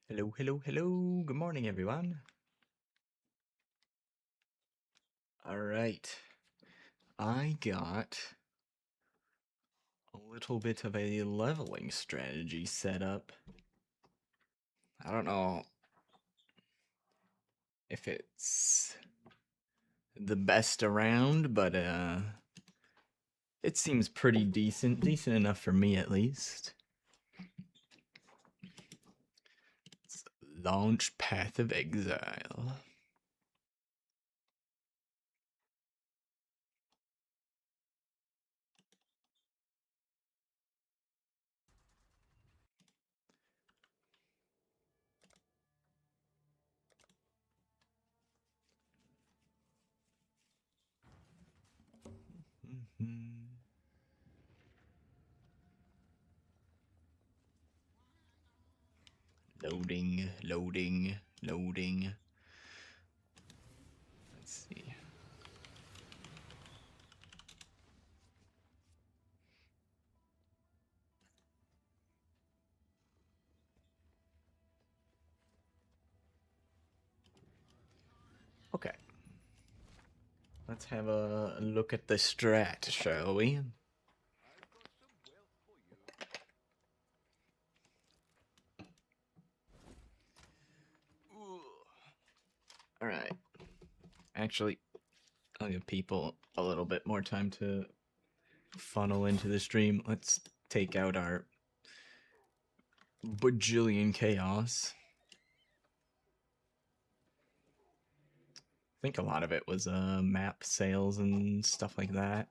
Hello, hello, hello. Good morning, everyone. All right. I got a little bit of a leveling strategy set up. I don't know if it's the best around, but it seems pretty decent enough for me at least. It's Launch Path of Exile. Mhm. Loading, loading, loading. Let's see. Okay. Let's have a look at the strat, shall we? Alright. Actually, I'll give people a little bit more time to funnel into the stream. Let's take out our bajillion chaos. I think a lot of it was map sales and stuff like that.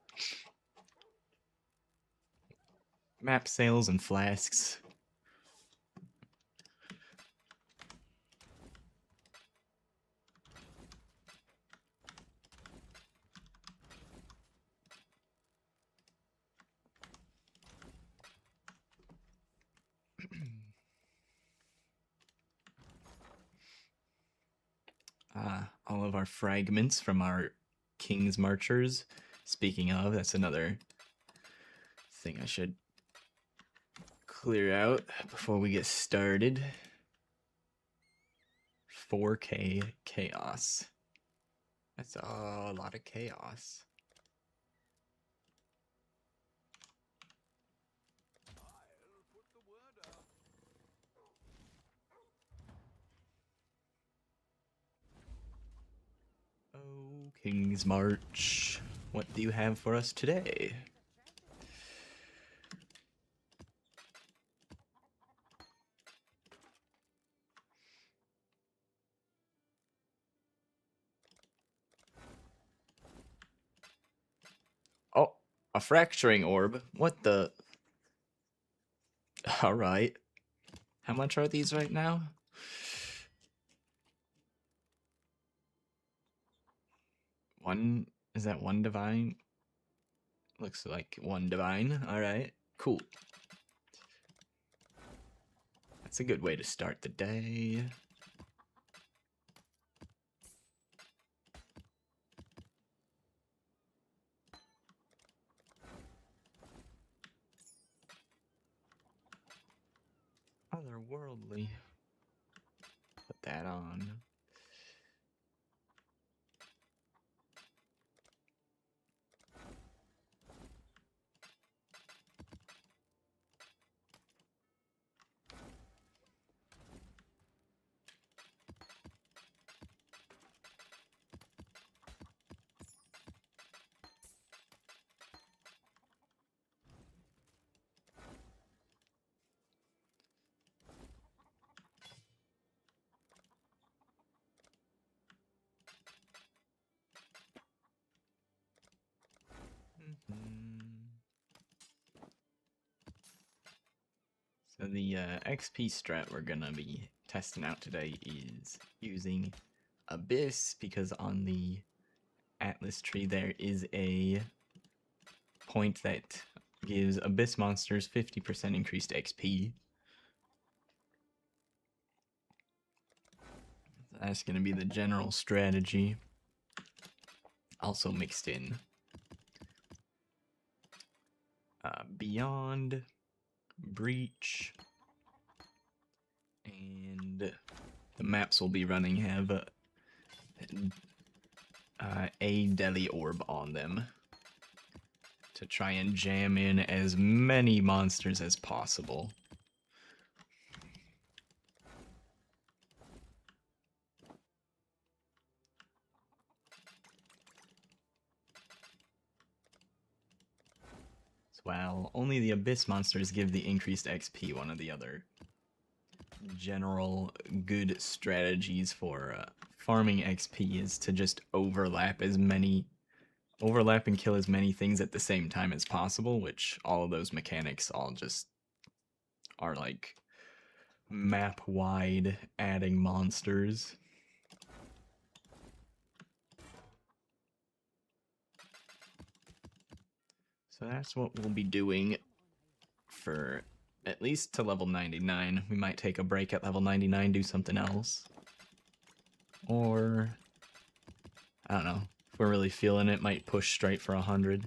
Map sales and flasks. All of our fragments from our King's Marchers. Speaking of, that's another thing I should clear out before we get started. 4K chaos. That's a lot of chaos. Oh, King's March. What do you have for us today? Oh, a fracturing orb. What the? Alright. How much are these right now? One. Is that one divine? Looks like one divine. Alright. Cool. That's a good way to start the day. Otherworldly. Put that on. So the XP strat we're gonna be testing out today is using Abyss, because on the Atlas tree there is a point that gives Abyss monsters 50% increased XP. That's gonna be the general strategy. Also mixed in Beyond, Breach, And the maps we'll be running have a deli orb on them to try and jam in as many monsters as possible. While only the Abyss monsters give the increased XP, one of the other general good strategies for farming XP is to just overlap and kill as many things at the same time as possible, which all of those mechanics all just are like map-wide adding monsters. So that's what we'll be doing for at least to level 99. We might take a break at level 99, do something else. Or, I don't know, if we're really feeling it, might push straight for 100.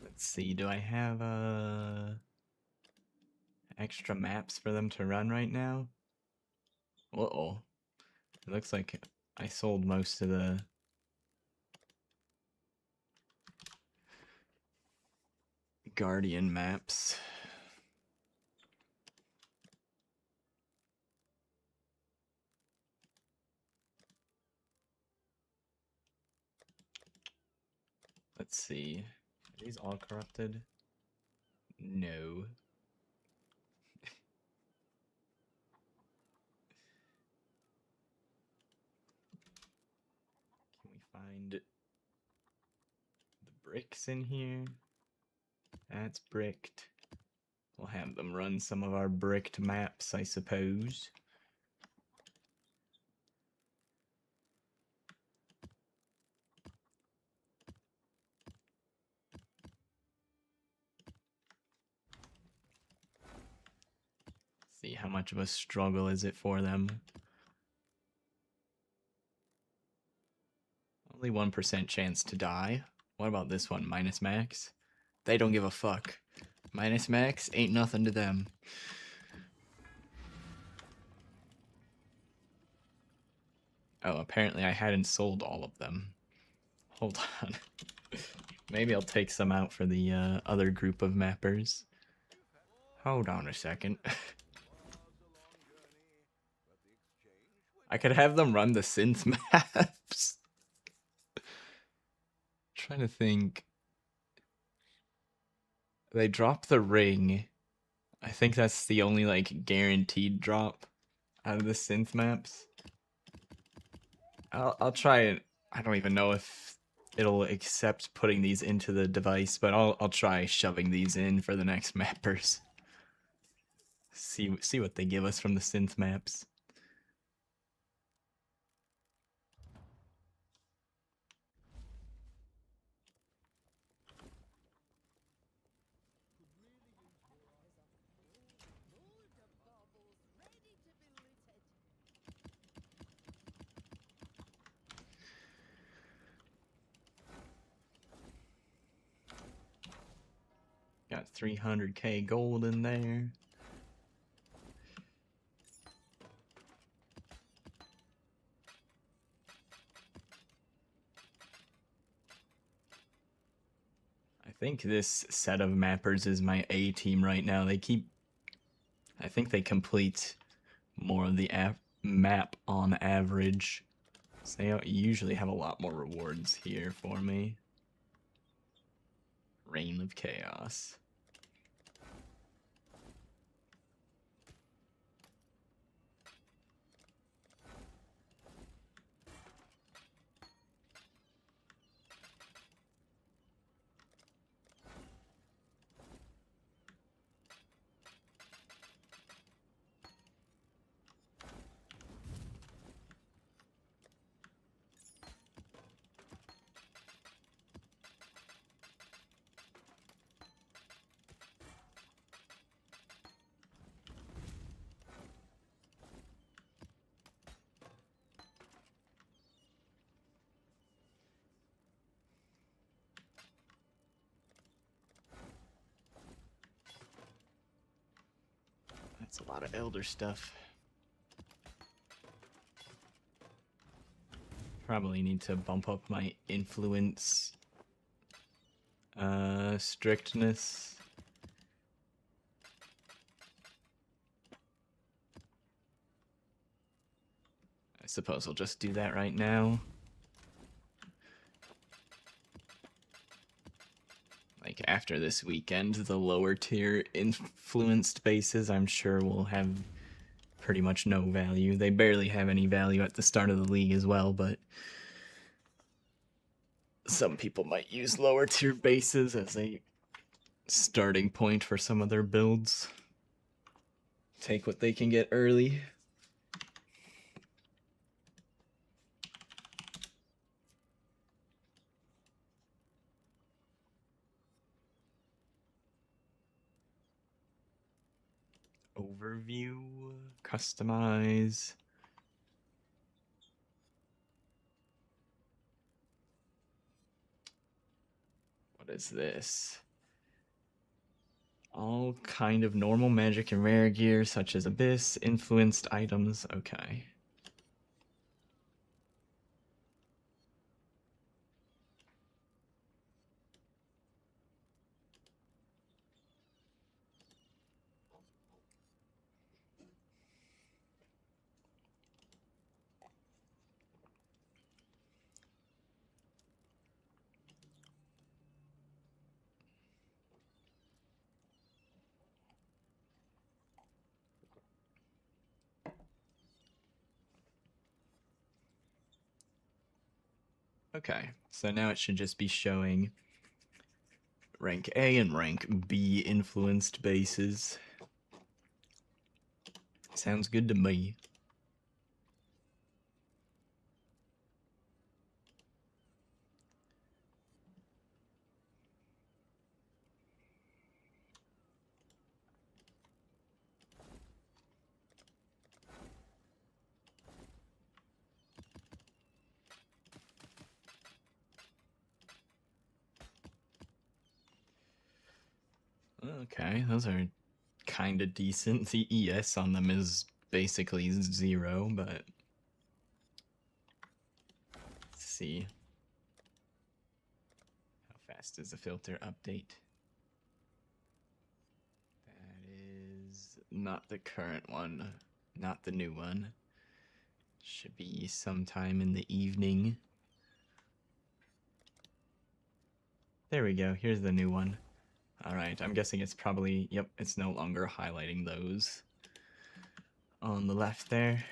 Let's see, do I have extra maps for them to run right now? Uh-oh. It looks like I sold most of the Guardian maps. Let's see. Are these all corrupted? No. Can we find the bricks in here? That's bricked. We'll have them run some of our bricked maps, I suppose. See how much of a struggle is it for them. Only 1% chance to die. What about this one, minus max? They don't give a fuck. Minus max ain't nothing to them. Oh, apparently I hadn't sold all of them. Hold on. Maybe I'll take some out for the other group of mappers. Hold on a second. I could have them run the synth maps. Trying to think. They drop the ring. I think that's the only like guaranteed drop out of the synth maps. I'll try it. I don't even know if it'll accept putting these into the device, but I'll try shoving these in for the next mappers. See what they give us from the synth maps. Got 300k gold in there. I think this set of mappers is my A team right now. I think they complete more of the map on average. So they usually have a lot more rewards here for me. Reign of Chaos. That's a lot of elder stuff. Probably need to bump up my influence strictness. I suppose I'll just do that right now. Like after this weekend, the lower tier influenced bases I'm sure will have pretty much no value. They barely have any value at the start of the league as well, but some people might use lower tier bases as a starting point for some of their builds. Take what they can get early. Overview, customize. What is this? All kind of normal magic and rare gear, such as Abyss, influenced items. Okay. Okay, so now it should just be showing rank A and rank B influenced bases. Sounds good to me. Okay, those are kind of decent. The ES on them is basically 0, but let's see. How fast is the filter update? That is not the current one, not the new one. Should be sometime in the evening. There we go, here's the new one. Alright, I'm guessing it's probably, yep, it's no longer highlighting those on the left there.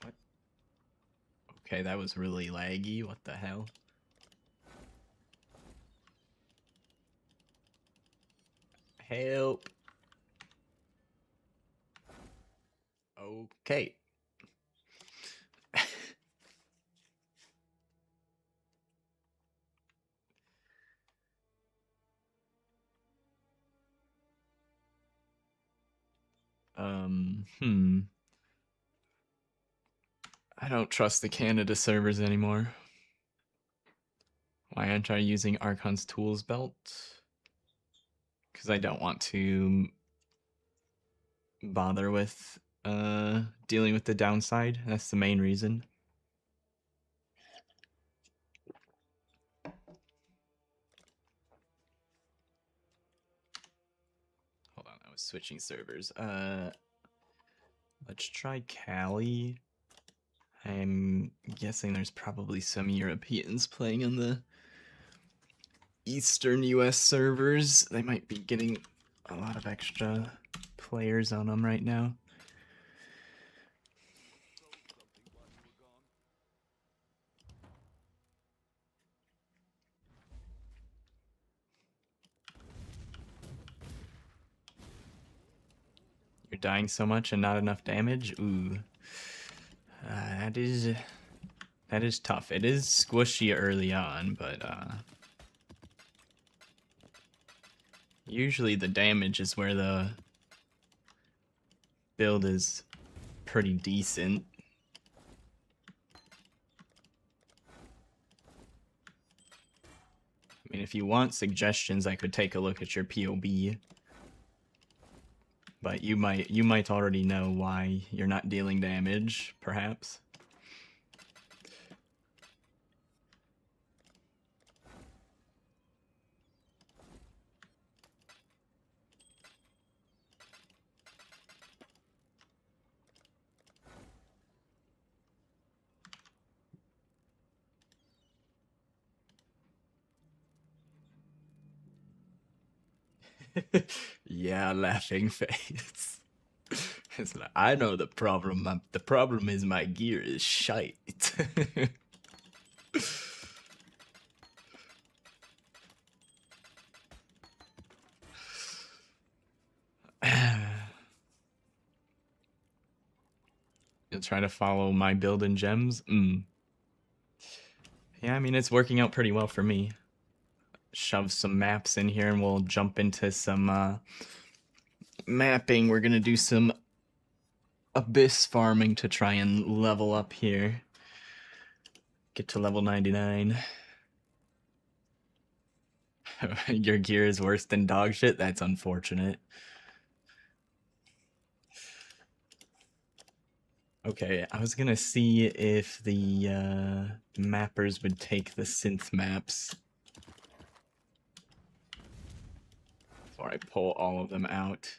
What? Okay, that was really laggy, what the hell? Help! Okay. I don't trust the Canada servers anymore. Why aren't I using Archon's Tools belt? Because I don't want to bother with dealing with the downside. That's the main reason. Hold on, I was switching servers. Let's try Cali. I'm guessing there's probably some Europeans playing on the Eastern US servers. They might be getting a lot of extra players on them right now. You're dying so much and not enough damage? Ooh. That is tough. It is squishy early on, but usually the damage is where the build is pretty decent. I mean, if you want suggestions, I could take a look at your POB. But you might already know why you're not dealing damage, perhaps. Yeah, laughing face. It's like, I know the problem. The problem is my gear is shite. You'll try to follow my build and gems? Yeah, I mean, it's working out pretty well for me. Shove some maps in here and we'll jump into some mapping. We're gonna do some abyss farming to try and level up here. Get to level 99. Your gear is worse than dog shit? That's unfortunate. Okay, I was gonna see if the mappers would take the synth maps before I pull all of them out.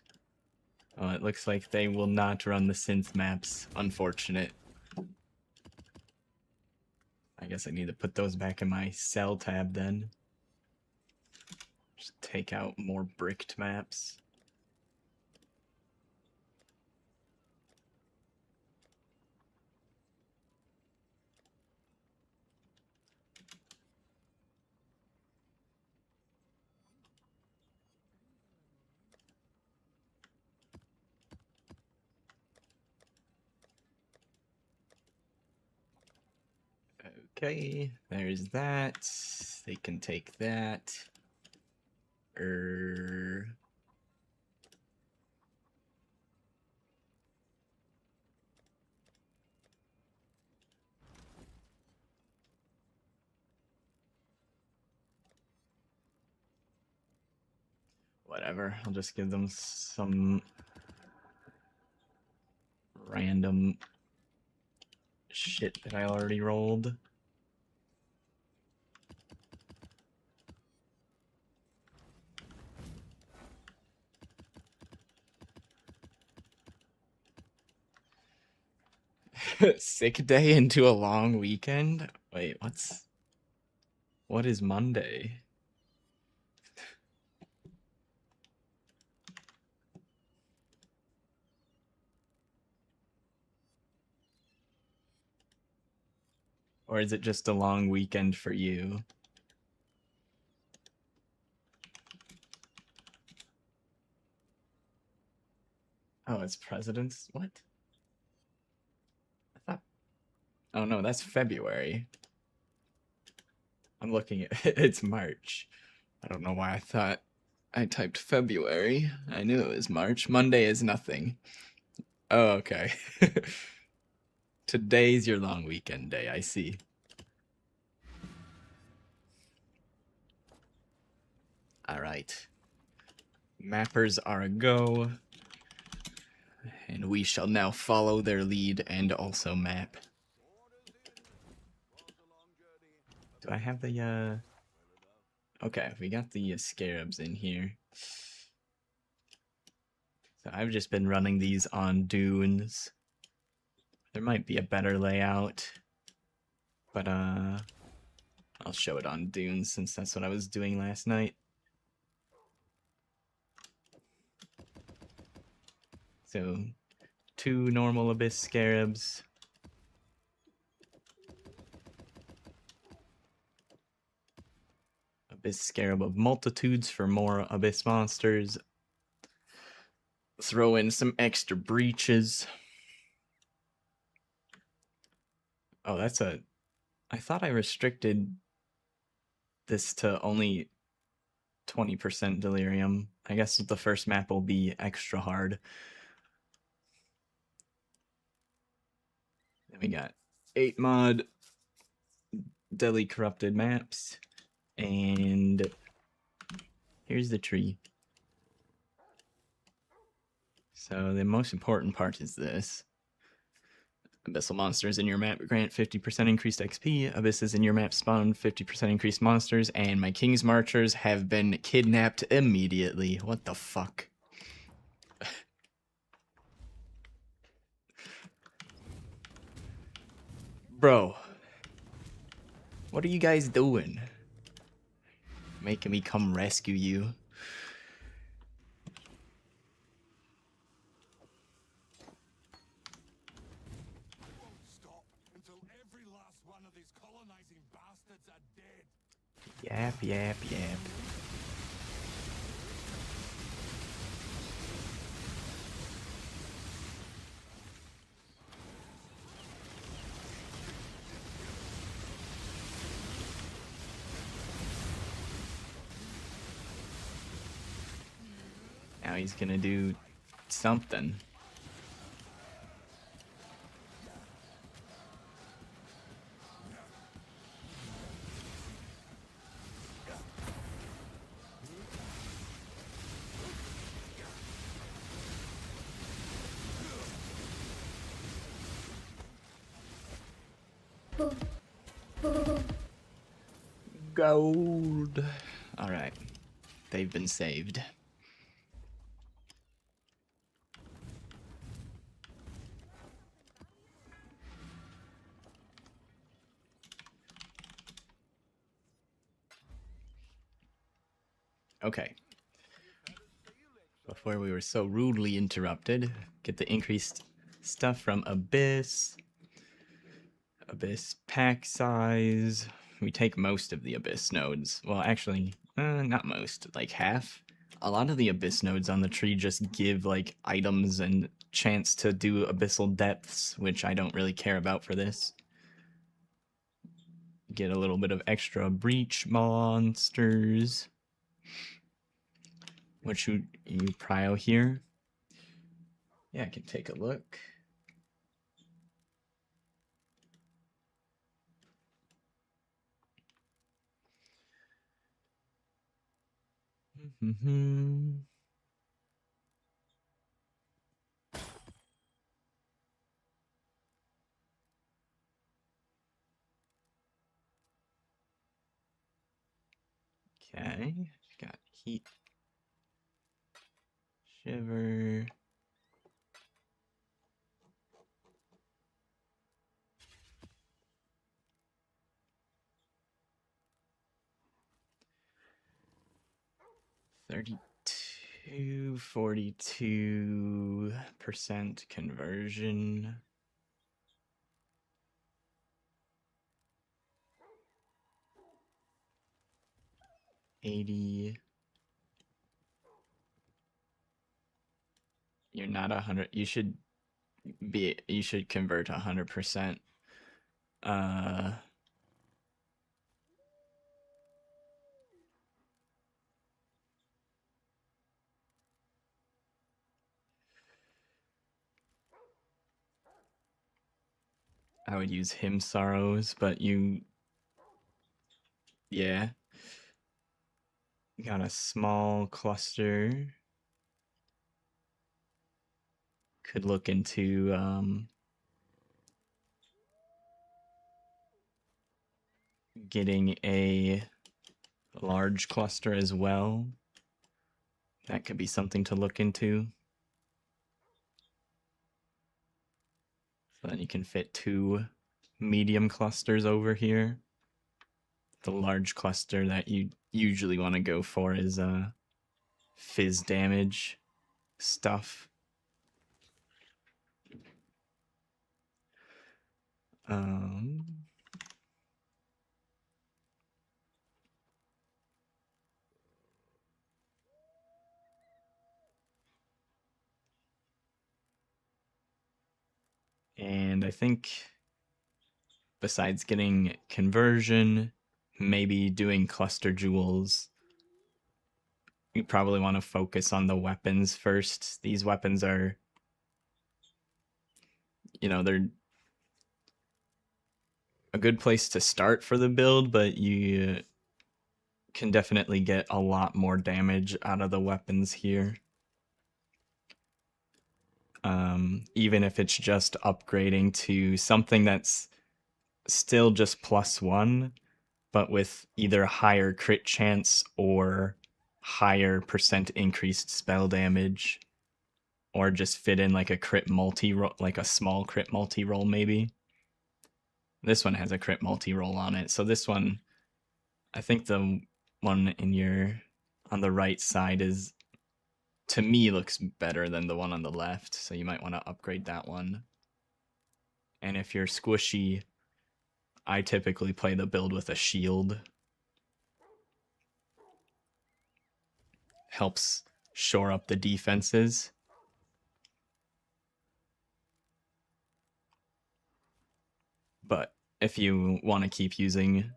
Oh, it looks like they will not run the synth maps. Unfortunate. I guess I need to put those back in my cell tab then. Just take out more bricked maps. Okay, there's that. They can take that. Whatever, I'll just give them some random shit that I already rolled. Sick day into a long weekend? Wait, what is Monday? Or is it just a long weekend for you? Oh, it's President's? What? I thought... Oh no, that's February. I'm looking at... It's March. I don't know why I thought I typed February. I knew it was March. Monday is nothing. Oh, okay. Today's your long weekend day, I see. Alright. Mappers are a go. And we shall now follow their lead and also map. Do I have the, Okay, we got the scarabs in here. So I've just been running these on dunes. There might be a better layout. But, I'll show it on dunes since that's what I was doing last night. So, 2 normal abyss scarabs. Abyss scarab of multitudes for more abyss monsters. Throw in some extra breaches. Oh, that's a... I thought I restricted this to only 20% delirium. I guess the first map will be extra hard. Then we got 8 mod Delhi corrupted maps, and here's the tree. So the most important part is this. Abyssal monsters in your map grant 50% increased XP. Abysses in your map spawn 50% increased monsters. And my King's Marchers have been kidnapped immediately. What the fuck? Bro. What are you guys doing? Making me come rescue you. Yap, yap, yap. Now he's gonna do something. Gold. Alright. They've been saved. Okay. Before we were so rudely interrupted, get the increased stuff from Abyss. Abyss pack size. We take most of the Abyss nodes. Well, actually, not most, like half. A lot of the Abyss nodes on the tree just give like items and chance to do abyssal depths, which I don't really care about for this. Get a little bit of extra breach monsters. What you prio here? Yeah, I can take a look. Okay, got heat, shiver. $32, 42% conversion. $80. You're not 100. You should convert 100%. I would use Hymn Sorrows, but yeah. Got a small cluster. Could look into, getting a large cluster as well. That could be something to look into. So then you can fit 2 medium clusters over here. The large cluster that you usually want to go for is fizz damage stuff. And I think besides getting conversion, maybe doing cluster jewels, you probably want to focus on the weapons first. These weapons are, they're a good place to start for the build, but you can definitely get a lot more damage out of the weapons here. Even if it's just upgrading to something that's still just +1, but with either higher crit chance or higher % increased spell damage, or just fit in like a crit multi-roll, like a small crit multi-roll maybe. This one has a crit multi-roll on it, so this one, I think the one on the right side is, to me, looks better than the one on the left, so you might want to upgrade that one. And if you're squishy, I typically play the build with a shield. Helps shore up the defenses. But if you want to keep using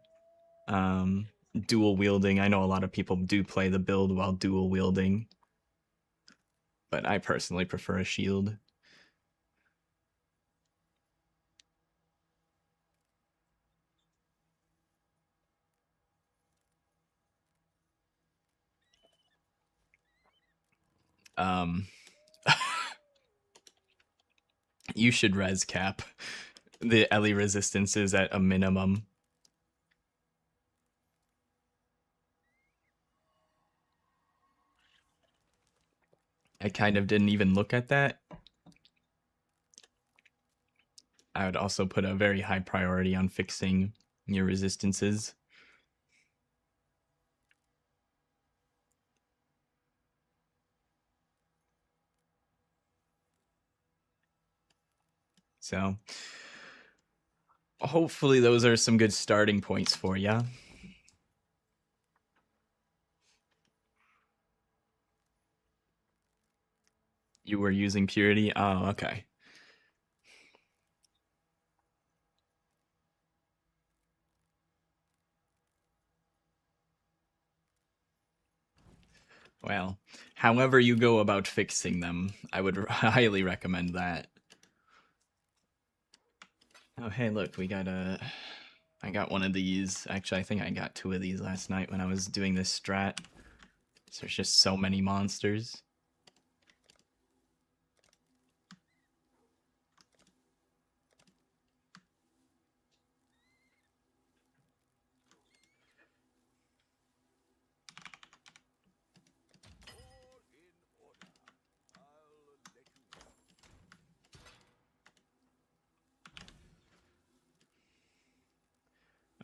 dual wielding, I know a lot of people do play the build while dual wielding, but I personally prefer a shield. You should res cap the Ellie resistances at a minimum. I kind of didn't even look at that. I would also put a very high priority on fixing your resistances. So hopefully those are some good starting points for you. You were using Purity? Oh, okay. Well, however you go about fixing them, I would highly recommend that. Oh, hey, look, we got I got one of these. Actually, I think I got 2 of these last night when I was doing this strat. So there's just so many monsters.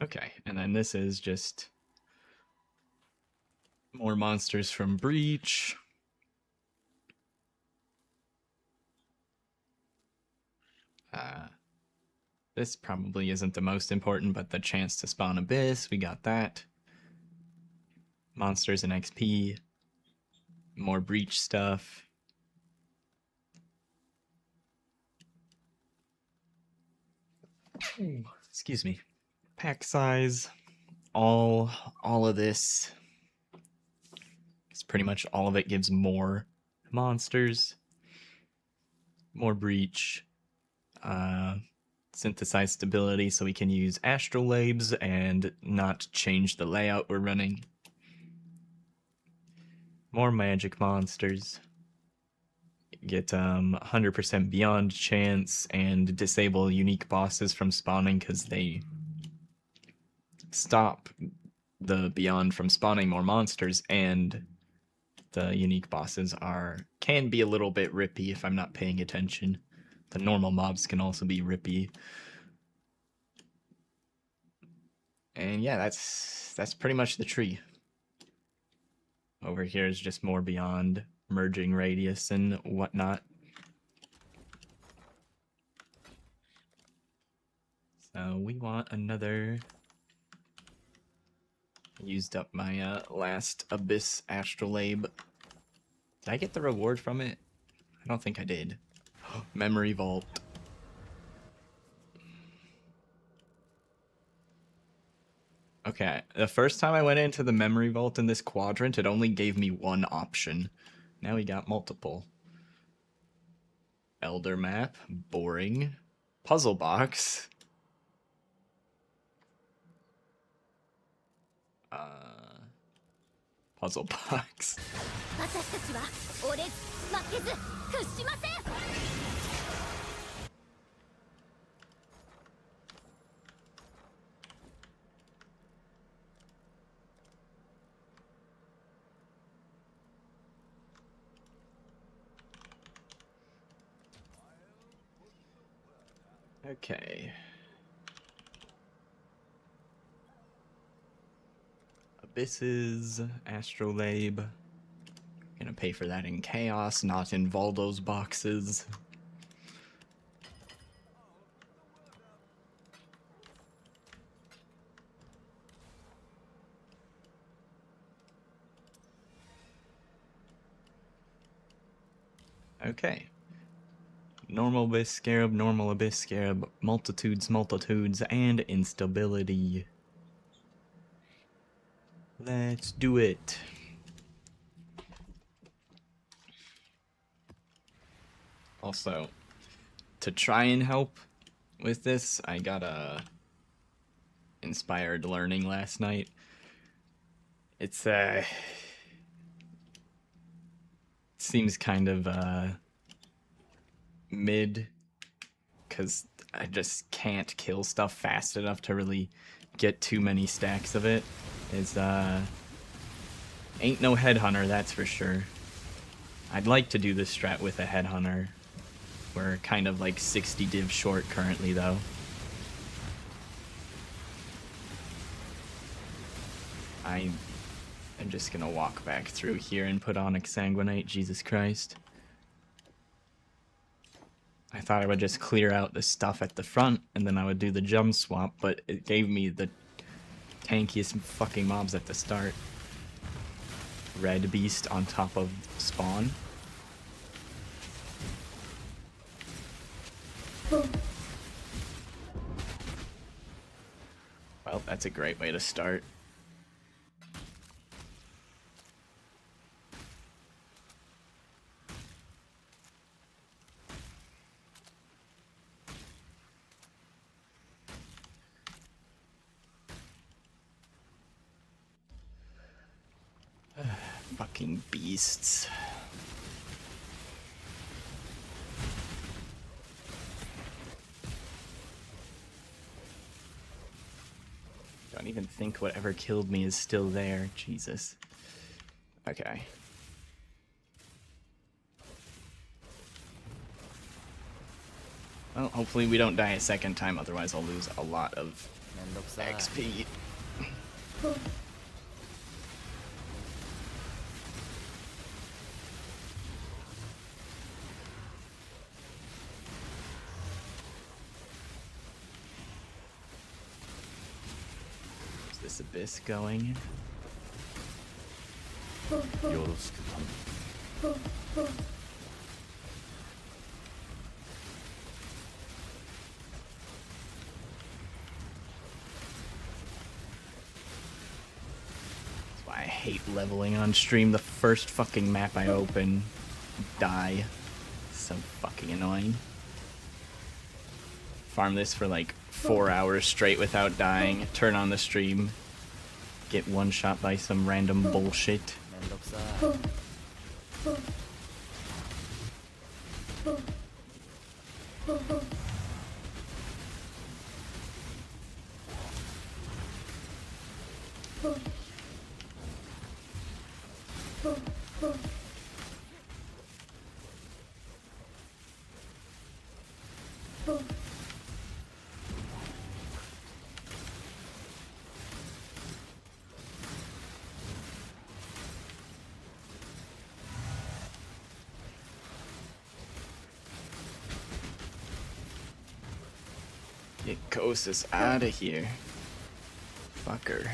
Okay, and then this is just more monsters from Breach. This probably isn't the most important, but the chance to spawn Abyss, we got that. Monsters and XP. More Breach stuff. Excuse me. Pack size. All of this. It's pretty much all of it gives more monsters. More Breach. Synthesized stability, so we can use astrolabes and not change the layout we're running. More magic monsters. Get 100% beyond chance and disable unique bosses from spawning because they stop the beyond from spawning more monsters, and the unique bosses can be a little bit rippy if I'm not paying attention. The normal mobs can also be rippy. And yeah, that's pretty much the tree. Over here is just more beyond, merging radius and whatnot. So we want another. Used up my last Abyss Astrolabe. Did I get the reward from it? I don't think I did. Memory Vault. Okay, the first time I went into the Memory Vault in this quadrant, it only gave me one option. Now we got multiple. Elder Map. Boring. Puzzle Box. Puzzle box. Okay. Abysses, Astrolabe. Gonna pay for that in Chaos, not in Valdo's boxes. Okay. Normal Abyss Scarab, Normal Abyss Scarab, Multitudes, Multitudes, and Instability. Let's do it. Also, to try and help with this, I got a inspired learning last night. It's it seems kind of mid, because I just can't kill stuff fast enough to really get too many stacks of it. It's ain't no headhunter, that's for sure. I'd like to do this strat with a headhunter. We're kind of like 60 div short currently though. I'm just gonna walk back through here and put on Exsanguinate, Jesus Christ. I thought I would just clear out the stuff at the front and then I would do the jump swap, but it gave me the tankiest fucking mobs at the start. Red beast on top of spawn. Well, that's a great way to start. Fucking beasts. Don't even think whatever killed me is still there. Jesus. Okay. Well, hopefully we don't die a second time, otherwise I'll lose a lot of XP. This abyss going. That's why I hate leveling on stream. The first fucking map I open, die. So fucking annoying. Farm this for like 4 hours straight without dying, turn on the stream, get one shot by some random bullshit. Get Kosis out of here. Fucker.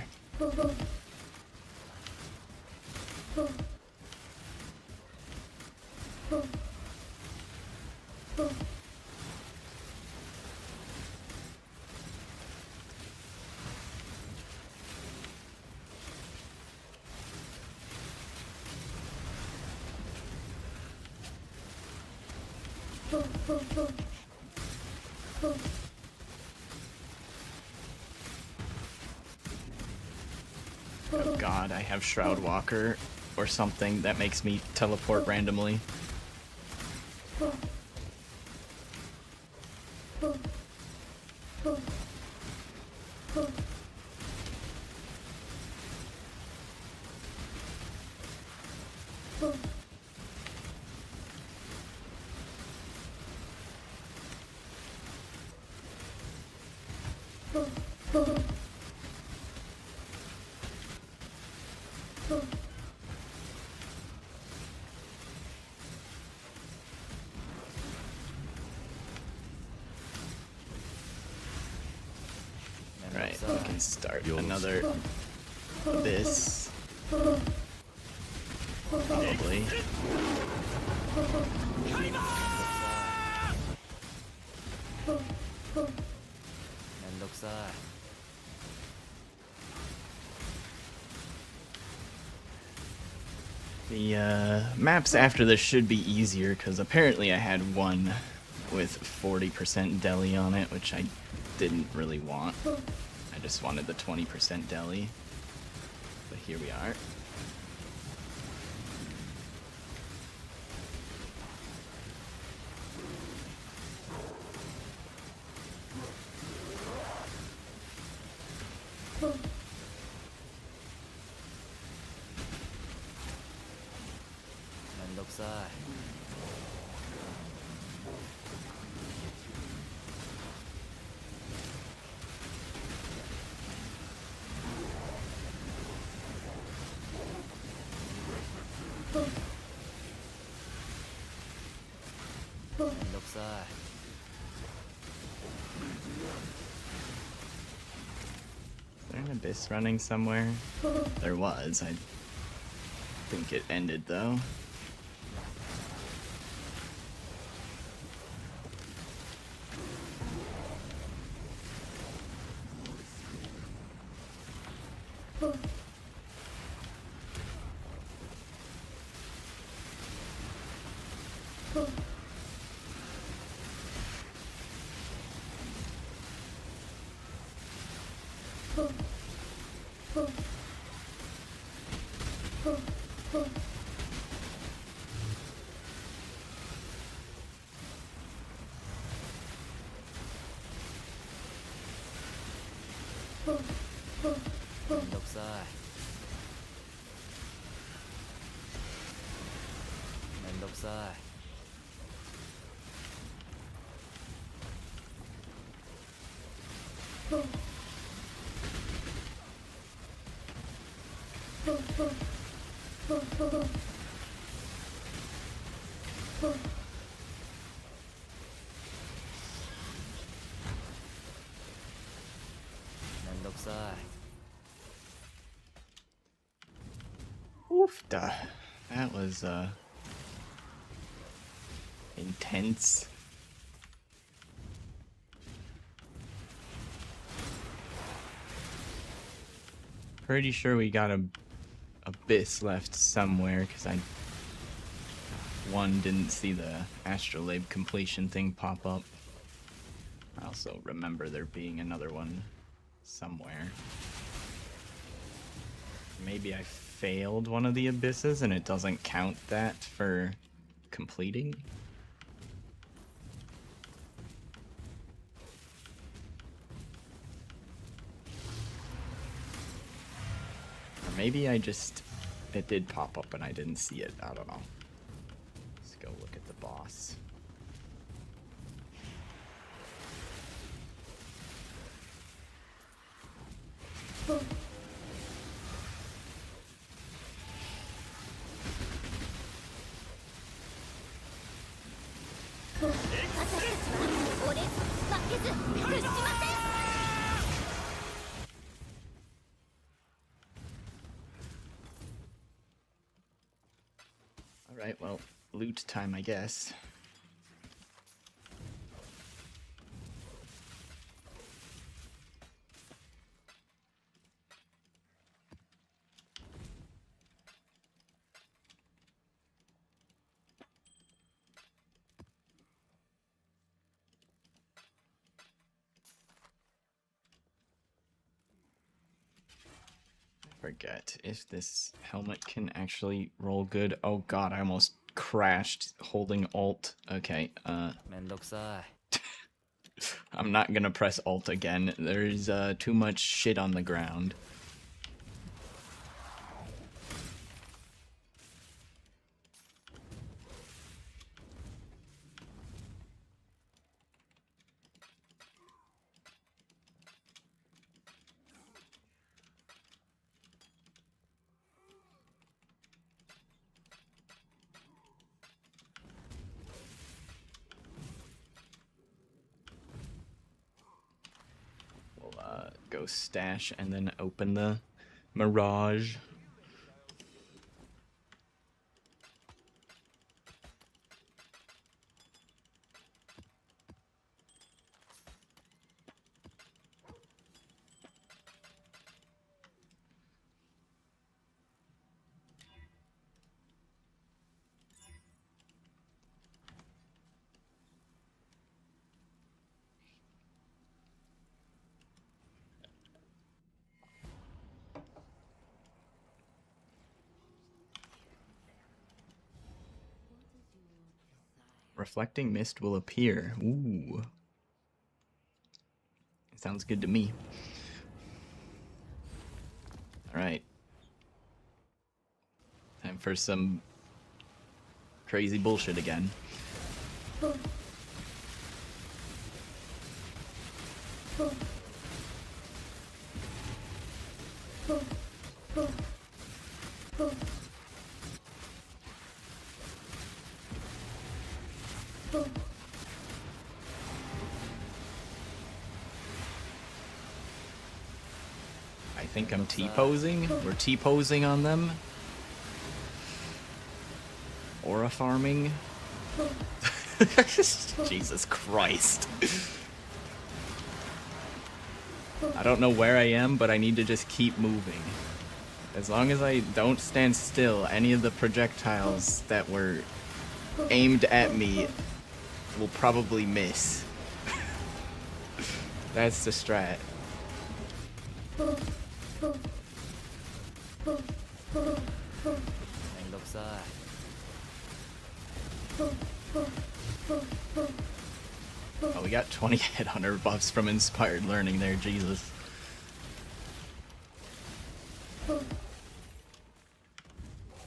Oh god, I have Shroud Walker or something that makes me teleport randomly. Right, we can start another Abyss. Probably. The maps after this should be easier, because apparently I had one with 40% deli on it, which I didn't really want. I just wanted the 20% deli. But here we are. Is there an Abyss running somewhere? There was. I think it ended though. Oof, duh. That was intense. Pretty sure we got a Abyss left somewhere, because I didn't see the Astrolabe completion thing pop up. I also remember there being another one somewhere. Maybe I failed one of the Abysses and it doesn't count that for completing. Or maybe it did pop up and I didn't see it. I don't know. Let's go look at the boss. Alright, well, loot time, I guess. forget if this helmet can actually roll good. Oh god, I almost crashed holding Alt. Okay, I'm not gonna press Alt again. There's too much shit on the ground. Go stash and then open the Mirage. Reflecting mist will appear. Ooh. Sounds good to me. Alright. Time for some crazy bullshit again. I think I'm T-posing. We're T-posing on them. Aura farming. Jesus Christ. I don't know where I am, but I need to just keep moving. As long as I don't stand still, any of the projectiles that were aimed at me will probably miss. That's the strat. Oh, we got 20 headhunter buffs from Inspired Learning there, Jesus.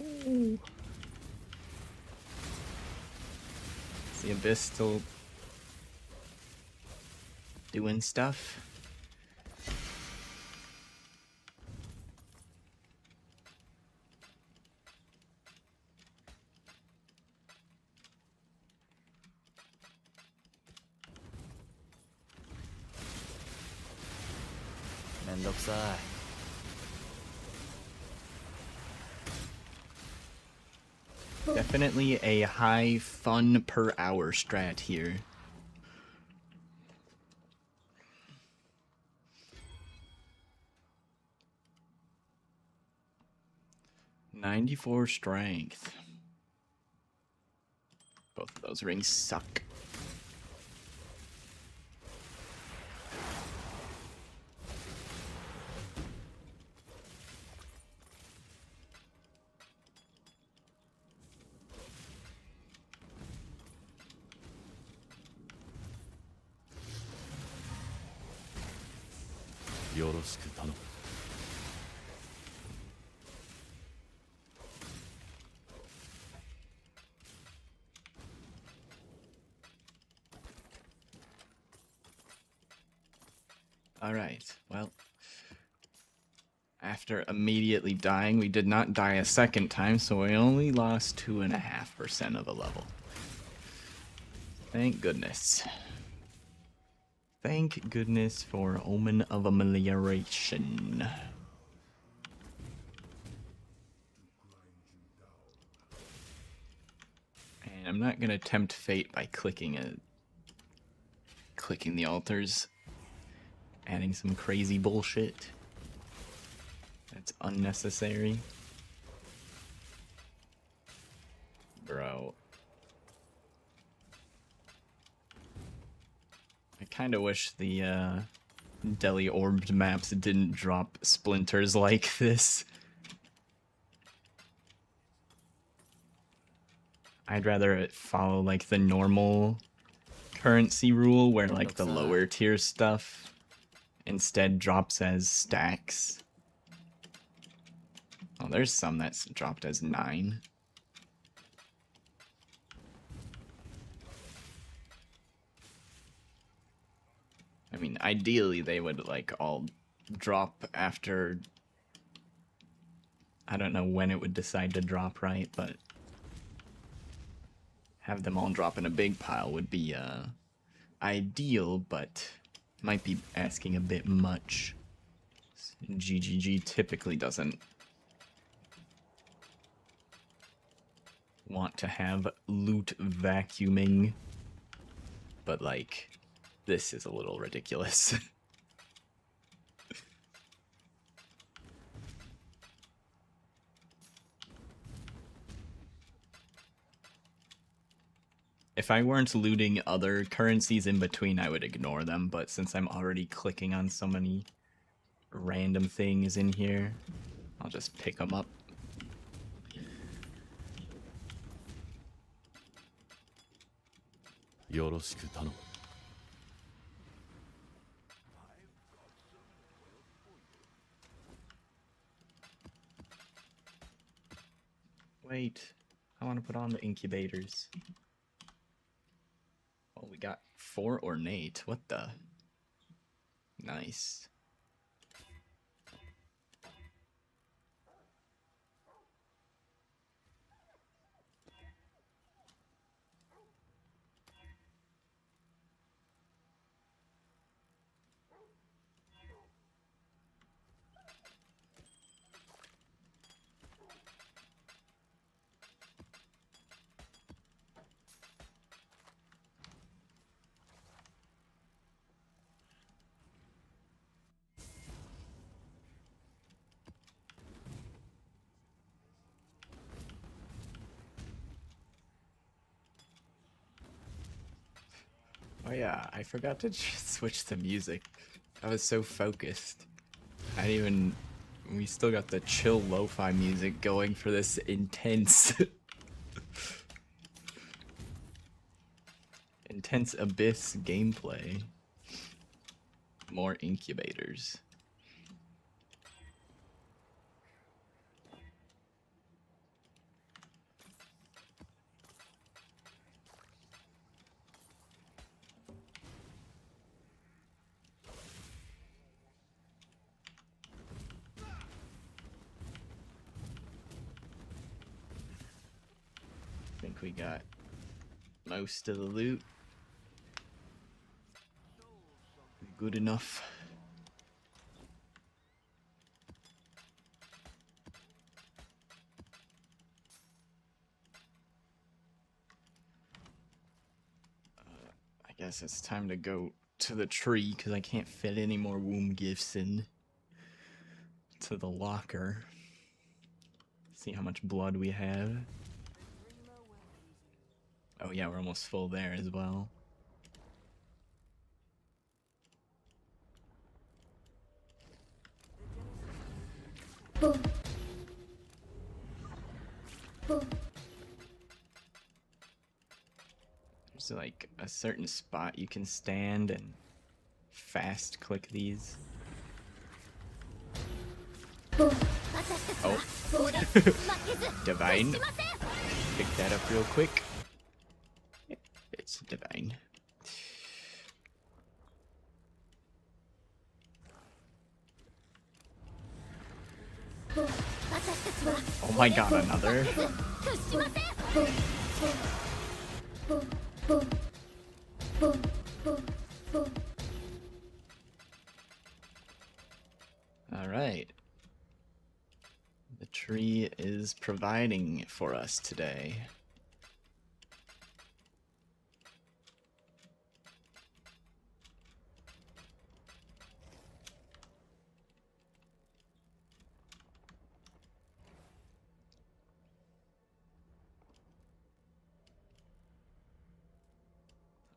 Is the Abyss still doing stuff? Definitely a high fun per hour strat here. .94 strength. Both of those rings suck. Alright, well, after immediately dying, we did not die a second time, so we only lost 2.5% of the level. Thank goodness. Thank goodness for Omen of Amelioration. And I'm not gonna tempt fate by clicking the altars. Adding some crazy bullshit. That's unnecessary. Bro. I kinda wish the Deli orbed maps didn't drop splinters like this. I'd rather it follow like the normal currency rule where like the lower tier stuff instead drops as stacks. Oh, there's some that's dropped as 9. I mean, ideally they would like all drop after, I don't know when it would decide to drop, right? But have them all drop in a big pile would be ideal, but might be asking a bit much. GGG typically doesn't want to have loot vacuuming, but like this is a little ridiculous. If I weren't looting other currencies in between, I would ignore them, but since I'm already clicking on so many random things in here, I'll just pick them up. Wait, I want to put on the incubators. Oh, we got 4 ornate. What the? Nice. Oh yeah, I forgot to switch the music. I was so focused. I didn't even... We still got the chill lo-fi music going for this intense... intense Abyss gameplay. More incubators. I think we got most of the loot. Good enough. I guess it's time to go to the tree because I can't fit any more womb gifts in to the locker. See how much blood we have. Oh yeah, we're almost full there as well. There's like a certain spot you can stand and fast click these. Oh. Divine. Pick that up real quick. It's divine. Oh my god, another? Alright. The tree is providing for us today.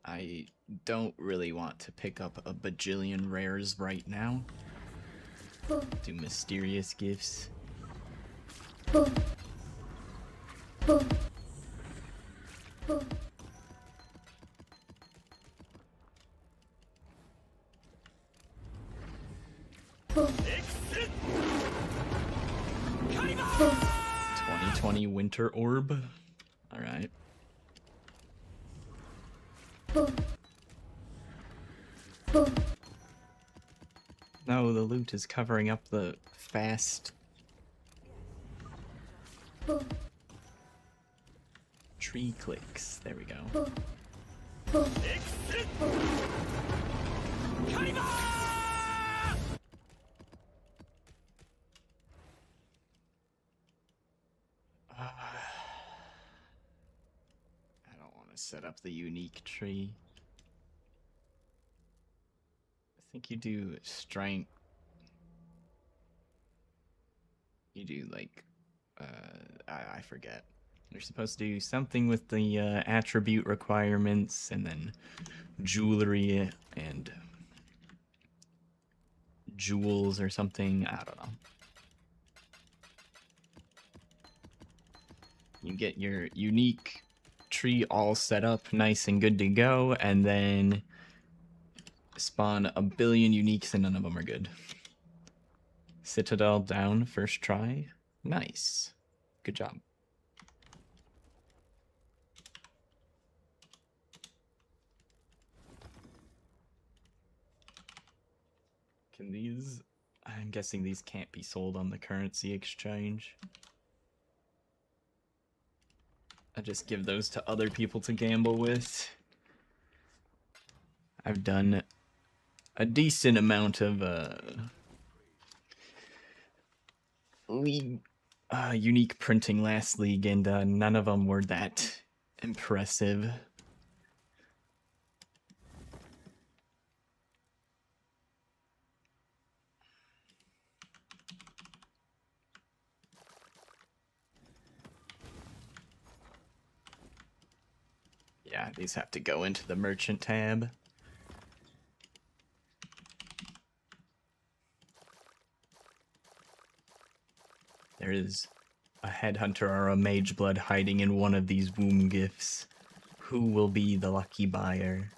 I don't really want to pick up a bajillion rares right now. Do mysterious gifts. 2020 Winter Orb. Alright. No, the loot is covering up the fast tree clicks. There we go. I don't want to set up the unique tree. I think you do strength. You do like, I forget. You're supposed to do something with the attribute requirements, and then jewelry and jewels or something. I don't know. You get your unique tree all set up, nice and good to go, and then spawn a billion uniques and none of them are good. Citadel down, first try. Nice. Good job. Can these... I'm guessing these can't be sold on the currency exchange. I just give those to other people to gamble with. I've done a decent amount of league unique printing last league, and none of them were that impressive. Yeah, these have to go into the merchant tab. There is a headhunter or a mage blood hiding in one of these womb gifts. Who will be the lucky buyer?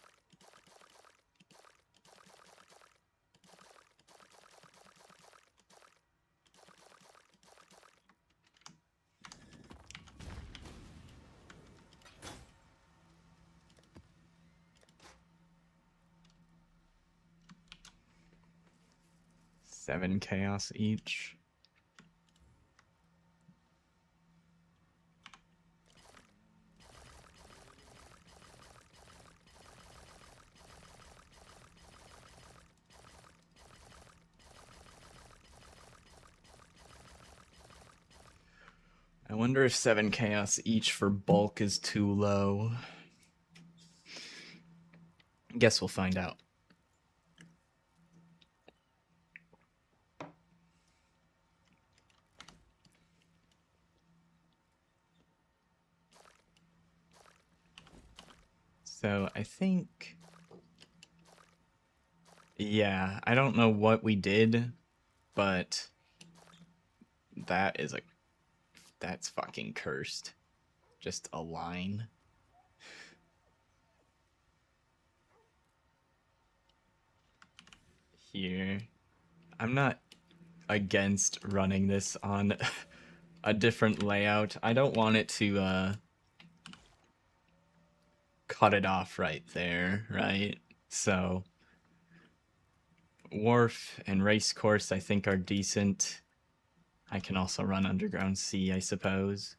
Seven chaos each. I wonder if 7 chaos each for bulk is too low. Guess we'll find out. So I think... Yeah, I don't know what we did, but that is like... That's fucking cursed. Just a line. Here. I'm not against running this on a different layout. I don't want it to cut it off right there, right? So Wharf and Racecourse I think are decent. I can also run Underground Sea, I suppose.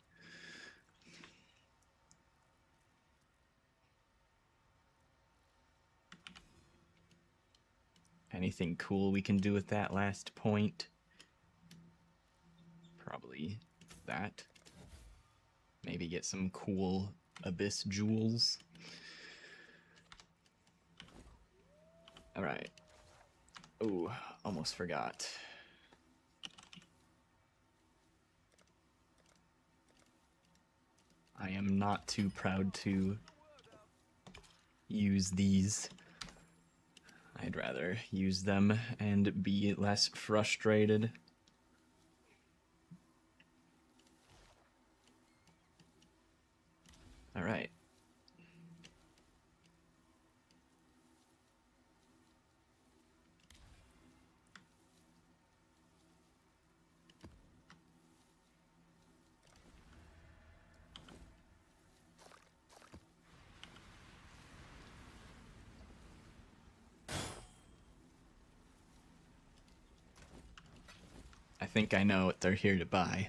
Anything cool we can do with that last point? Probably that. Maybe get some cool Abyss jewels. Alright. Ooh, almost forgot. I am not too proud to use these. I'd rather use them and be less frustrated. All right. I think I know what they're here to buy.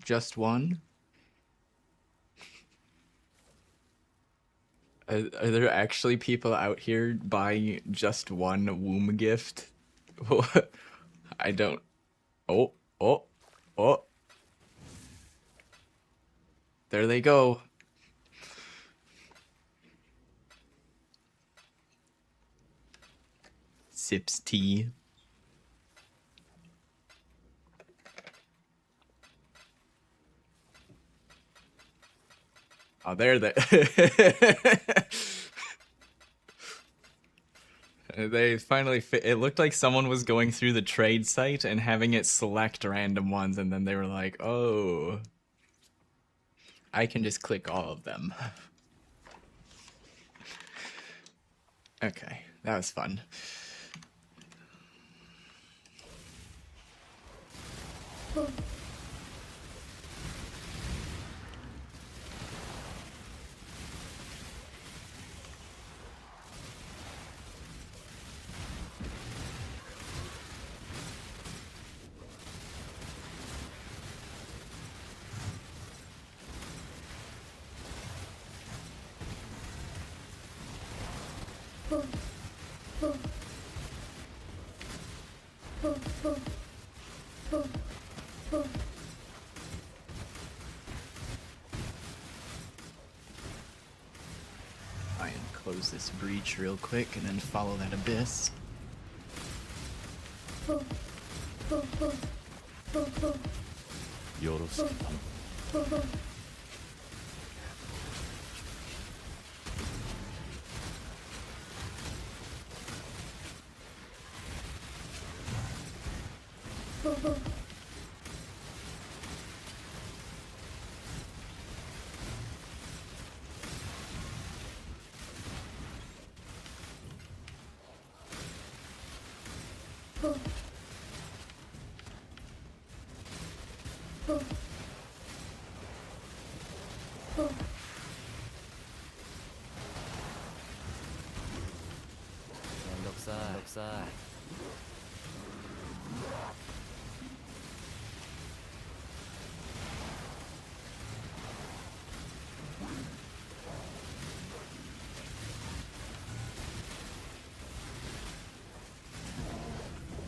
Just one? Are there actually people out here buying just one womb gift? I don't... Oh, oh, oh. There they go. Sips tea. Oh, there they... They finally fit. It looked like someone was going through the trade site and having it select random ones, and then they were like, oh, I can just click all of them. Okay, that was fun. Close this breach real quick and then follow that abyss.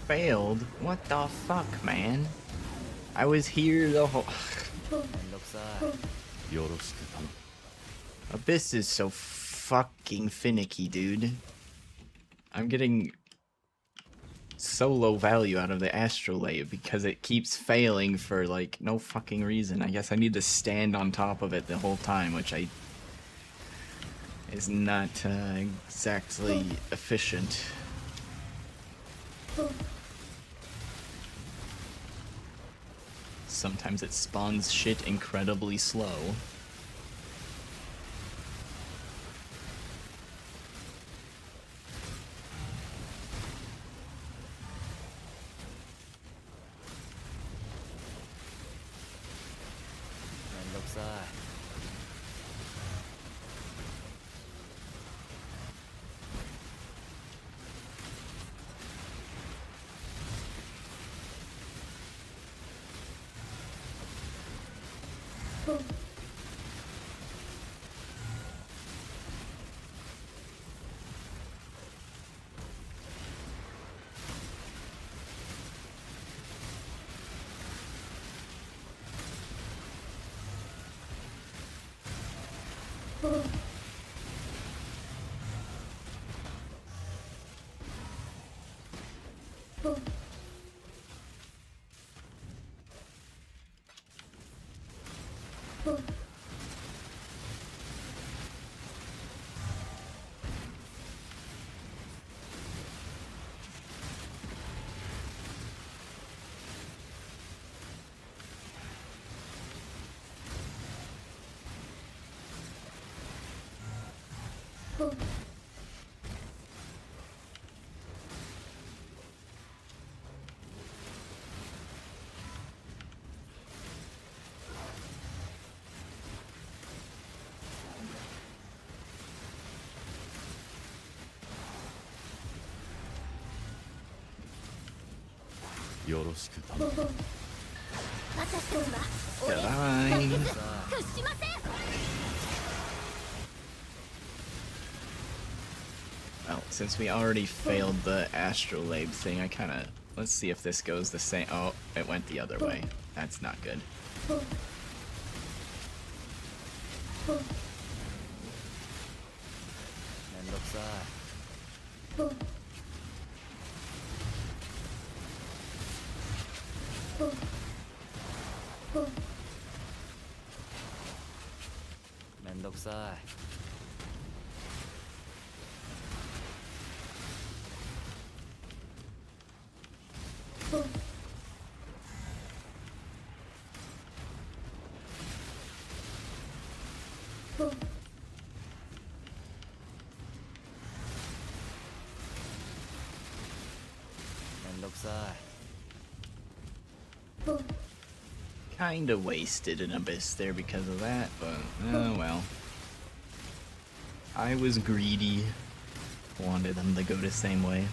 Failed? What the fuck, man? I was here the whole... Abyss is so fucking finicky, dude. I'm getting so low value out of the astrolabe because it keeps failing for, like, no fucking reason. I guess I need to stand on top of it the whole time, which is not exactly efficient. Sometimes it spawns shit incredibly slow. Goodbye. Well, since we already failed the astrolabe thing, I kinda... Let's see if this goes the same... Oh, it went the other way. That's not good. Kinda wasted an abyss there because of that, but oh well. I was greedy. Wanted them to go the same way.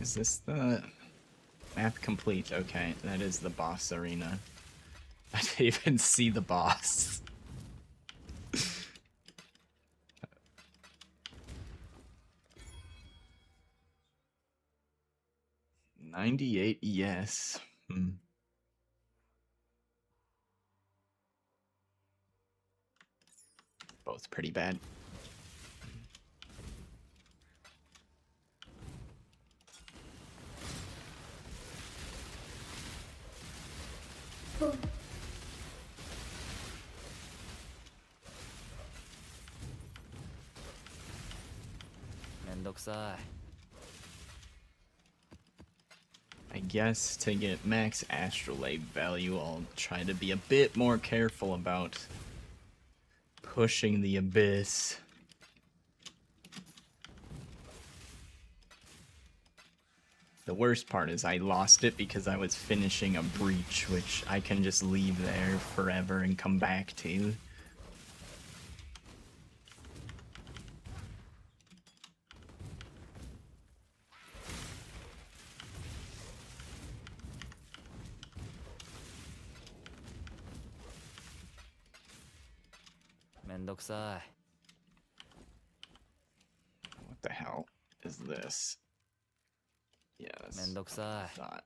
Is this the map complete? Okay, that is the boss arena. I didn't even see the boss. 98 yes. Both pretty bad. I guess to get max astrolabe value, I'll try to be a bit more careful about pushing the abyss. The worst part is I lost it because I was finishing a breach, which I can just leave there forever and come back to. What the hell is this? Yeah, that's what I thought.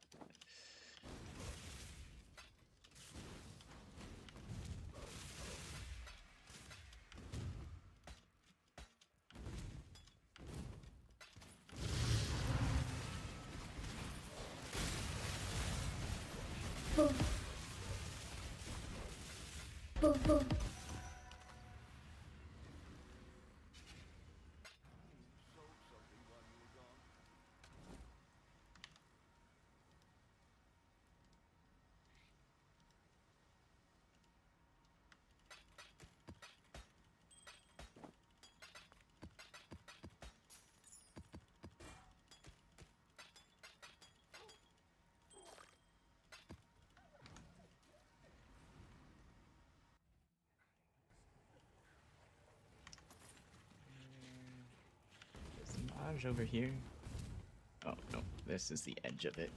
Mirage over here? Oh, no. This is the edge of it.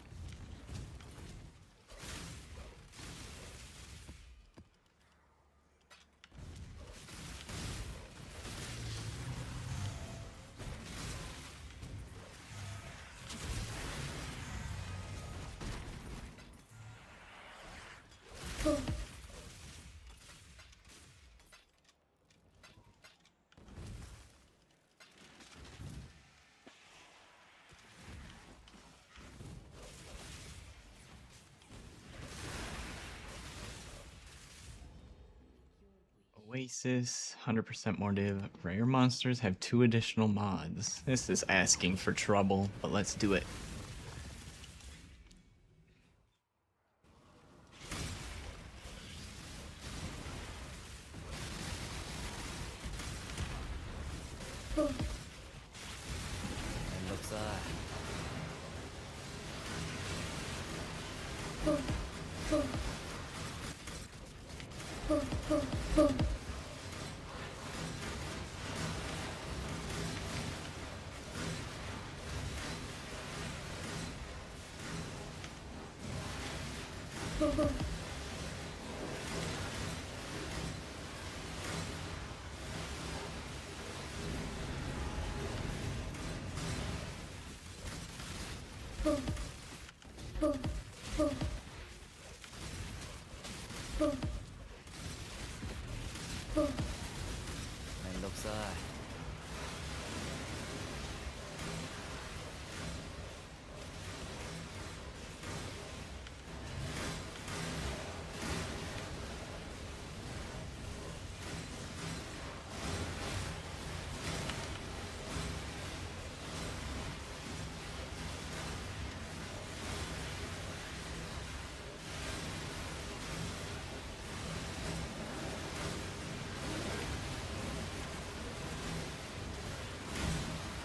Oasis, 100% more div. Rare monsters have 2 additional mods. This is asking for trouble, but let's do it.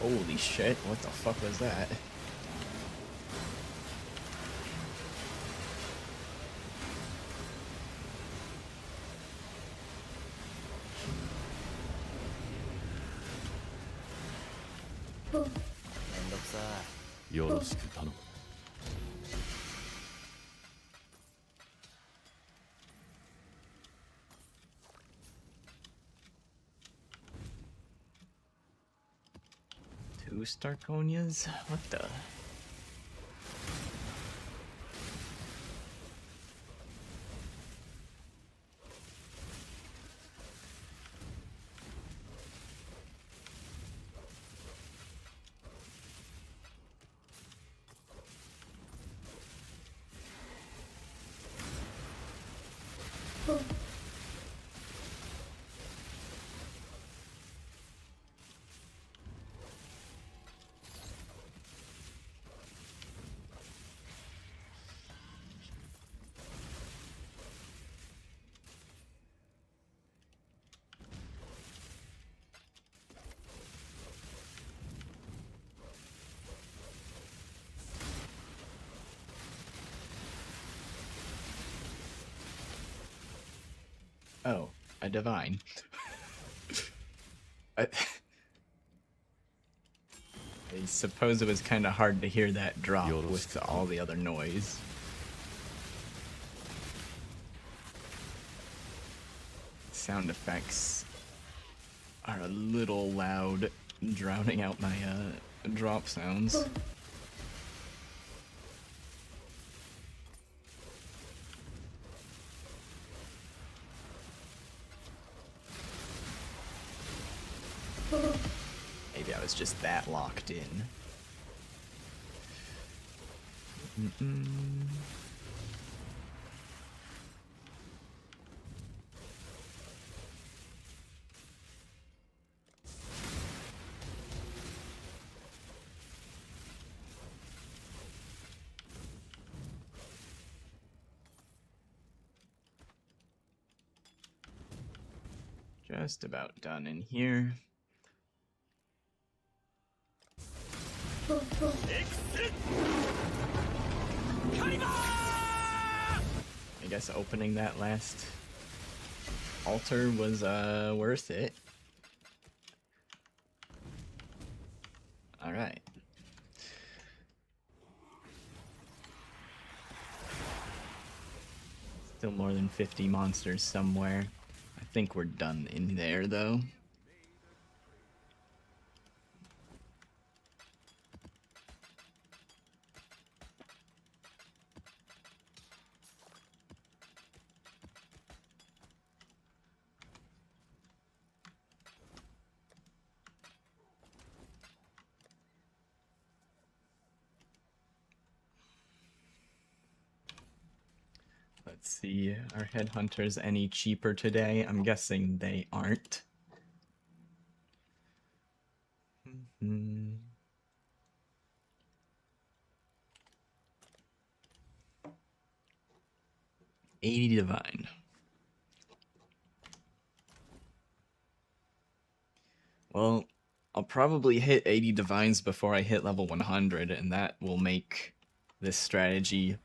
Holy shit, what the fuck was that? Two Starconias? What the? Oh, a divine. I suppose it was kind of hard to hear that drop with all the other noise. Sound effects are a little loud, drowning out my drop sounds. Maybe I was just that locked in. Just about done in here. I guess opening that last altar was worth it. All right. Still more than 50 monsters somewhere. I think we're done in there, though. Let's see, are headhunters any cheaper today? I'm guessing they aren't. Mm-hmm. $80 divine. Well, I'll probably hit 80 divines before I hit level 100, and that will make this strategy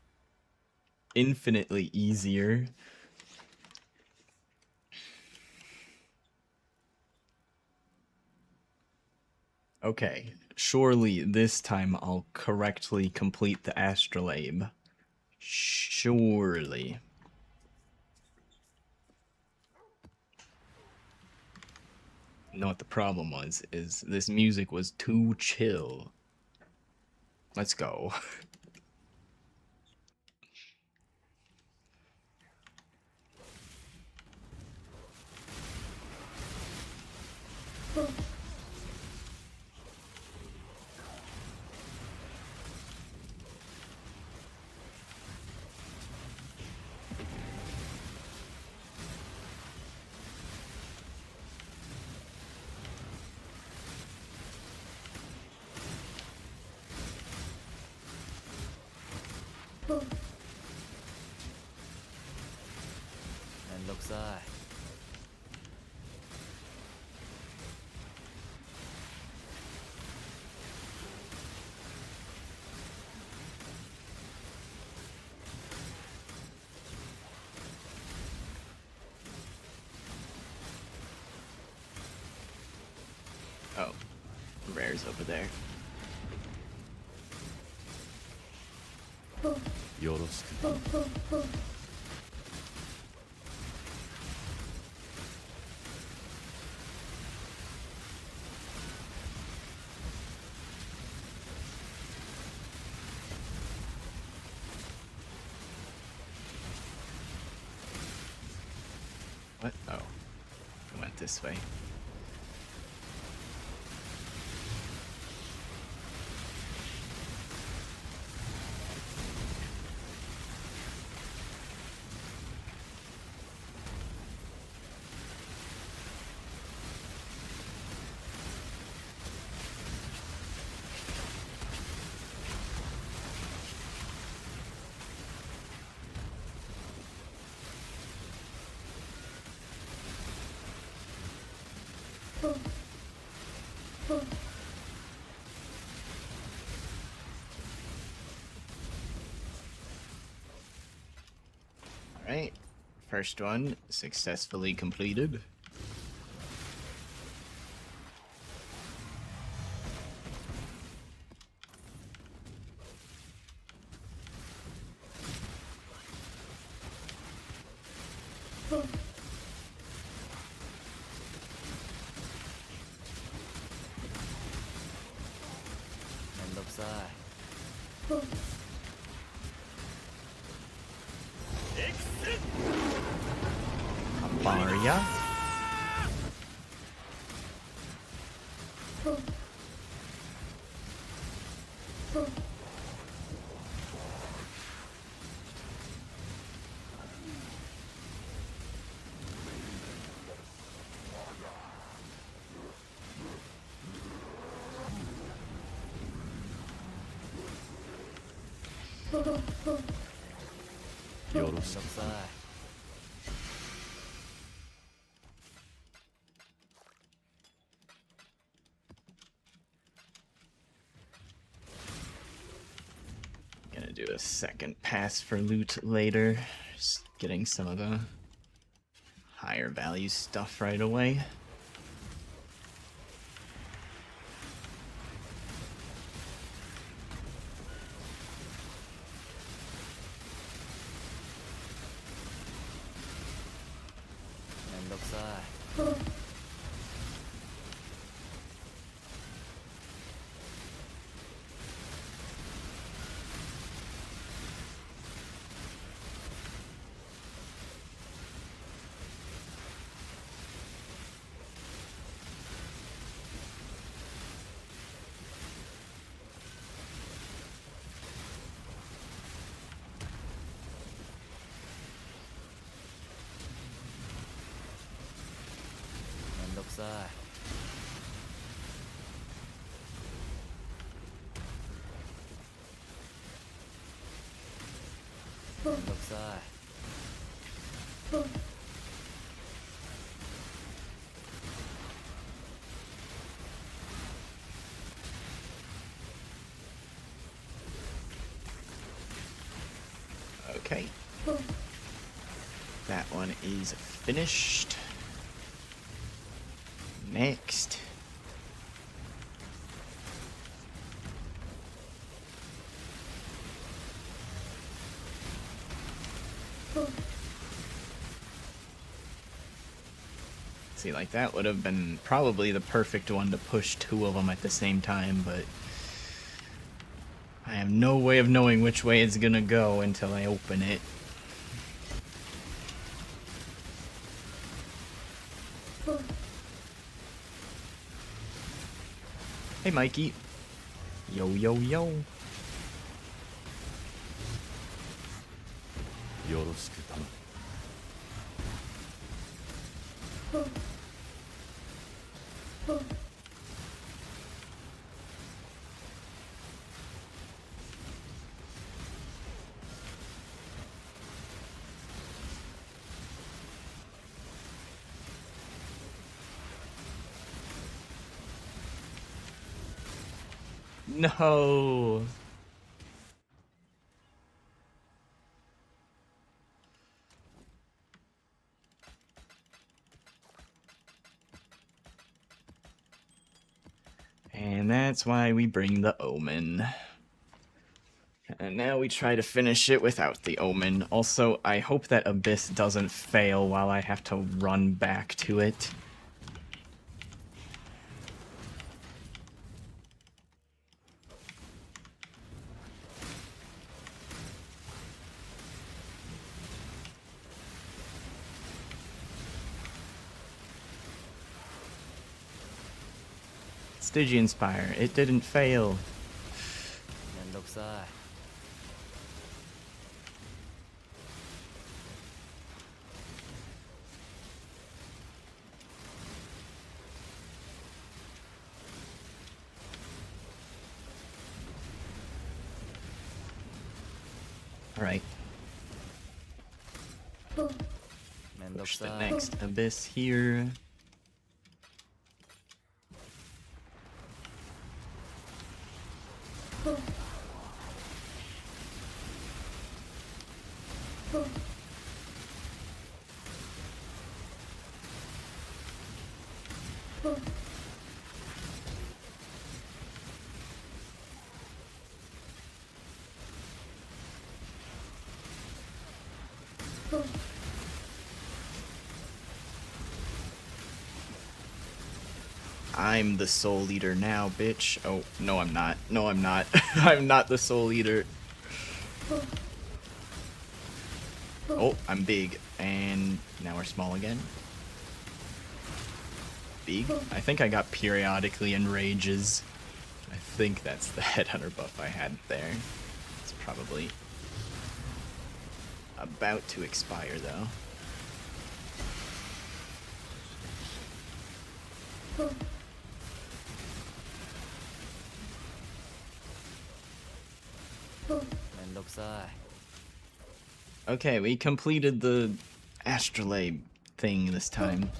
infinitely easier. Okay, surely this time I'll correctly complete the astrolabe. Surely. You know what the problem was, is this music was too chill. Let's go. And looks I. Oh, rare's over there. よろしく。What? Oh, I went this way. Alright, first one successfully completed. And looks I. Amaria. And looks I. Gonna do a second pass for loot later. Just getting some of the higher value stuff right away. ซ้ายแอนหลบซ้าย Okay. That one is finished. Next. See, like that would have been probably the perfect one to push two of them at the same time, but I have no way of knowing which way it's gonna go until I open it. Hey, Mikey. Yo, yo, yo. よろしく頼む No. And that's why we bring the Omen. And now we try to finish it without the Omen. Also, I hope that Abyss doesn't fail while I have to run back to it. Stygian Spire, it didn't fail. めんどくさい Alright, めんどく push さ the い next Abyss here. I'm the soul leader now, bitch. Oh, no I'm not. No I'm not. I'm not the soul leader. Oh, I'm big. And now we're small again. Big? I think I got periodically enrages. I think that's the headhunter buff I had there. It's probably about to expire though. Okay, we completed the astrolabe thing this time.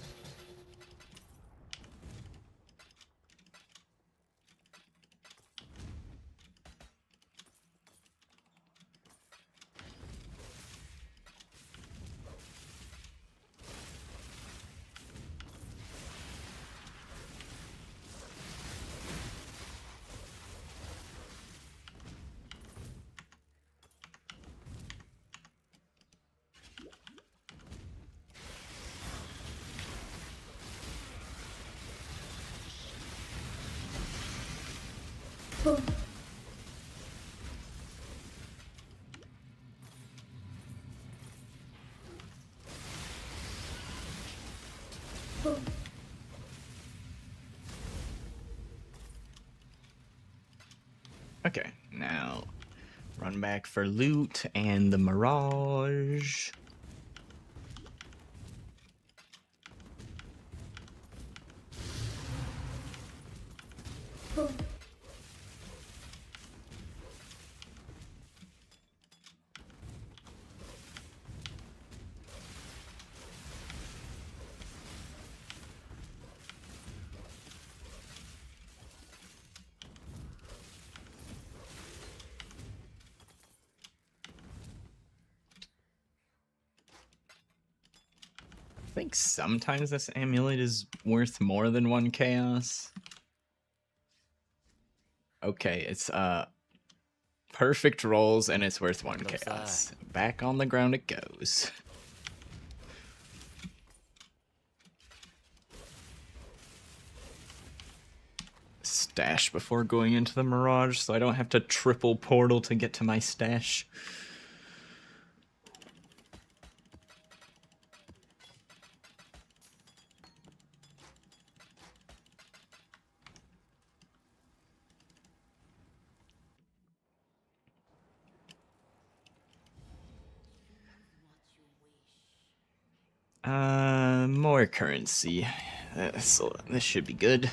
Okay, now run back for loot and the Mirage. I think sometimes this amulet is worth more than 1 chaos. Okay, it's perfect rolls and it's worth 1 chaos. Back on the ground it goes. Stash before going into the Mirage so I don't have to triple portal to get to my stash. More currency. So this should be good.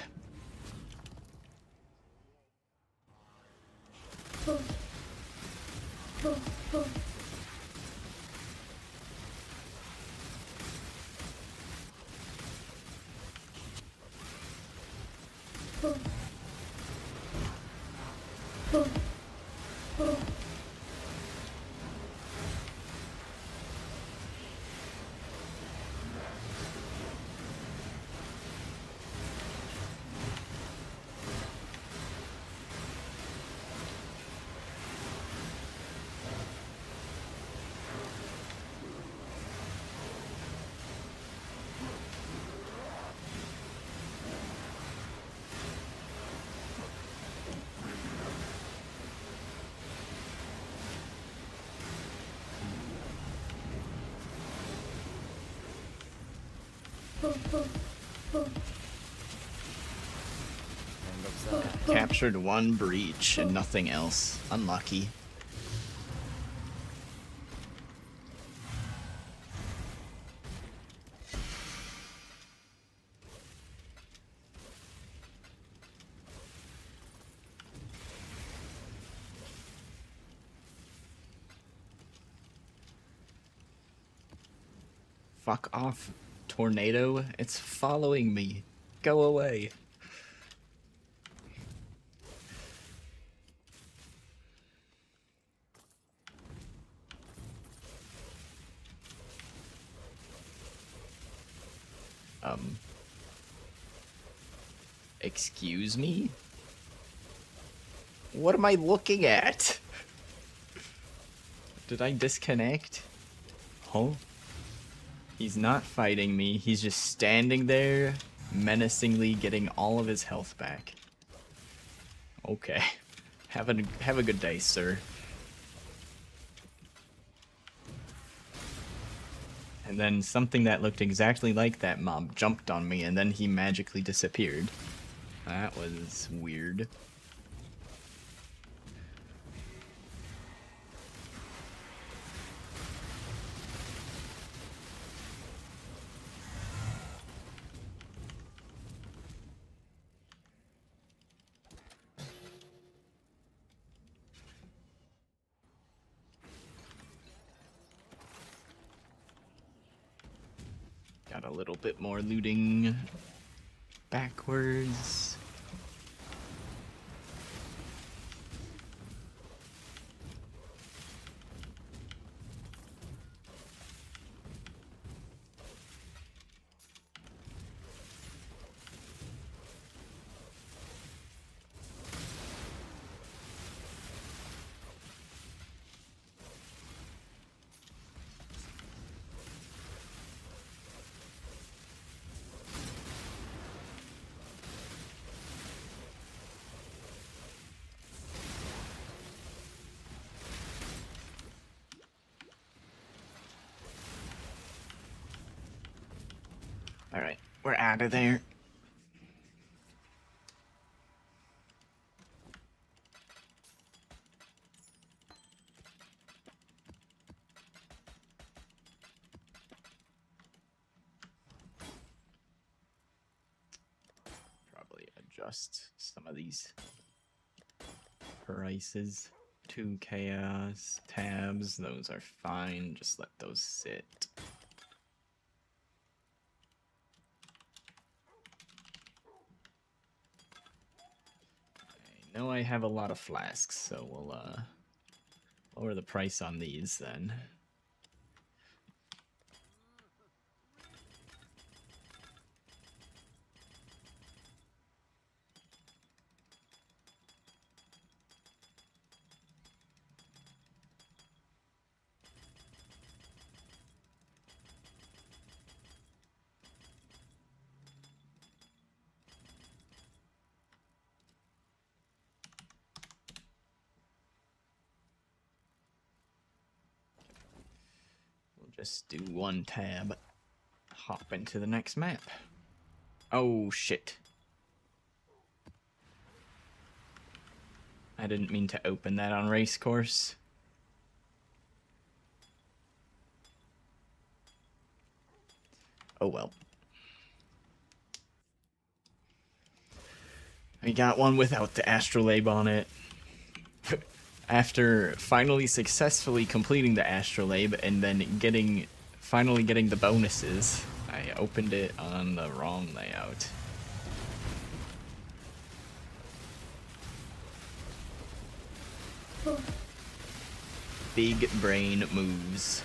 Captured 1 breach and nothing else. Unlucky. Fuck off, tornado. It's following me. Go away. Excuse me? What am I looking at? Did I disconnect? Huh? He's not fighting me. He's just standing there, menacingly getting all of his health back. Okay. Have a good day, sir. And then something that looked exactly like that mob jumped on me, and then he magically disappeared. That was weird. Got a little bit more looting backwards. Alright, we're out of there. Probably a adjust some of these prices. 2 chaos tabs, those are fine, just let those sit. I know I have a lot of flasks, so we'll lower the price on these then. Just do one tab, hop into the next map. Oh shit. I didn't mean to open that on race course. Oh well. I got one without the astrolabe on it. After finally successfully completing the astrolabe and then finally getting the bonuses, I opened it on the wrong layout. Big brain moves.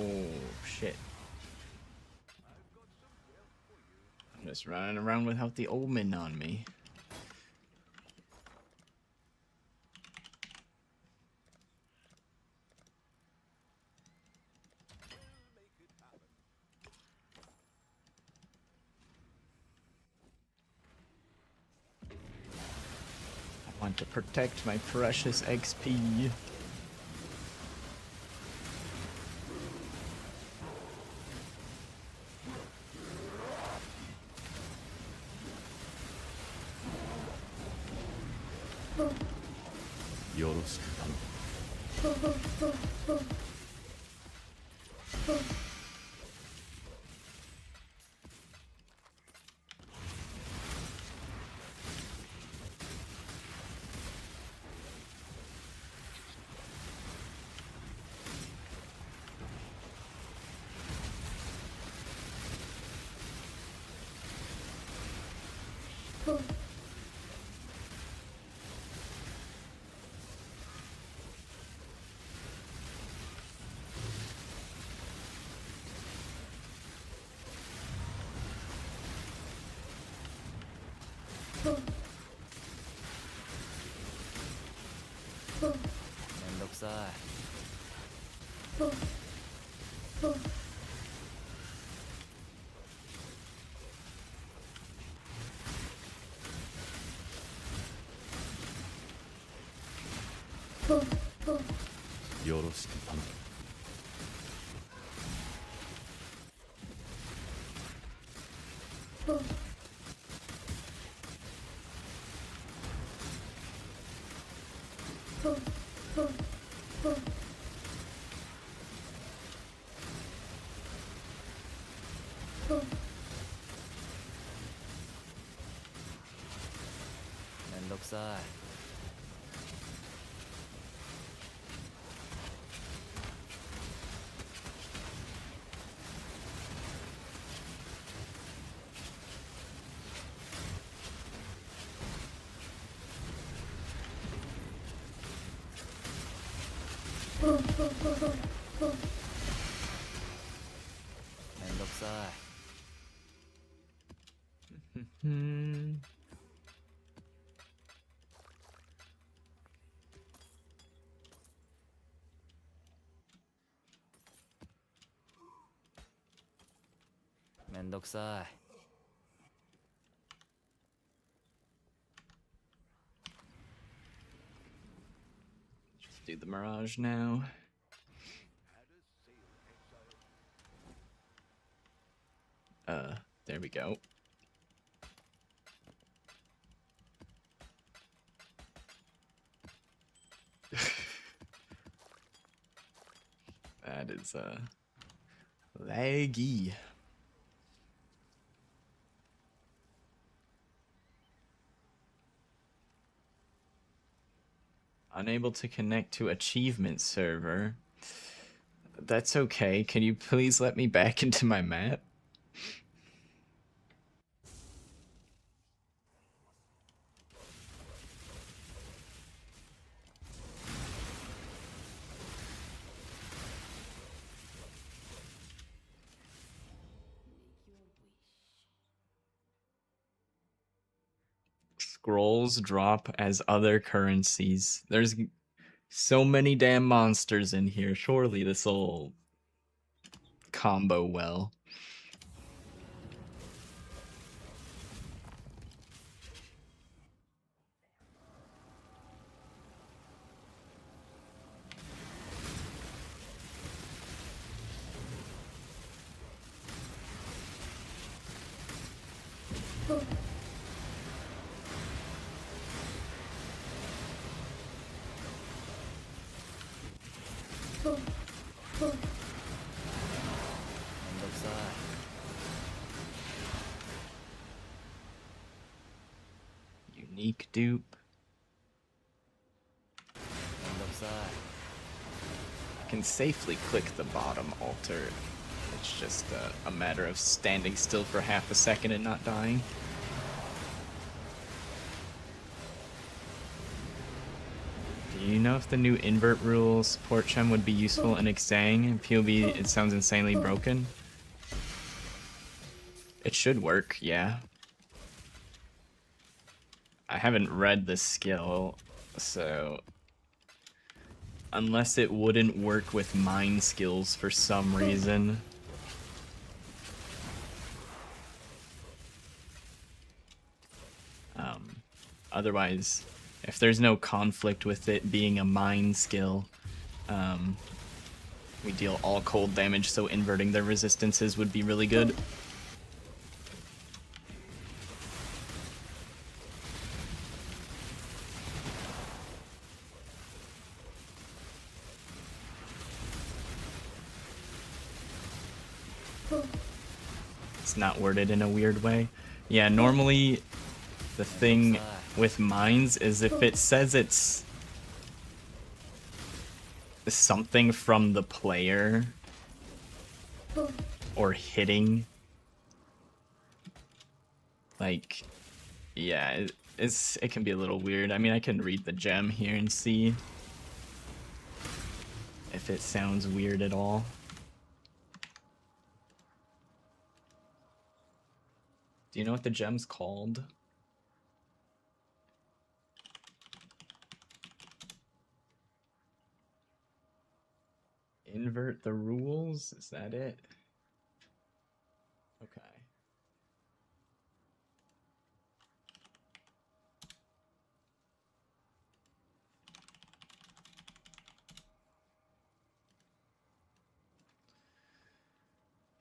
Oh shit. I'm just running around without the omen on me. I want to protect my precious XP. しく頼む。めんどくさい。めんどくさい。Hmm. めんどくさい。Just do the Mirage now. There we go. That is, laggy. Unable to connect to achievement server. That's okay. Can you please let me back into my map? Scrolls drop as other currencies. There's so many damn monsters in here. Surely this'll combo well. Unique dupe. I can safely click the bottom altar. It's just a matter of standing still for half a second and not dying. Do you know if the new invert rule support gem would be useful in Exsang? POV, it sounds insanely broken. It should work, yeah. I haven't read the skill, so... Unless it wouldn't work with mine skills for some reason. Otherwise, if there's no conflict with it being a mine skill, we deal all cold damage, so inverting their resistances would be really good. It's not worded in a weird way. Yeah, normally the thing with mines is if it says it's something from the player or hitting, like, yeah, it can be a little weird. I mean, I can read the gem here and see if it sounds weird at all. Do you know what the gem's called? Invert the rules? Is that it? Okay.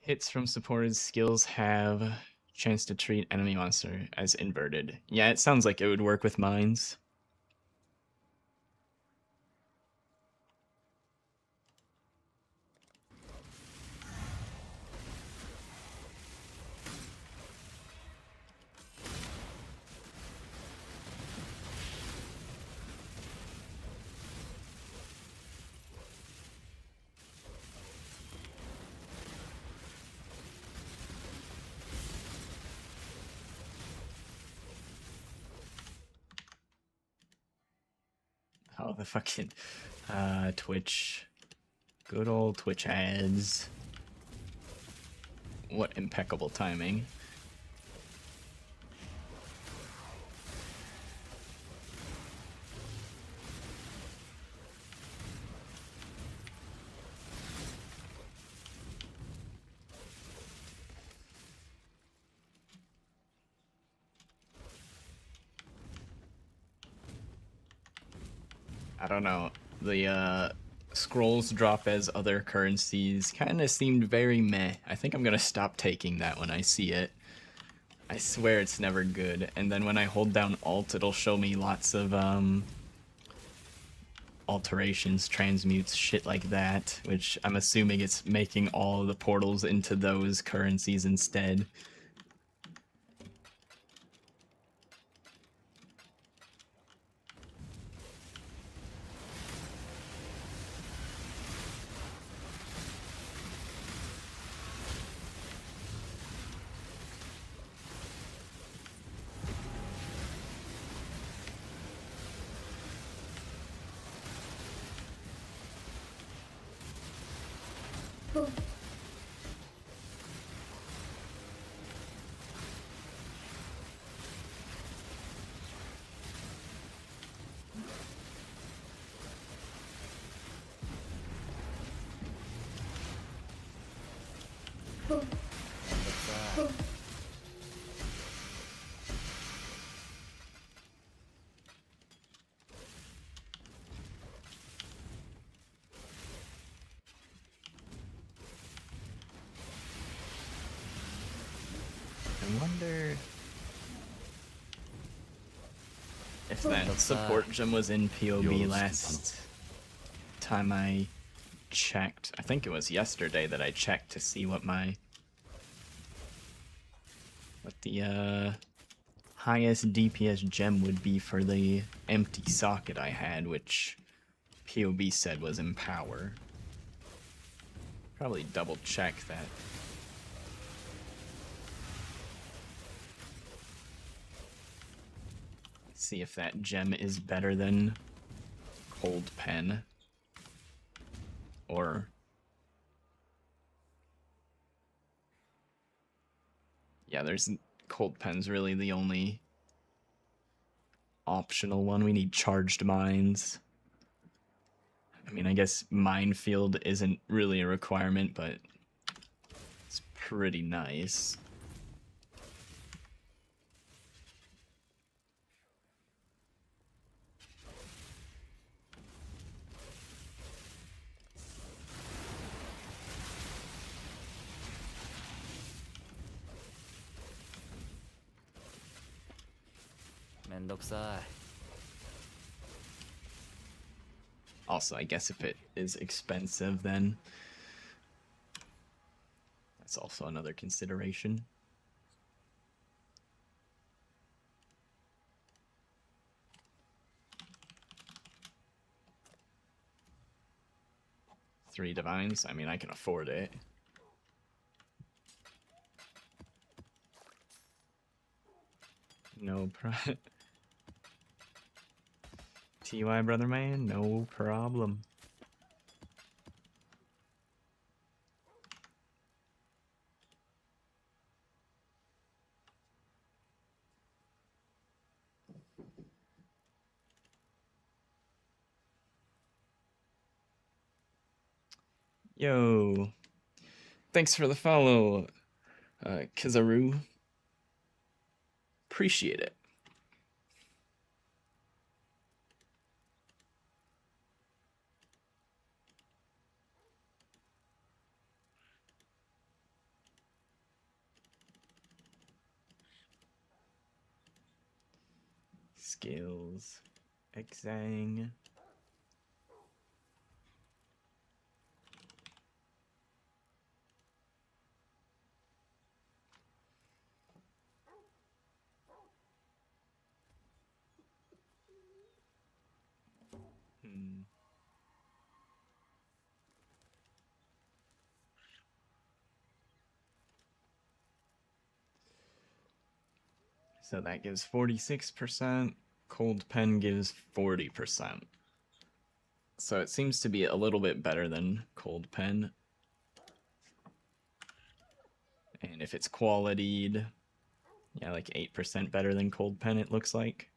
Hits from supported skills have chance to treat enemy monster as inverted. Yeah, it sounds like it would work with mines. Oh, the fucking Twitch. Good old Twitch ads. What impeccable timing. I don't know. The scrolls drop as other currencies kind of seemed very meh. I think I'm gonna stop taking that when I see it. I swear it's never good. And then when I hold down Alt, it'll show me lots of alterations, transmutes, shit like that, which I'm assuming it's making all of the portals into those currencies instead. I wonder if that support gem was in POB last time I checked. I think it was yesterday that I checked to see what the highest DPS gem would be for the empty socket I had, which POB said was Empower. Probably double check that. See if that gem is better than Cold Pen. Or... yeah, there's... Cold Pen's really the only optional one. We need charged mines. I mean, I guess Minefield isn't really a requirement, but it's pretty nice. Also, I guess if it is expensive, then that's also another consideration. Three divines? I mean, I can afford it. No problem. TY, brother man, no problem. Yo. Thanks for the follow, Kizaru. Appreciate it. skills. Exsang. So that gives 46%. Cold Pen gives 40%. So it seems to be a little bit better than Cold Pen. And if it's qualityed, yeah, like 8% better than Cold Pen, it looks like.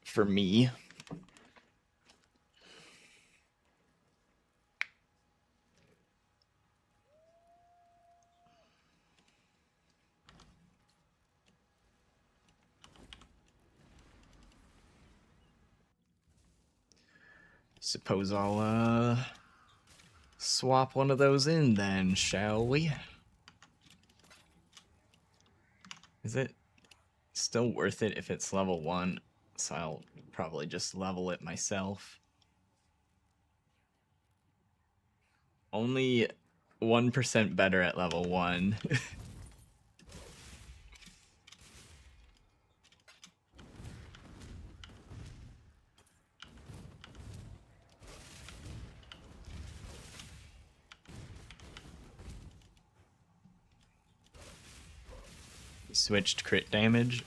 For me. Suppose I'll swap one of those in then, shall we? Is it still worth it if it's level 1? So I'll probably just level it myself. Only 1% better at level 1. Switched crit damage?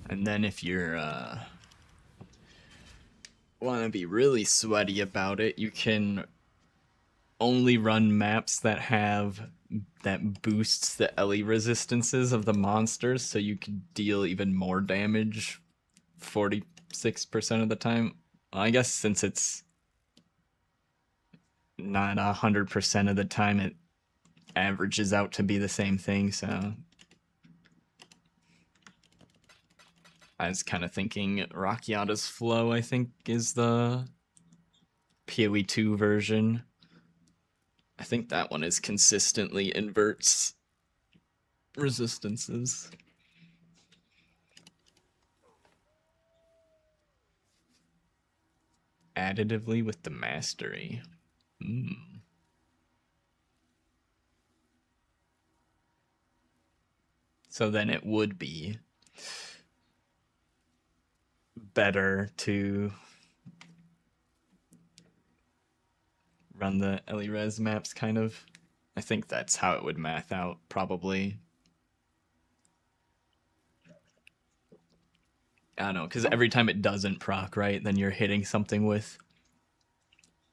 And then if you're want to be really sweaty about it, you can only run maps that boosts the LE resistances of the monsters, so you can deal even more damage 46% of the time. Well, I guess since it's not 100% of the time, it averages out to be the same thing, so I was kind of thinking Rakiata's Flow, I think, is the PoE 2 version. I think that one is consistently inverts resistances. Additively with the mastery. So then it would be better to run the LE-Res maps, kind of. I think that's how it would math out, probably. I don't know, because every time it doesn't proc, right, then you're hitting something with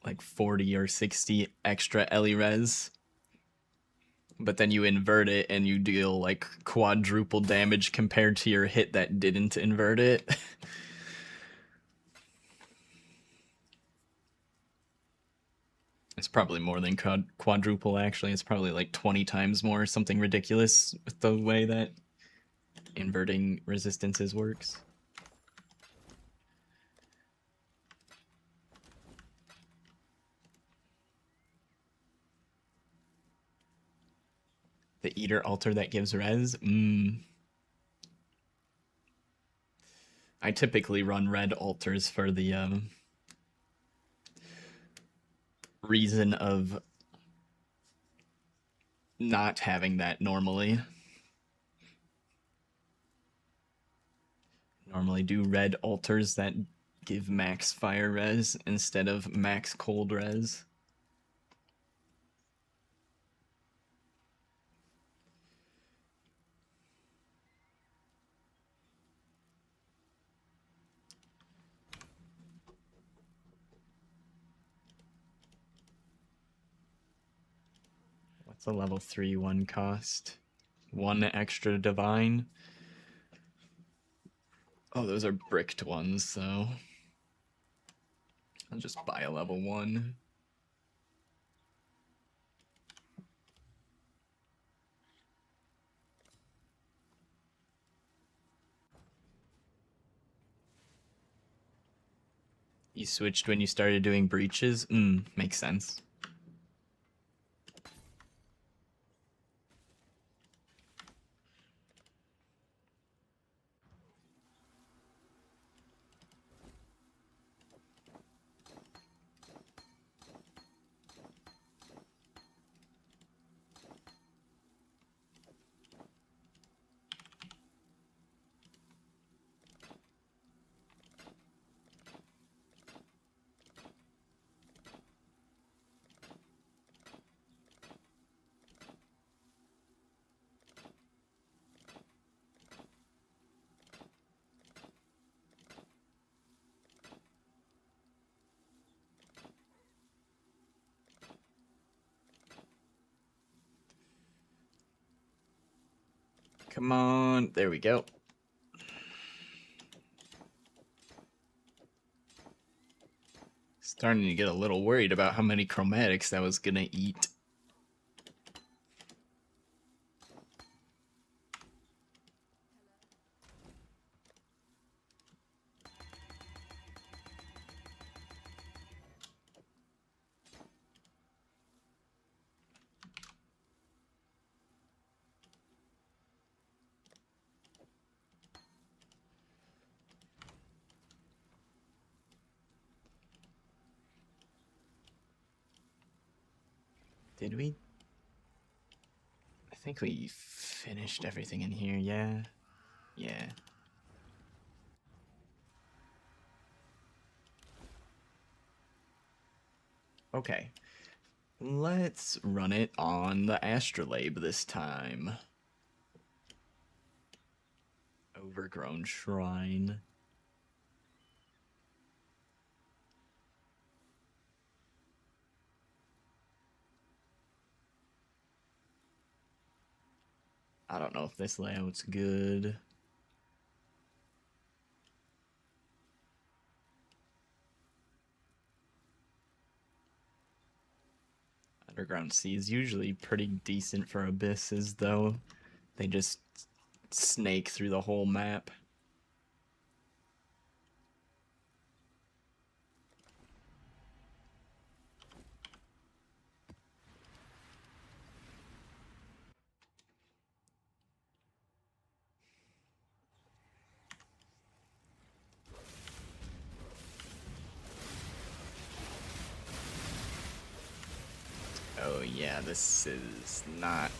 like 40 or 60 extra LE-Res. But then you invert it and you deal like quadruple damage compared to your hit that didn't invert it. It's probably more than quadruple, actually. It's probably like 20 times more, something ridiculous with the way that inverting resistances works. The Eater altar that gives res? I typically run red altars for the reason of not having that normally. Normally do red altars that give max fire res instead of max cold res. It's a level 3 1 cost. 1 extra divine. Oh, those are bricked ones, so I'll just buy a level 1. You switched when you started doing breaches? Makes sense. Come on. There we go. Starting to get a little worried about how many chromatics that was gonna eat. Did we? I think we finished everything in here, yeah. Yeah. Okay. Let's run it on the astrolabe this time. Overgrown shrine. I don't know if this layout's good. Underground Sea is usually pretty decent for abysses, though. They just snake through the whole map. Oh yeah, this is not...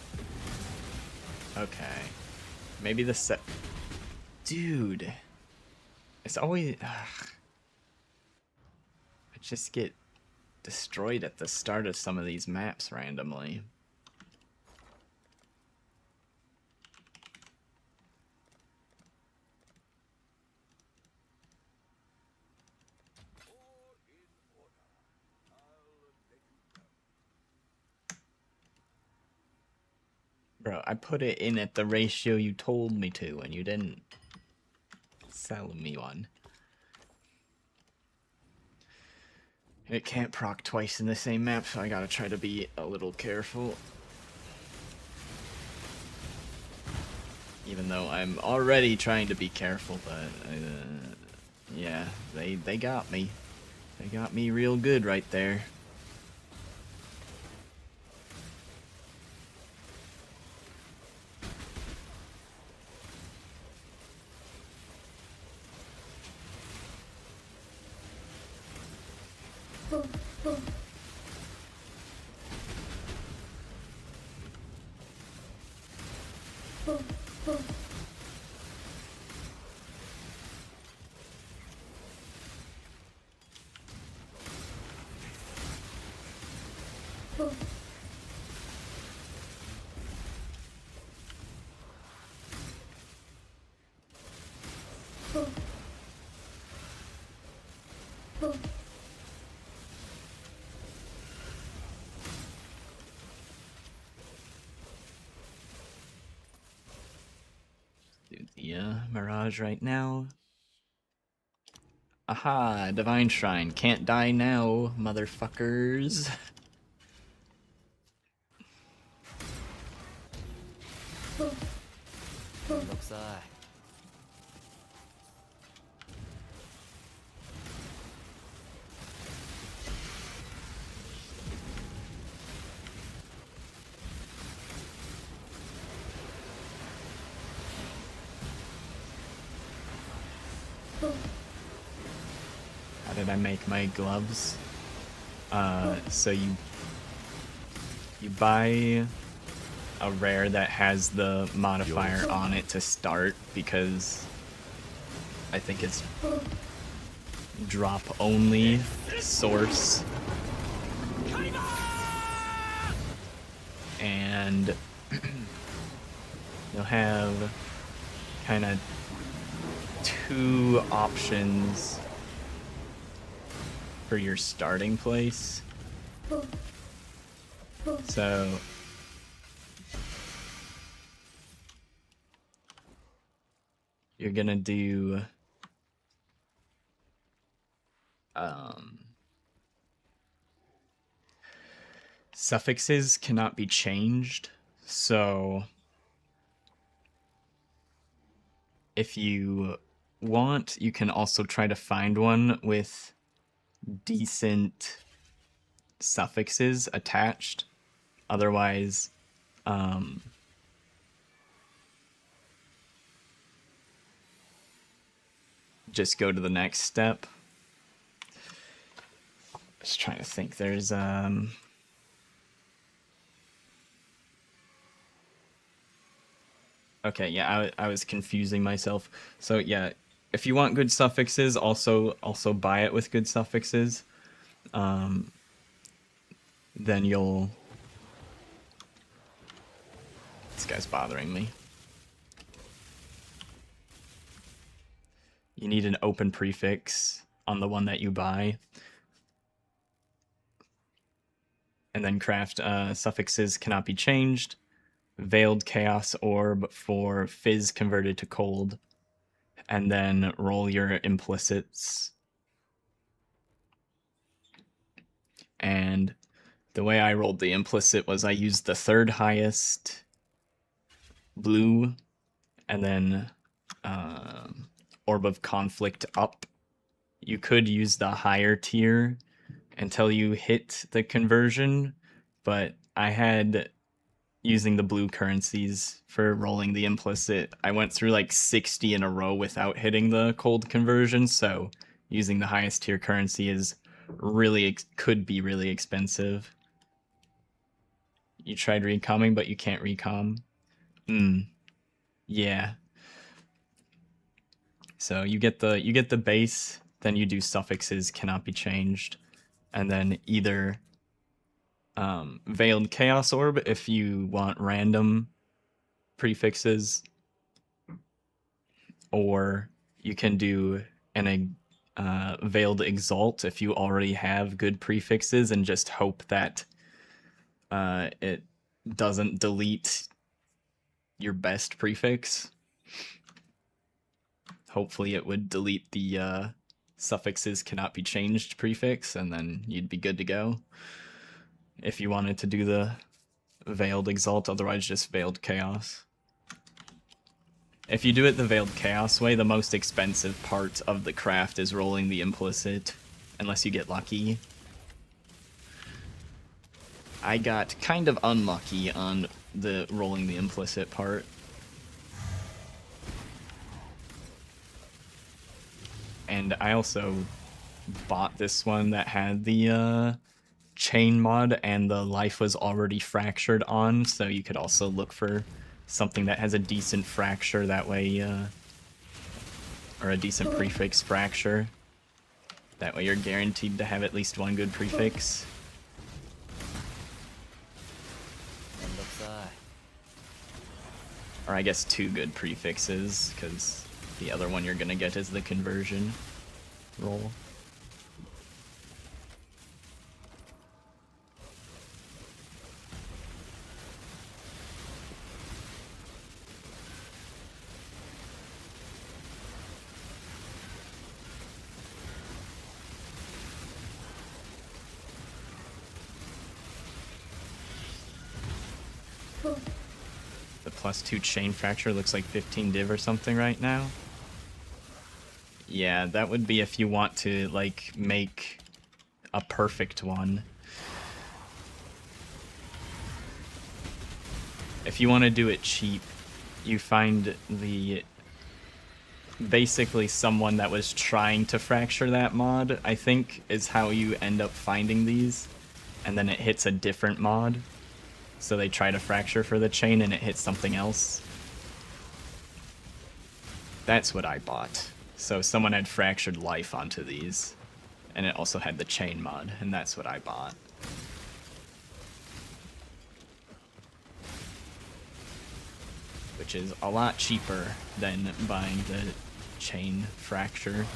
Okay. Maybe the set... Dude! It's always... Ugh. I just get destroyed at the start of some of these maps randomly. Bro, I put it in at the ratio you told me to, and you didn't sell me one. It can't proc twice in the same map, so I gotta try to be a little careful. Even though I'm already trying to be careful, but yeah, they got me. They got me real good right there. Do the Mirage right now. Aha, Divine Shrine. Can't die now, motherfuckers. めんどくさい How did I make my gloves? So you buy a rare that has the modifier on it to start, because I think it's drop only source. And you'll have kind of two options for your starting place. So you're gonna do suffixes cannot be changed. So if you want, you can also try to find one with decent suffixes attached. Otherwise, just go to the next step. Just trying to think. There's okay, yeah, I was confusing myself. So yeah, if you want good suffixes, also buy it with good suffixes. Then you'll... This guy's bothering me. You need an open prefix on the one that you buy. And then craft suffixes cannot be changed. Veiled Chaos Orb for Fizz converted to cold. And then roll your implicits. And the way I rolled the implicit was I used the third highest blue, and then Orb of Conflict up. You could use the higher tier until you hit the conversion, but I had, using the blue currencies for rolling the implicit, I went through like 60 in a row without hitting the cold conversion, so using the highest tier currency is really could be really expensive. You tried recomming, but you can't recom. Yeah. So you get the base, then you do suffixes cannot be changed, and then either Veiled Chaos Orb if you want random prefixes, or you can do an Veiled Exalt if you already have good prefixes and just hope that it doesn't delete your best prefix. Hopefully it would delete the suffixes cannot be changed prefix, and then you'd be good to go. If you wanted to do the Veiled Exalt, otherwise just Veiled Chaos. If you do it the Veiled Chaos way, the most expensive part of the craft is rolling the implicit, unless you get lucky. I got kind of unlucky on the rolling the implicit part. And I also bought this one that had the chain mod and the life was already fractured on, so you could also look for something that has a decent fracture that way, or a decent prefix fracture. That way you're guaranteed to have at least one good prefix. Or I guess two good prefixes, because the other one you're gonna get is the conversion roll. +2 chain fracture looks like 15 div or something right now. Yeah, that would be if you want to, like, make a perfect one. If you want to do it cheap, you find the... basically someone that was trying to fracture that mod, I think, is how you end up finding these. And then it hits a different mod. So they try to fracture for the chain and it hits something else. That's what I bought. So someone had fractured life onto these. And it also had the chain mod, and that's what I bought. Which is a lot cheaper than buying the chain fracture.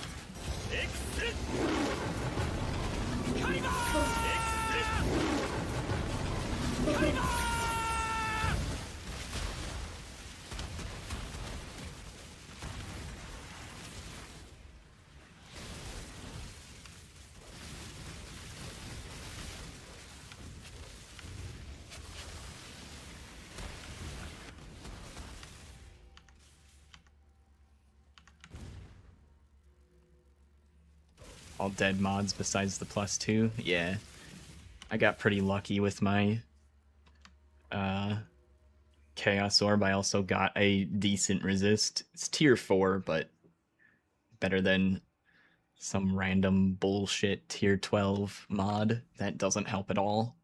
All dead mods besides the +2. Yeah. I got pretty lucky with my Chaos Orb. I also got a decent resist. It's tier 4, but better than some random bullshit tier 12 mod that doesn't help at all.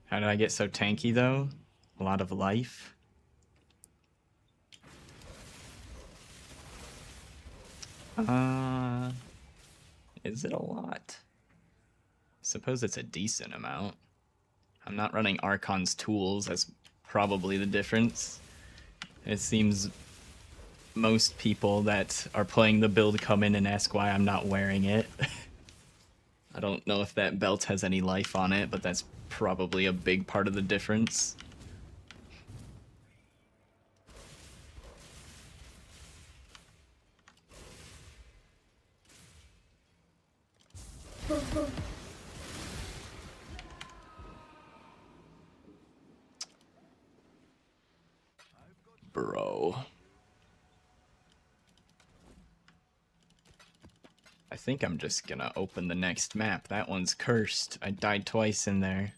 How did I get so tanky though? A lot of life. Is it a lot? Suppose it's a decent amount. I'm not running Archon's tools, that's probably the difference. It seems most people that are playing the build come in and ask why I'm not wearing it. I don't know if that belt has any life on it, but that's probably a big part of the difference. Bro. I think I'm just gonna open the next map. That one's cursed. I died twice in there.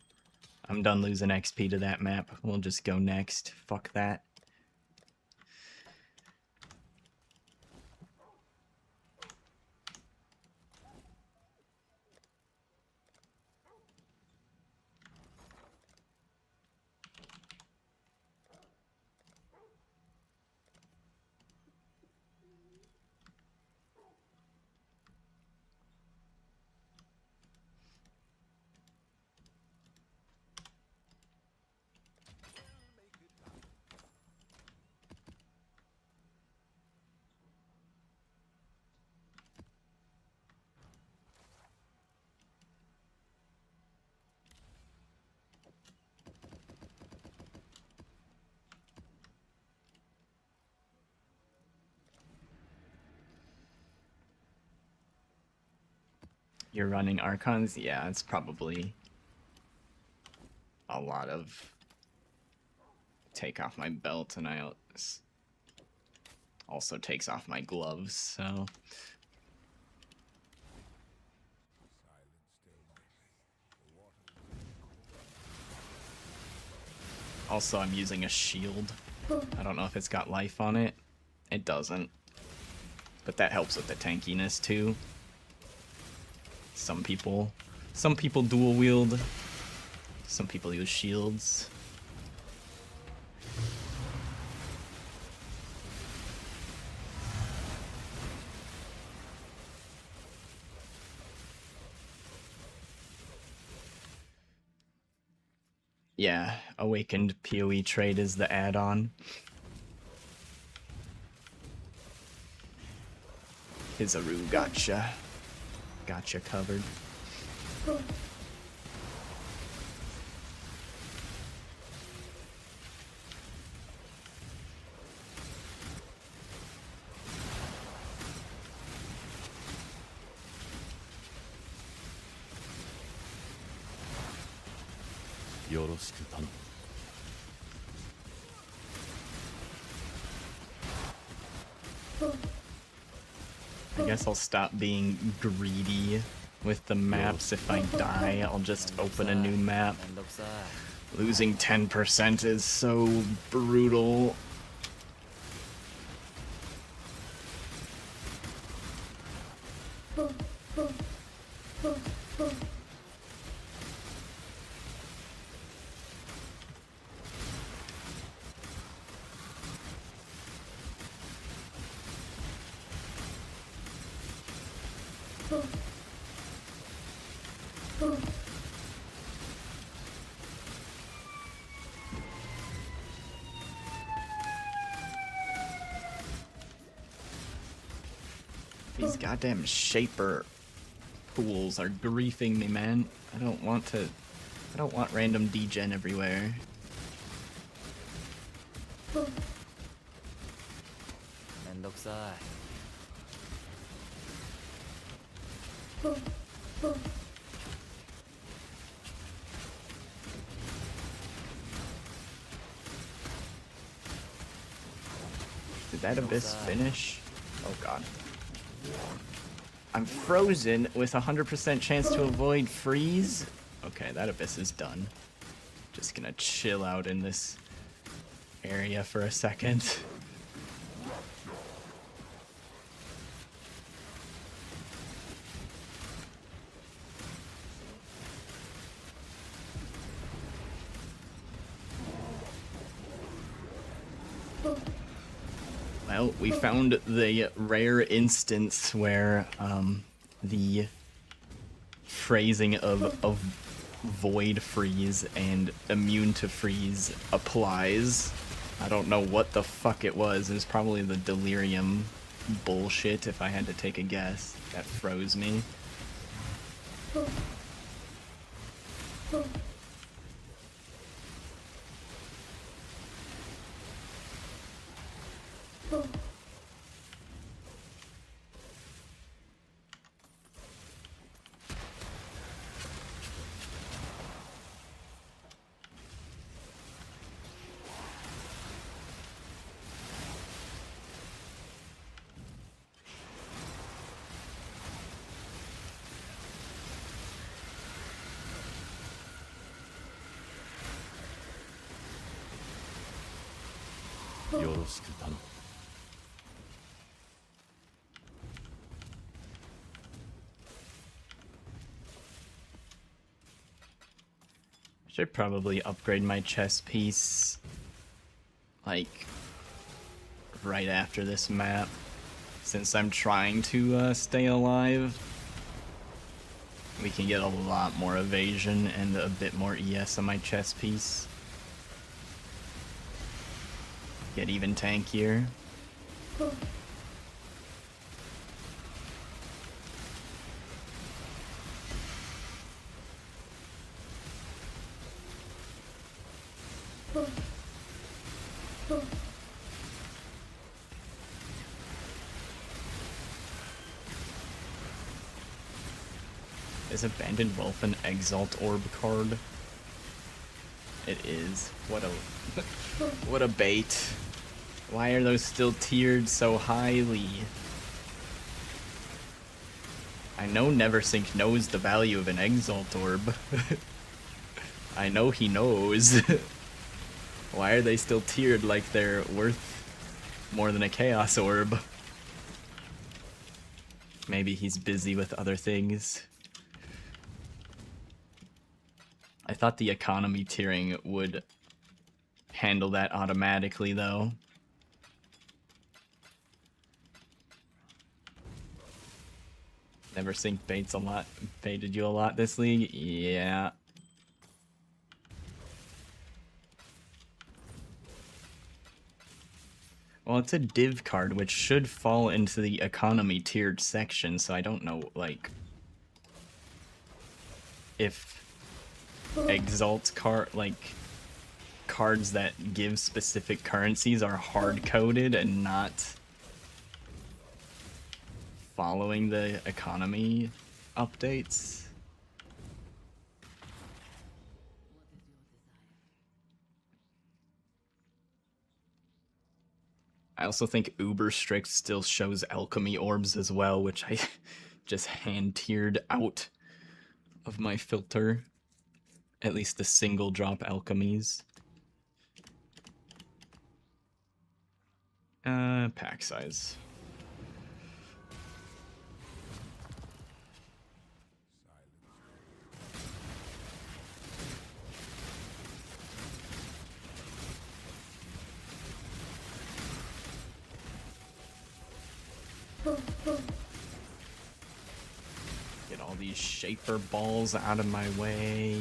I'm done losing XP to that map. We'll just go next. Fuck that. You're running Archons? Yeah, it's probably a lot of take off my belt, and I also takes off my gloves, so... Also, I'm using a shield. I don't know if it's got life on it. It doesn't. But that helps with the tankiness, too. Some people dual wield. Some people use shields. Yeah, Awakened PoE trade is the add-on. Hizaru gotcha. Gotcha covered. よろしく頼む。 I guess I'll stop being greedy with the maps. If I die, I'll just open a new map. めんどくさい Losing 10% is so brutal. These goddamn shaper pools are griefing me, man. I don't want random degen everywhere. めんどくさい Did that abyss finish? Oh god. I'm frozen with 100% chance to avoid freeze. Okay, that abyss is done. Just gonna chill out in this area for a second. Well, we found the rare instance where the phrasing of void freeze and immune to freeze applies. I don't know what the fuck it was. It was probably the delirium bullshit, if I had to take a guess, that froze me. Should probably upgrade my chess piece, like, right after this map, since I'm trying to stay alive. We can get a lot more evasion and a bit more ES on my chess piece. Get even tankier. Is Abandoned Wolf an Exalt Orb card? It is. What a what a bait. Why are those still tiered so highly? I know Neversink knows the value of an Exalt Orb. I know he knows. Why are they still tiered like they're worth more than a Chaos Orb? Maybe he's busy with other things. I thought the economy tiering would handle that automatically, though. Neversink baits a lot. Baited you a lot this league? Yeah. Well, it's a div card, which should fall into the economy tiered section, so I don't know, like, if Exalt cards that give specific currencies are hard-coded and not following the economy updates. I also think Uber Strict still shows alchemy orbs as well, which I just hand tiered out of my filter. At least the single drop alchemies. Pack size. Get all these shaper balls out of my way.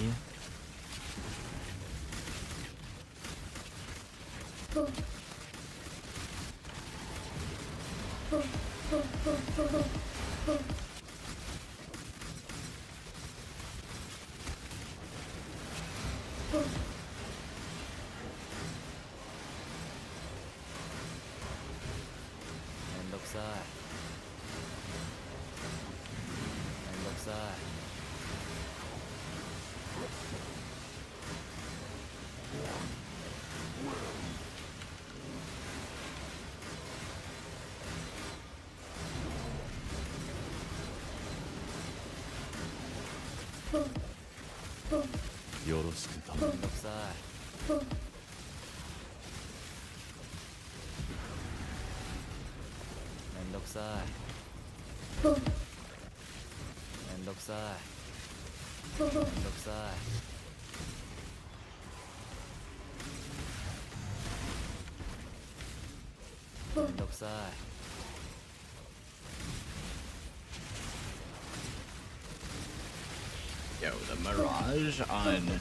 Yo, the Mirage on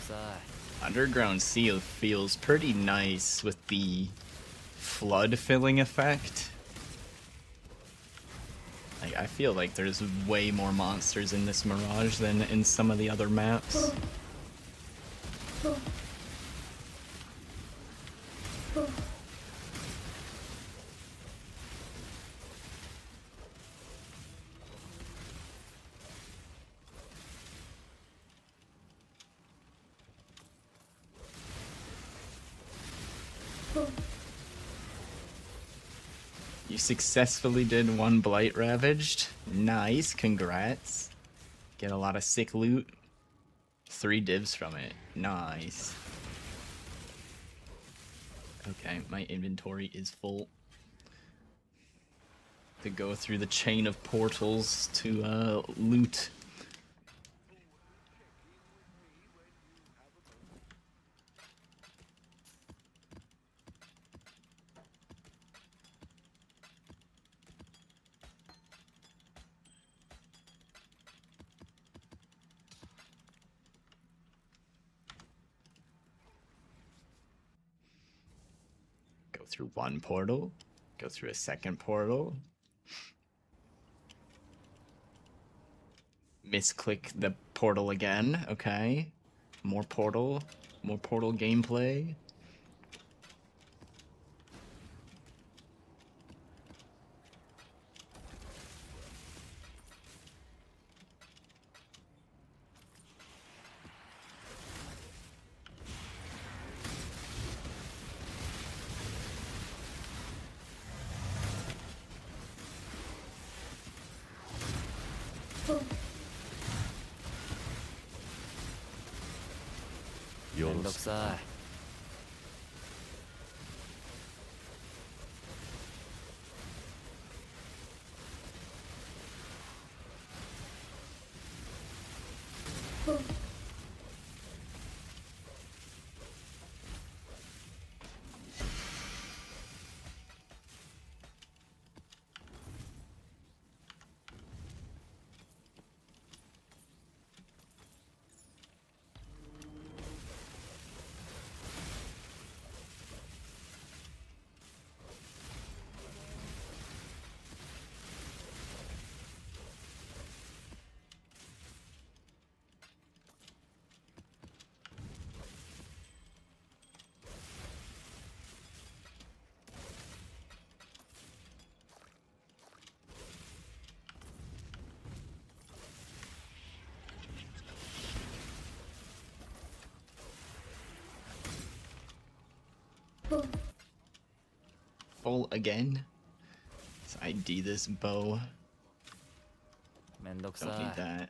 Underground Sea feels pretty nice with the flood filling effect. Like, I feel like there's way more monsters in this Mirage than in some of the other maps. You successfully did one Blight Ravaged. Nice, congrats. Get a lot of sick loot. 3 divs from it. Nice. Okay, my inventory is full. To go through the chain of portals to loot. Go through one portal, go through a second portal. Misclick the portal again, okay. More portal gameplay. full again. So ID this bow. Don't need めんどくさい that.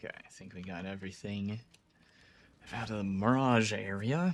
Okay, I think we got everything out of the Mirage area.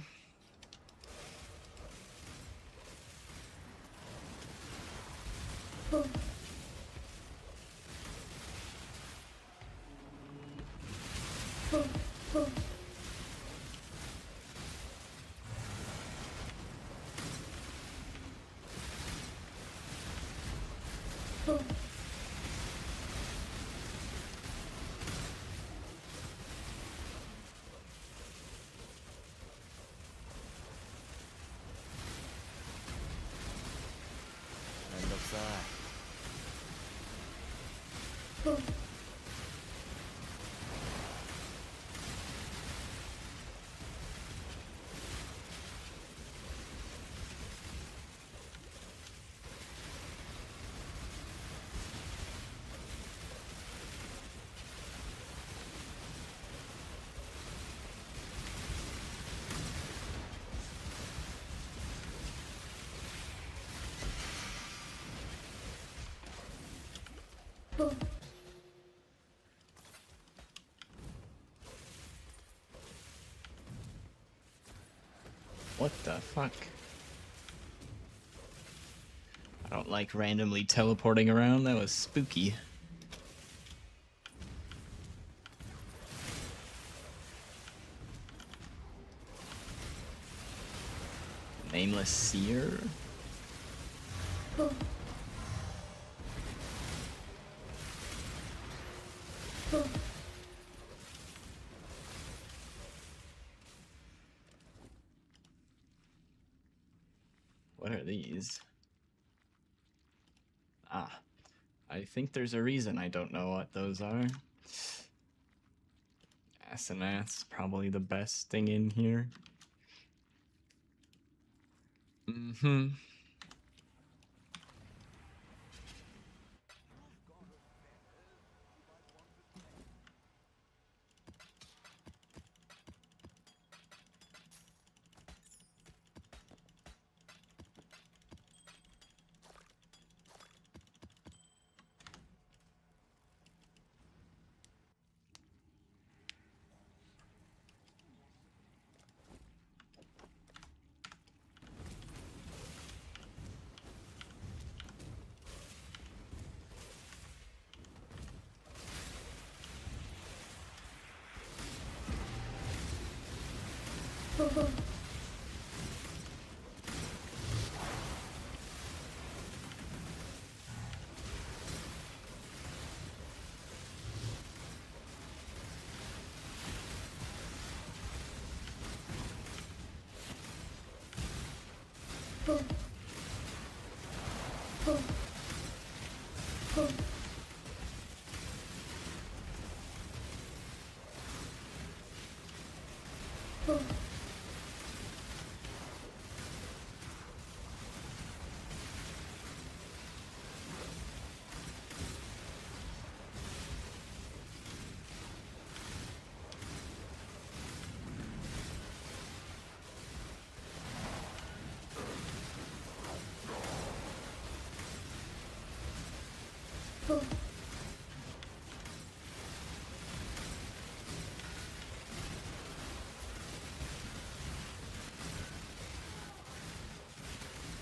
What the fuck? I don't like randomly teleporting around. That was spooky. Nameless Seer? What are these? Ah, I think there's a reason I don't know what those are. Asenath's probably the best thing in here. Mm-hmm.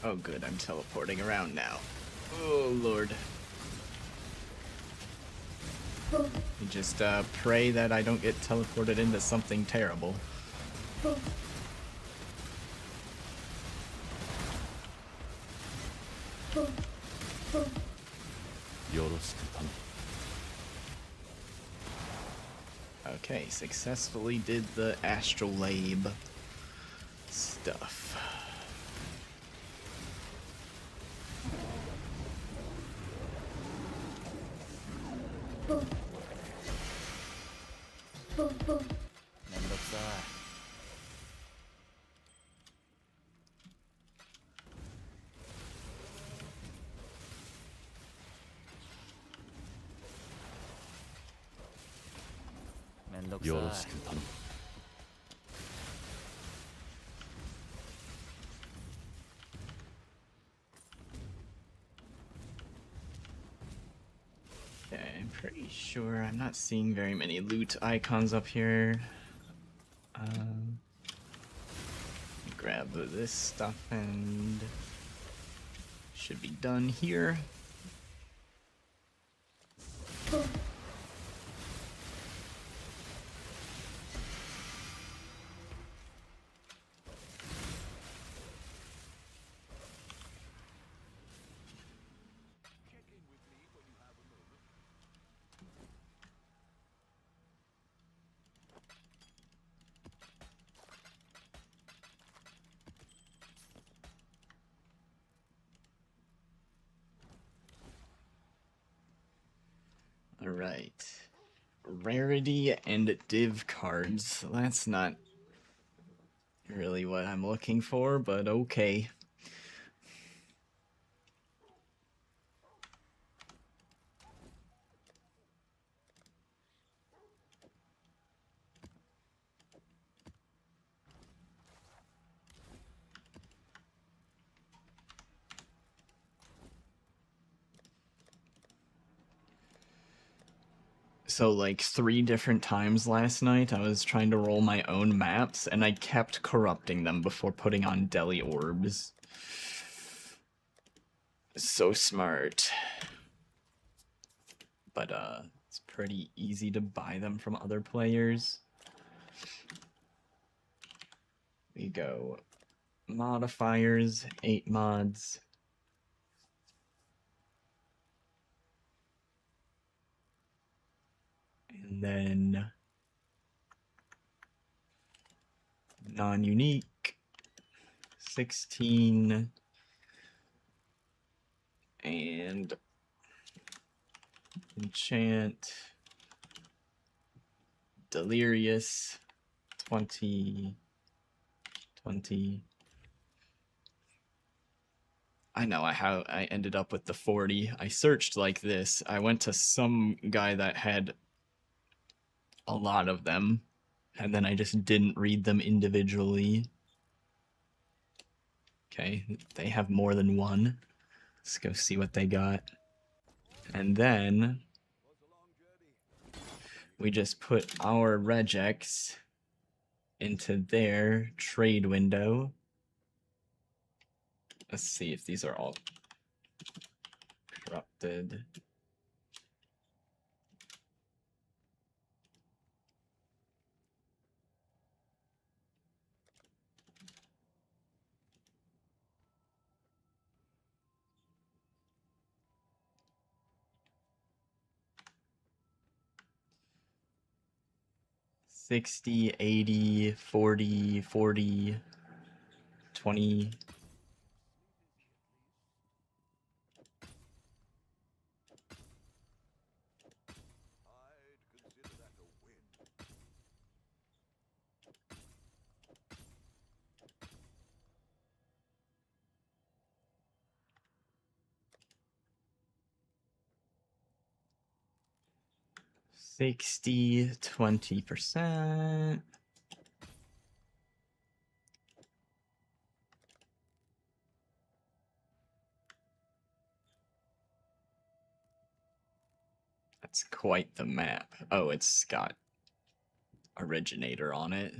Oh good, I'm teleporting around now. Oh lord. You just pray that I don't get teleported into something terrible. Okay, successfully did the astrolabe stuff. どくよろさいしく頼む。 Okay, I'm pretty sure I'm not seeing very many loot icons up here. Grab this stuff and should be done here. Alright. Rarity and div cards. That's not really what I'm looking for, but okay. So, like, 3 different times last night, I was trying to roll my own maps, and I kept corrupting them before putting on deli orbs. So smart. But, it's pretty easy to buy them from other players. We go modifiers, 8 mods. And then non-unique, 16, and enchant, delirious, 20, 20. I know how I ended up with the 40. I searched like this. I went to some guy that had a lot of them, and then I just didn't read them individually. Okay, they have more than one. Let's go see what they got. And then we just put our regex into their trade window. Let's see if these are all corrupted. $60, $80, $40, $40, $20. $60, 20%. That's quite the map. Oh, it's got originator on it.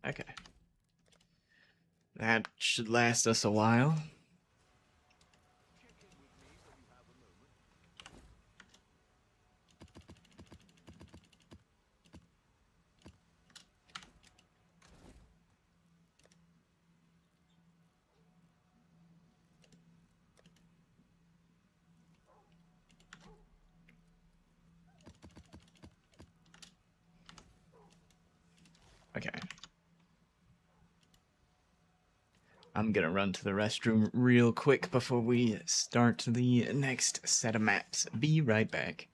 Okay. That should last us a while. Okay. I'm gonna run to the restroom real quick before we start the next set of maps. Be right back.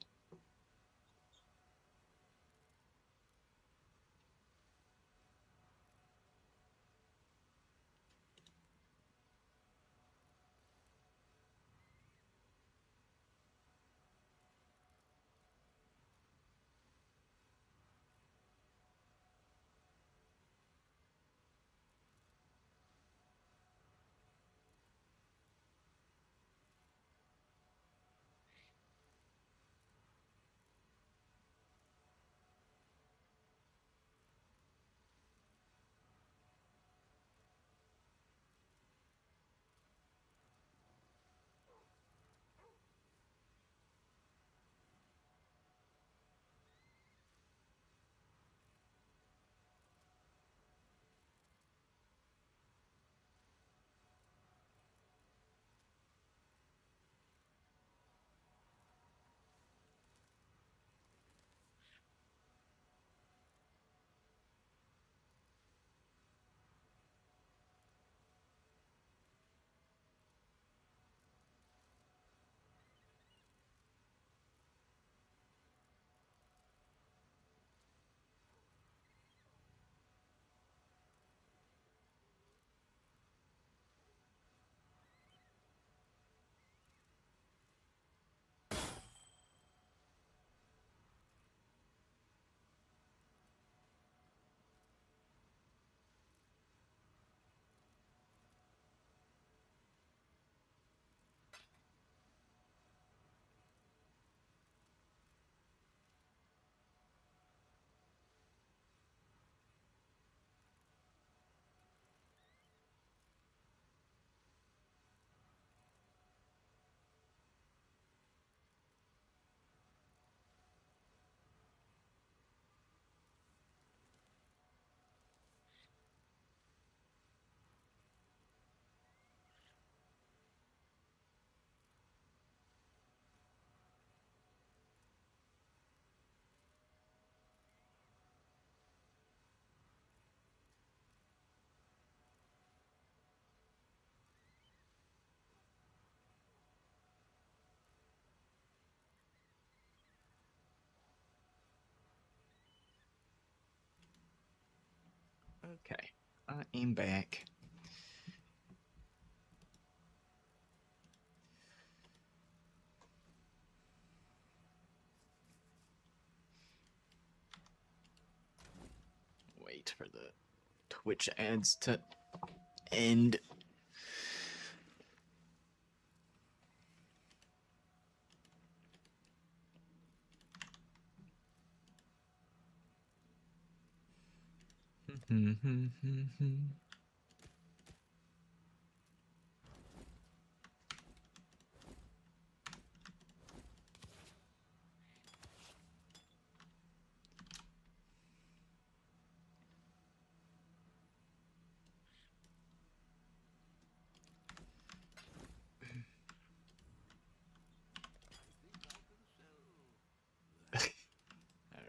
Okay, I am back. Wait for the Twitch ads to end.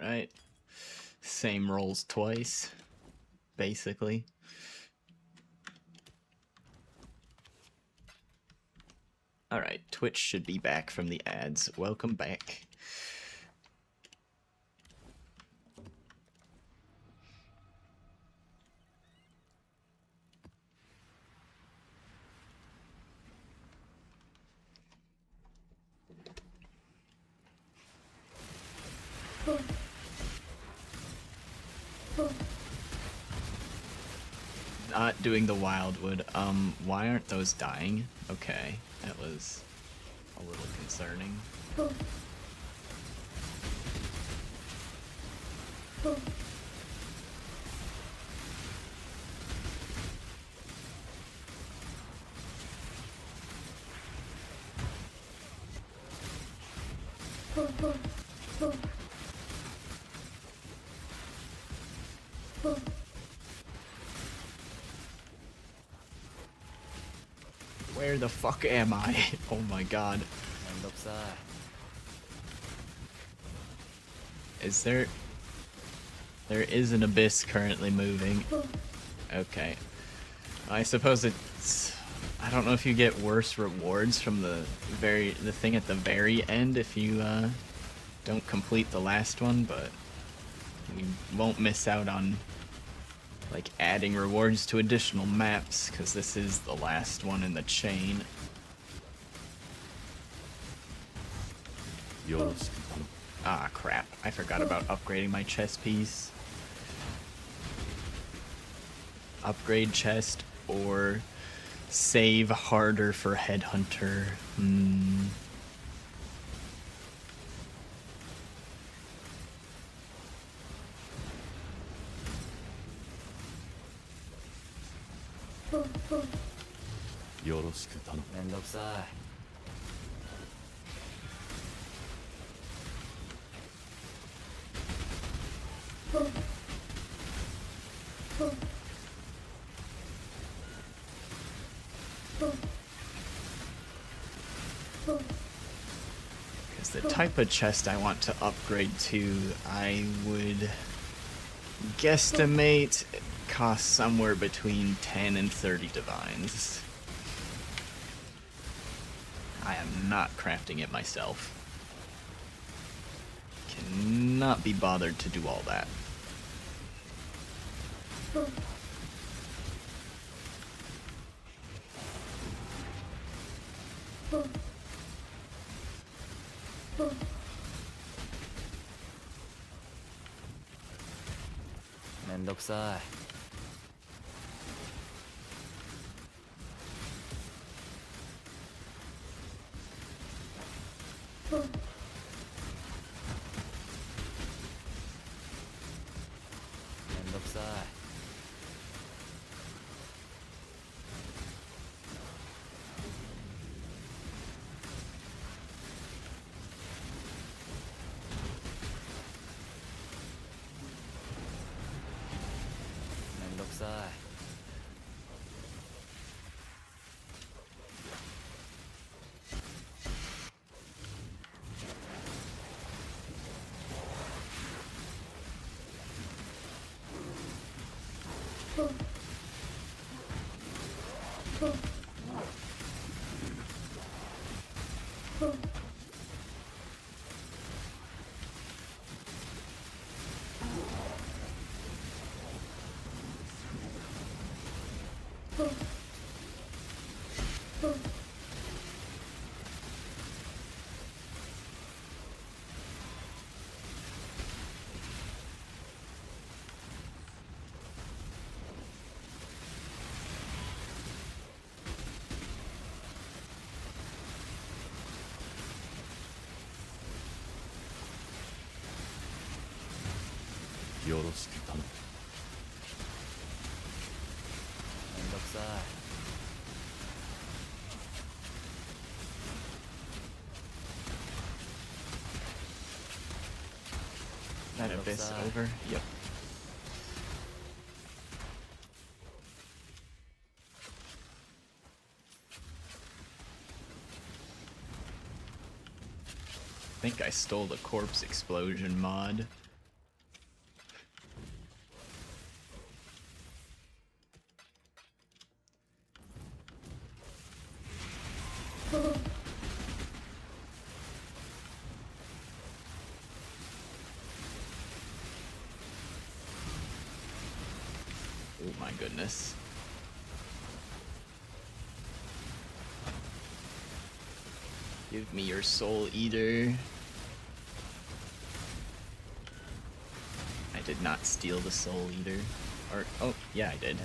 Alright. Same rolls twice, basically. Alright, Twitch should be back from the ads. Welcome back. Not doing the wildwood. Why aren't those dying? Okay, that was a little concerning. Where the fuck am I? Oh my god. めんどくさい Is there... There is an abyss currently moving. Okay. I suppose it's... I don't know if you get worse rewards from the thing at the very end if you don't complete the last one, but you won't miss out on like adding rewards to additional maps because this is the last one in the chain. Ah, crap. I forgot about upgrading my chest piece. Upgrade chest or save harder for Headhunter. Because the type of chest I want to upgrade to, I would guesstimate it costs somewhere between 10 and 30 divines. I am not crafting it myself. Cannot be bothered to do all that. That abyss over? Yep. I think I stole the corpse explosion mod. Oh my goodness. Give me your soul eater. I did not steal the soul eater. Or, oh, yeah, I did.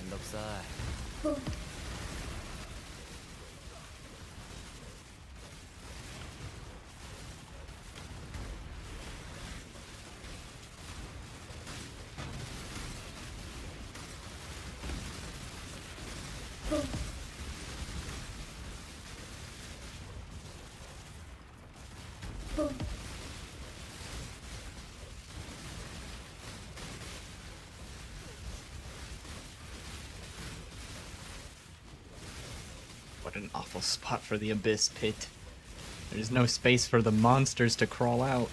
What an awful spot for the abyss pit. There's no space for the monsters to crawl out.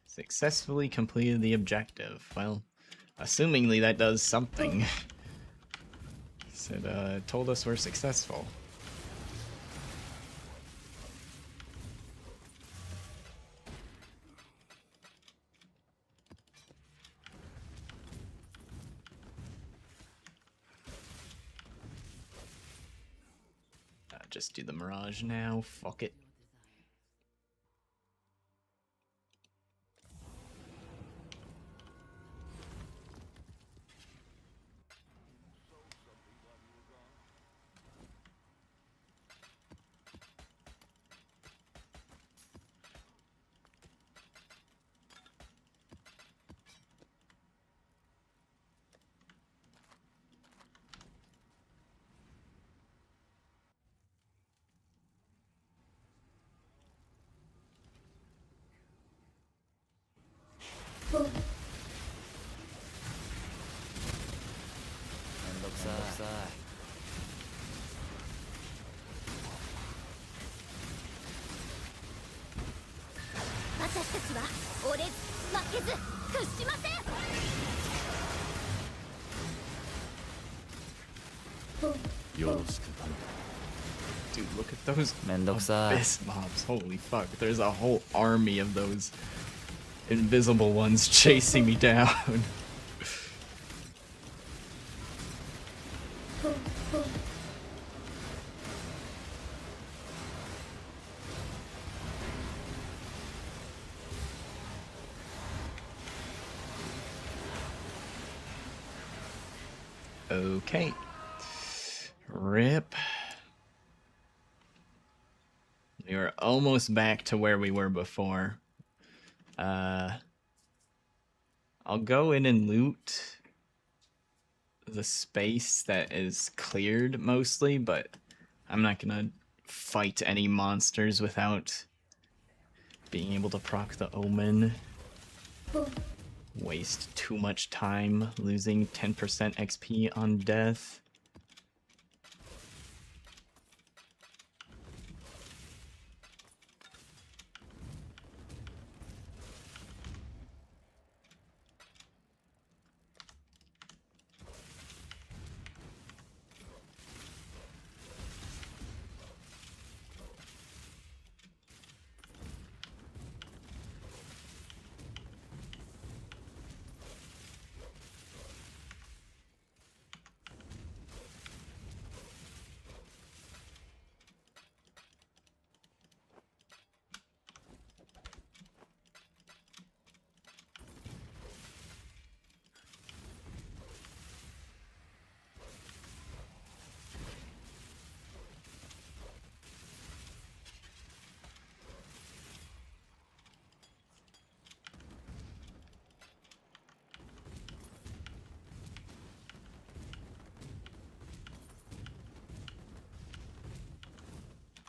Successfully completed the objective. Well, assumingly that does something. Said, told us we're successful. Just do the Mirage now. Fuck it. Dude, look at those abyss mobs. Holy fuck. There's a whole army of those invisible ones chasing me down. Okay. Rip. We were almost back to where we were before. I'll go in and loot the space that is cleared mostly, but I'm not gonna fight any monsters without being able to proc the Omen. Waste too much time losing 10% XP on death.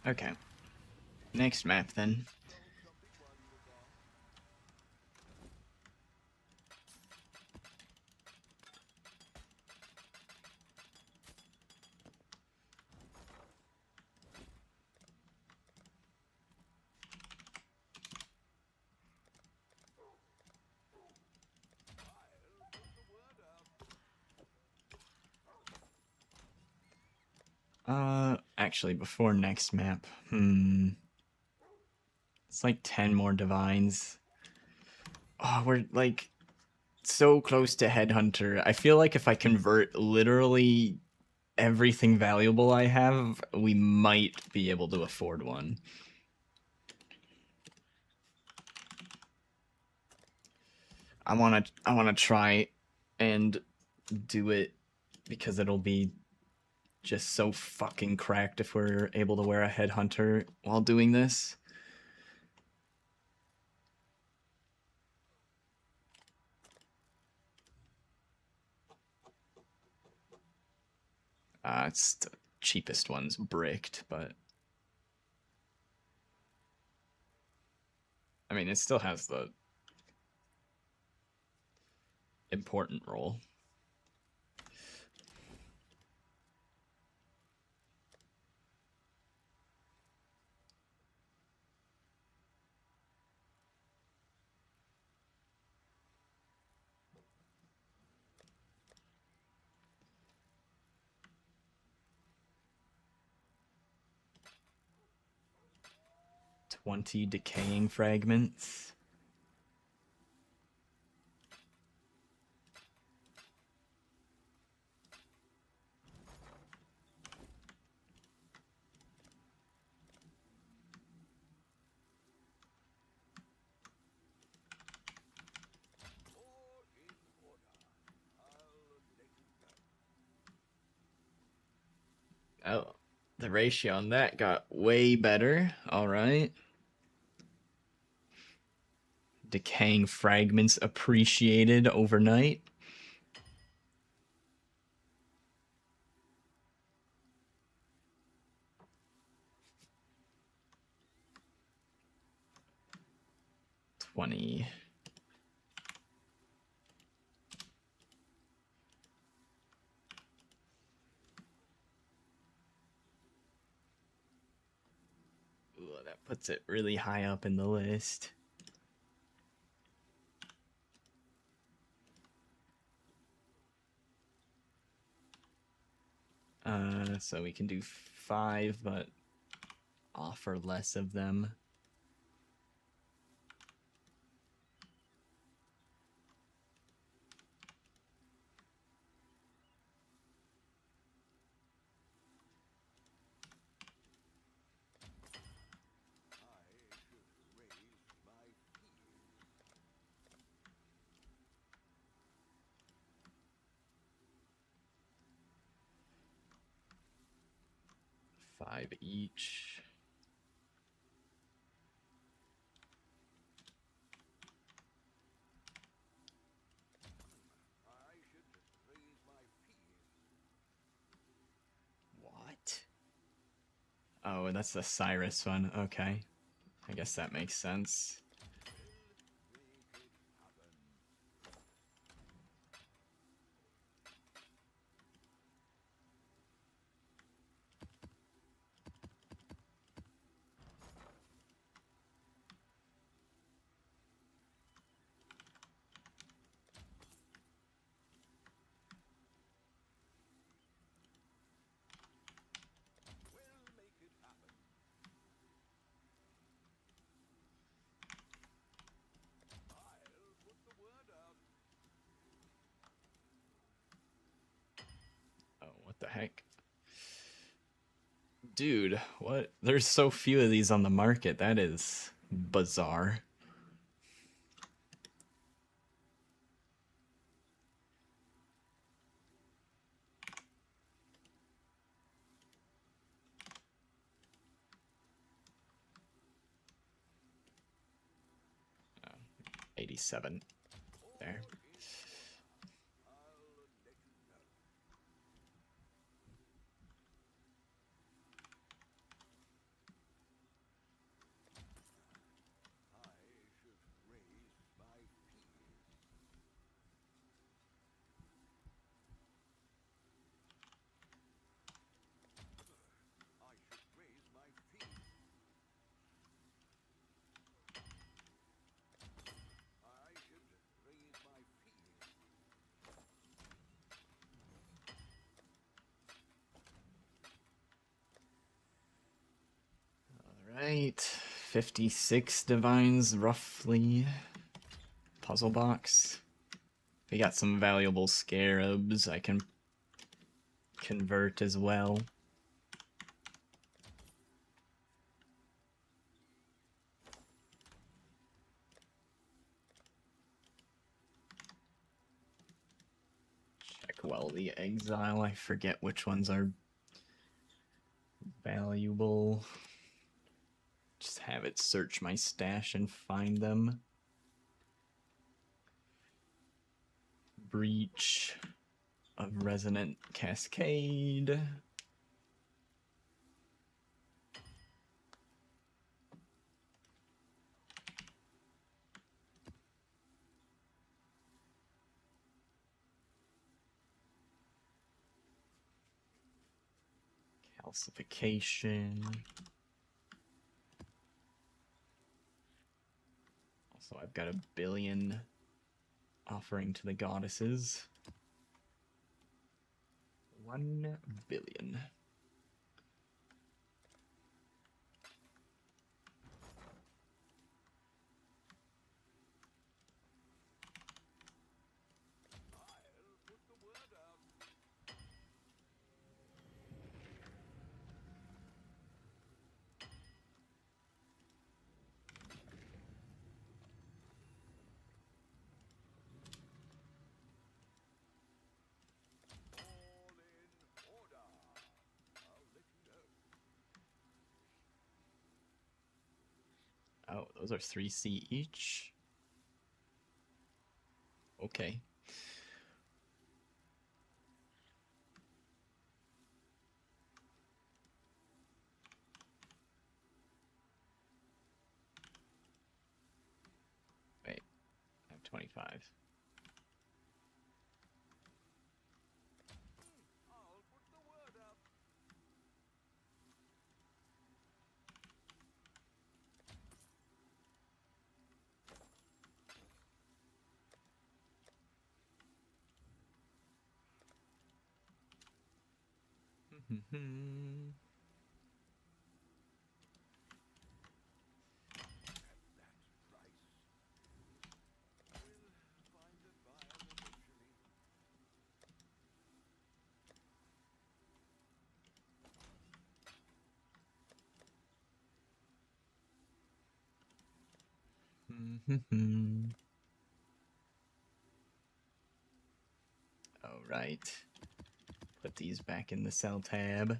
Okay. Next map then. Actually, before next map, it's like 10 more divines. Oh, we're like so close to Headhunter. I feel like if I convert literally everything valuable I have, we might be able to afford one. I wanna try and do it because it'll be just so fucking cracked if we're able to wear a Headhunter while doing this. It's the cheapest one's bricked, but I mean, it still has the important role. 20 decaying fragments. Oh, the ratio on that got way better. All right. Decaying fragments appreciated overnight. $20. Ooh, that puts it really high up in the list. So we can do 5, but offer less of them. Five each. What? Oh, that's the Cyrus one. Okay. I guess that makes sense. Oh, what the heck? Dude, what? There's so few of these on the market. That is bizarre. Oh, 87 there. Right, 56 divines roughly. Puzzle box. We got some valuable scarabs I can convert as well. Check well the Exile. I forget which ones are valuable. Just have it search my stash and find them. Breach of Resonant Cascade. Calcification. Also, I've got a billion offering to the goddesses. 1 billion. Oh, those are 3C each. Okay. Wait, I have 25. I'll put the word out. All right. Put these back in the cell tab.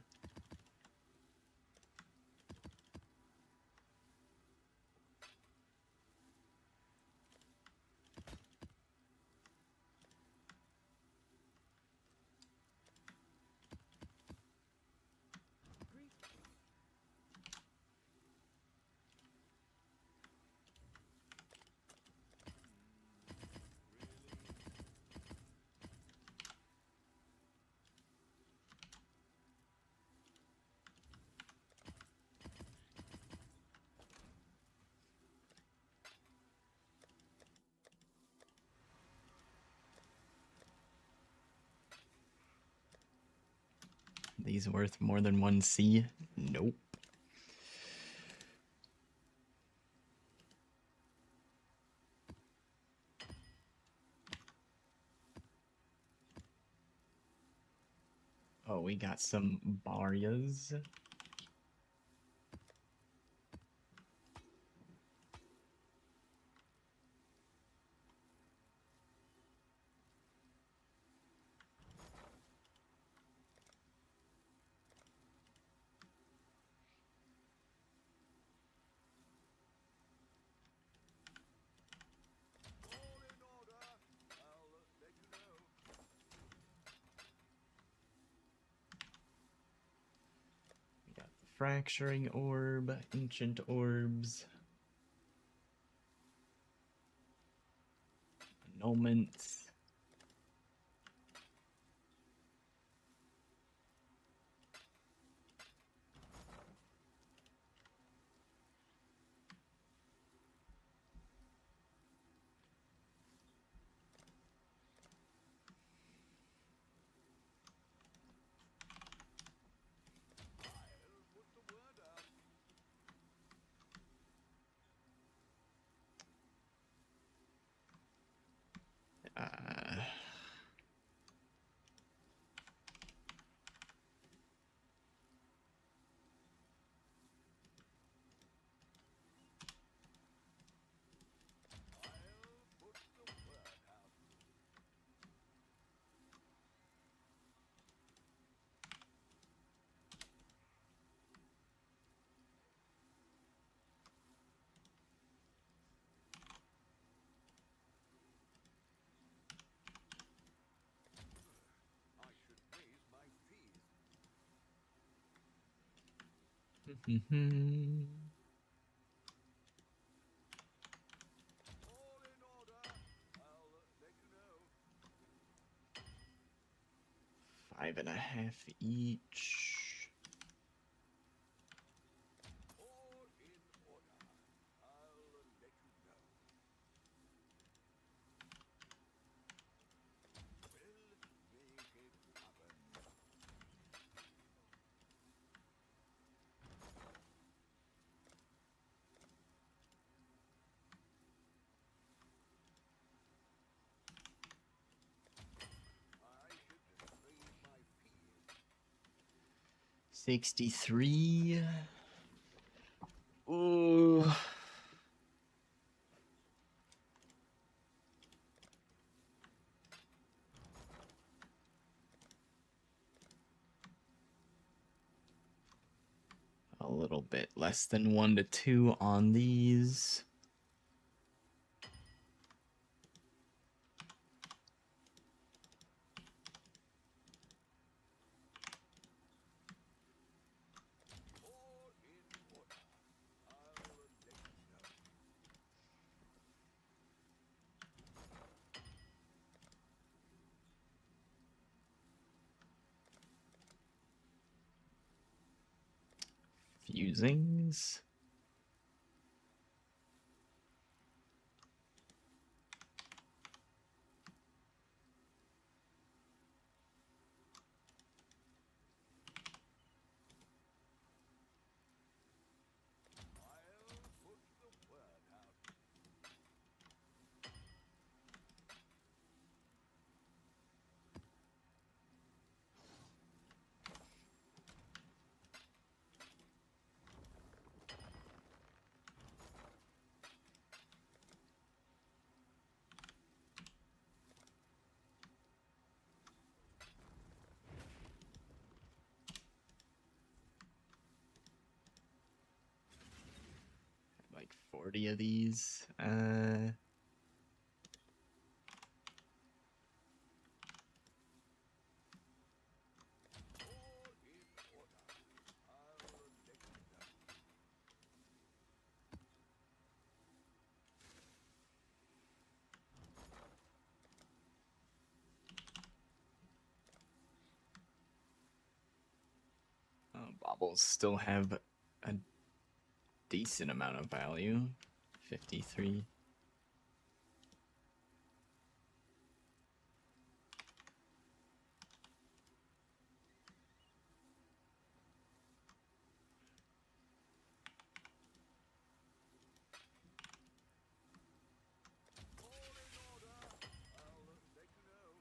These worth more than 1C? Nope. Oh, we got some Barrias. All in order. I'll let you know. We got the Fracturing Orb, Ancient Orbs, Annulments. I'll put the word out. Uh, 5.5 each. I should raise my fees. 63. Ooh. little bit less than 1 to 2 on these. All in order. I'll let you know. Fusings. I'll put the word out. Like 40 of these. All in order. I'll let you know. Baubles still have a decent amount of value. 53. All in order. I'll let you know.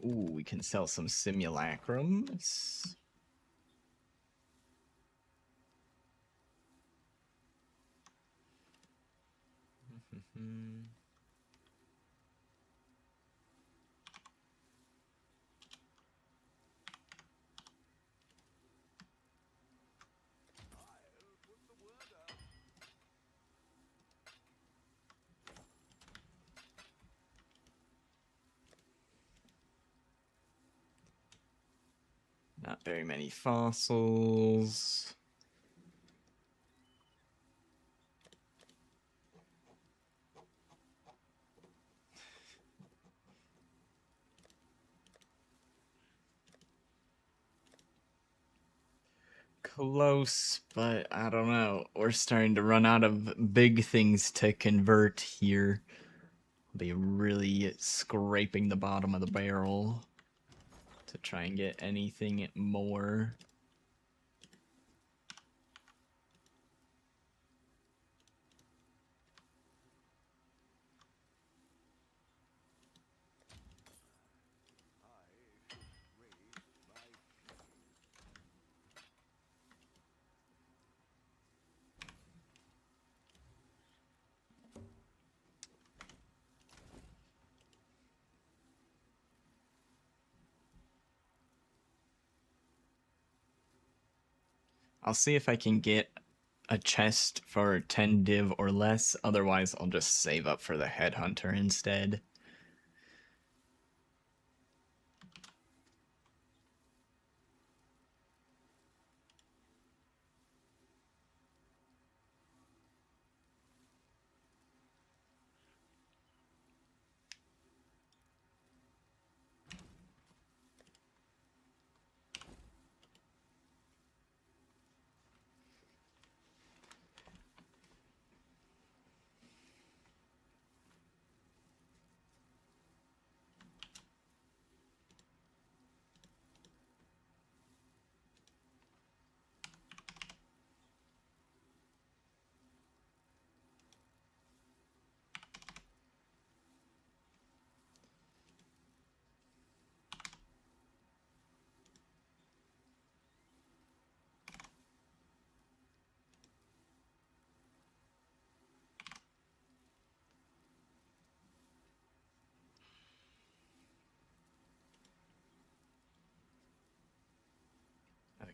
Ooh, we can sell some simulacrums. I'll put the word out. Not very many fossils. Close, but I don't know. We're starting to run out of big things to convert here. Be really scraping the bottom of the barrel to try and get anything more. I should raise my fees. I'll see if I can get a chest for 10 div or less. Otherwise, I'll just save up for the headhunter instead.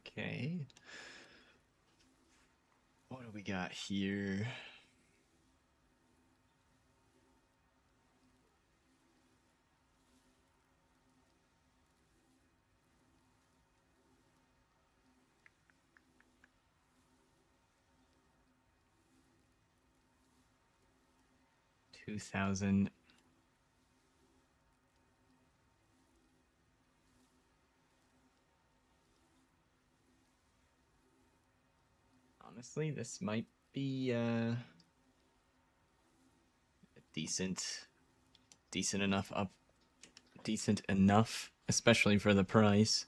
Okay. What do we got here? $2,000. Honestly, this might be decent enough, especially for the price.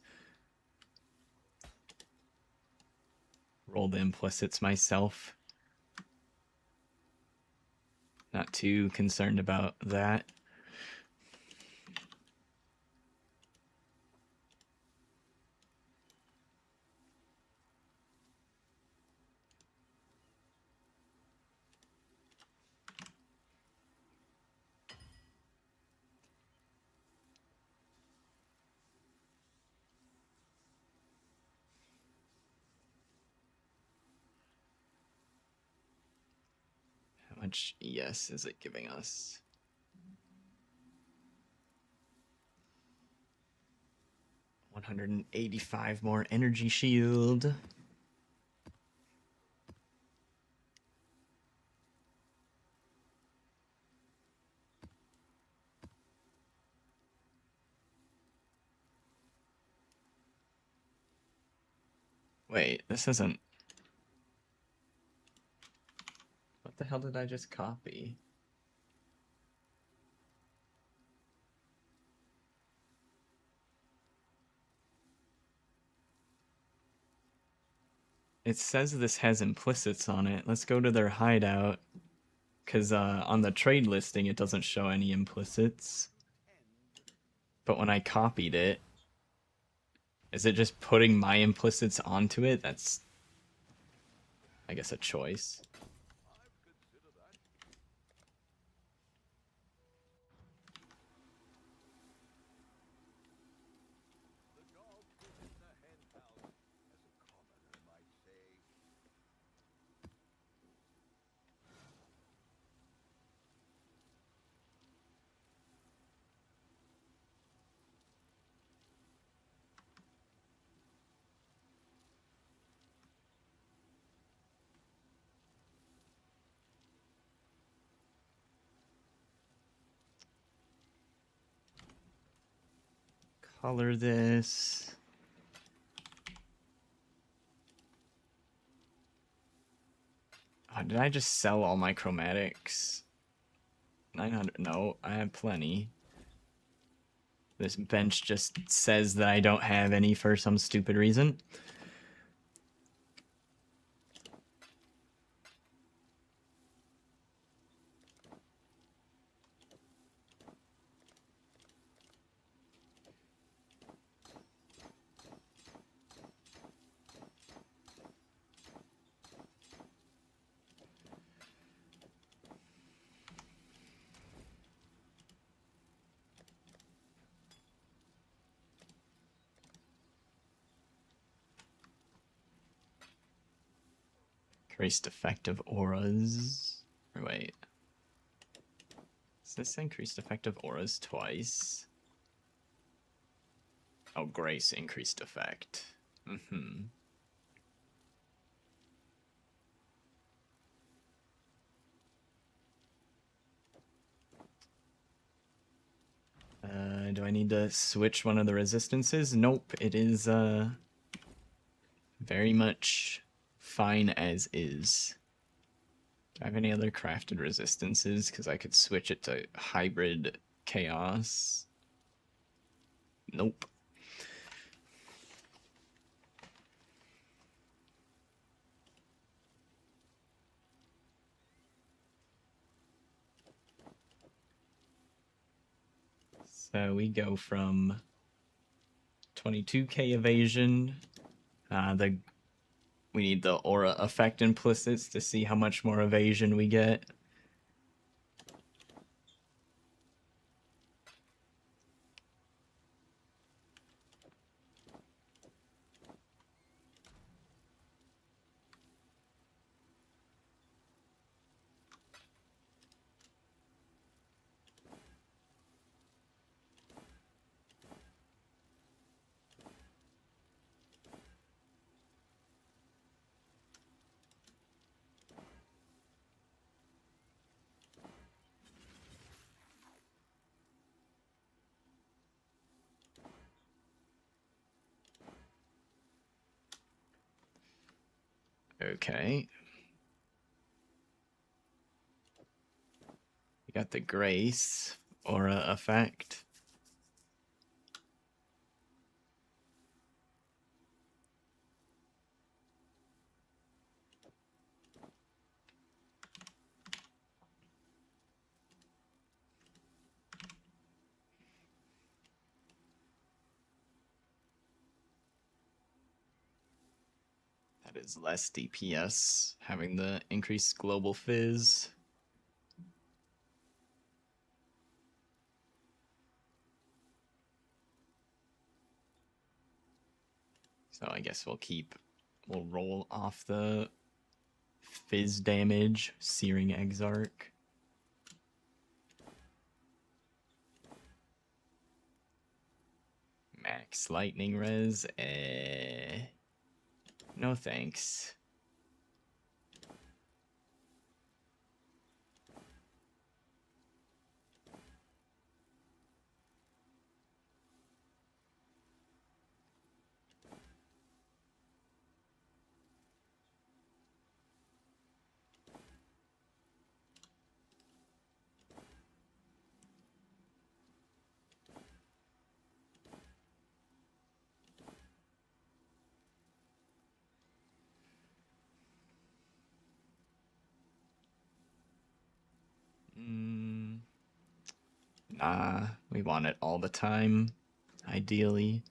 Roll the implicits myself. Not too concerned about that. How much ES is it giving us? $185 more energy shield. Wait, this isn't... What the hell did I just copy? It says this has implicits on it. Let's go to their hideout. Because on the trade listing, it doesn't show any implicits. But when I copied it, is it just putting my implicits onto it? That's, I guess, a choice. I'd consider that. The dog is in the hen house, as a commoner might say. Color this. Oh, did I just sell all my chromatics? 900. No, I have plenty. This bench just says that I don't have any for some stupid reason. Increased effective auras. Or wait. Is this increased effective auras twice? Oh, grace increased effect. Mm-hmm. Do I need to switch one of the resistances? Nope, it is very much fine as is. Do I have any other crafted resistances? Because I could switch it to hybrid chaos. Nope. So we go from 22k evasion. We need the aura effect implicits to see how much more evasion we get. Okay. We got the Grace aura effect. That is less DPS, having the increased global fizz. So I guess we'll roll off the fizz damage, Searing Exarch. Max lightning res, no thanks. Nah, we want it all the time, ideally.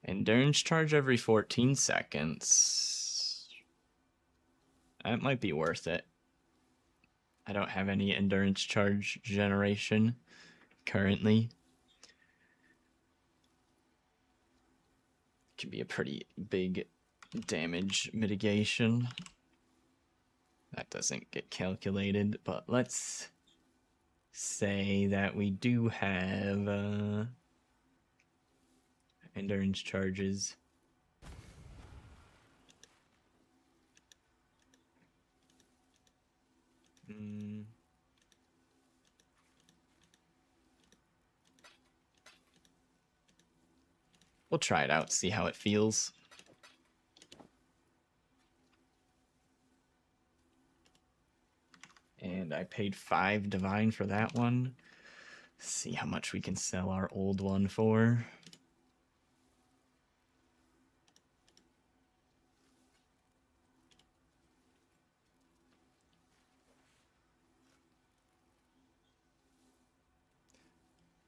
Endurance charge every 14 seconds. That might be worth it. I don't have any endurance charge generation currently. Could be a pretty big damage mitigation. That doesn't get calculated, but let's say that we do have endurance charges. We'll try it out, see how it feels. And I paid 5 divine for that one. See how much we can sell our old one for.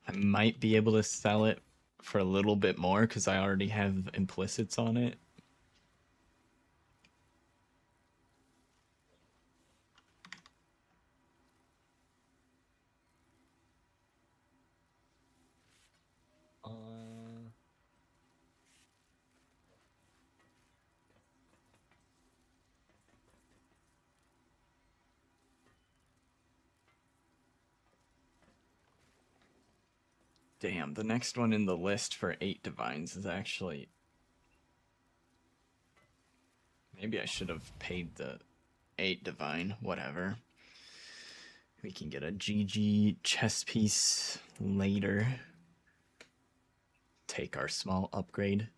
I might be able to sell it for a little bit more because I already have implicits on it. Damn, the next one in the list for 8 divines is actually... Maybe I should have paid the 8 divine, whatever. We can get a GG chess piece later. Take our small upgrade.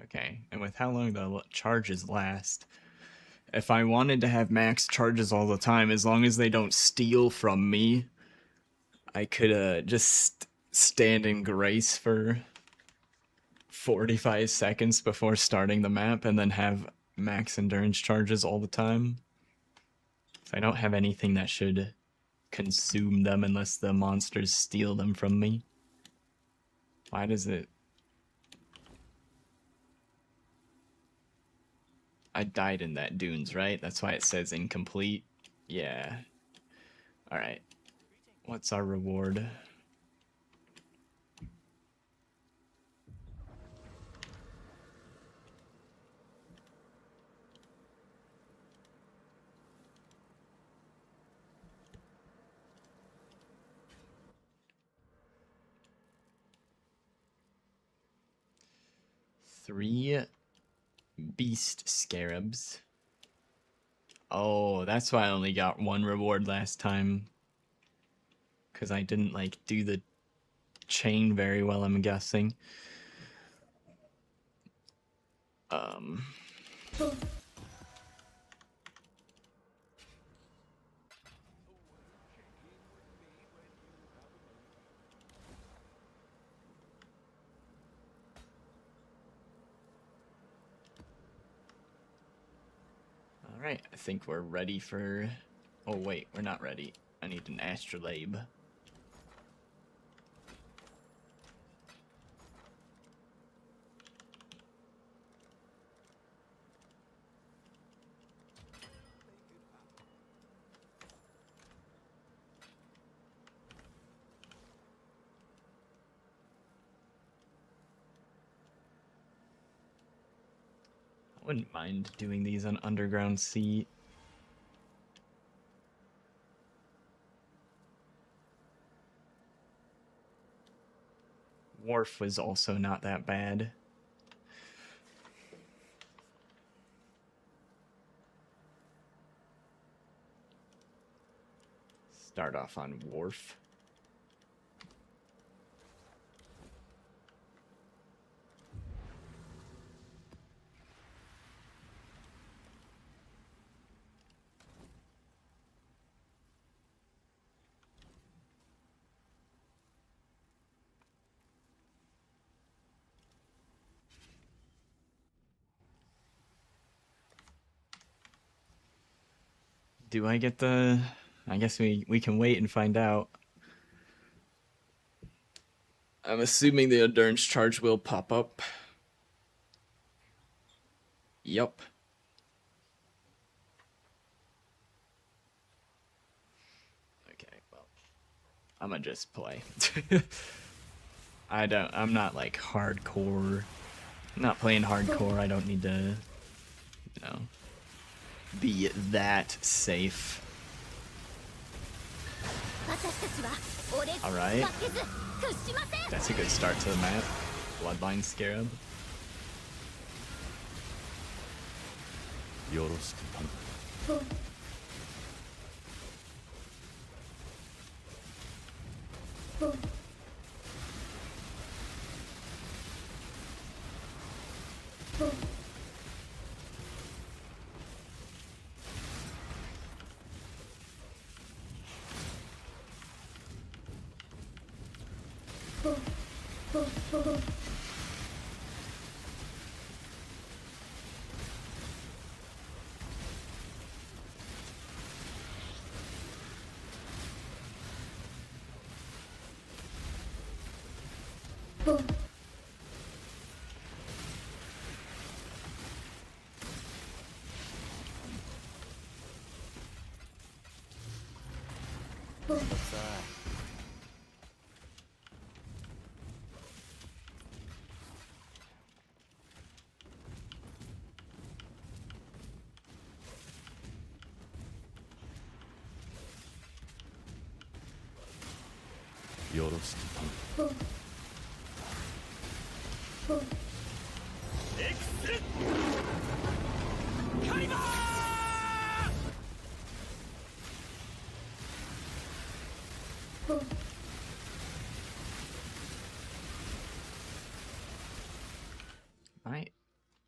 Okay, and with how long the charges last, if I wanted to have max charges all the time, as long as they don't steal from me, I could just stand in grace for 45 seconds before starting the map and then have max endurance charges all the time. So I don't have anything that should consume them unless the monsters steal them from me. Why does it I died in that dunes, right? That's why it says incomplete. Yeah. Alright. What's our reward? Three beast scarabs. Oh, that's why I only got one reward last time. Because I didn't, like, do the chain very well, I'm guessing. Alright, I think we're ready for... Oh, wait, we're not ready. I need an astrolabe. I wouldn't mind doing these on Underground Sea. Wharf was also not that bad. Start off on Wharf. Do I get the... I guess we can wait and find out. I'm assuming the endurance charge will pop up. Yup. Okay, well, I'm gonna just play. I'm not like hardcore. I'm not playing hardcore. I don't need to, you know, be that safe. Alright. That's a good start to the map. Bloodline Scarab.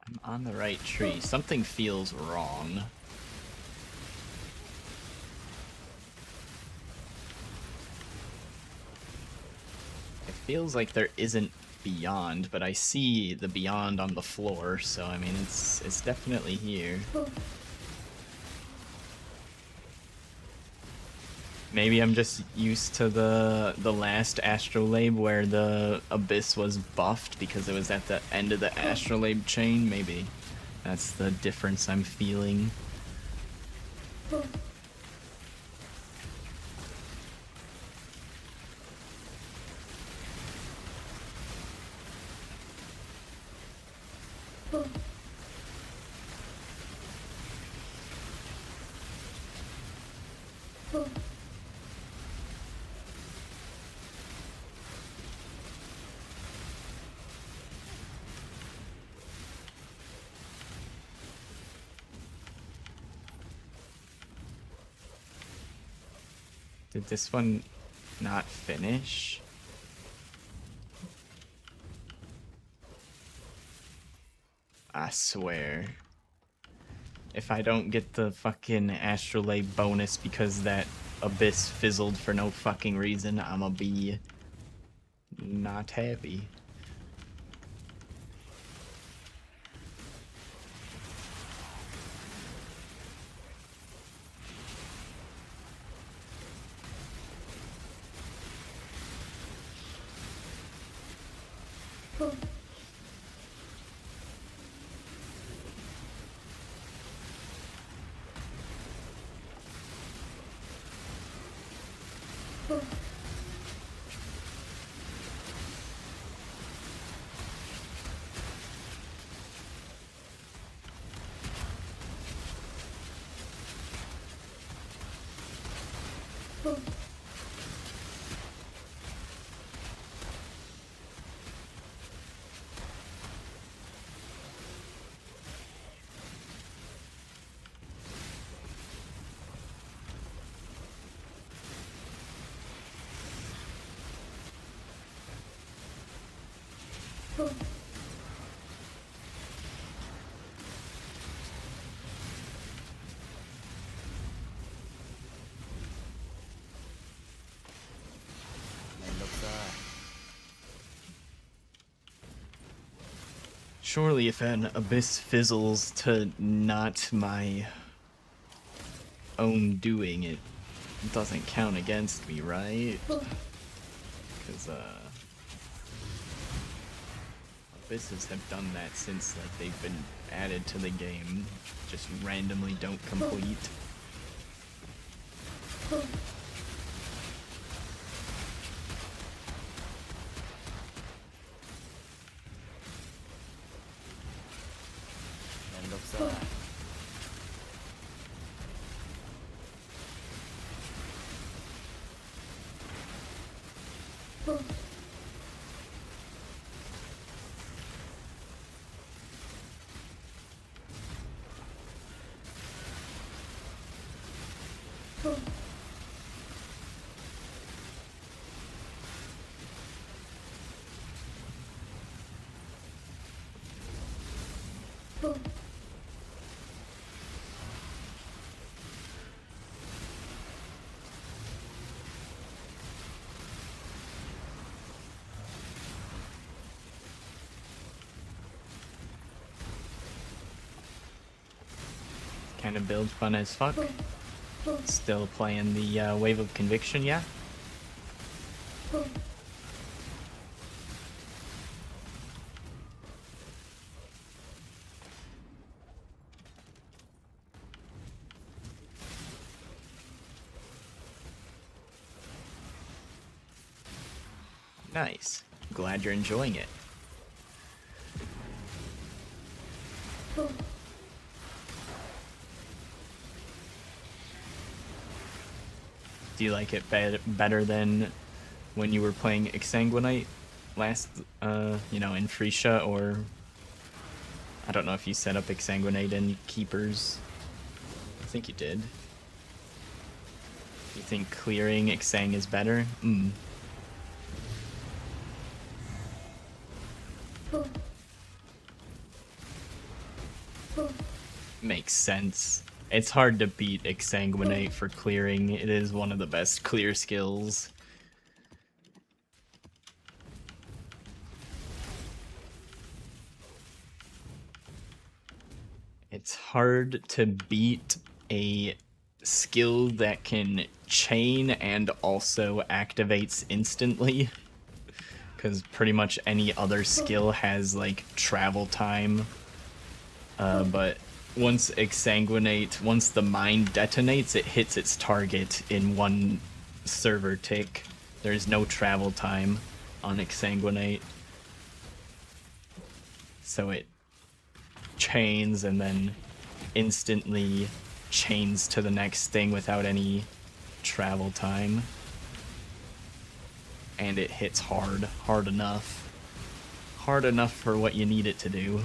I'm on the right tree. Something feels wrong. It feels like there isn't beyond, but I see the beyond on the floor, so I mean it's definitely here. Maybe I'm just used to the last astrolabe where the abyss was buffed because it was at the end of the astrolabe chain, maybe. That's the difference I'm feeling. Did this one not finish? I swear. If I don't get the fucking Astrolabe bonus because that Abyss fizzled for no fucking reason, I'ma be not happy. Surely if an Abyss fizzles to not my own doing, it doesn't count against me, right? Because, Abysses have done that since, like, they've been added to the game. Just randomly don't complete. Kind of build fun as fuck. Still playing the Wave of Conviction, yeah? Nice. Glad you're enjoying it. Do you like it better than when you were playing Exsanguinite last, in Freesia, or I don't know if you set up Exsanguinite in Keepers. I think you did. You think clearing Exsang is better? Makes sense. It's hard to beat Exsanguinate for clearing. It is one of the best clear skills. It's hard to beat a skill that can chain and also activates instantly. Because pretty much any other skill has like travel time But once once the mine detonates, it hits its target in one server tick. There's no travel time on Exsanguinate. So it chains and then instantly chains to the next thing without any travel time. And it hits hard enough. Hard enough for what you need it to do.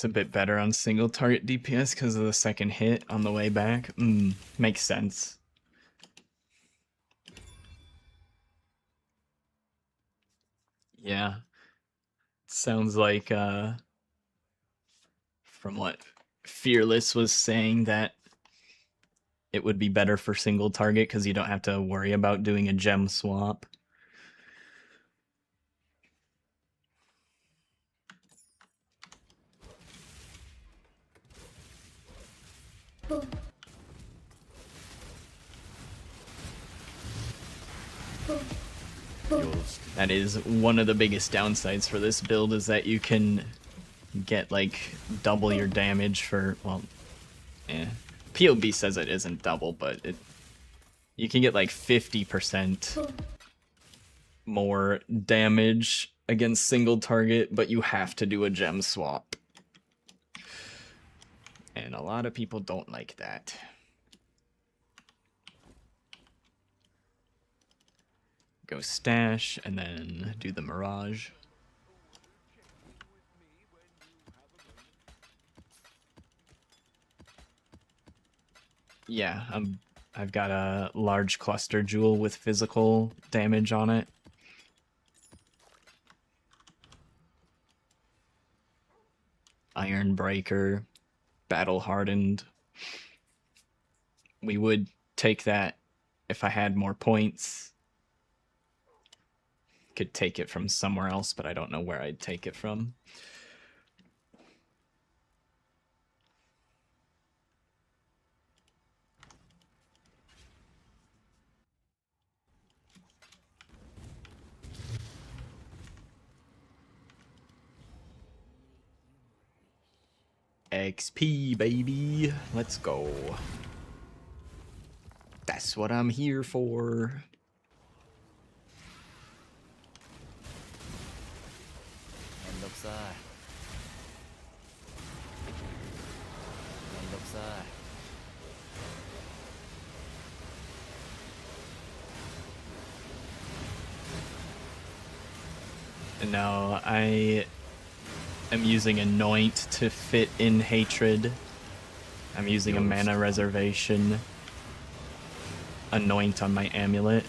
It's a bit better on single target DPS because of the second hit on the way back. Makes sense. Yeah. Sounds like, from what Fearless was saying, that it would be better for single target because you don't have to worry about doing a gem swap. That is one of the biggest downsides for this build, is that you can get like double your damage for, well, POB says it isn't double, but you can get like 50% more damage against single target, but you have to do a gem swap. And a lot of people don't like that. Go stash and then do the Mirage. Yeah, I've got a large cluster jewel with physical damage on it. Iron Breaker, Battle Hardened. We would take that if I had more points. Could take it from somewhere else, but I don't know where I'd take it from. XP, baby. Let's go. That's what I'm here for. No, I am using Anoint to fit in Hatred. I'm using a mana reservation. Anoint on my amulet.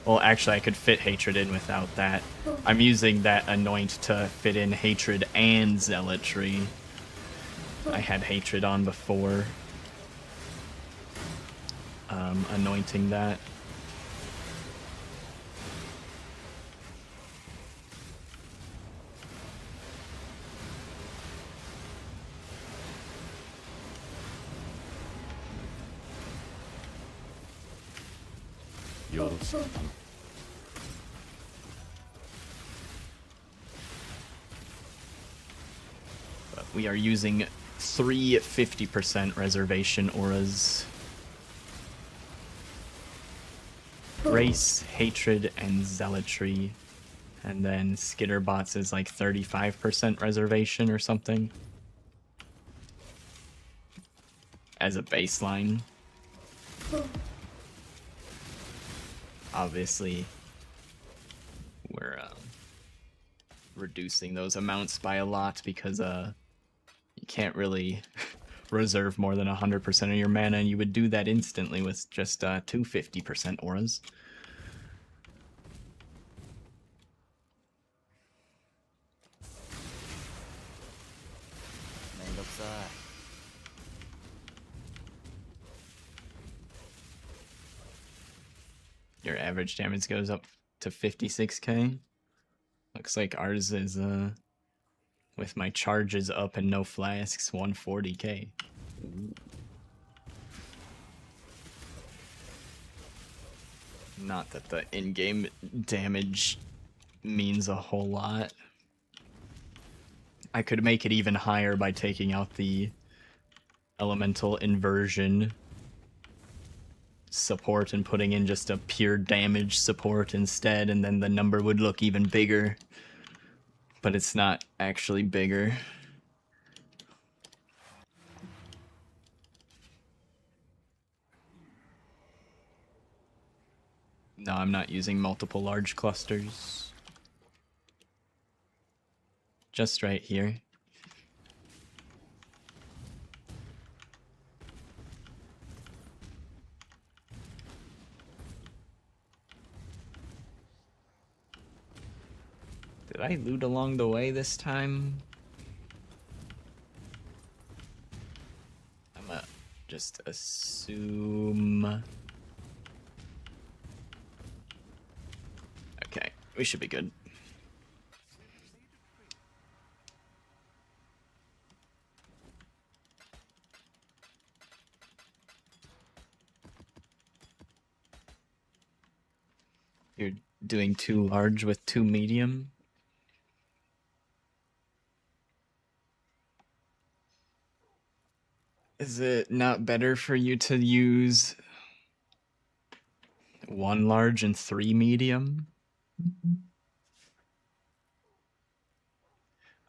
Well, actually, I could fit Hatred in without that. I'm using that Anoint to fit in Hatred and Zealotry. I had Hatred on before. Anointing that. But we are using 3 50% reservation auras. Race, Hatred, and Zealotry. And then Skitterbots is like 35% reservation or something. As a baseline. obviously we're reducing those amounts by a lot because you can't really reserve more than 100% of your mana, and you would do that instantly with just 250% auras. Your average damage goes up to 56k. Looks like ours is, with my charges up and no flasks, 140k. Ooh. Not that the in-game damage means a whole lot. I could make it even higher by taking out the elemental inversion support and putting in just a pure damage support instead, and then the number would look even bigger. But it's not actually bigger. No, I'm not using multiple large clusters. Just right here. Did I loot along the way this time? I'm gonna just assume... Okay, we should be good. You're doing 2 large with 2 medium? Is it not better for you to use 1 large and 3 medium?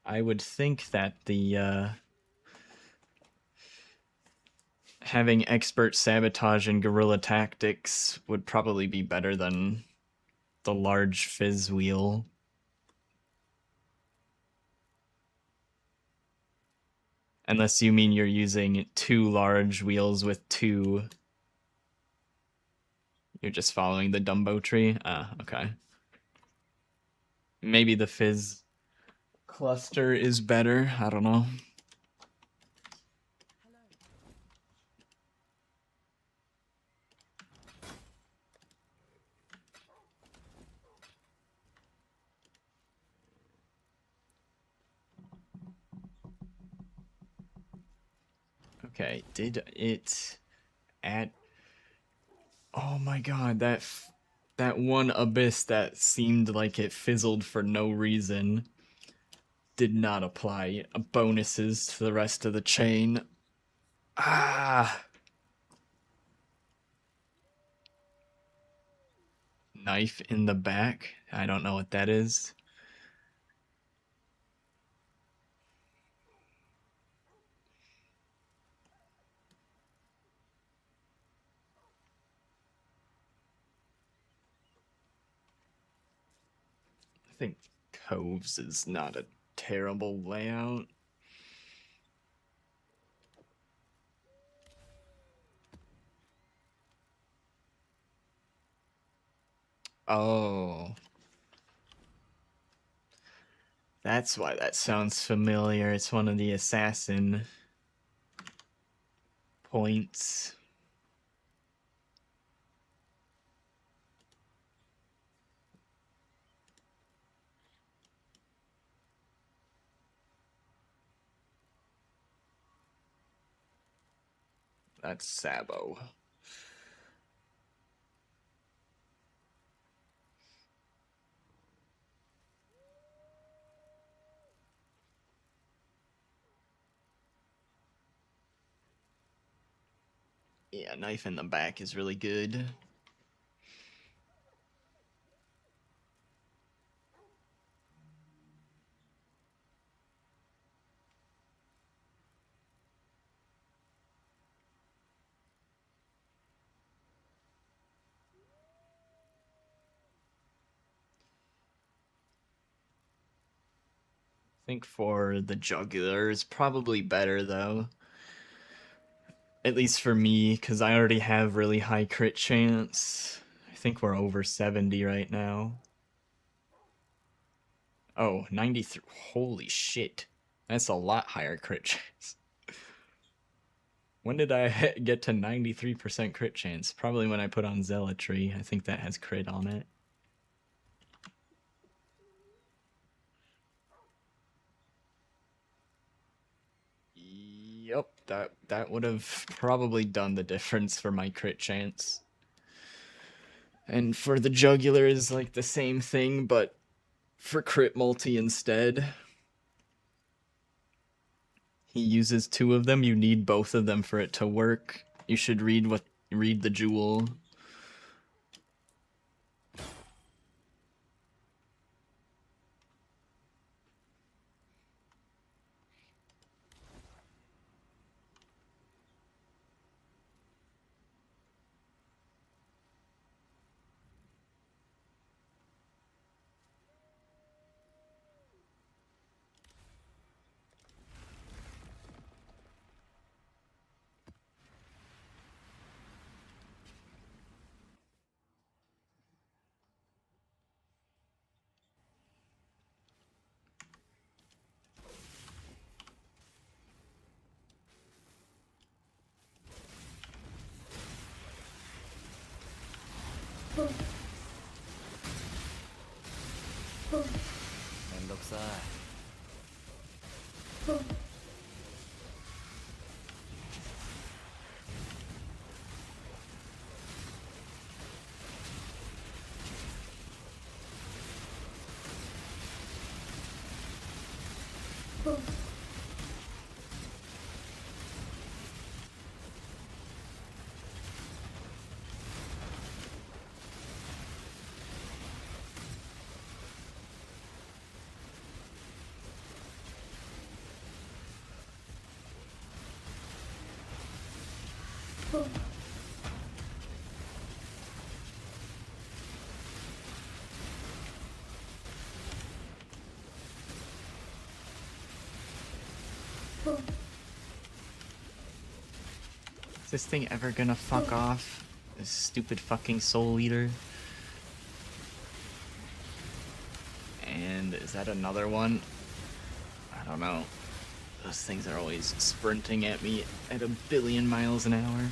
I would think that the having expert sabotage and guerrilla tactics would probably be better than the large fizz wheel. Unless you mean you're using 2 large wheels with 2... You're just following the Dumbo tree? Ah, okay. Maybe the fizz cluster is better, I don't know. Okay, did it add... Oh my god, that one abyss that seemed like it fizzled for no reason did not apply bonuses to the rest of the chain. Ah! Knife in the back? I don't know what that is. I think Coves is not a terrible layout. Oh. That's why that sounds familiar. It's one of the assassin points. That's Sabo. Yeah, knife in the back is really good. think for the jugular is probably better though. At least for me, because I already have really high crit chance. I think we're over 70 right now. Oh, 93. Holy shit. That's a lot higher crit chance. When did I get to 93% crit chance? Probably when I put on Zealotry. I think that has crit on it. Yep, that would have probably done the difference for my crit chance. And for the jugular is like the same thing, but for crit multi instead. He uses 2 of them. You need both of them for it to work. You should read the jewel. Is this thing ever gonna fuck off? This stupid fucking soul eater. And is that another one? I don't know. Those things are always sprinting at me at 1,000,000,000 miles an hour.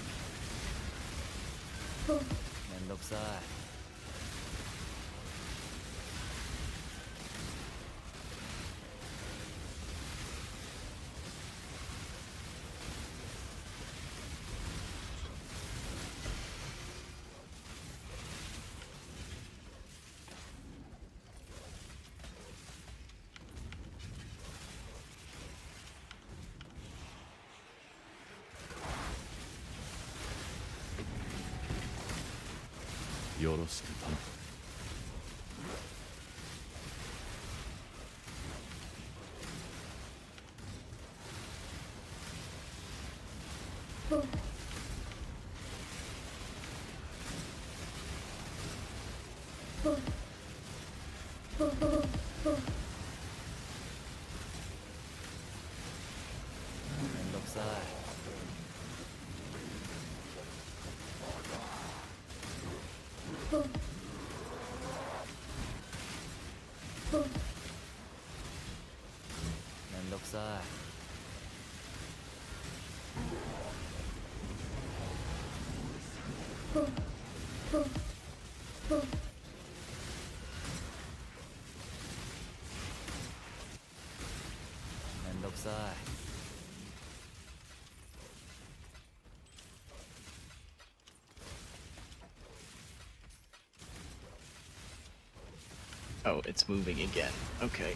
Oh, it's moving again. Okay.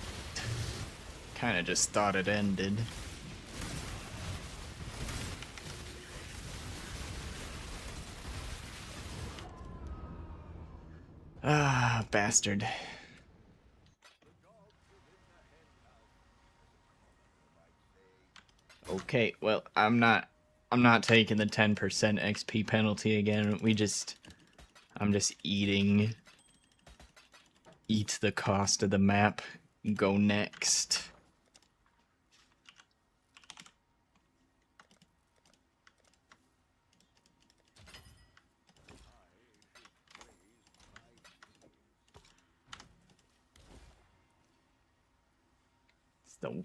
Kinda just thought it ended. Ah, bastard. Okay, well, I'm not taking the 10% XP penalty again. I'm just eat the cost of the map. Go next. the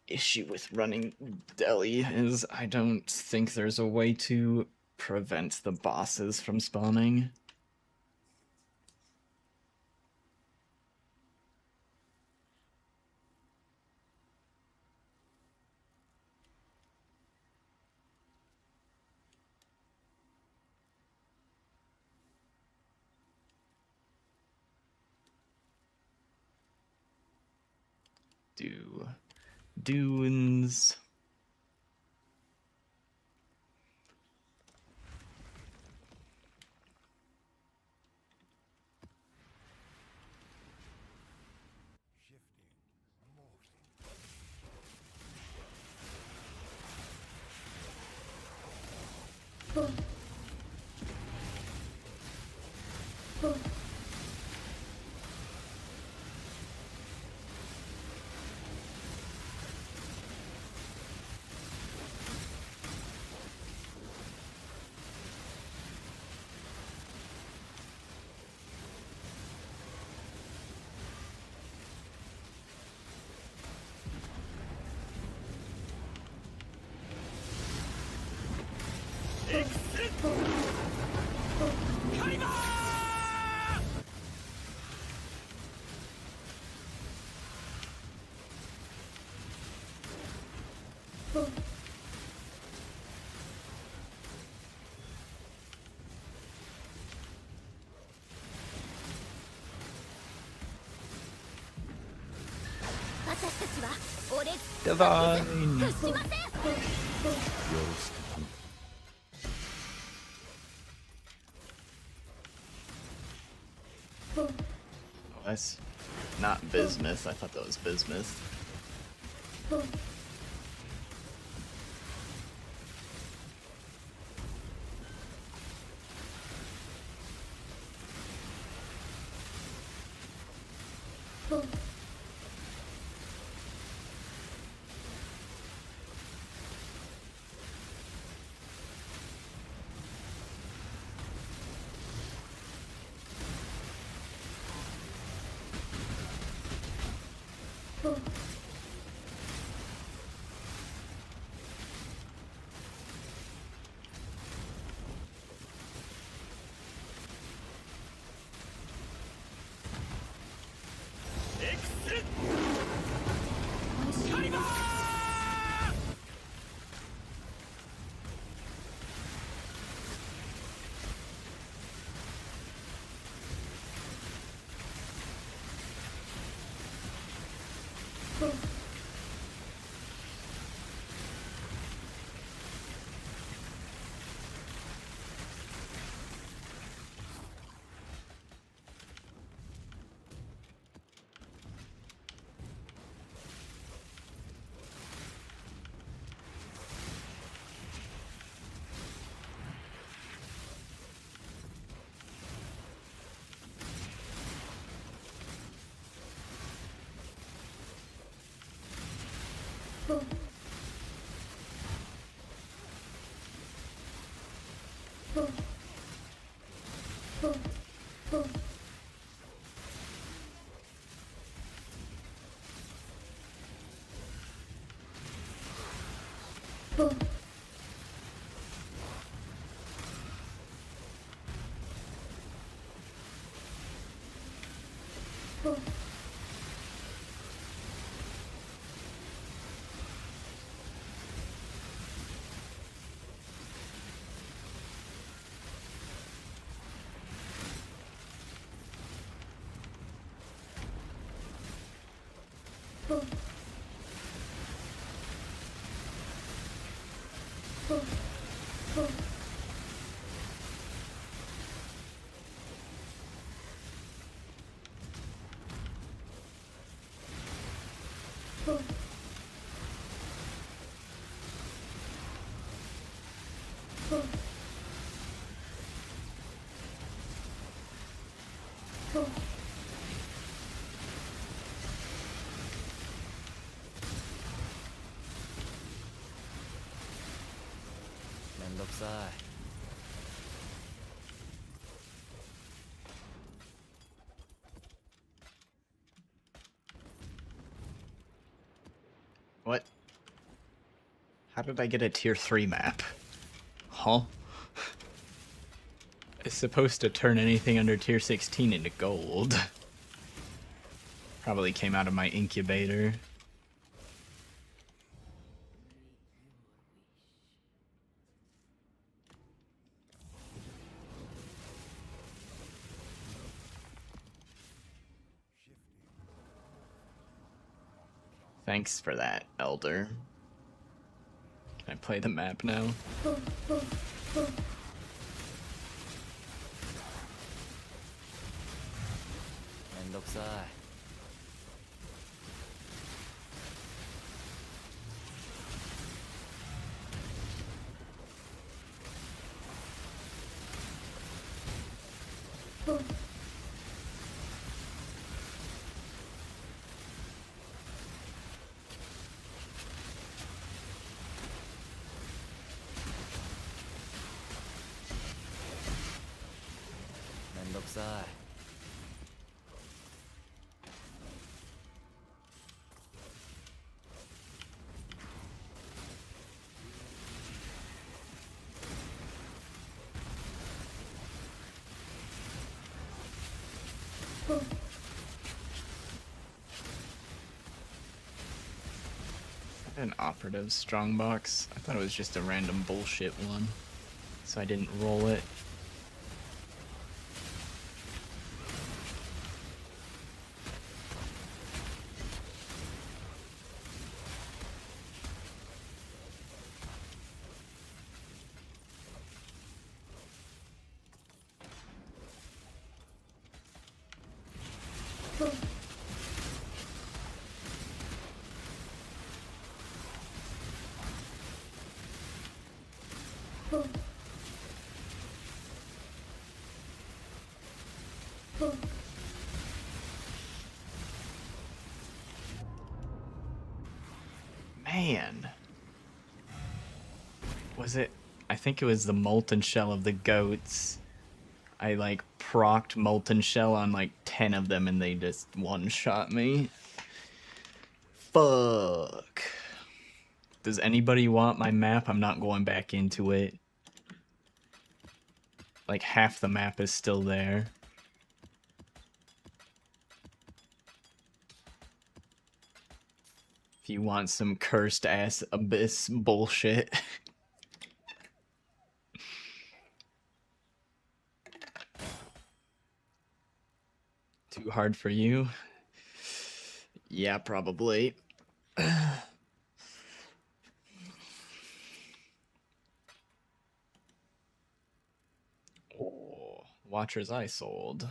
issue with running Deli is I don't think there's a way to prevent the bosses from spawning. Dunes. Shifting, morphing. Divine. Oh, that's not bismuth. I thought that was bismuth. What? How did I get a tier 3 map? Huh? It's supposed to turn anything under tier 16 into gold. Probably came out of my incubator. Thanks for that, Elder. Can I play the map now? めんどくさい。めんどくさい。An operative strongbox. I thought it was just a random bullshit one, so I didn't roll it. Man. Was it? I think it was the molten shell of the goats. I like procced molten shell on like 10 of them and they just one-shot me. Fuck. Does anybody want my map? I'm not going back into it. Like half the map is still there. If you want some cursed ass abyss bullshit. Too hard for you? Yeah, probably. Oh, Watcher's Eye sold.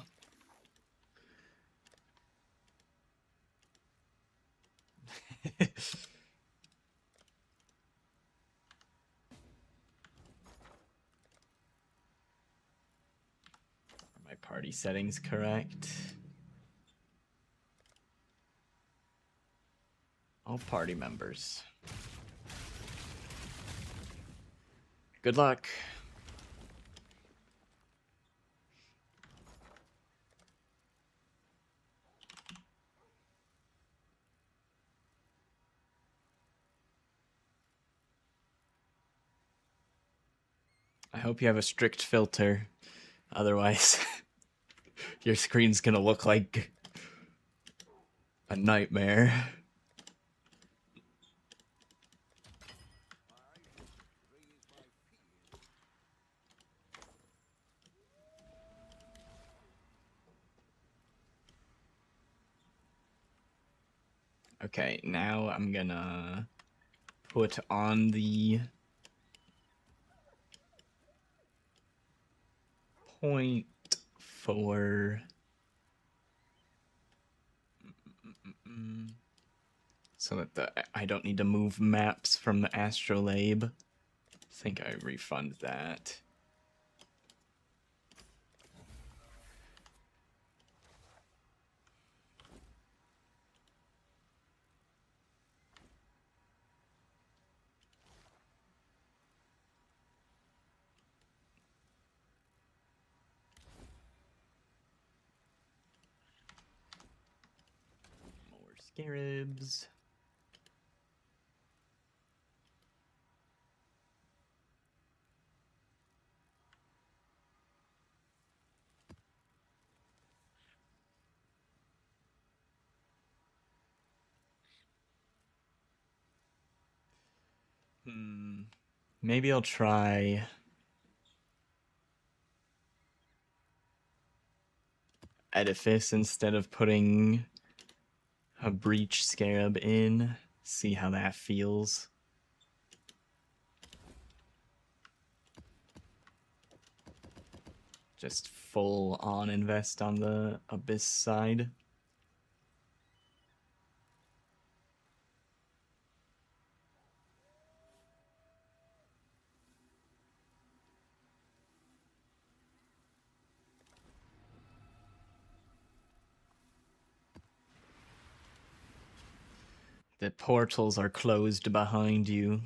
Are my party settings correct? All party members. Good luck. I hope you have a strict filter. Otherwise, your screen's gonna look like a nightmare. Okay, now I'm gonna put on the point for so that I don't need to move maps from the astrolabe. I think I refund that. More scarabs. Maybe I'll try Edifice instead of putting a Breach Scarab in. See how that feels. Just full on invest on the Abyss side. The portals are closed behind you,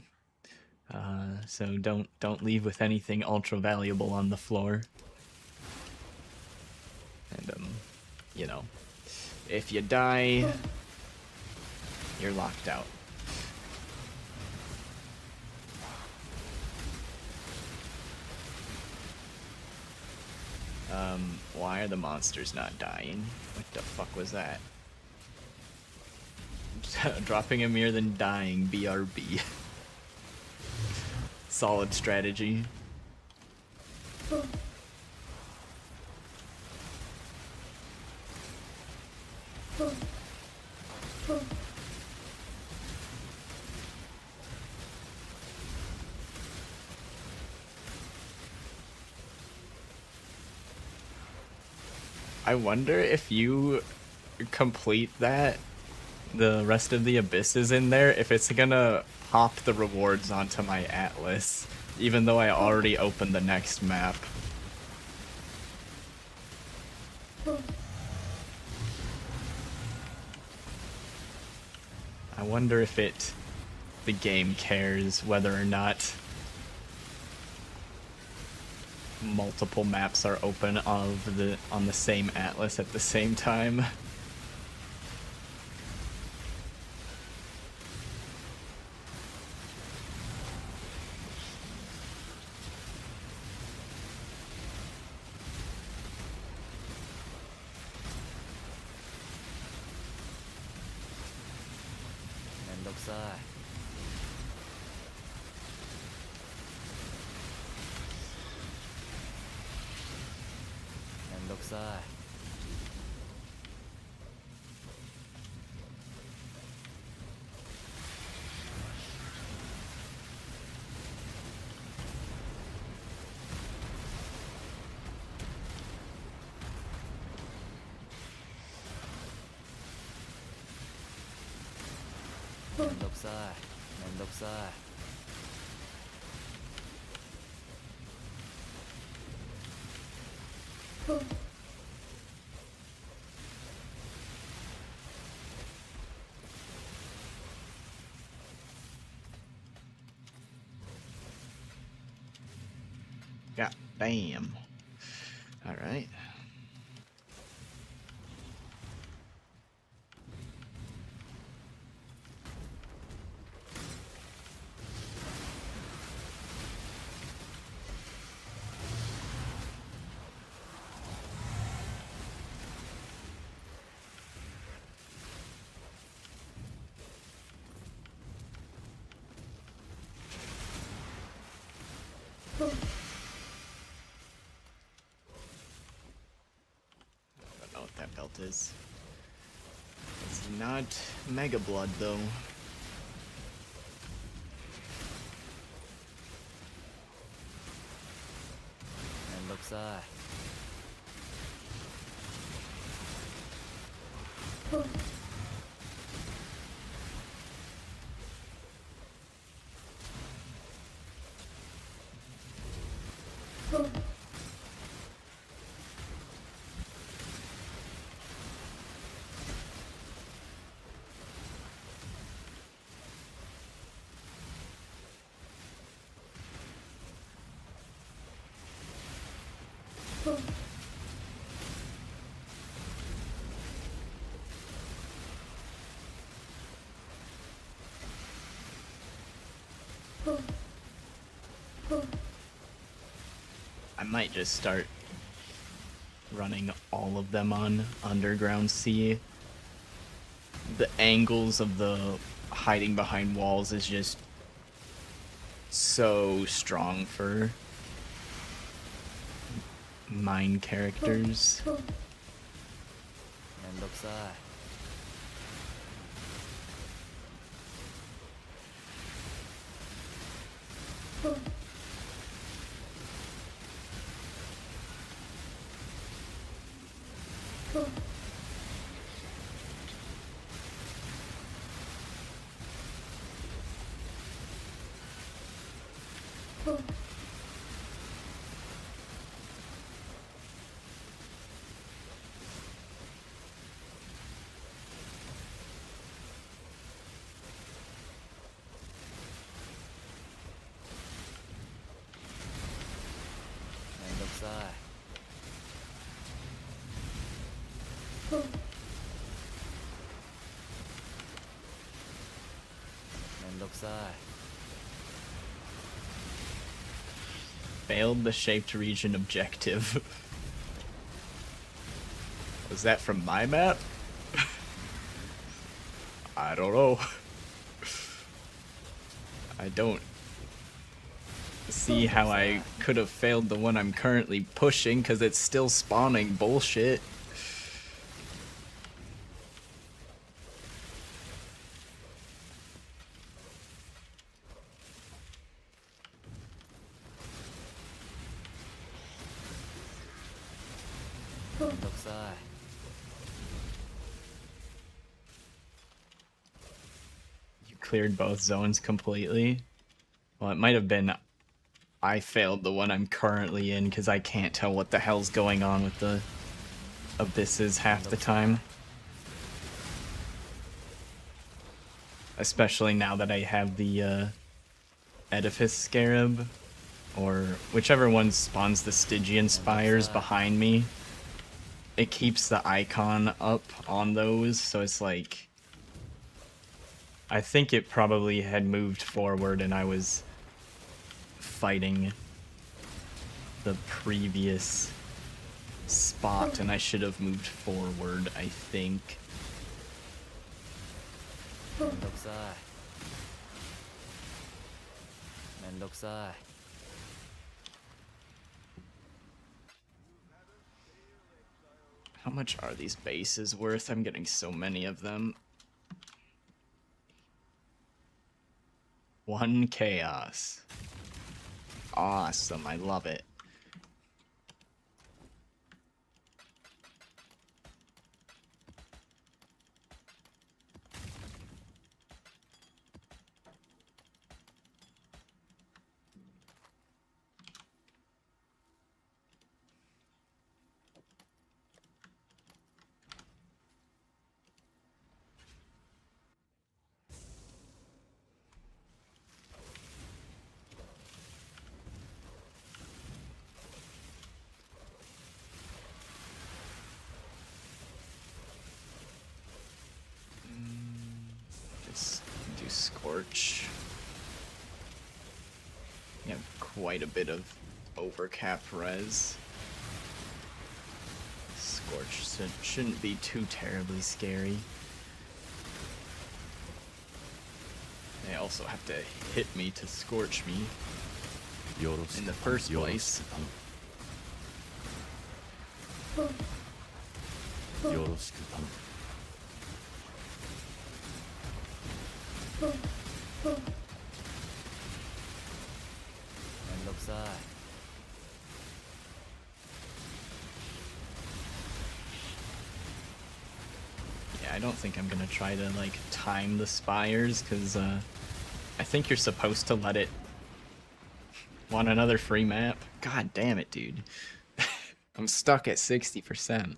so don't leave with anything ultra valuable on the floor. And you know, if you die, you're locked out. Why are the monsters not dying? What the fuck was that? Dropping a mirror then dying, BRB. Solid strategy. I wonder if you complete that, the rest of the abysses in there, if it's gonna pop the rewards onto my atlas, even though I already opened the next map. I wonder if the game cares whether or not multiple maps are open on the same atlas at the same time. Yeah, bam. All right. Is. It's not Mega Blood though. I might just start running all of them on Underground Sea. The angles of the hiding behind walls is just so strong for mine characters. めんどくさい めんどくさい めんどくさい Failed the shaped region objective. Was that from my map? I don't know. I don't see how I could have failed the one I'm currently pushing because it's still spawning bullshit. You cleared both zones completely? Well, it might have been I failed the one I'm currently in because I can't tell what the hell's going on with the abysses half the time. Especially now that I have the Edifice Scarab, or whichever one spawns the Stygian Spires behind me. It keeps the icon up on those, so it's like... I think it probably had moved forward and I was fighting the previous spot and I should have moved forward, I think. めんどくさいめんどくさい How much are these bases worth? I'm getting so many of them. 1 chaos. Awesome, I love it. Just do Scorch. You have quite a bit of overcap res. Scorch shouldn't be too terribly scary. They also have to hit me to scorch me in the first place. よろしく頼む めんどくさい Yeah, I don't think I'm gonna try to like time the spires because I think you're supposed to let it. Want another free map? God damn it, dude. I'm stuck at 60%.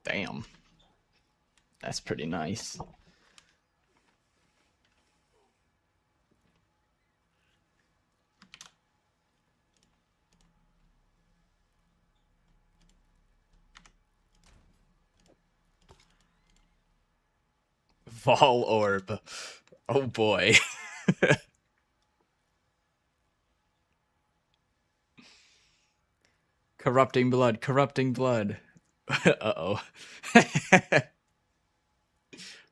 Damn. That's pretty nice. Vol orb. Oh boy. Corrupting blood, corrupting blood. Uh-oh.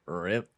Rip.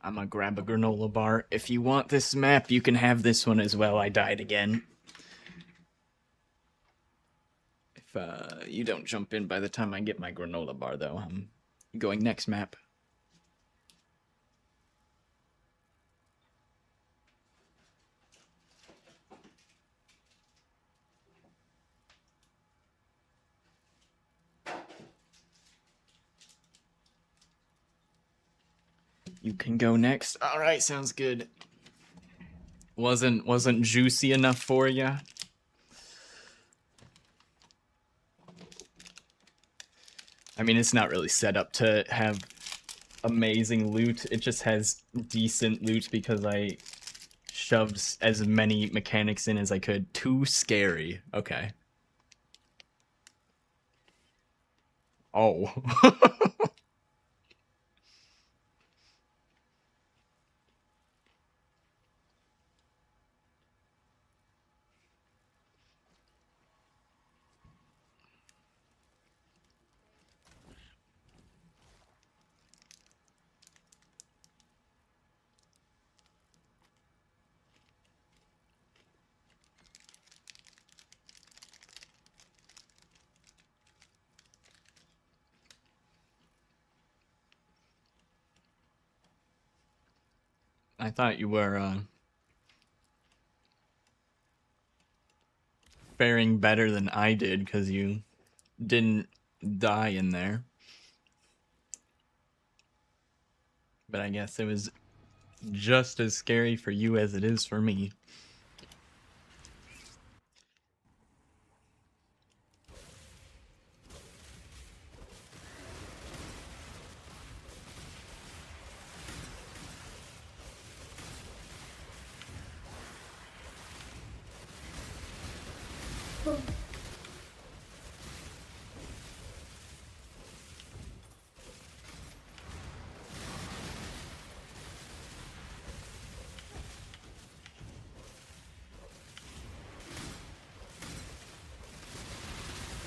I'm gonna grab a granola bar. If you want this map, you can have this one as well. I died again. If you don't jump in by the time I get my granola bar, though, I'm going next map. You can go next. All right, sounds good. Wasn't juicy enough for ya? I mean, it's not really set up to have amazing loot. It just has decent loot because I shoved as many mechanics in as I could. Too scary. Okay. Oh. I thought you were faring better than I did because you didn't die in there. But I guess it was just as scary for you as it is for me.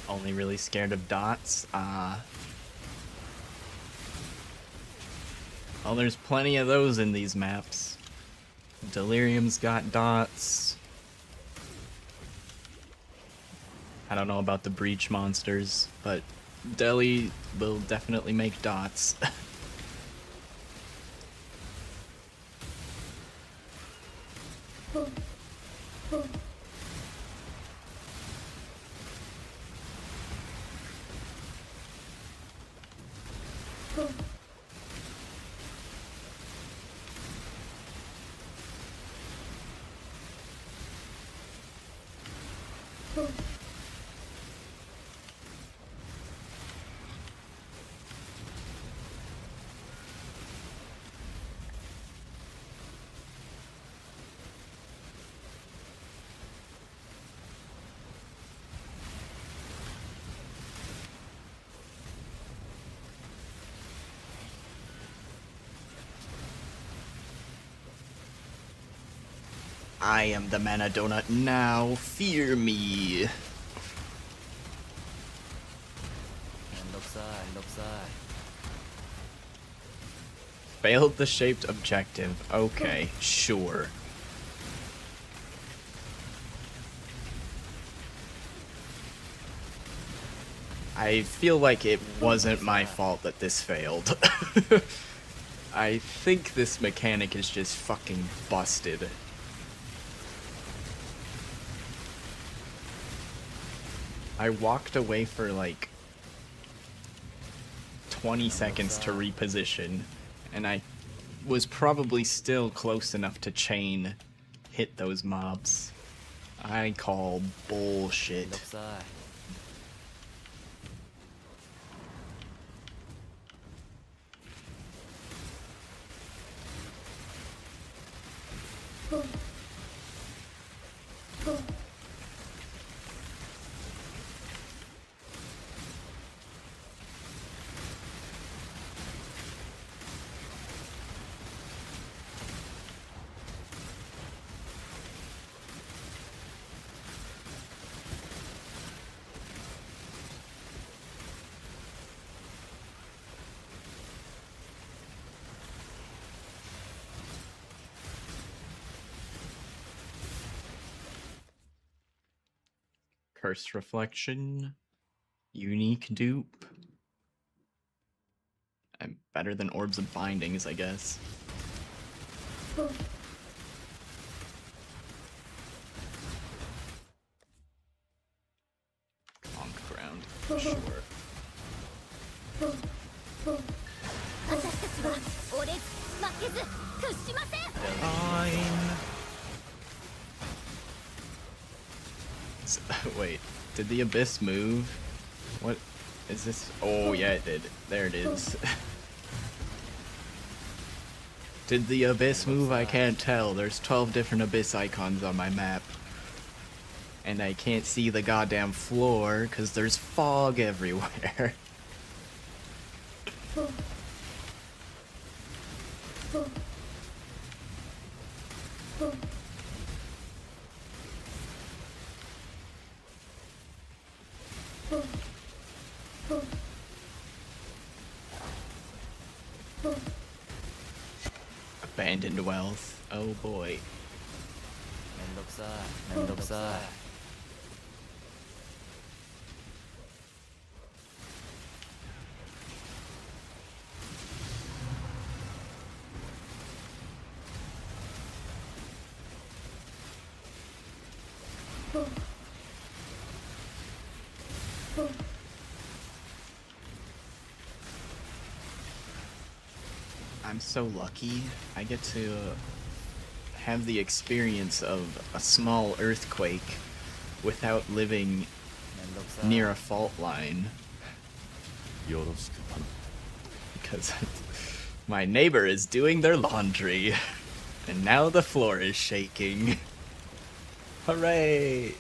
Only really scared of dots. Well, there's plenty of those in these maps. Delirium's got dots. I don't know about the breach monsters, but Deli will definitely make dots. I am the mana donut now, fear me. Failed the shaped objective. Okay, sure. I feel like it wasn't my fault that this failed. I think this mechanic is just fucking busted. I walked away for like 20 seconds to reposition, And I was probably still close enough to chain hit those mobs. I call めん bullshit. どくさい Curse Reflection. Unique dupe. I'm better than Orbs of Bindings, I guess. Conk ground. Sure. 私たちは折れず負けず屈しません Fine. Wait, did the Abyss move? What is this? Oh, yeah, it did. There it is. Did the Abyss move? I can't tell. There's 12 different Abyss icons on my map. And I can't see the goddamn floor because there's fog everywhere. Abandoned wealth. Oh boy. めんどくさいめんどくさい I'm so lucky. I get to have the experience of a small earthquake without living めんどくさい near a fault line よろしく頼む because my neighbor is doing their laundry and now the floor is shaking. Hooray!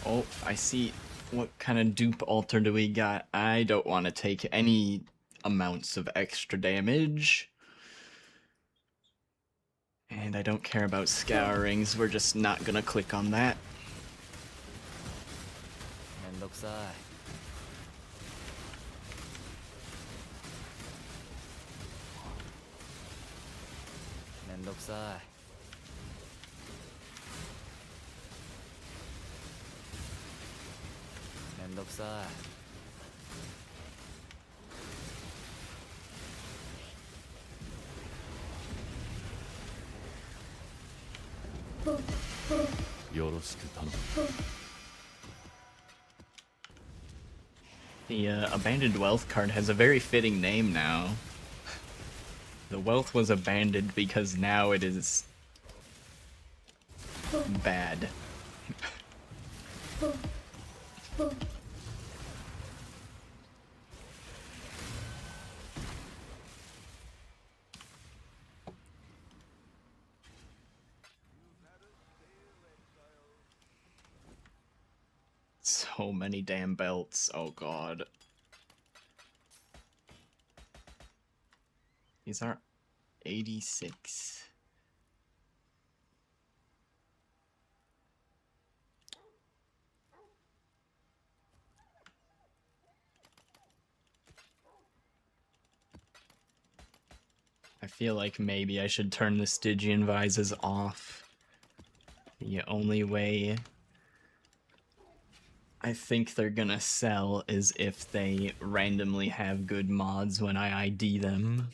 Oh, I see. What kind of dupe altar do we got? I don't want to take any amounts of extra damage. And I don't care about scourings. We're just not gonna click on that. めんどくさいめんどくさいめんどくさいよろしく頼む The abandoned wealth card has a very fitting name now. The wealth was abandoned because now it is bad. So many damn belts. Oh god. These are 86. feel like maybe I should turn the Stygian Vises off. The only way I think they're gonna sell is if they randomly have good mods when I ID them.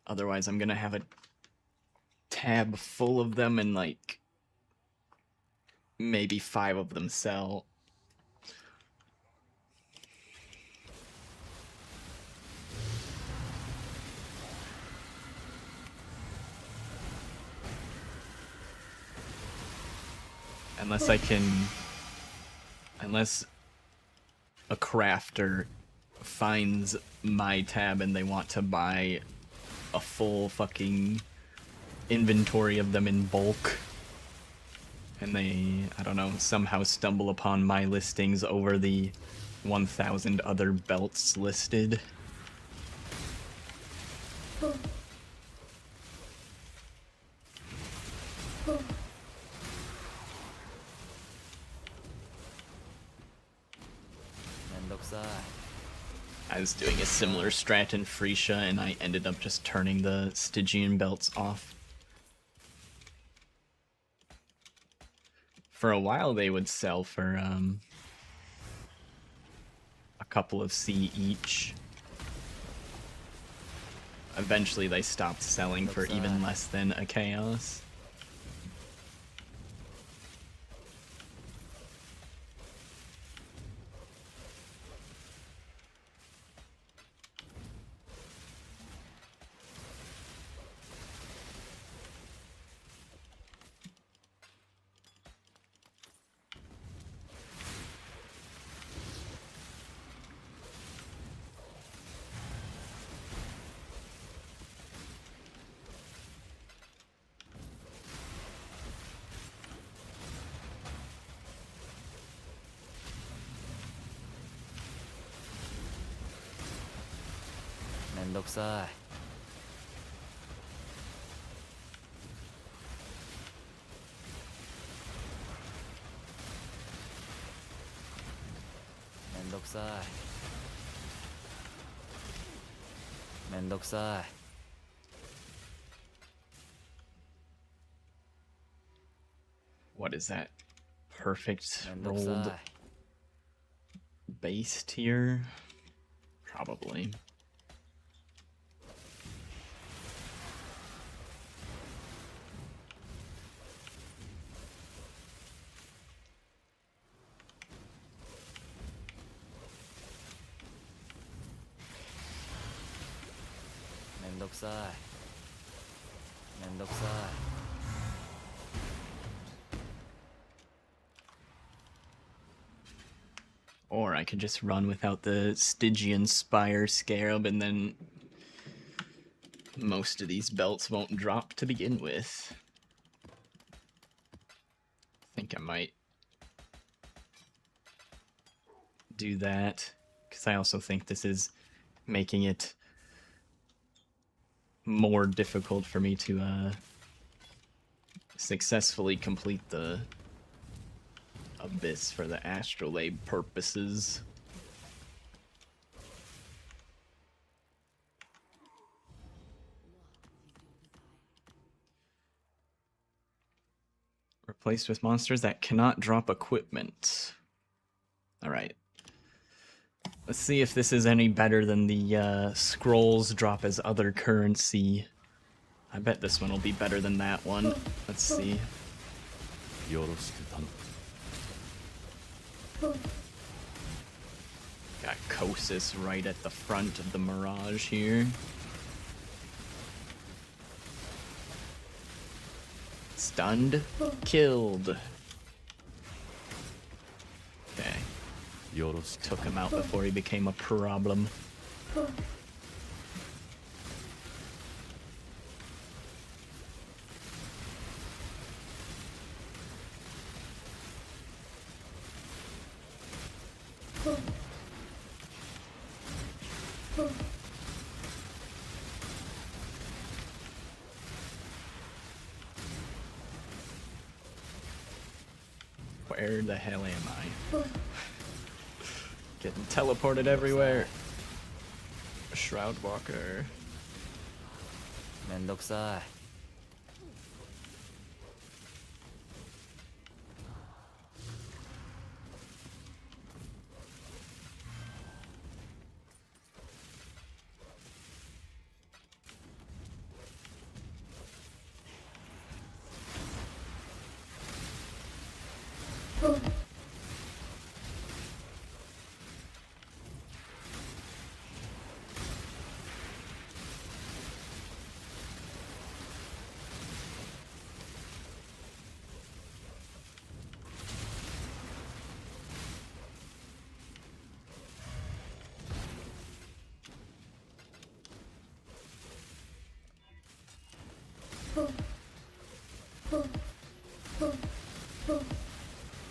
Otherwise, I'm gonna have a tab full of them and like maybe 5 of them sell. Unless a crafter finds my tab and they want to buy a full fucking inventory of them in bulk, and they, I don't know, somehow stumble upon my listings over the 1,000 other belts listed. I was doing a similar strat in Frisia and I ended up just turning the Stygian belts off. For a while they would sell for a couple of C each. Eventually they stopped selling for even less than a chaos. What is that? Perfect rolled base tier? Probably. Or I could just run without the Stygian Spire Scarab and then most of these belts won't drop to begin with. I think I might do that, because I also think this is making it more difficult for me to successfully complete the Abyss for the Astrolabe purposes. Replaced with monsters that cannot drop equipment. Alright. Let's see if this is any better than the scrolls drop as other currency. I bet this one will be better than that one. Let's see. Got Kosis right at the front of the Mirage here. Stunned, killed. Okay. Took him out before he became a problem. Where the hell am I? Getting teleported everywhere. Shroud Walker. めんどくさい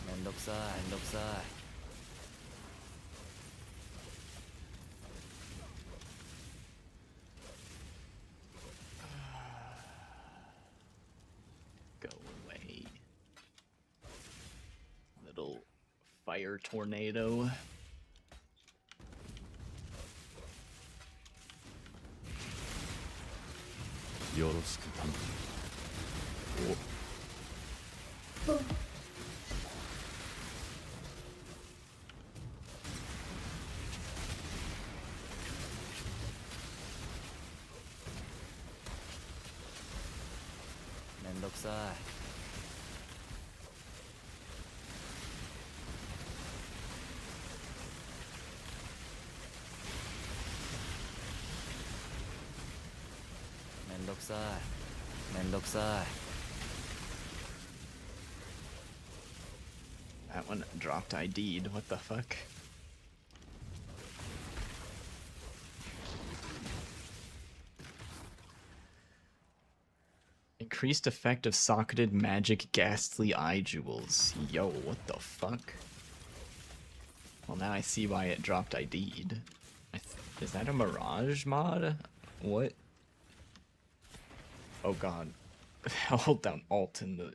めんどくさいめんどくさい Go away. Little fire tornado. Oh. めんどくさい めんどくさいめんどくさい That one dropped ID'd. What the fuck? Increased effect of socketed magic ghastly eye jewels. Yo, what the fuck? Well, now I see why it dropped ID'd. Is that a Mirage mod? What? Oh god. Hold down Alt in the...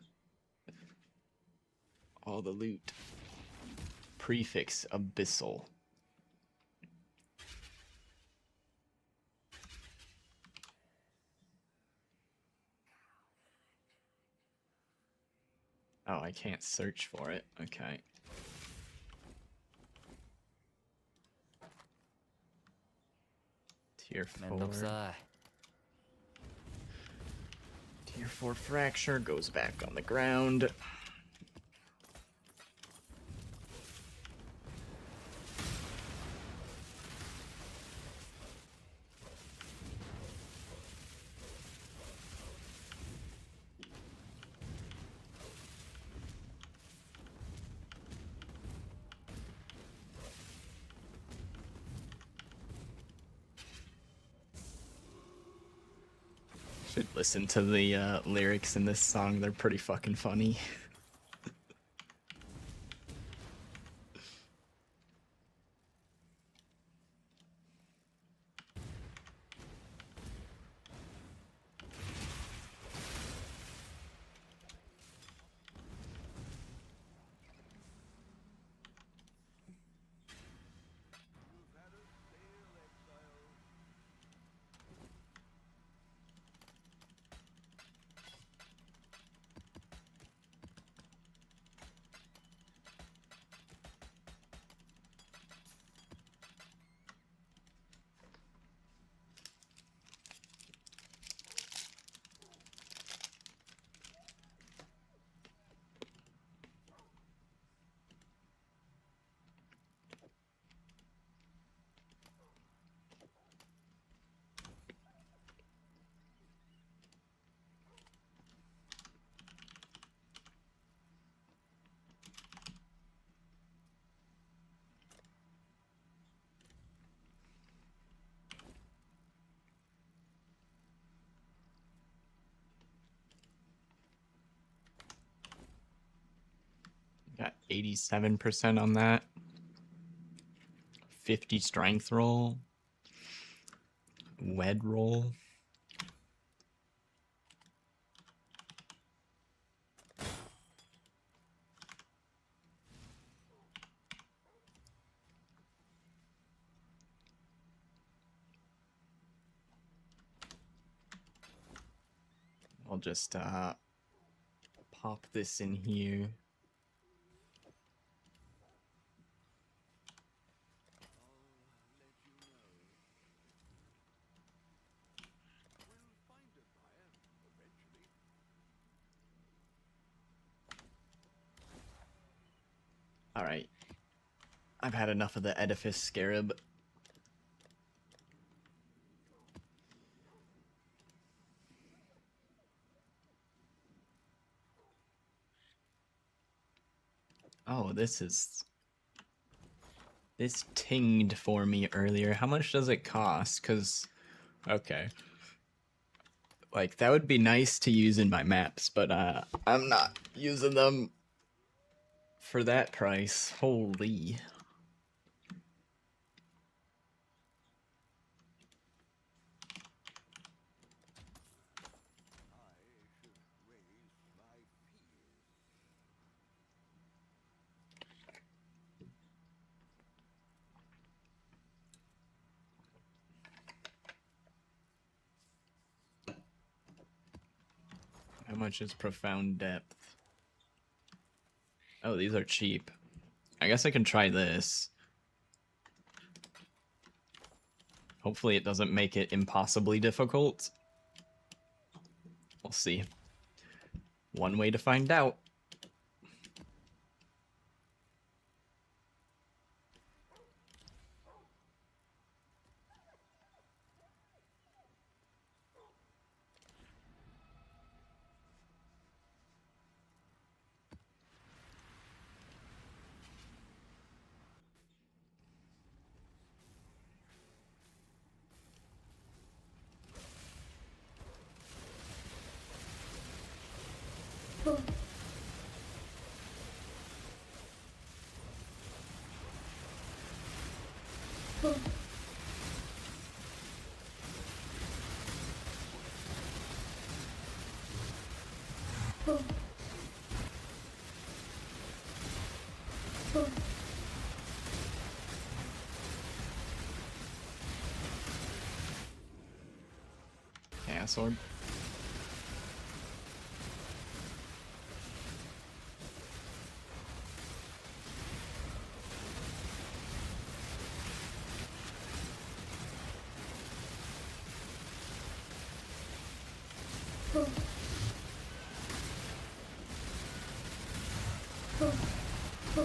all the loot. Prefix Abyssal. Oh, I can't search for it. Okay. Tier めんどく 4. さい Tier 4 fracture goes back on the ground. Should listen to the lyrics in this song. They're pretty fucking funny. You've had a sail, Exile. Got 87% on that. 50 strength roll. Wed roll. I'll just pop this in here. Alright. I've had enough of the edifice scarab. Oh, this tinged for me earlier. How much does it cost? Because, okay. Like, that would be nice to use in my maps, but I'm not using them for that price. Holy. How much is profound depth? Oh, these are cheap. I guess I can try this. Hopefully it doesn't make it impossibly difficult. We'll see. One way to find out. Chaos Orb.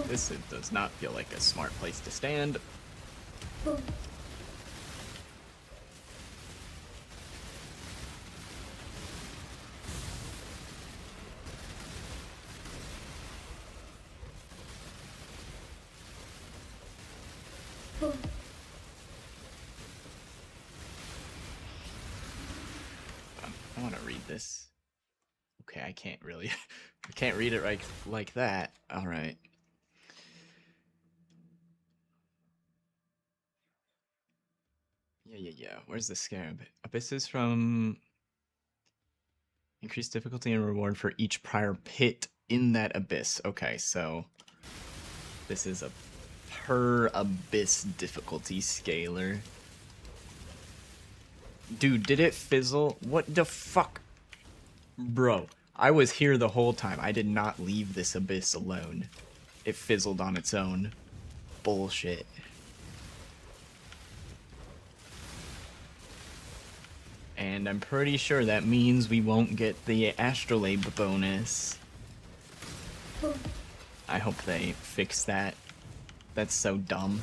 This does not feel like a smart place to stand. I want to read this. Okay, I can't really. I can't read it like that. All right. Yeah. Where's the scarab? Abysses from increased difficulty and reward for each prior pit in that abyss. Okay, so this is a per abyss difficulty scaler. Dude, did it fizzle? What the fuck? Bro, I was here the whole time. I did not leave this abyss alone. It fizzled on its own. Bullshit. And I'm pretty sure that means we won't get the astrolabe bonus. I hope they fix that. That's so dumb.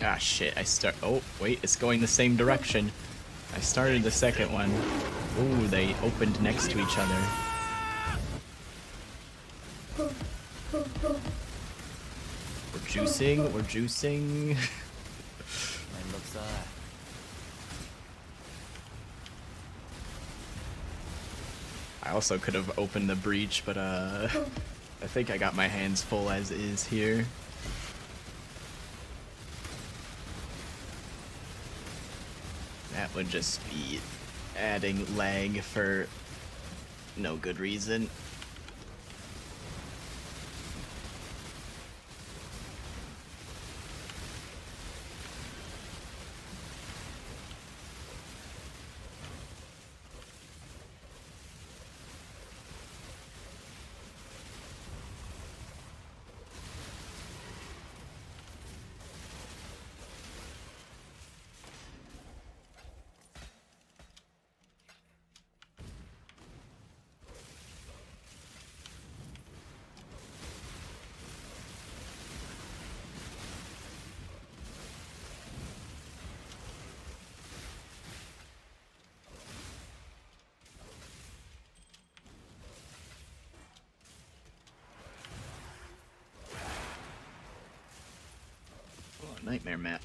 Ah, shit, oh, wait, it's going the same direction. I started the second one. Ooh, they opened next to each other. We're juicing, we're juicing. めんどくさい I also could have opened the breach, but I think I got my hands full as is here. That would just be adding lag for no good reason. Oh, nightmare map.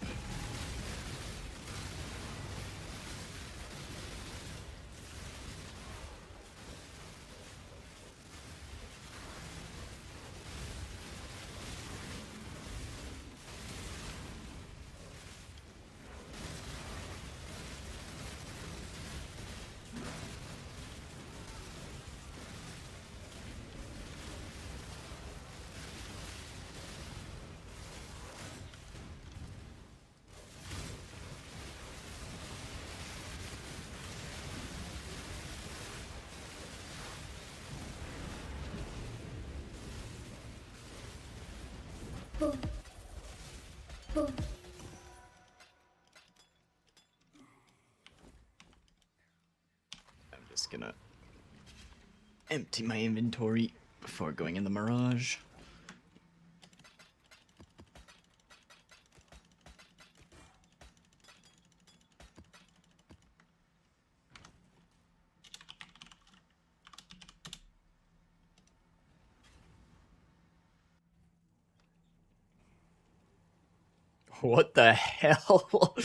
I'm just gonna empty my inventory before going in the Mirage. What the hell?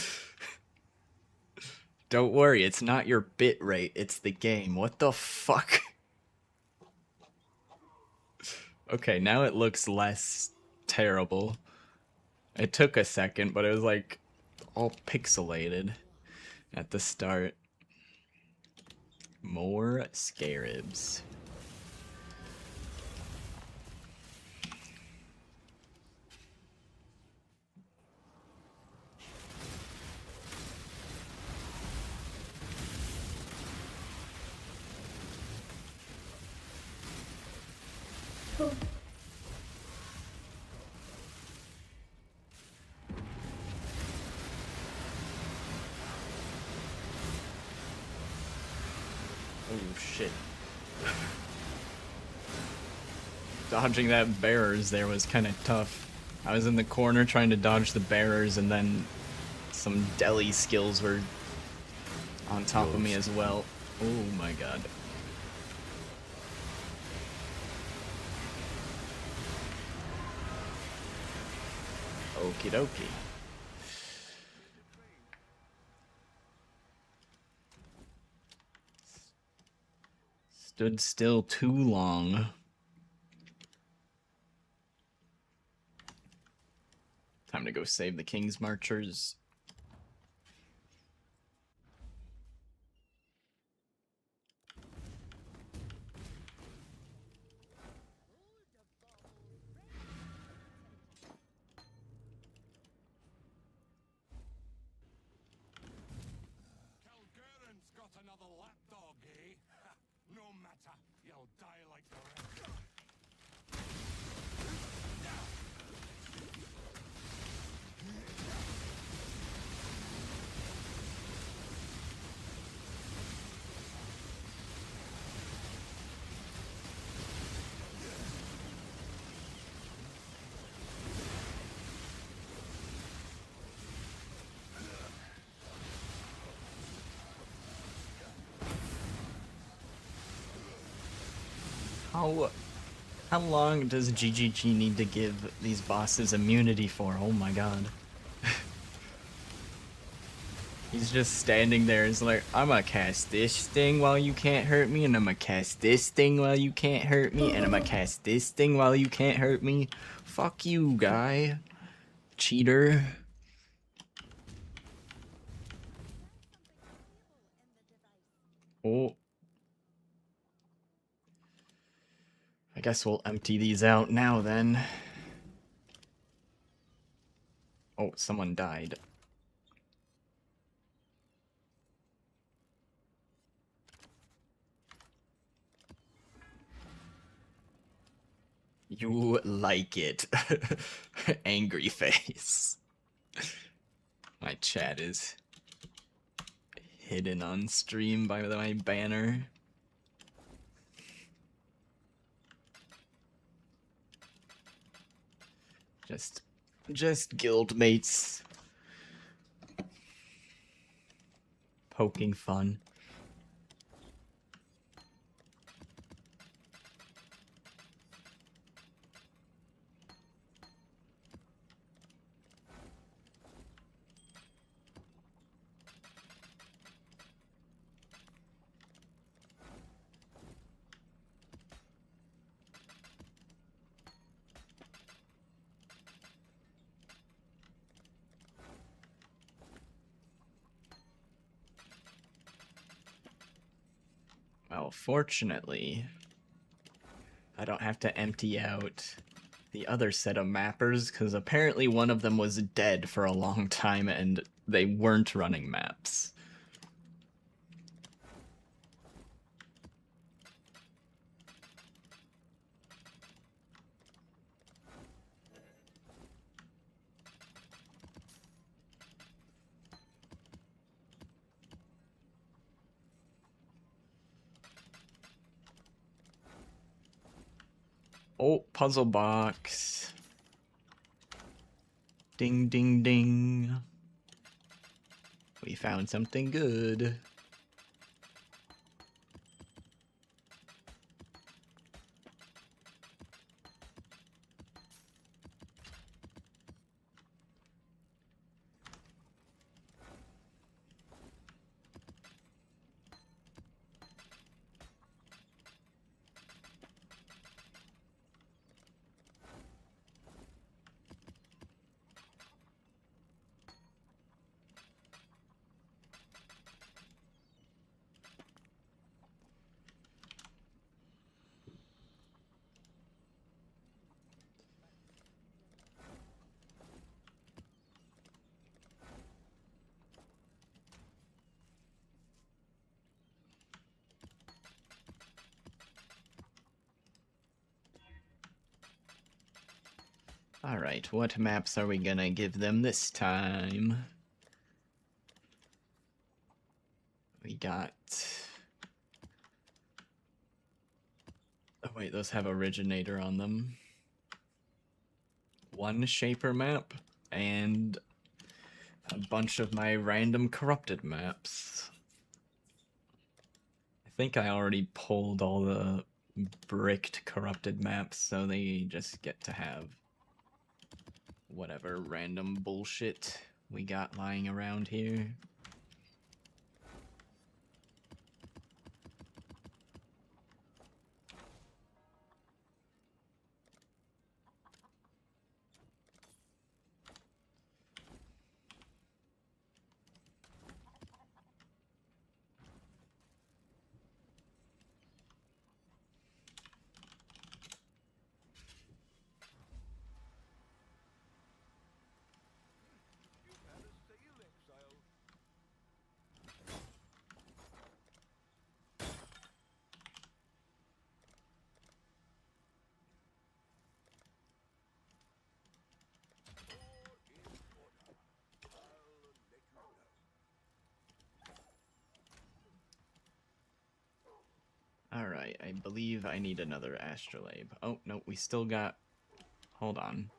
Don't worry, it's not your bit rate, it's the game. What the fuck? Okay, now it looks less terrible. It took a second, but it was like all pixelated at the start. More scarabs. Oh shit. Dodging that bearers there was kind of tough. I was in the corner trying to dodge the bearers, and then some deli skills were on top of me as well. Oh my god. Okie dokie. Stood still too long. Time to go save the King's Marchers. Calgarian's got another lapdog, eh? No matter, you'll die like the rest. How long does GGG need to give these bosses immunity for? Oh my god. He's just standing there. He's like, I'm gonna cast this thing while you can't hurt me, and I'm gonna cast this thing while you can't hurt me, and I'm gonna cast this thing while you can't hurt me. Fuck you, guy. Cheater. Oh. I guess we'll empty these out now then. Oh, someone died. You like it. Angry face. My chat is hidden on stream by my banner. Just guildmates poking fun. Well, fortunately, I don't have to empty out the other set of mappers, because apparently one of them was dead for a long time and they weren't running maps. Oh, puzzle box. Ding, ding, ding. We found something good. Alright, what maps are we gonna give them this time? We got... Oh wait, those have Originator on them. One Shaper map, and a bunch of my random corrupted maps. I think I already pulled all the bricked corrupted maps, so they just get to have whatever random bullshit we got lying around here. You had a sail, Exile. All in order. I'll let you know. Alright, I believe I need another astrolabe. Oh, no, we still got... Hold on.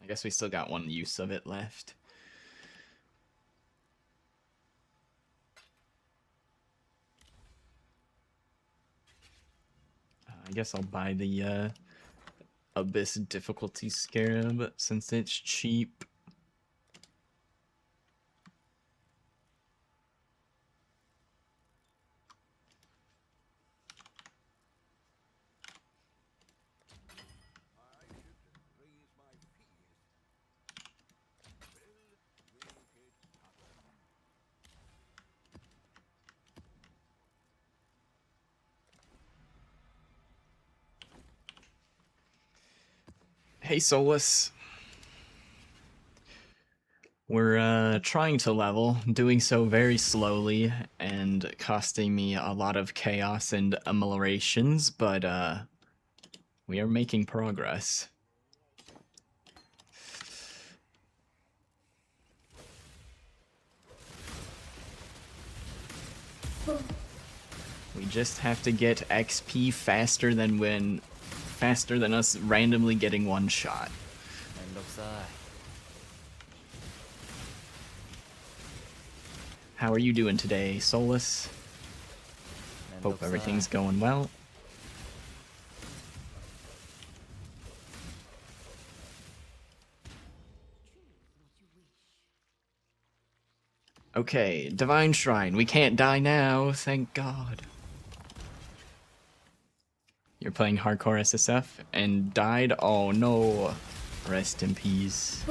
I guess we still got one use of it left. I guess I'll buy the Abyss difficulty scarab since it's cheap. I should raise my fees. Well, make it happen. Hey Solus. We're trying to level, doing so very slowly and costing me a lot of chaos and ameliorations, but we are making progress. We just have to get XP faster than us randomly getting one shot. めんどくさい How are you doing today, Solus? めんど Hope くさい everything's going well. Okay, Divine Shrine. We can't die now, thank God. You're playing hardcore SSF and died? Oh no. Rest in peace.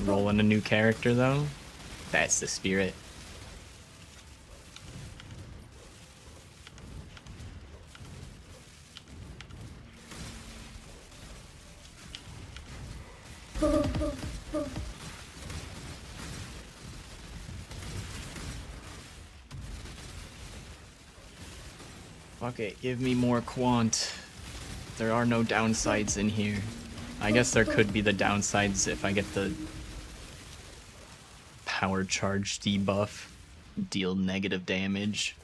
Rolling a new character though? That's the spirit. Fuck it, give me more quant. There are no downsides in here. I guess there could be the downsides if I get the power charge debuff. Deal negative damage.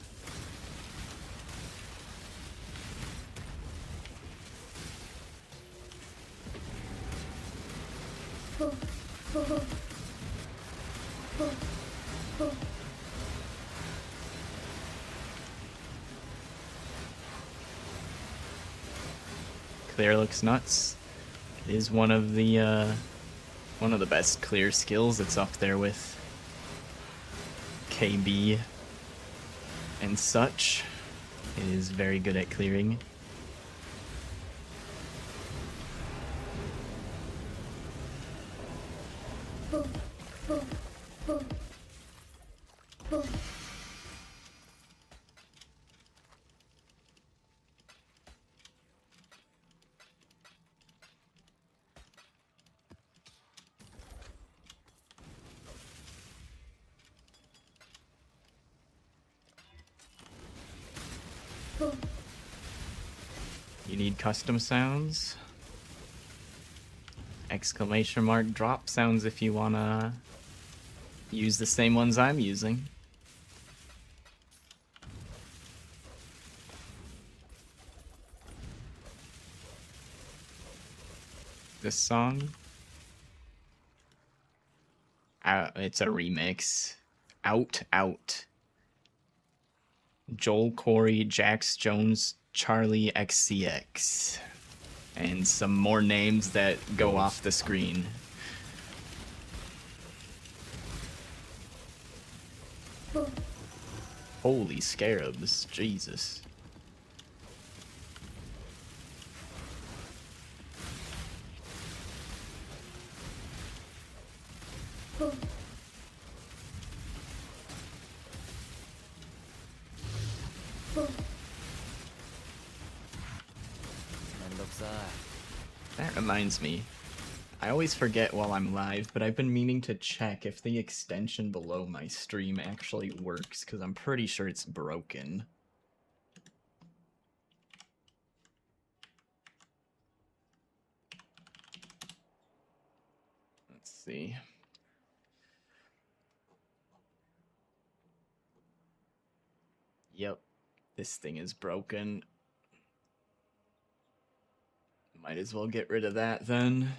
Clear looks nuts. It is one of the best clear skills. It's up there with KB and such. It is very good at clearing. You need custom sounds? Exclamation mark drop sounds if you wanna use the same ones I'm using. This song? It's a remix. Out. Joel, Corey, Jax, Jones, Charlie, XCX. And some more names that go off the screen. Holy scarabs, Jesus. That reminds me. I always forget while I'm live, but I've been meaning to check if the extension below my stream actually works, because I'm pretty sure it's broken. Let's see. Yep, this thing is broken. Might as well get rid of that then.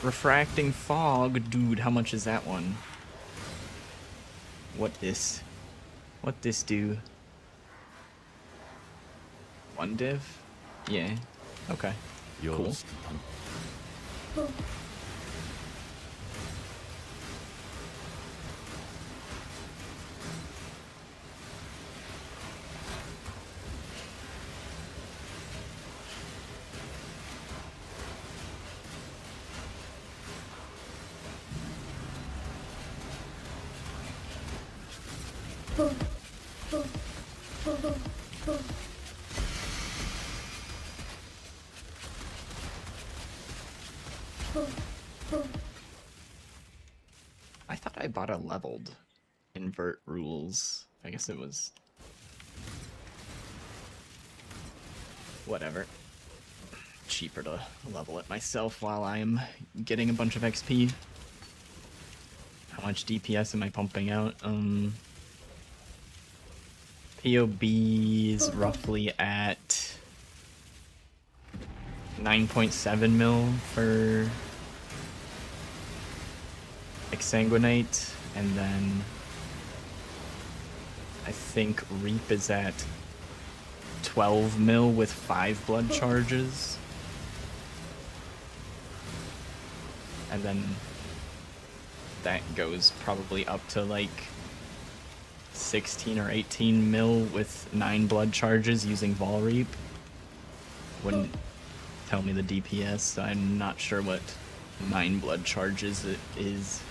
Refracting fog, dude. How much is that one? What this? What this do? One div? Yeah. Okay. Cool. I thought I bought a leveled invert rules. I guess it was... whatever. Cheaper to level it myself while I'm getting a bunch of XP. How much DPS am I pumping out? POB's roughly at 9.7 mil for Exsanguinate, and then I think Reap is at 12 mil with 5 blood charges. And then that goes probably up to like 16 or 18 mil with 9 blood charges using Vol Reap. Wouldn't tell me the DPS, so I'm not sure what 9 blood charges it is.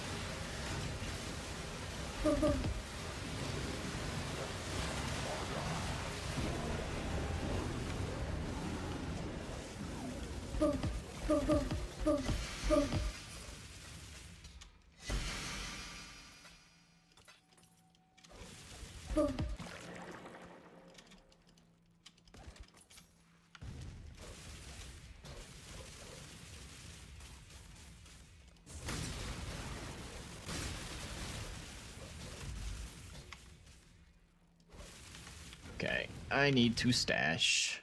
Okay, I need to stash.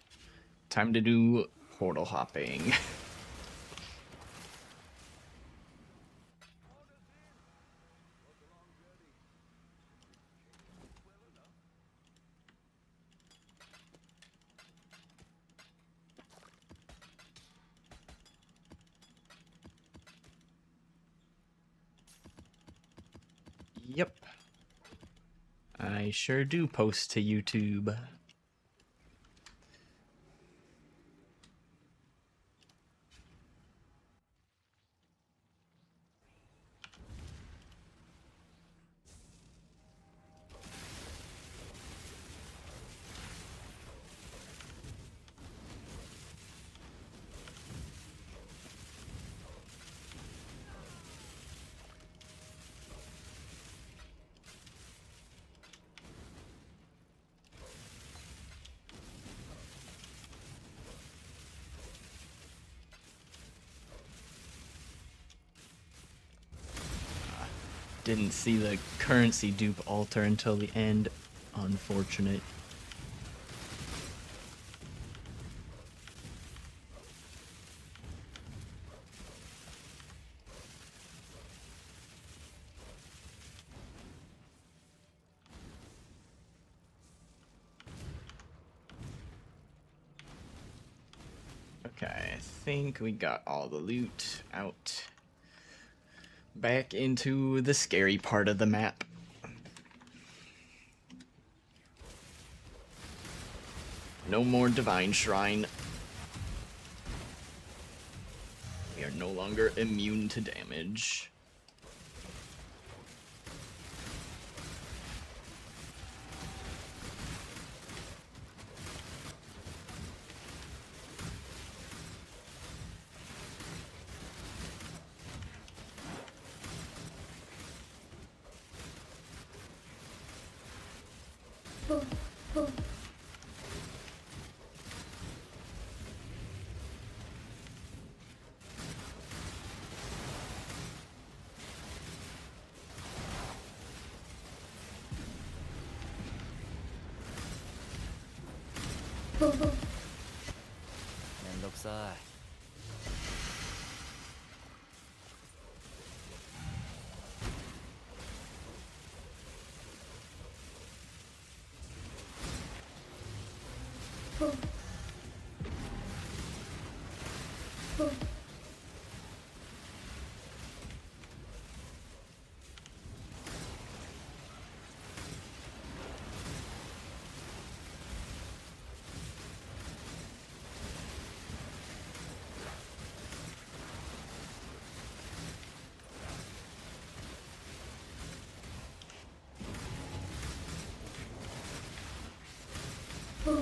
Time to do portal hopping. Yep. I sure do post to YouTube. Didn't see the currency dupe altar until the end. Unfortunate. Okay, I think we got all the loot out. Back into the scary part of the map. No more Divine Shrine. We are no longer immune to damage. めんどくさい め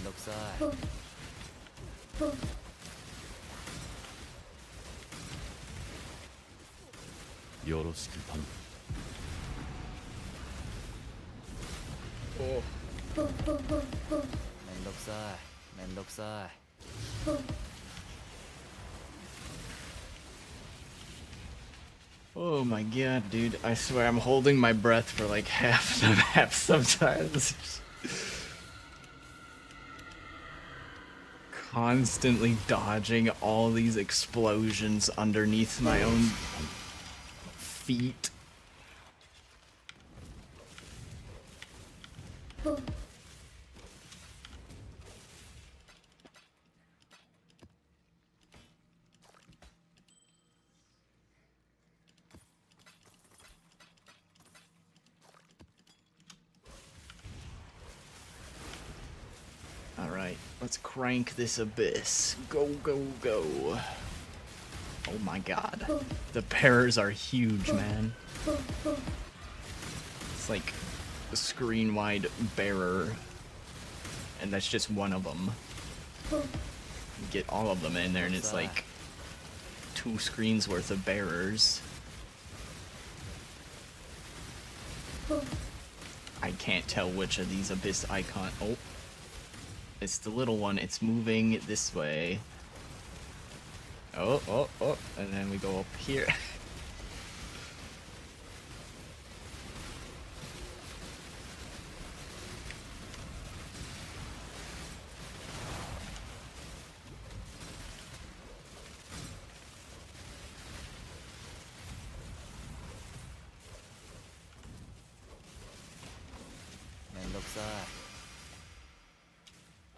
んどくさい よろしく頼む めんどくさいめんどくさい Oh my god, dude. I swear I'm holding my breath for like half the map sometimes. Constantly dodging all these explosions underneath my own feet. Alright, let's crank this abyss. Go, go, go. Oh my god. The bearers are huge, man. It's like a screen-wide bearer. And that's just one of them. You get all of them in there and it's like 2 screens worth of bearers. I can't tell which of these abyss icon. Oh. It's the little one. It's moving this way. Oh, oh, oh. And then we go up here.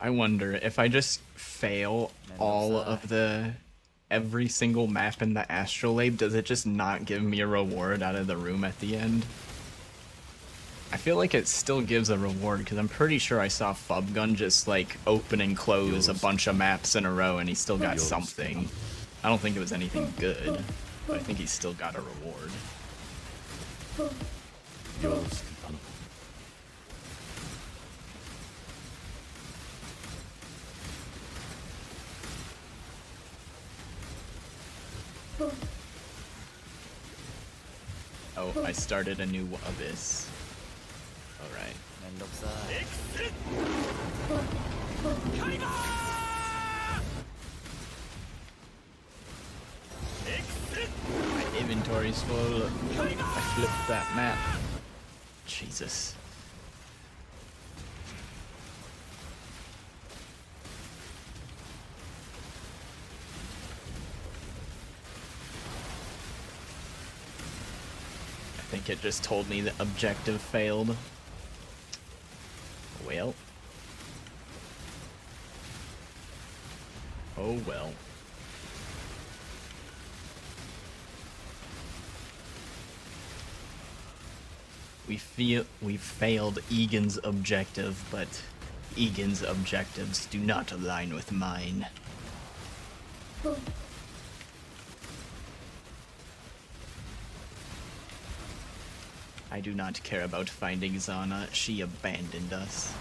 I wonder if I just fail all of every single map in the astrolabe, does it just not give me a reward out of the room at the end? I feel like it still gives a reward because I'm pretty sure I saw Fubgun just like open and close a bunch of maps in a row and he still got something. I don't think it was anything good, but I think he still got a reward. Oh, I started a new abyss. Alright. My inventory's full. I flipped that map. Jesus. I think it just told me the objective failed. Well. Oh well. We failed Egan's objective, but Egan's objectives do not align with mine. I do not care about finding Zana. She abandoned us.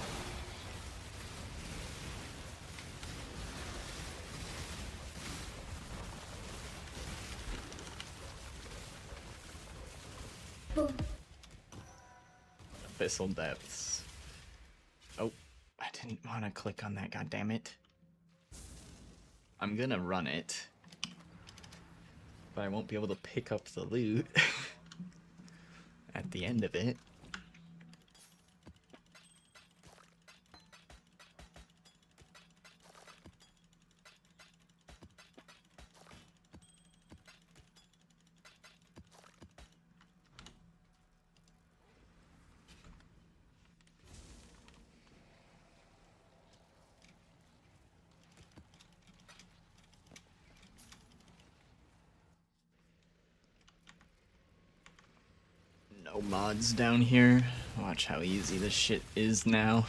Abyssal depths. didn't want to click on that, goddammit. I'm gonna run it, but I won't be able to pick up the loot at the end of it. No mods down here. Watch how easy this shit is now.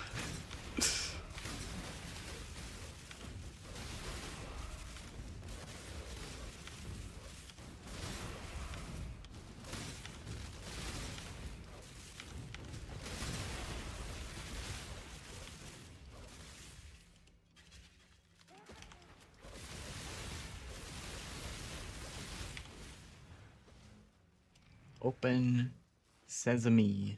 Open sesame.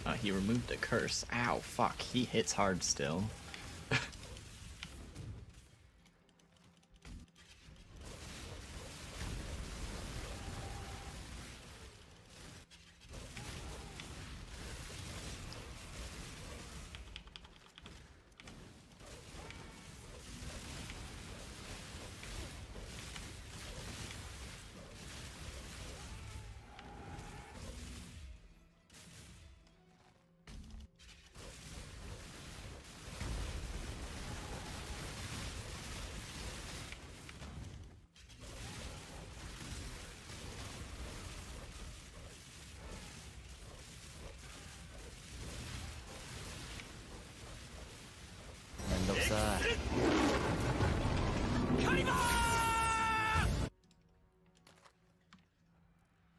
Oh, he removed a curse. Ow, fuck. He hits hard still. 면독사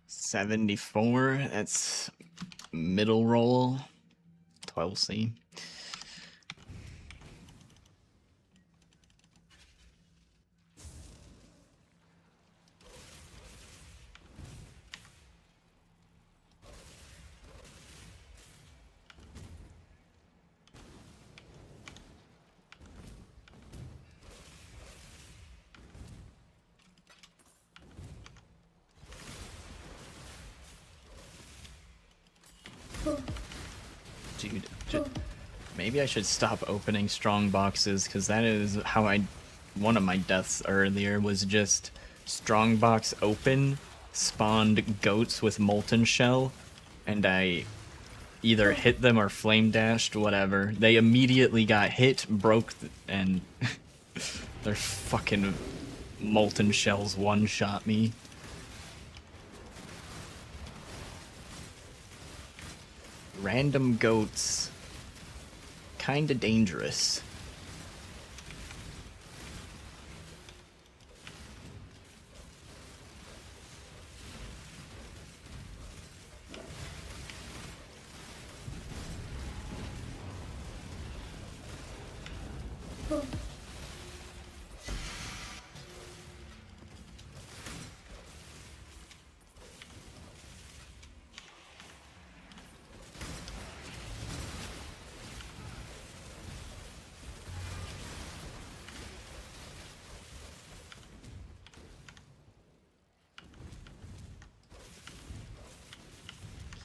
74. That's middle roll. 12C. Dude, maybe I should stop opening strong boxes, because that is how one of my deaths earlier was just strong box open, spawned goats with molten shell, and I either hit them or flame dashed, whatever. They immediately got hit, broke, and their fucking molten shells one-shot me. Random goats, kinda dangerous.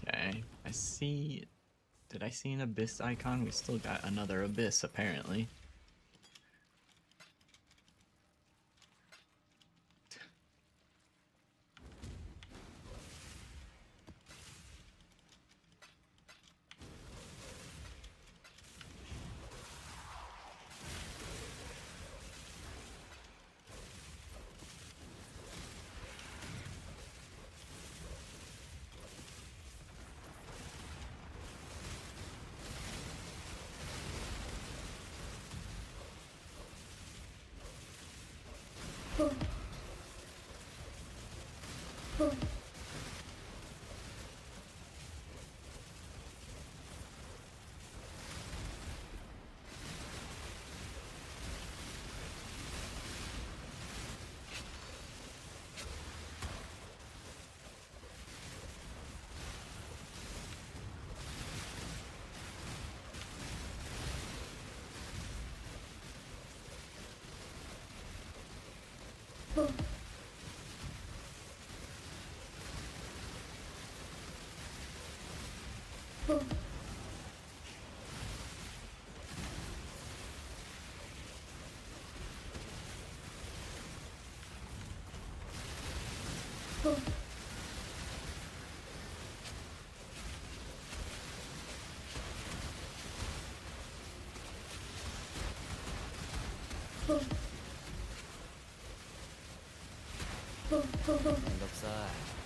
Okay, I see. Did I see an abyss icon? We still got another abyss, apparently. めんどくさい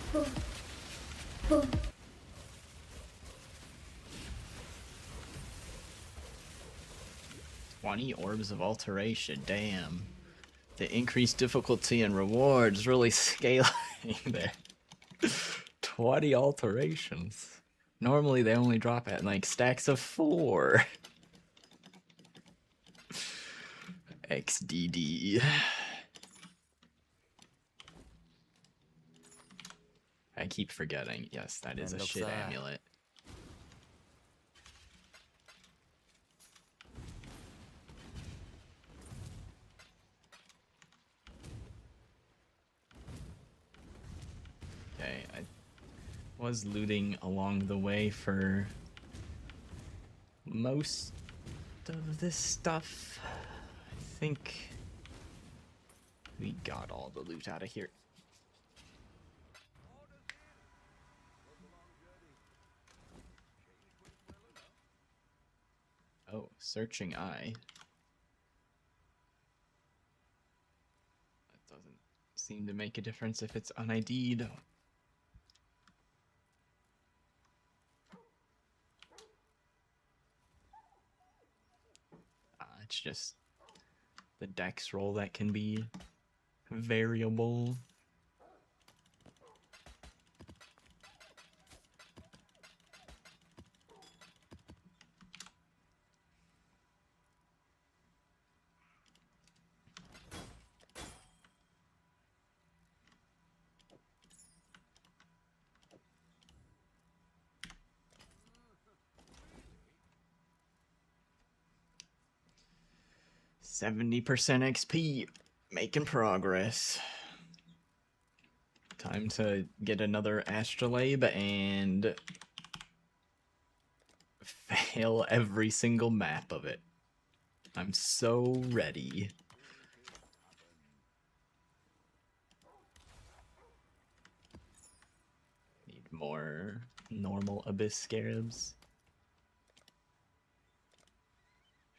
20 orbs of alteration, damn. The increased difficulty and rewards really scaling there. 20 alterations. Normally they only drop at like stacks of 4. XDD. I keep forgetting. Yes, that is a shit amulet. Okay, I was looting along the way for most of this stuff. I think we got all the loot out of here. Oh, searching eye. That doesn't seem to make a difference if it's un-ID'd. It's just the dex roll that can be variable. %70 XP, making progress. Time to get another astrolabe and fail every single map of it. I'm so ready. Need more normal abyss scarabs.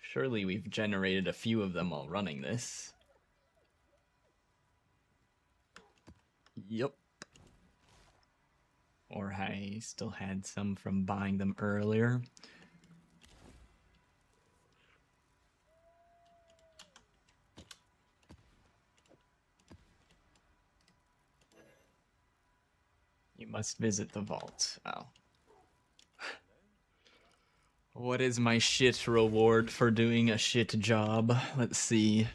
Surely we've generated a few of them while running this. Yup. Or I still had some from buying them earlier. You must visit the vault. Oh. What is my shit reward for doing a shit job? Let's see.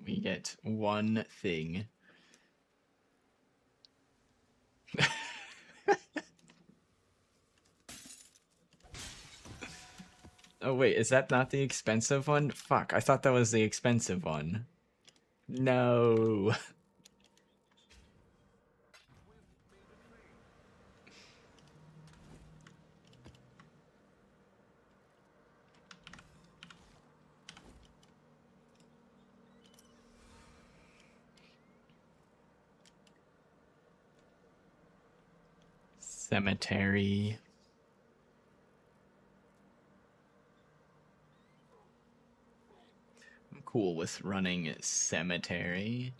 We get one thing. Oh wait, is that not the expensive one? Fuck, I thought that was the expensive one. No. Cemetery. I'm cool with running cemetery.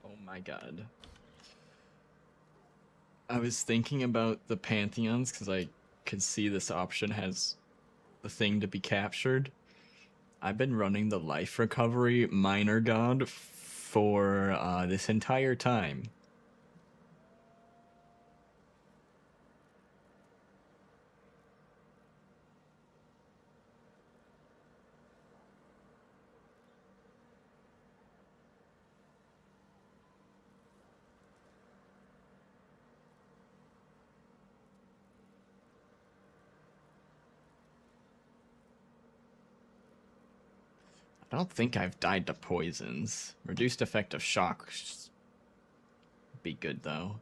Oh my god. I was thinking about the Pantheons because I could see this option has the thing to be captured. I've been running the life recovery minor god for this entire time. I don't think I've died to poisons. Reduced effect of shock be good though.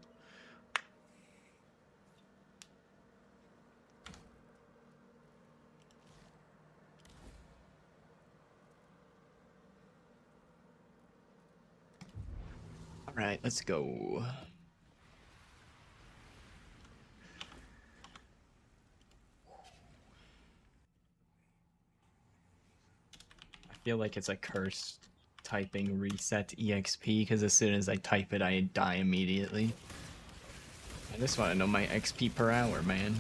Alright, let's go. I feel like it's a curse typing reset EXP because as soon as I type it, I die immediately. I just want to know my XP per hour, man.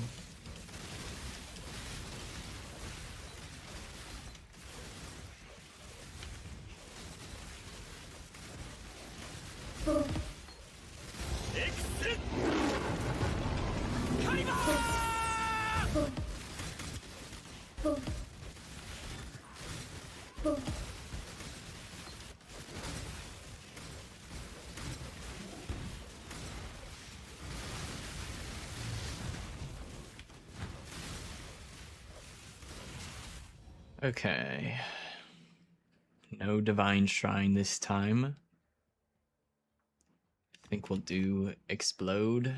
Okay. No Divine Shrine this time. I think we'll do Explode.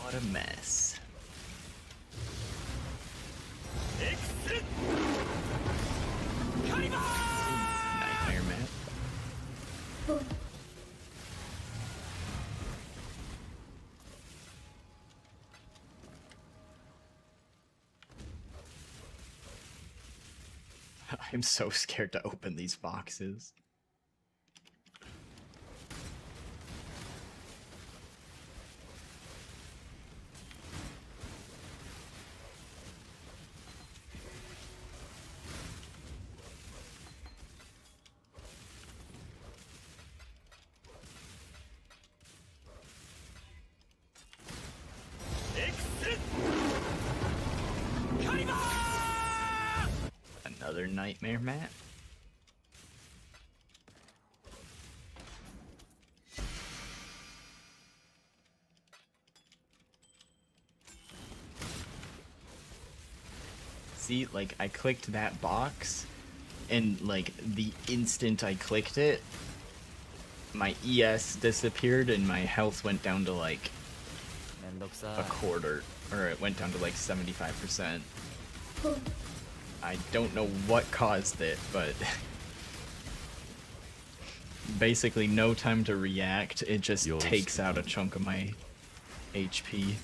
What a mess. Nightmare map. I'm so scared to open these boxes. Another nightmare map. See, like, I clicked that box, and, like, the instant I clicked it, my ES disappeared and my health went down to, like, a quarter, or it went down to, like, 75%. I don't know what caused it, but basically no time to react. It just Yours. takes out a chunk of my HP.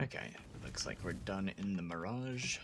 Okay, looks like we're done in the Mirage.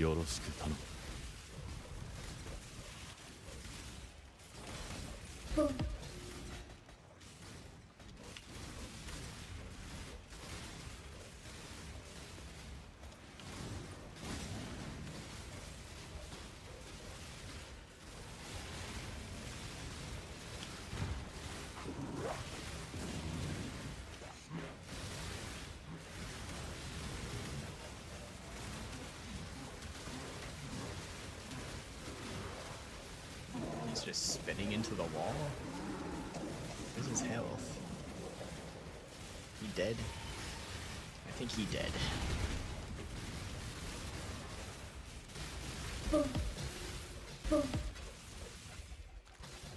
よろしく頼む。He's just spinning into the wall. Where's his health? He dead? I think he dead.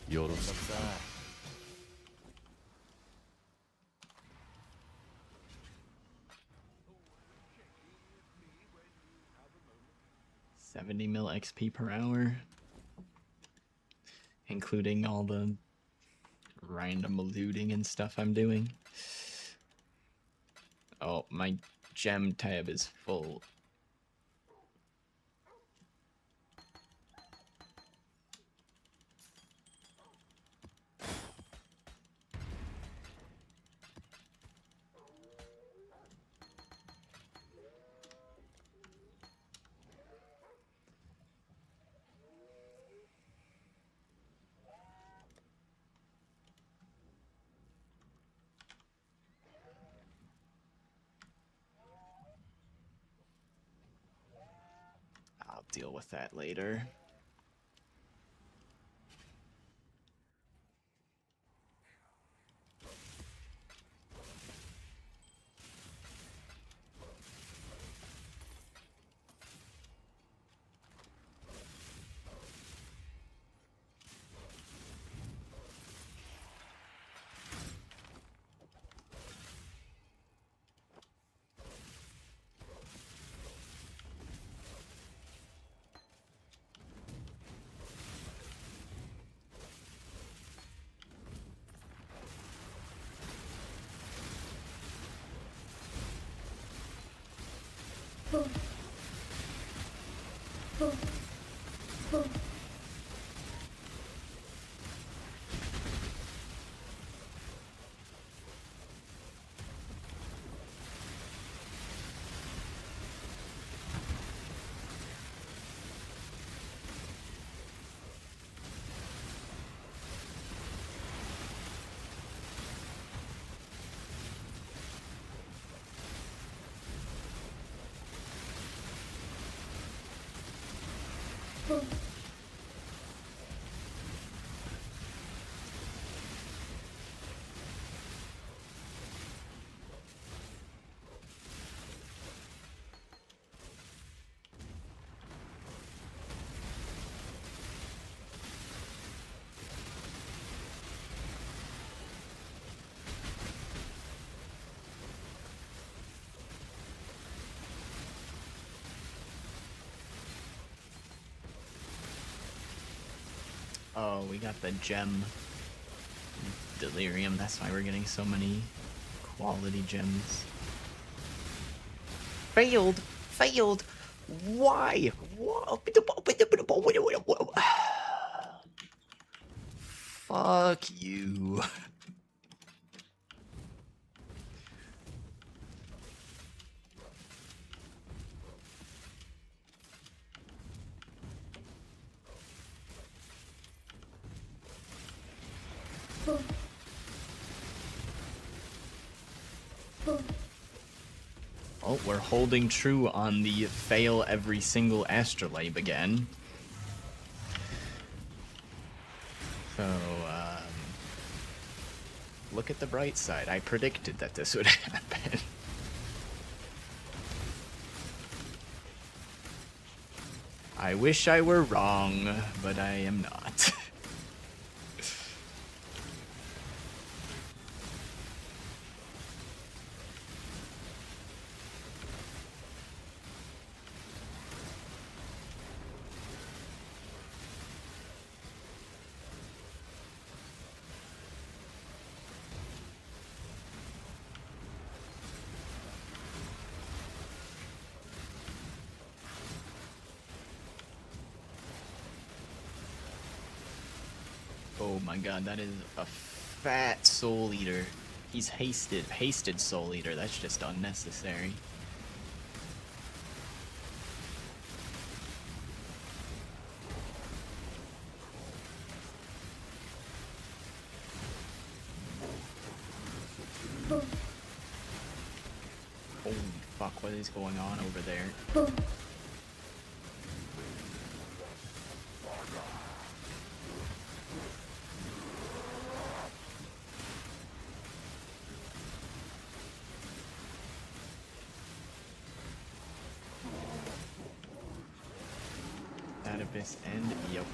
よろしく。 70 mil XP per hour, including all the random looting and stuff I'm doing. Oh, my gem tab is full. I'll deal with that later. Oh, we got the gem delirium. That's why we're getting so many quality gems. Failed! Failed! Why? Fuck you. Oh, we're holding true on the fail every single astrolabe again. So, look at the bright side. I predicted that this would happen. I wish I were wrong, but I am not. Oh my god, that is a fat Soul Eater. He's hasted Soul Eater. That's just unnecessary. Holy fuck, what is going on over there? That abyss end? Yep.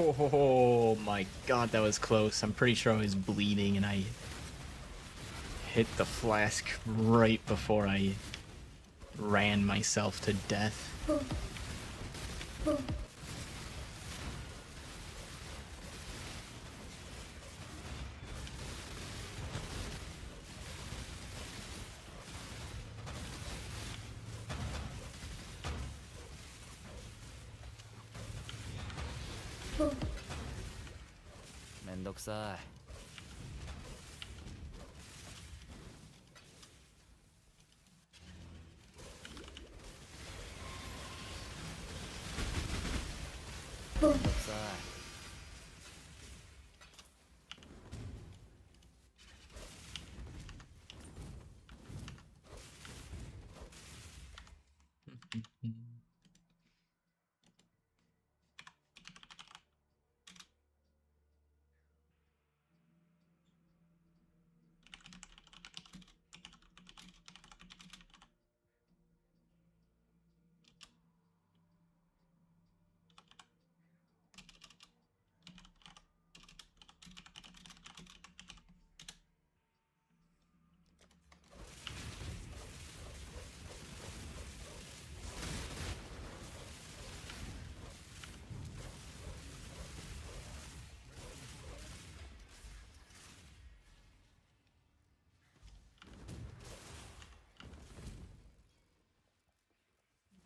Oh my god, that was close. I'm pretty sure I was bleeding and I hit the flask right before I ran myself to death. ボンめんどくさい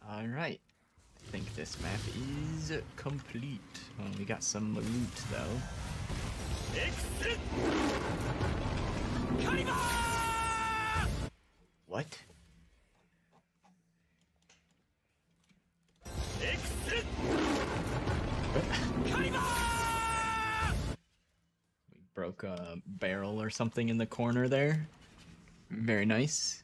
Alright. I think this map is complete. Well, we got some loot though. What? We broke a barrel or something in the corner there. Very nice.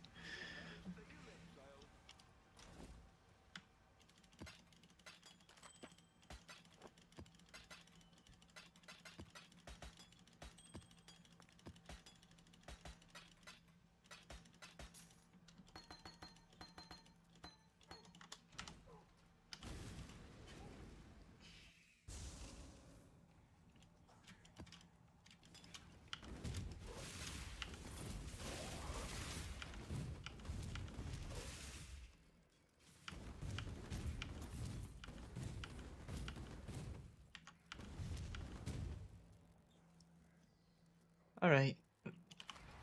Alright.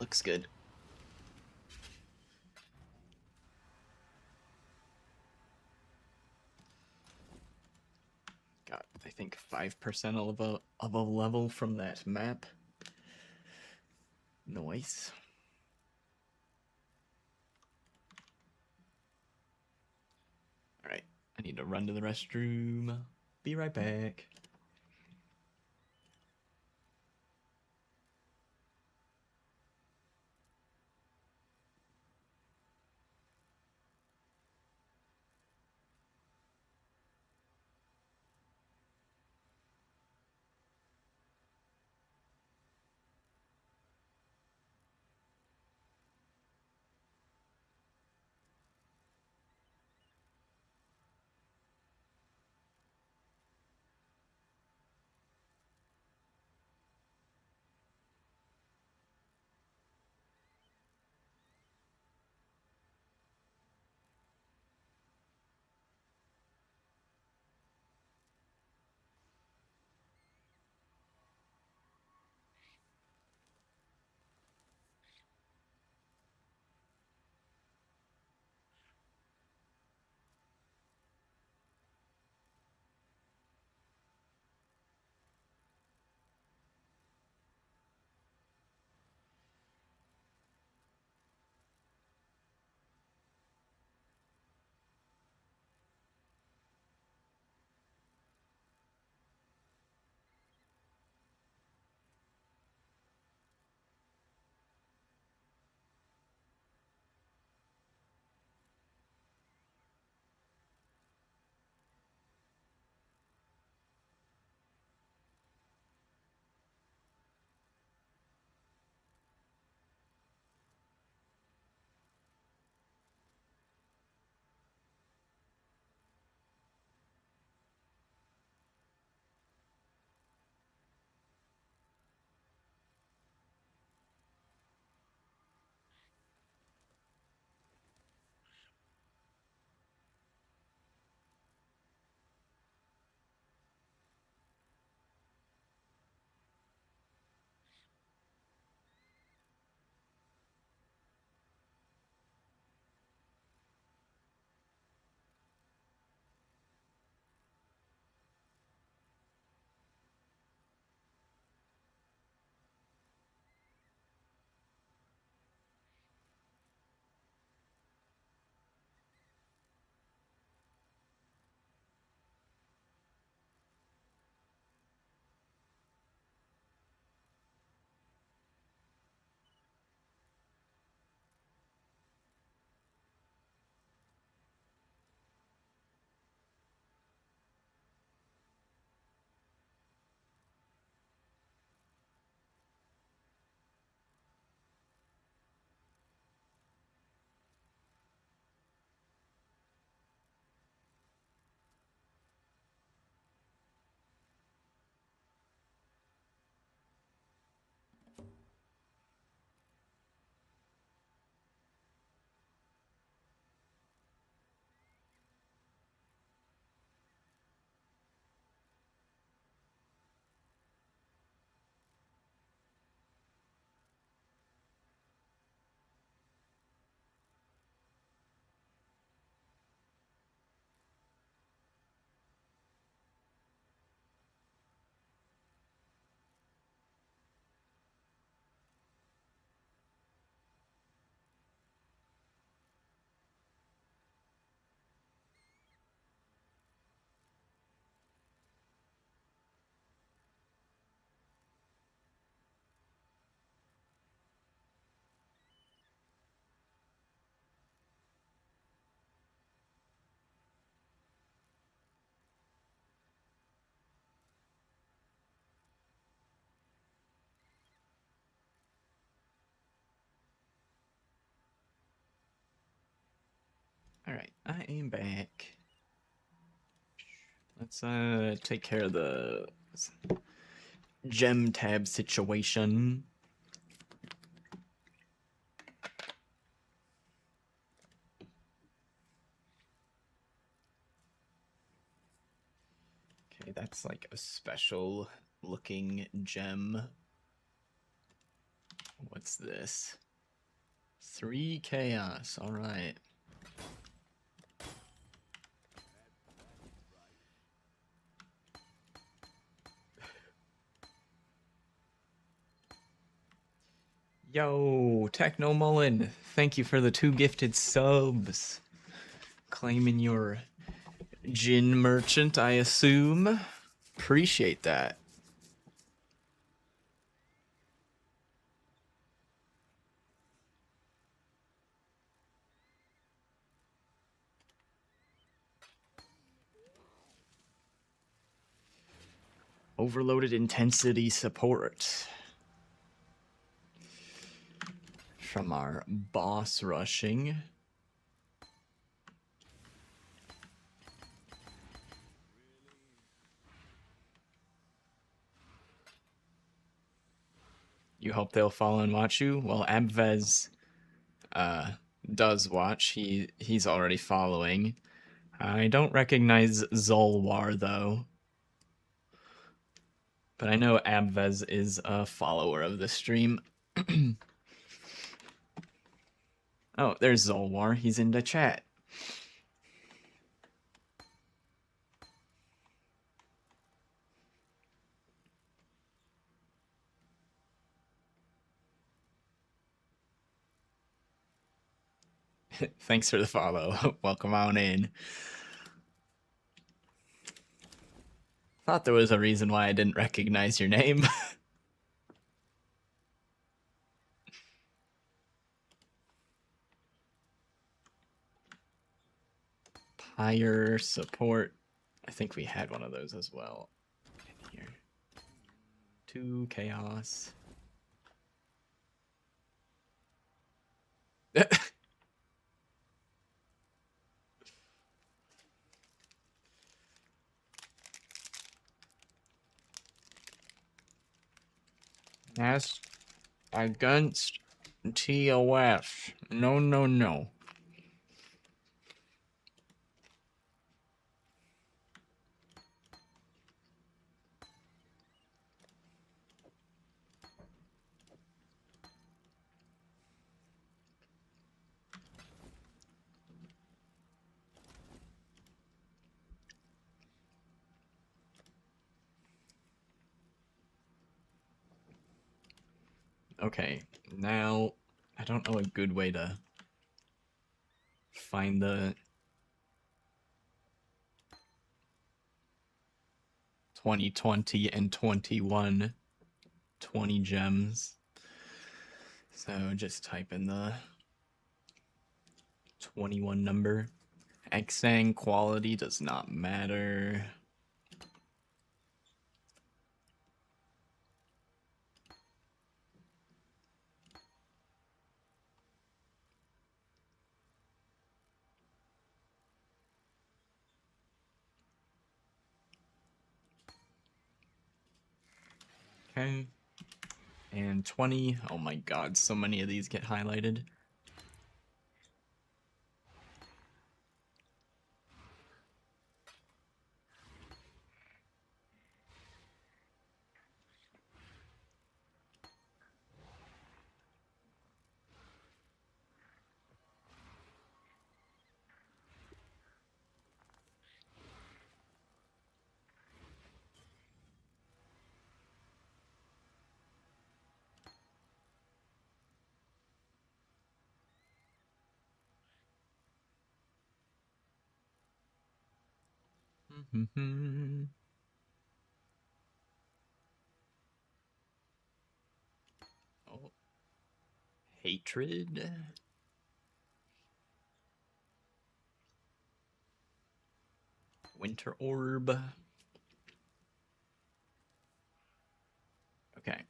Looks good. Got, I think, 5% of a level from that map. Nice. Alright, I need to run to the restroom. Be right back. Alright, I am back. Let's take care of the gem tab situation. Okay, that's like a special looking gem. What's this? 3 chaos, alright. Yo, Techno Mullen, thank you for the 2 gifted subs. Claiming your Jin merchant, I assume. Appreciate that. Overloaded intensity support from our boss rushing. You hope they'll follow and watch you? Well, Abvez does watch. He's already following. I don't recognize Zolwar though. But I know Abvez is a follower of the stream. Oh, there's Zolwar. He's in the chat. Thanks for the follow. Welcome on in. Thought there was a reason why I didn't recognize your name. Pyre support. I think we had one of those as well. In here. 2 chaos. That's against TOS. No, no, no. Okay, now I don't know a good way to find the 2020 and 21 20 gems. So just type in the 21 number. Exsang quality does not matter. Okay. And 20. Oh my god, so many of these get highlighted. Oh. Hatred. Winter Orb. Okay.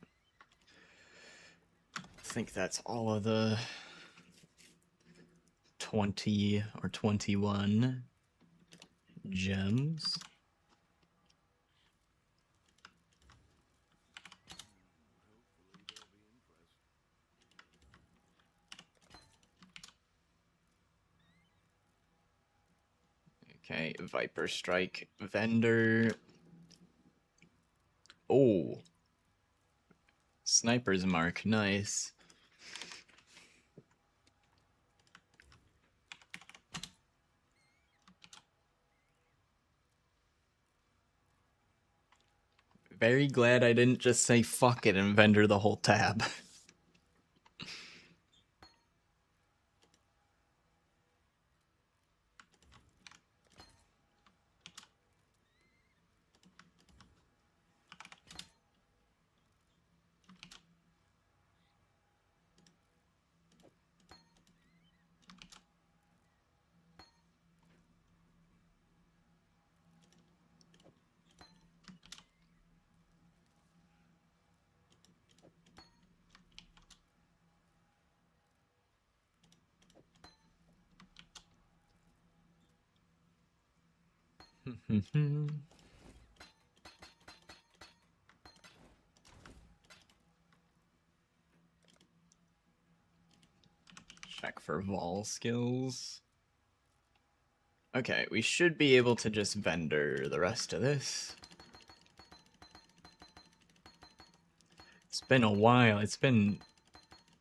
I think that's all of the 20 or 21 gems. Okay, Viper Strike vendor. Oh, Sniper's Mark, nice. Very glad I didn't just say fuck it and vendor the whole tab. Check for vol skills. Okay, we should be able to just vendor the rest of this. It's been a while. It's been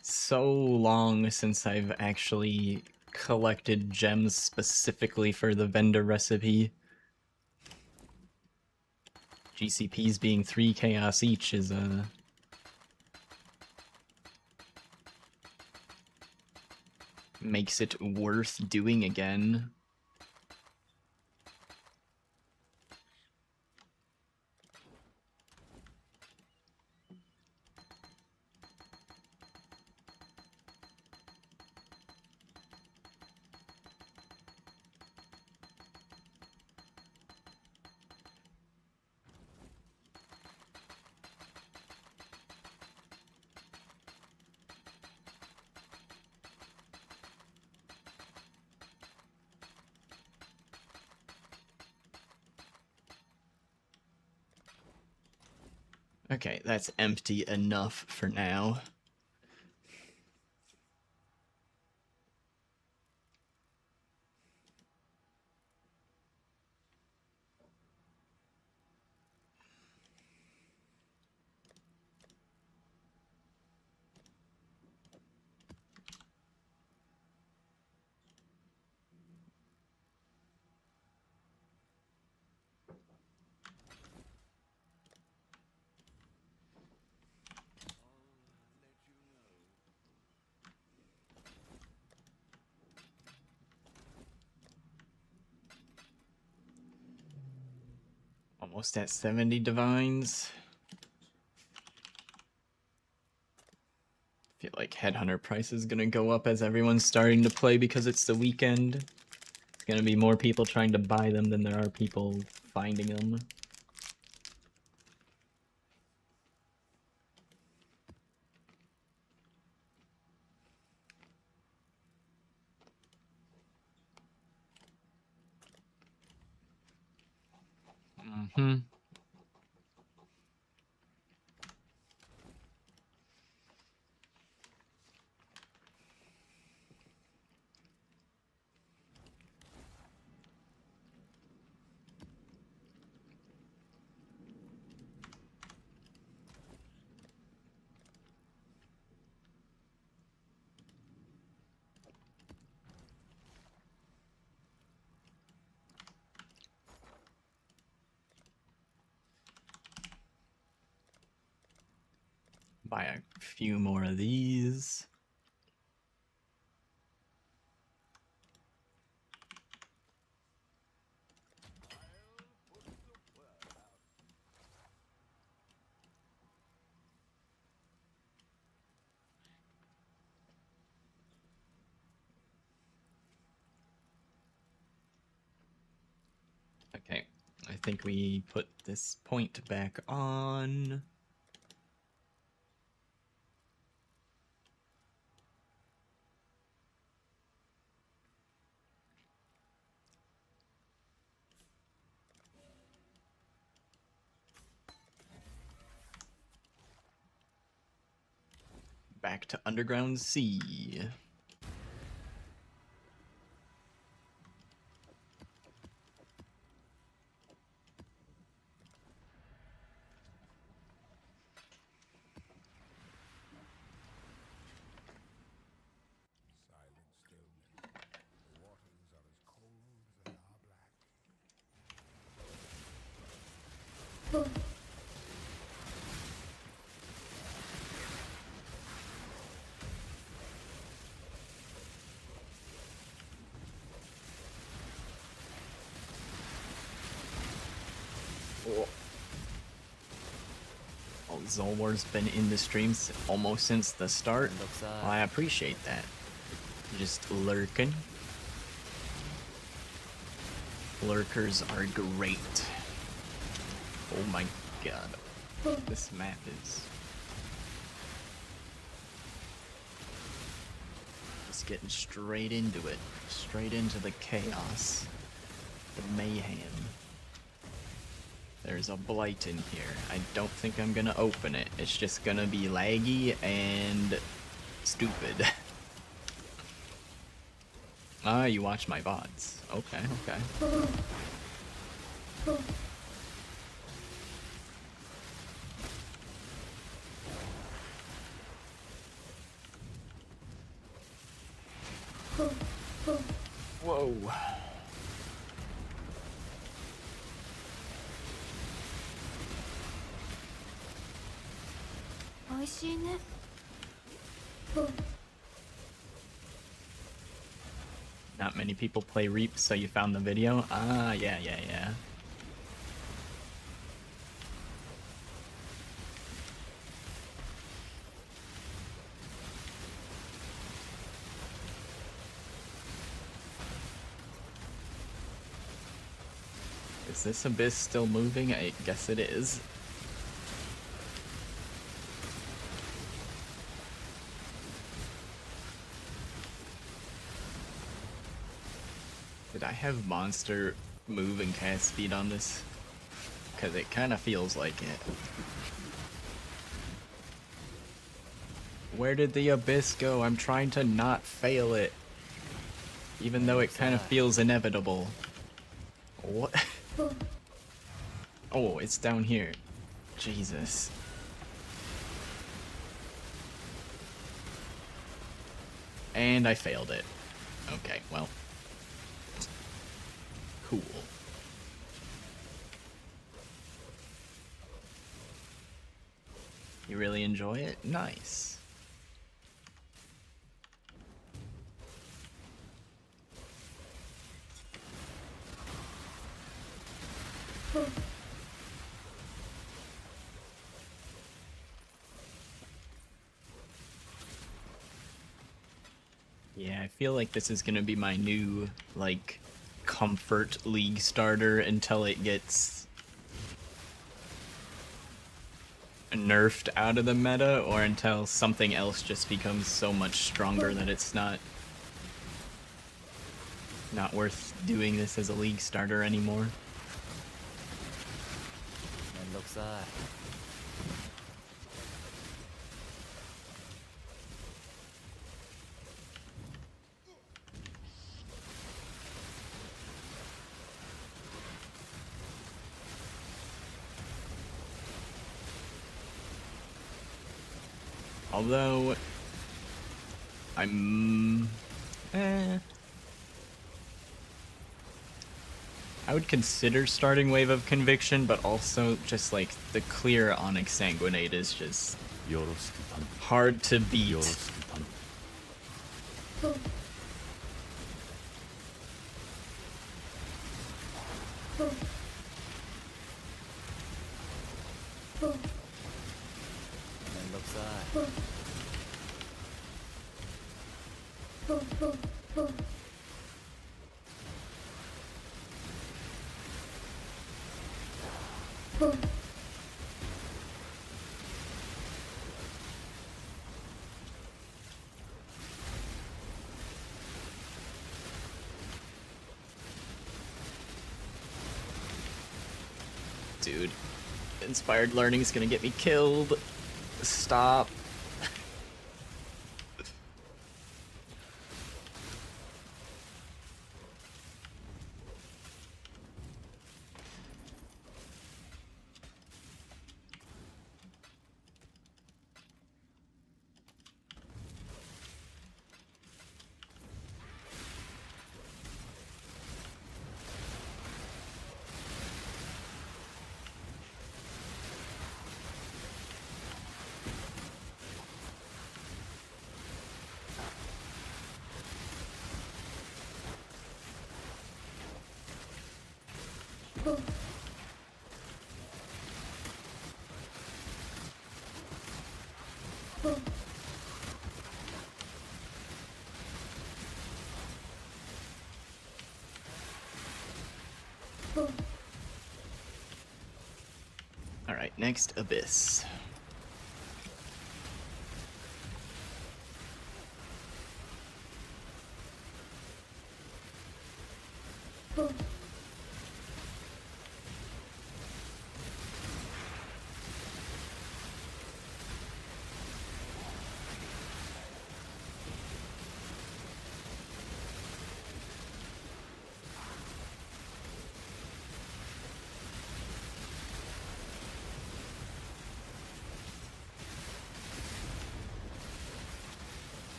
so long since I've actually collected gems specifically for the vendor recipe. GCPs being 3 chaos each is makes it worth doing again. Okay, that's empty enough for now. Almost at 70 divines. Feel like Headhunter price is gonna go up as everyone's starting to play because it's the weekend. It's gonna be more people trying to buy them than there are people finding them. Mm-hmm. Buy a few more of these. Okay, I think we put this point back on. back to Underground Sea. Silent stillness. The waters are as cold as they are black. Oh, Zolwar's been in the streams almost since the start. めんどくさ Well, I appreciate that. Just lurking. Lurkers are great. Oh my god. This map is... just getting straight into it. Straight into the chaos. The mayhem. There's a blight in here. I don't think I'm gonna open it. It's just gonna be laggy and stupid. Ah, you watch my VODs. Okay, okay. Whoa. 美味しいね。 Not many people play Reap, so you found the video? Ah, yeah, yeah, yeah. Is this abyss still moving? I guess it is. Did I have monster move and cast speed on this? Because it kind of feels like it. Where did the abyss go? I'm trying to not fail it. Even though it kind of feels inevitable. What? Oh, it's down here. Jesus. And I failed it. Okay, well. Cool. You really enjoy it? Nice. Yeah, I feel like this is gonna be my new, like, comfort league starter until it gets nerfed out of the meta, or until something else just becomes so much stronger that it's not worth doing this as a league starter anymore. めんどくさい Although I'm I would consider starting Wave of Conviction, but also just like the clear Onyx Sanguinate is just よろしく頼む hard to よ beat. ろしく頼む めんどくさい Dude, inspired learning is gonna get me killed. Stop. Alright, next Abyss.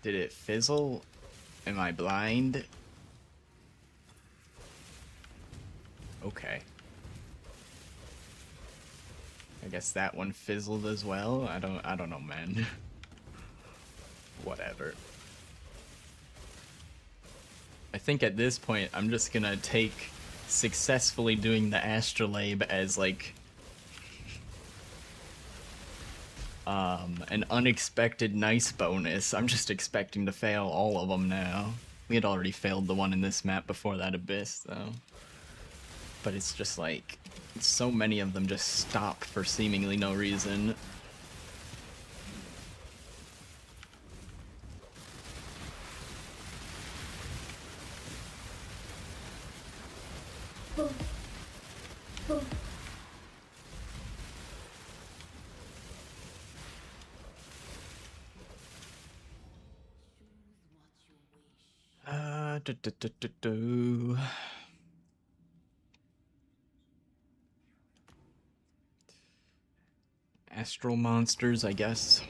Did it fizzle? Am I blind? Okay. I guess that one fizzled as well. I don't know, man. Whatever. I think at this point I'm just gonna take successfully doing the astrolabe as like an unexpected nice bonus. I'm just expecting to fail all of them now. We had already failed the one in this map before that Abyss, though. But it's just like, so many of them just stop for seemingly no reason. Do. Astral monsters, I guess.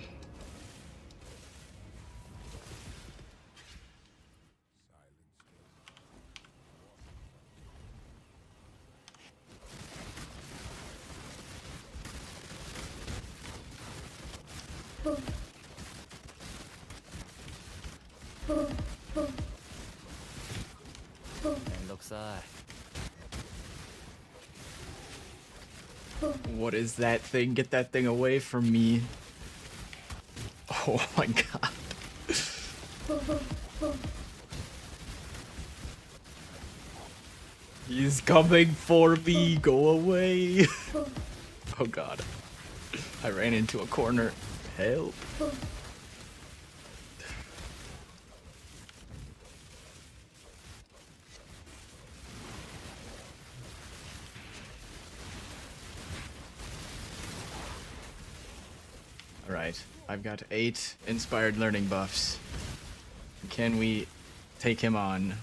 What is that thing? Get that thing away from me. Oh my god. He's coming for me. Go away. Oh god. I ran into a corner. Help. Alright, I've got 8 inspired learning buffs. Can we take him on?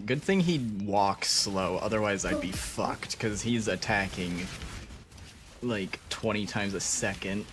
Good thing he walks slow, otherwise I'd be fucked, because he's attacking like 20 times a second.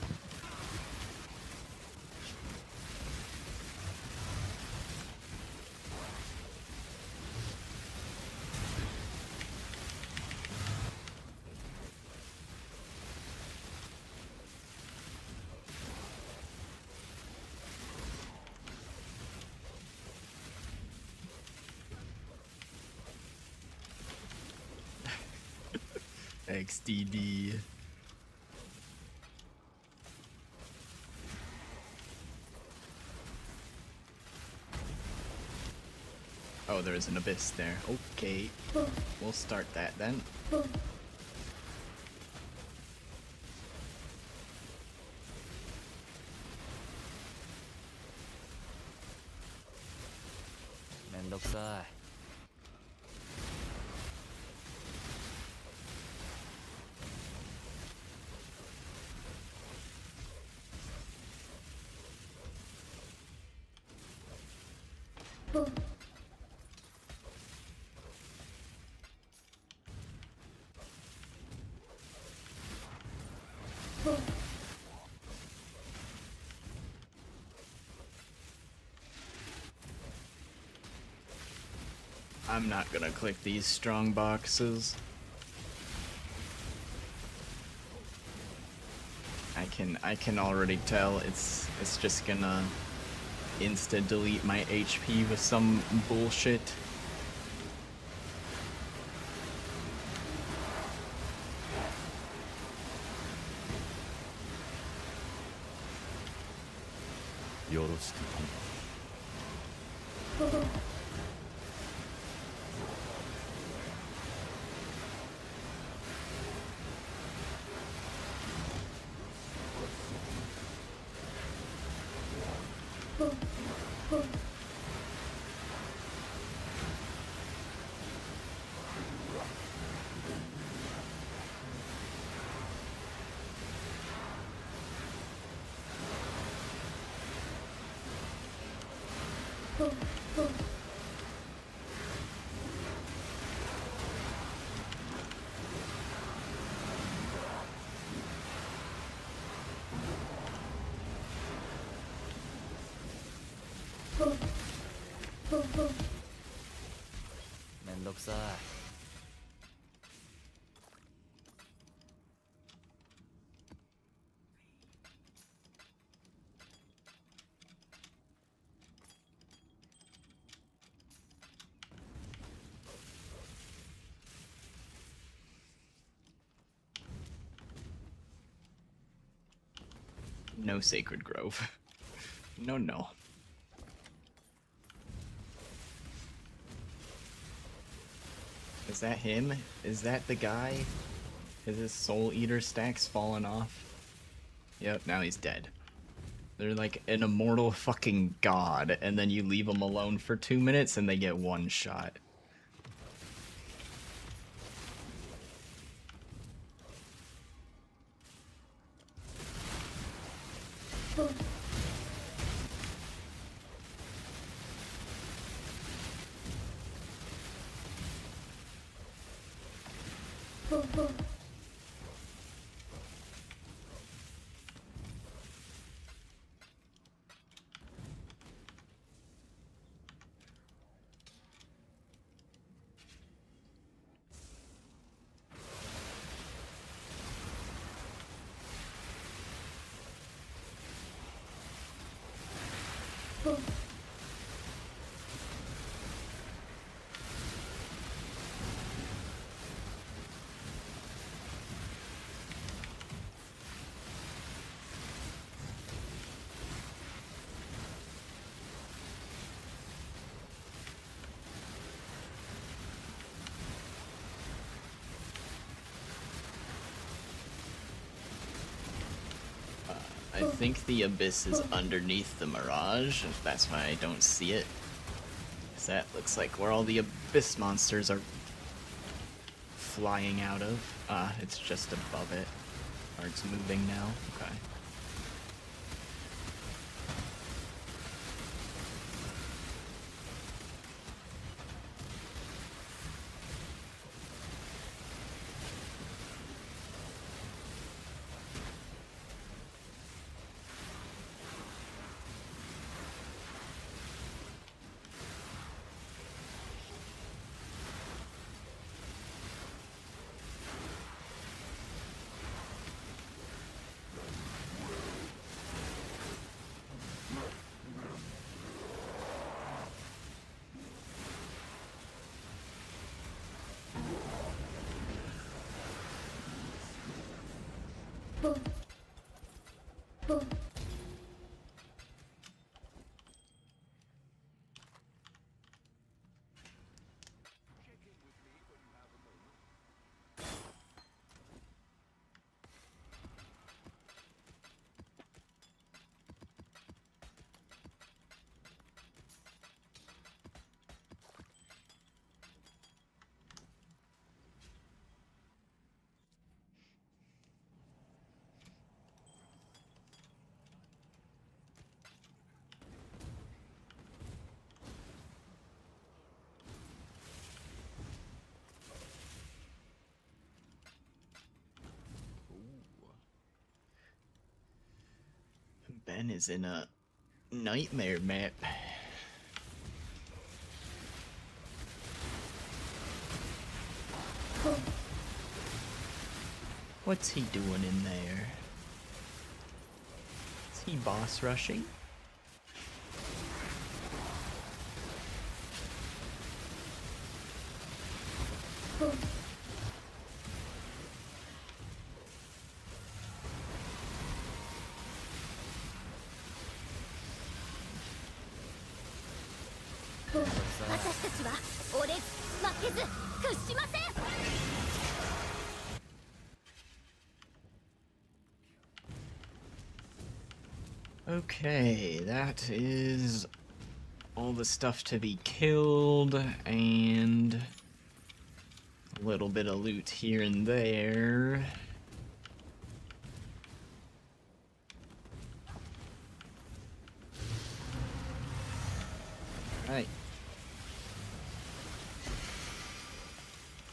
XDD. Oh, there is an abyss there. Okay. We'll start that then. I'm not gonna click these strong boxes. I can already tell it's just gonna insta delete my HP with some bullshit. Yoroshiku Tano. No Sacred Grove. No, no. Is that him? Is that the guy? Has his Soul Eater stacks fallen off? Yep, now he's dead. They're like an immortal fucking god, and then you leave them alone for 2 minutes and they get one shot. I think the Abyss is underneath the Mirage, and that's why I don't see it. 'Cause that looks like where all the Abyss monsters are flying out of. It's just above it. Or it's moving now. Okay. Ben is in a nightmare map. What's he doing in there? Is he boss rushing? Okay, that is all the stuff to be killed, and a little bit of loot here and there. Alright.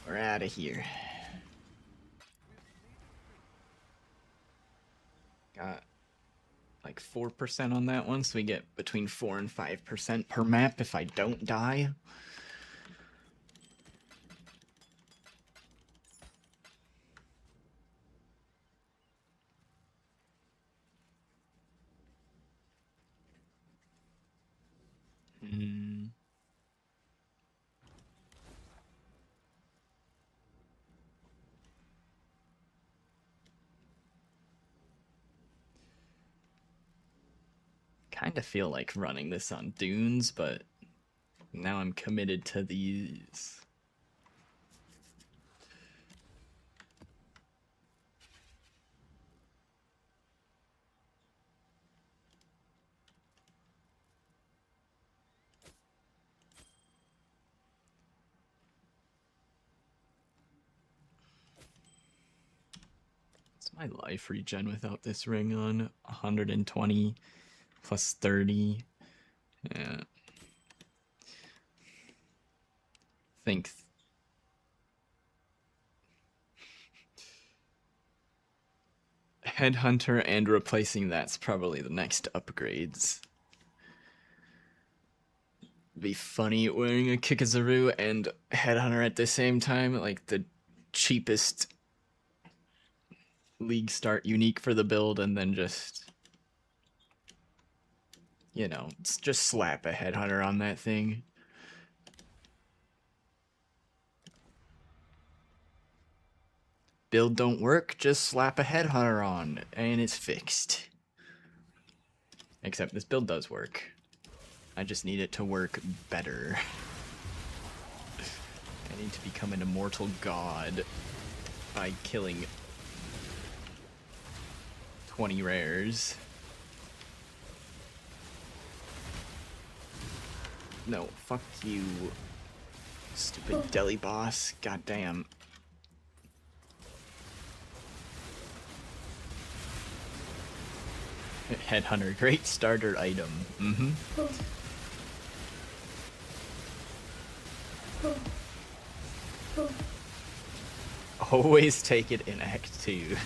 We're out of here. Got like 4% on that one, so we get between 4 and 5% per map if I don't die. Kind of feel like running this on dunes, but now I'm committed to these. What's my life regen without this ring on? 120 plus 30. Yeah. Think Headhunter and replacing that's probably the next upgrades. Be funny wearing a Kikazaru and Headhunter at the same time, like the cheapest league start unique for the build, and then just, you know, just slap a Headhunter on that thing. Build don't work, just slap a Headhunter on, and it's fixed. Except this build does work. I just need it to work better. I need to become an immortal god by killing 20 rares. No, fuck you, stupid deli boss. Goddamn. Headhunter, great starter item. Always take it in Act 2.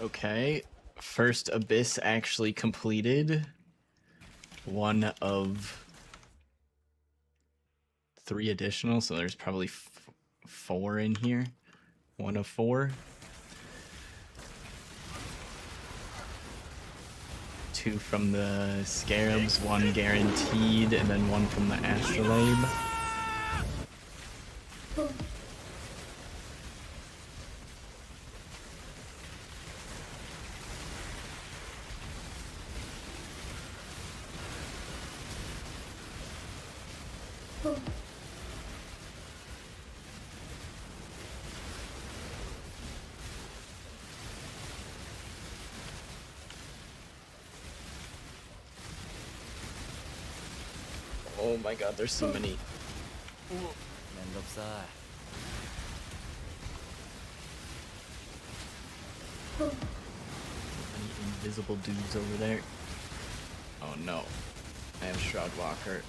Okay, first Abyss actually completed. One of 3 additional, so there's probably 4 in here. 1 of 4. 2 from the Scarabs, 1 guaranteed, and then 1 from the Astrolabe. Oh my god, there's so many. めんどくさい Many invisible dudes over there. Oh no. I have Shroud Walker.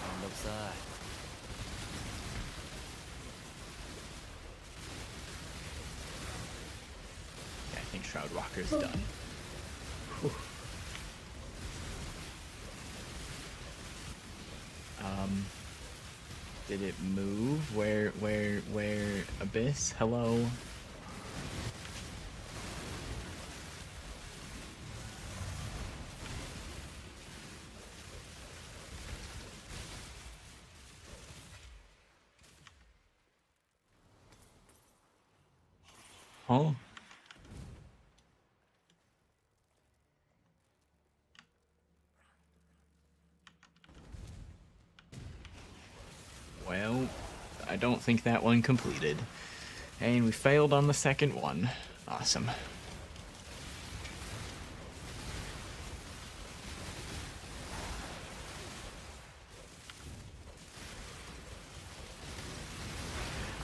めんどくさい Yeah, I think Shroud Walker's done. Whew. Did it move? Where, Abyss? Hello? Oh. Well, I don't think that one completed. And we failed on the second one. Awesome.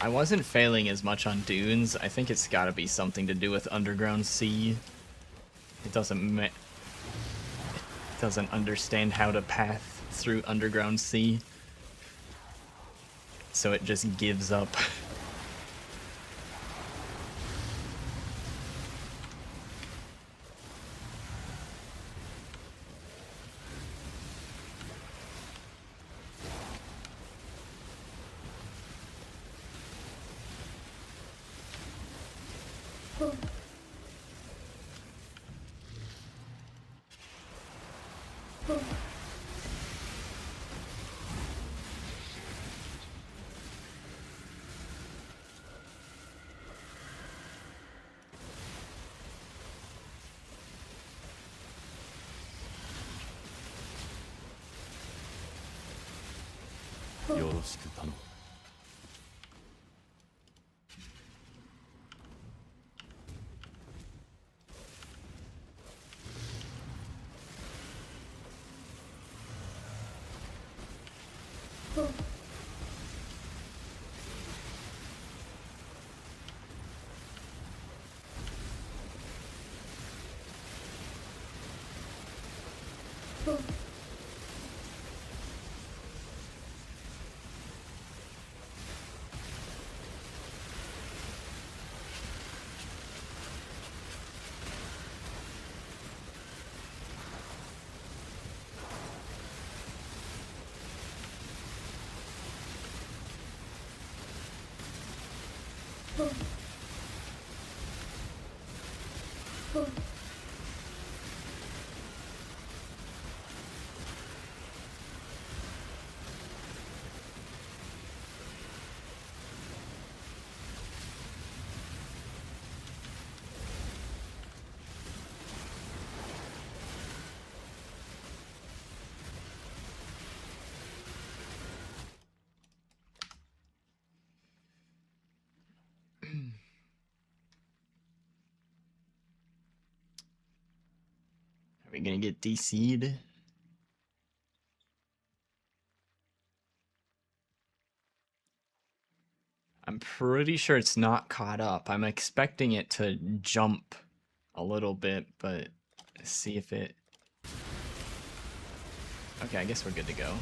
I wasn't failing as much on dunes. I think it's gotta be something to do with Underground Sea. It doesn't understand how to path through Underground Sea. So it just gives up.よろしく頼む Are we gonna get DC'd? I'm pretty sure it's not caught up. I'm expecting it to jump a little bit, but let's see if it... Okay, I guess we're good to go.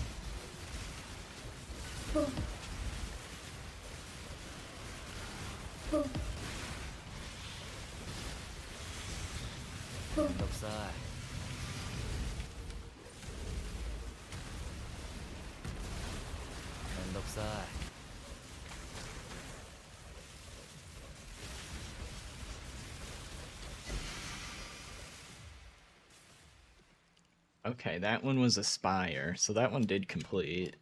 んどくさい Okay, that one was a spire, so that one did complete.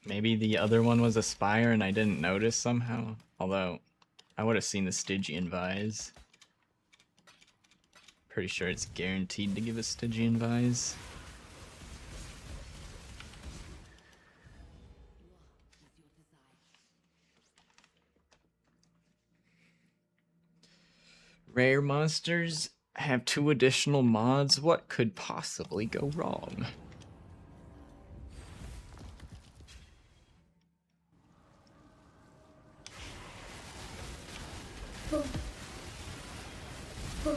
Maybe the other one was a spire and I didn't notice somehow. Although, I would have seen the Stygian Vise. Pretty sure it's guaranteed to give a Stygian Vise. Rare monsters have 2 additional mods. What could possibly go wrong? Boom. Boom.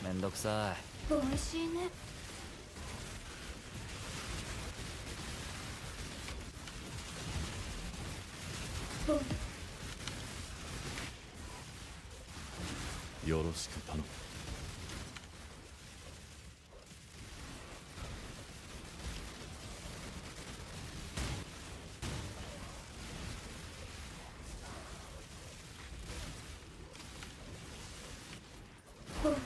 めんどくさい 美味しいね Boom. よろしく頼む Boom.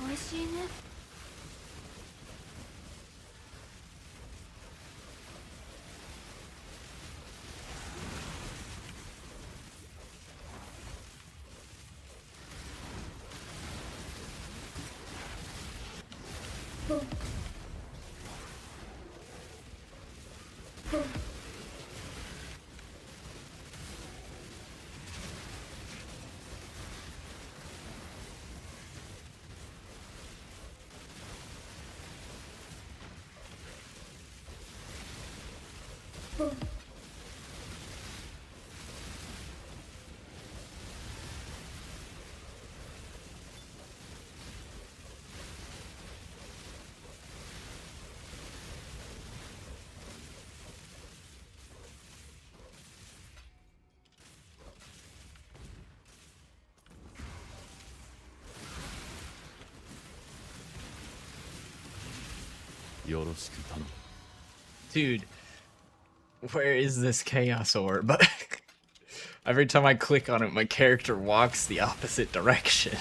美味しいね Boom. Boom. Boom. Dude, where is this Chaos Orb? Every time I click on it, my character walks the opposite direction.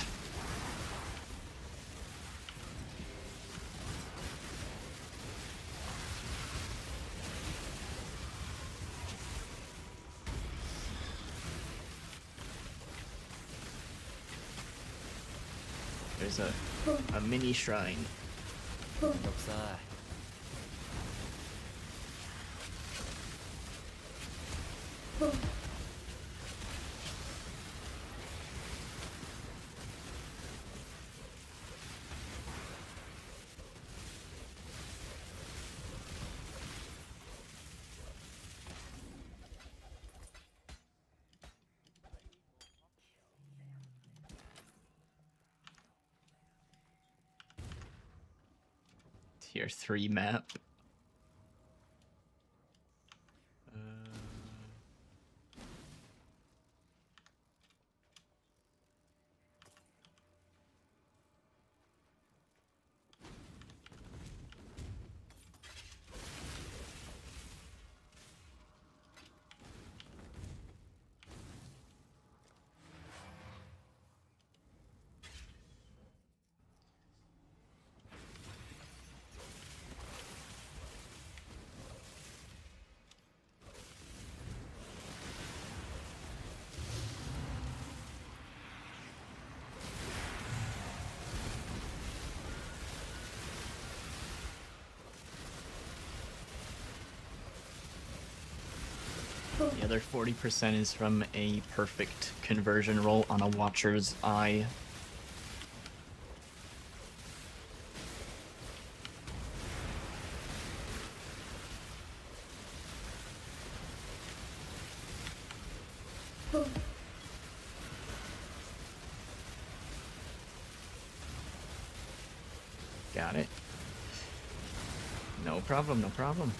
There's a mini shrine. めんどくさい Boom. Tier 3 map. The other 40% is from a perfect conversion roll on a Watcher's Eye. Got it. No problem, no problem.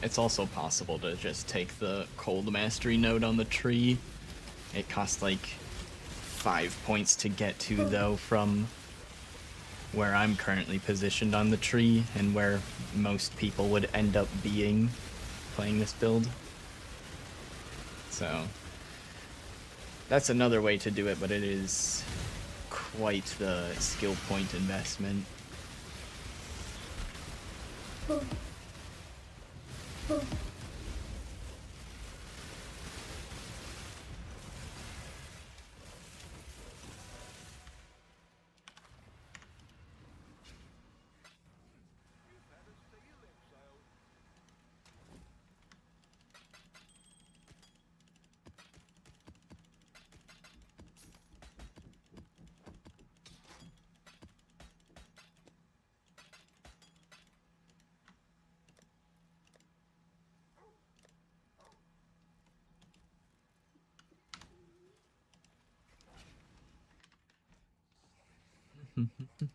It's also possible to just take the Cold Mastery node on the tree. It costs like 5 points to get to, though, from where I'm currently positioned on the tree and where most people would end up being playing this build. So that's another way to do it, but it is quite the skill point investment.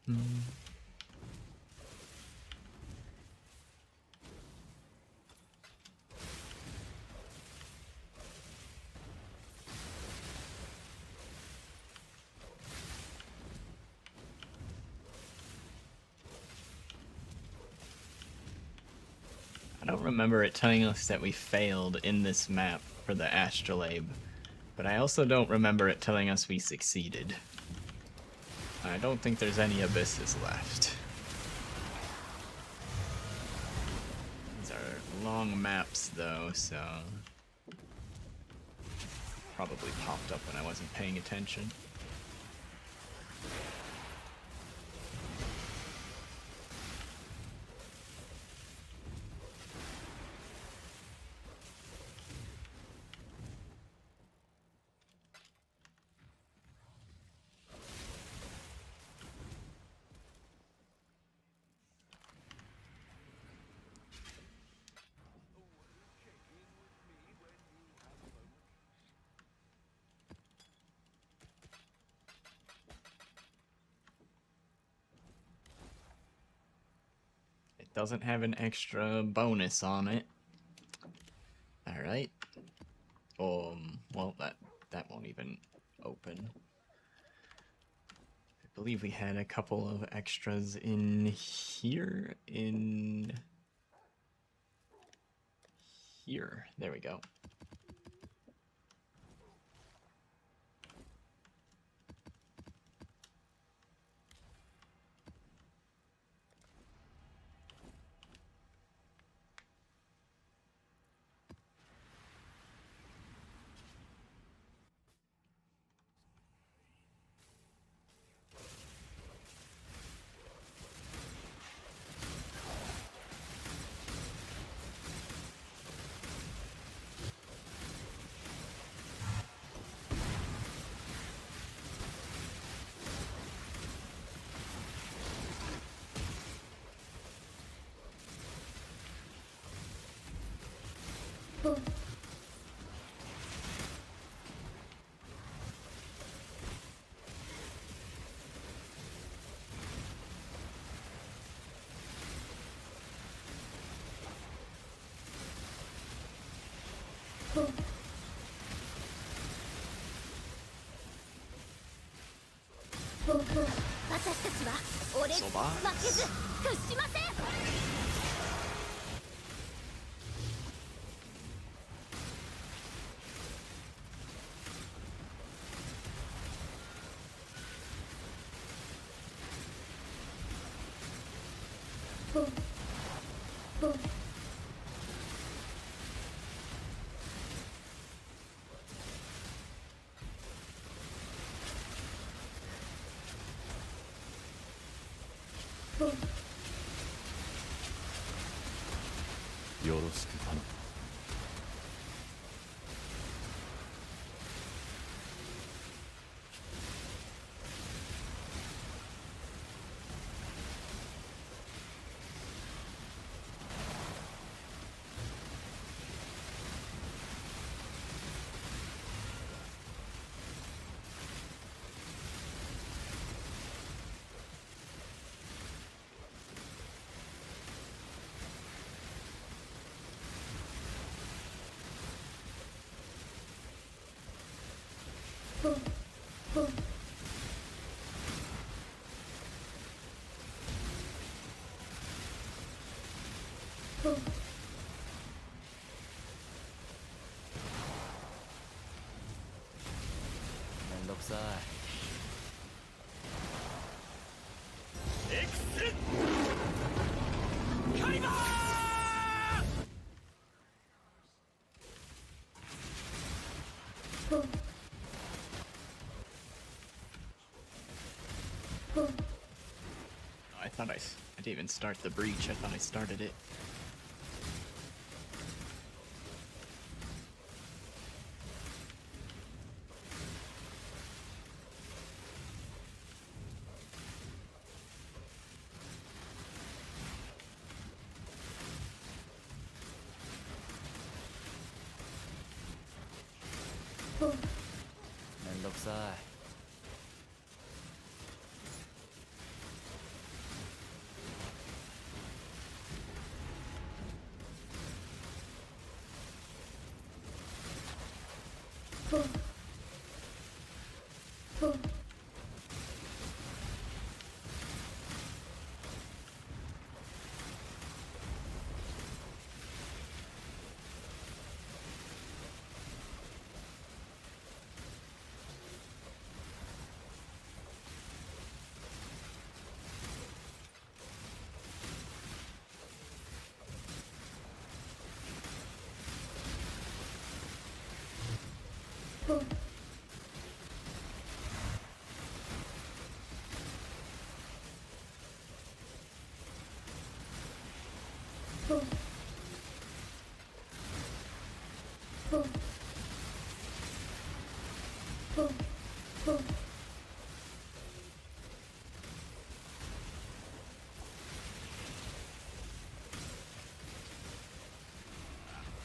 I don't remember it telling us that we failed in this map for the astrolabe, but I also don't remember it telling us we succeeded. I don't think there's any abysses left. These are long maps though, so probably popped up when I wasn't paying attention. Doesn't have an extra bonus on it. Alright. Well, that won't even open. I believe we had a couple of extras in here, here. There we go. めんどくさい。 I thought I didn't even start the breach. I thought I started it.めんどくさい。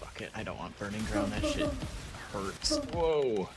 Fuck it, I don't want burning ground. That shit hurts. Whoa.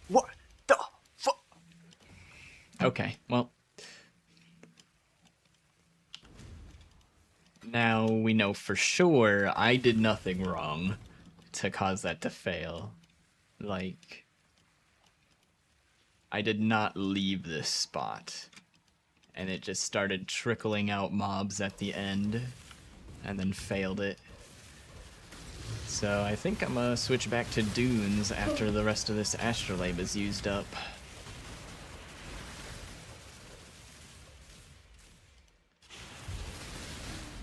What the fuck? Okay, well. Now we know for sure I did nothing wrong to cause that to fail. Like, I did not leave this spot. And it just started trickling out mobs at the end, and then failed it. So I think I'm gonna switch back to dunes after the rest of this astrolabe is used up.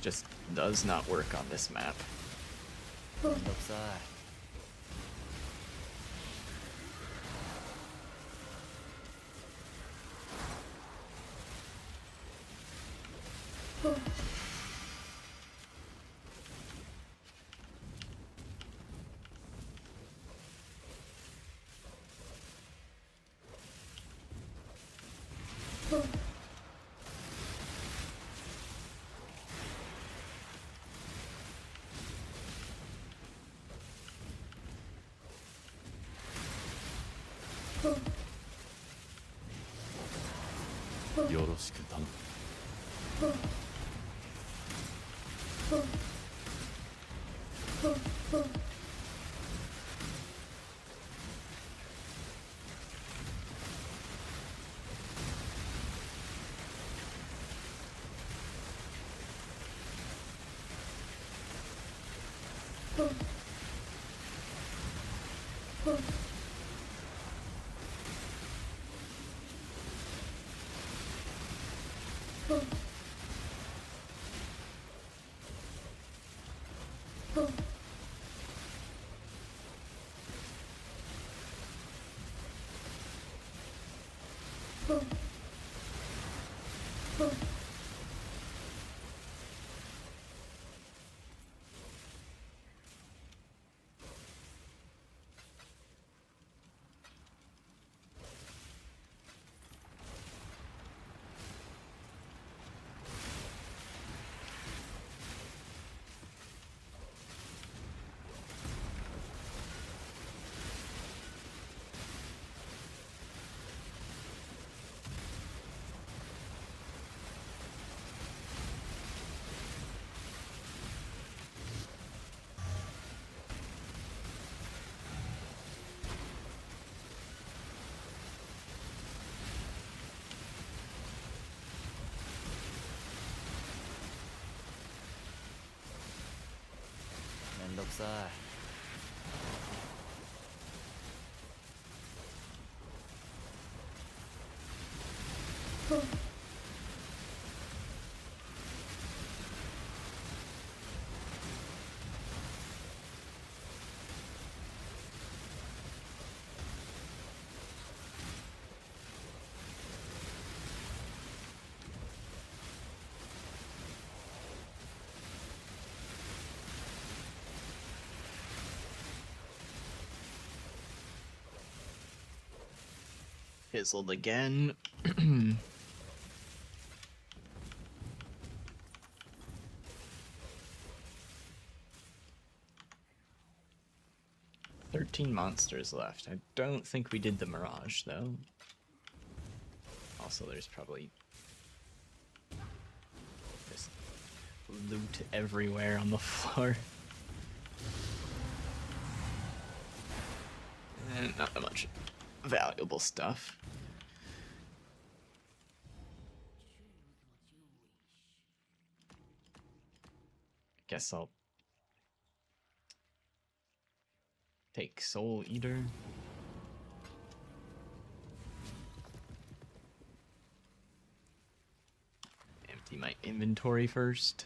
Just does not work on this map. めんどくさい。 よろしく頼む。倒くさい Fizzled again. 13 monsters left. I don't think we did the Mirage, though. Also, there's probably just loot everywhere on the floor. And not that much valuable stuff. Guess I'll take Soul Eater. Empty my inventory first.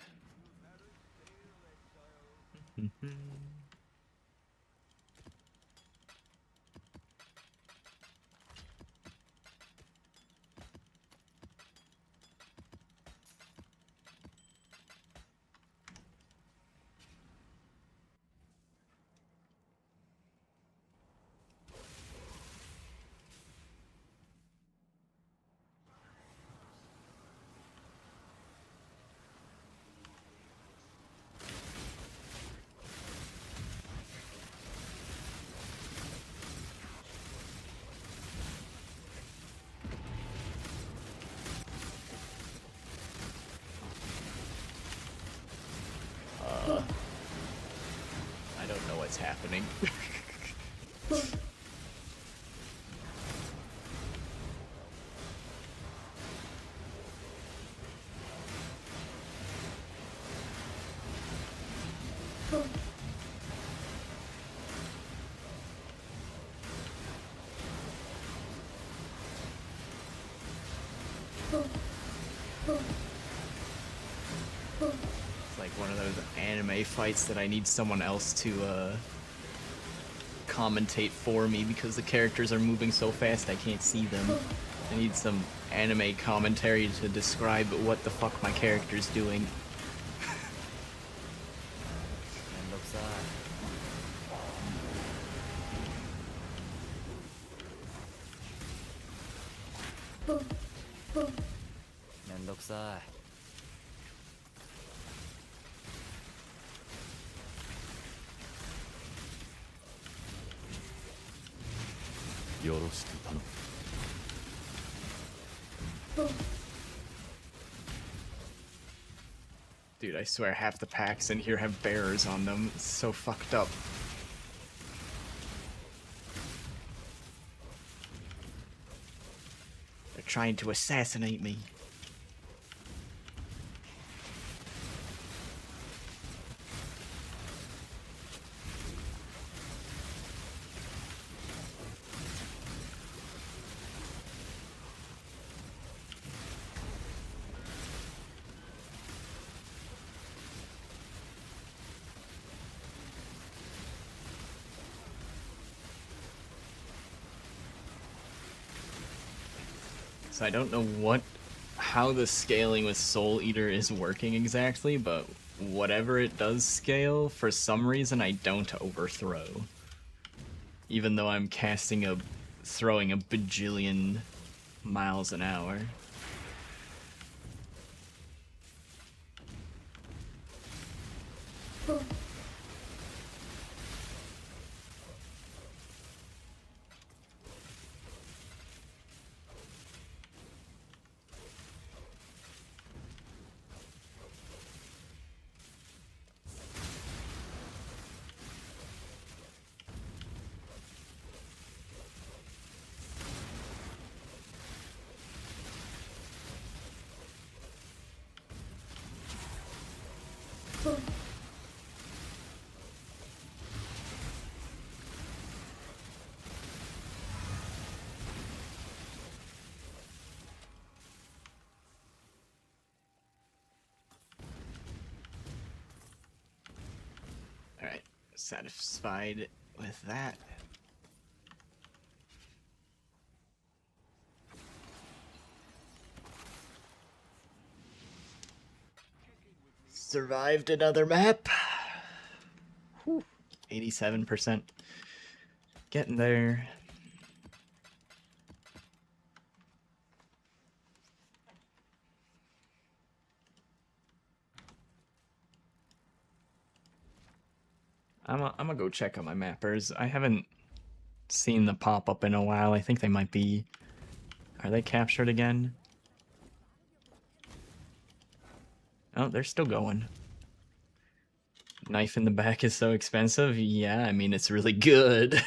I don't know what's happening. It's like one of those anime fights that I need someone else to commentate for me because the characters are moving so fast I can't see them. I need some anime commentary to describe what the fuck my character's doing. めんどくさいめんどくさい よろしく頼む Dude, I swear half the packs in here have bearers on them. It's so fucked up. They're trying to assassinate me. So I don't know how the scaling with Soul Eater is working exactly, but whatever it does scale, for some reason I don't overthrow. Even though I'm throwing a bajillion miles an hour. Satisfied with that. Survived another map. Whew. 87%. Getting there. I'm gonna go check on my mappers. I haven't seen the pop-up in a while. I think they might be... Are they captured again? Oh, they're still going. Knife in the back is so expensive? Yeah, I mean, it's really good.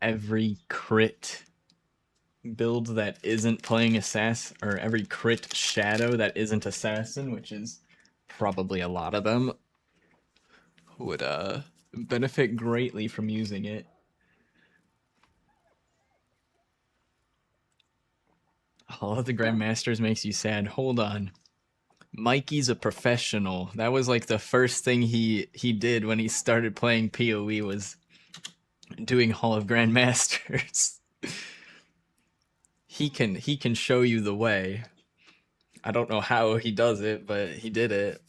Every crit build that isn't playing assassin, or every crit shadow that isn't assassin, which is probably a lot of them, would benefit greatly from using it. All of the Grandmasters makes you sad. Hold on. Mikey's a professional. That was like the first thing he did when he started playing PoE was doing Hall of Grandmasters. He can show you the way. I don't know how he does it, but he did it.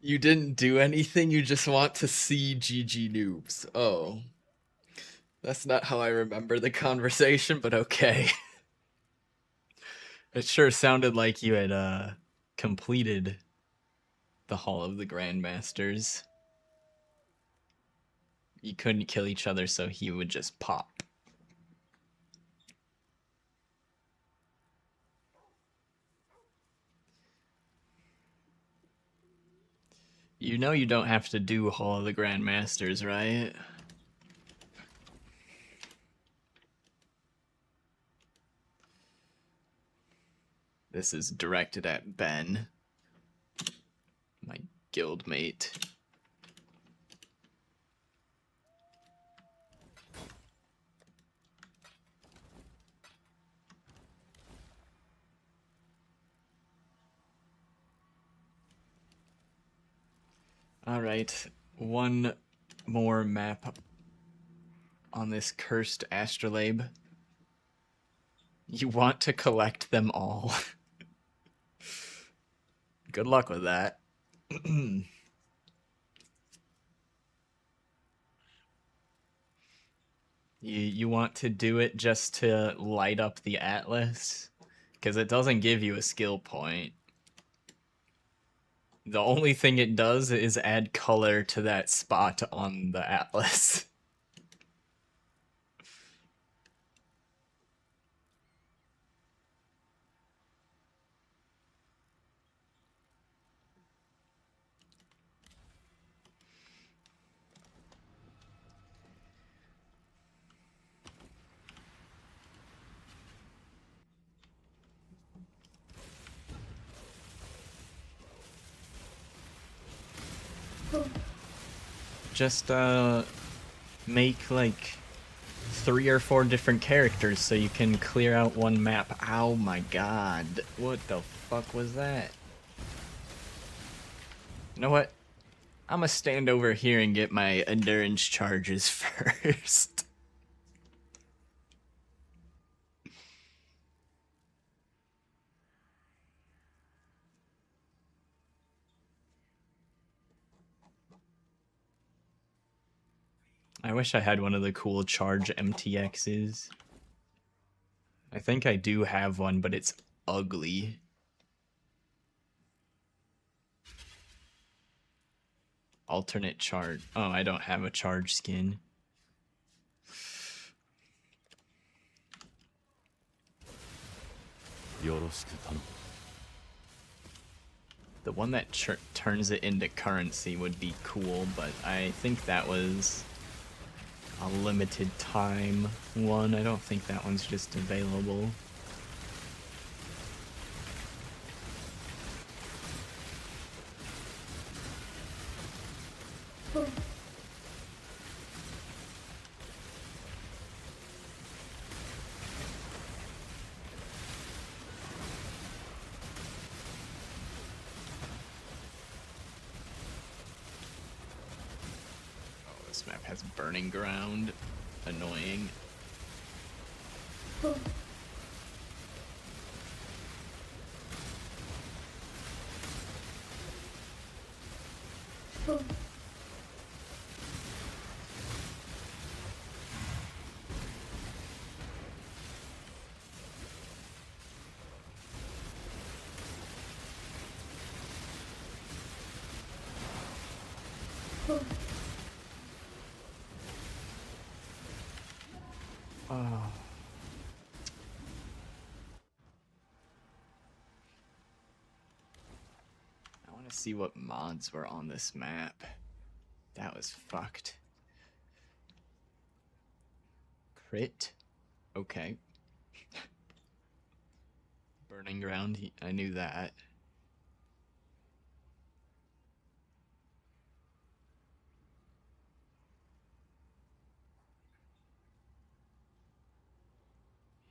You didn't do anything, you just want to see GG noobs. Oh. That's not how I remember the conversation, but okay. It sure sounded like you had completed the Hall of the Grandmasters. You couldn't kill each other, so he would just pop. You know you don't have to do Hall of the Grandmasters, right? This is directed at Ben, my guildmate. Alright, one more map on this cursed astrolabe. You want to collect them all. Good luck with that. You want to do it just to light up the atlas? Because it doesn't give you a skill point. The only thing it does is add color to that spot on the atlas. Just make like 3 or 4 different characters so you can clear out one map. Oh my god. What the fuck was that? You know what? I'm gonna stand over here and get my endurance charges first. I wish I had one of the cool charge MTXs. I think I do have one, but it's ugly. Alternate charge. Oh, I don't have a charge skin. よろしく頼む。 The one that turns it into currency would be cool, but I think that was a limited time one. I don't think that one's just available. This map has burning ground. Annoying. Oh. I want to see what mods were on this map. That was fucked. Crit? Okay. Burning ground, I knew that.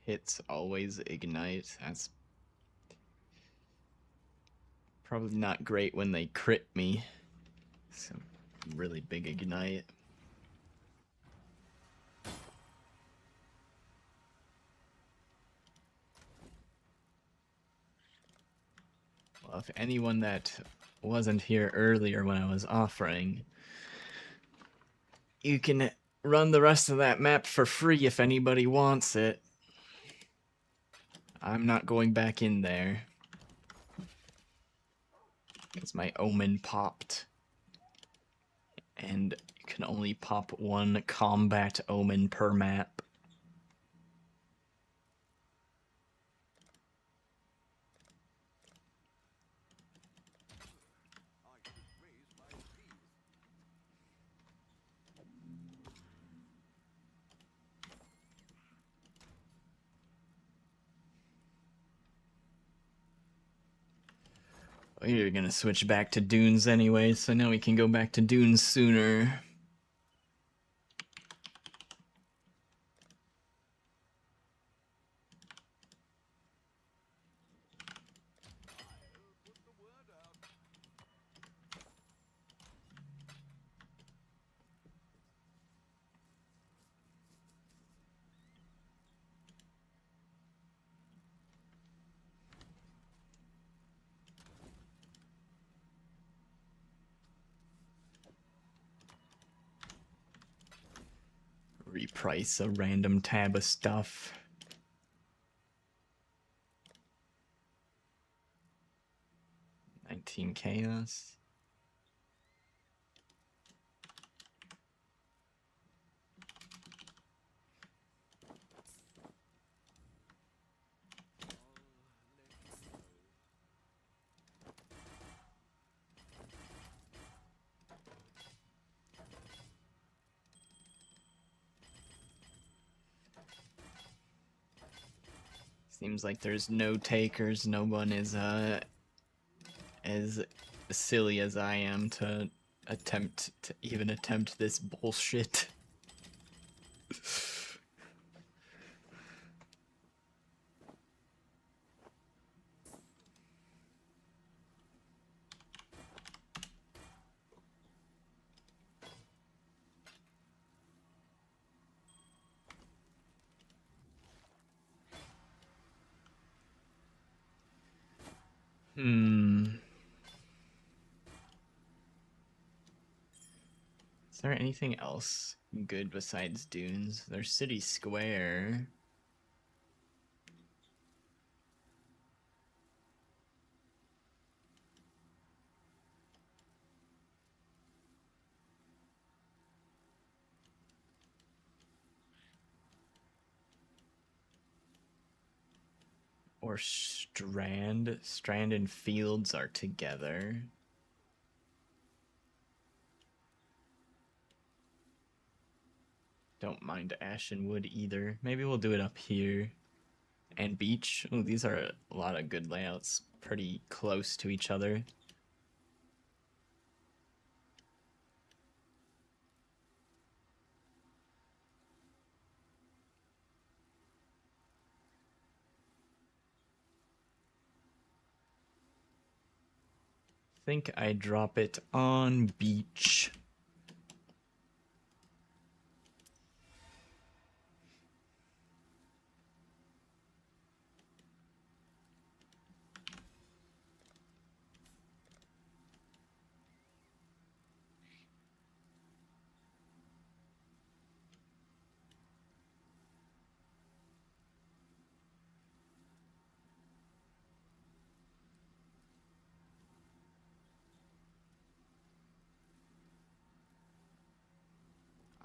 Hits always ignite. That's probably not great when they crit me. So really big ignite. Well, if anyone that wasn't here earlier when I was offering, you can run the rest of that map for free if anybody wants it. I'm not going back in there. Because my omen popped. And you can only pop one combat omen per map. I should raise my fees. We're gonna switch back to dunes anyway, so now we can go back to dunes sooner. Put the word out. Reprice a random tab of stuff. $19 chaos. Seems like there's no takers. No one is as silly as I am to even attempt this bullshit. Is there anything else good besides dunes? There's City Square. or Strand. Strand and Fields are together. Don't mind Ashenwood either. Maybe we'll do it up here. And Beach. Oh, these are a lot of good layouts. Pretty close to each other. Think I drop it on Beach.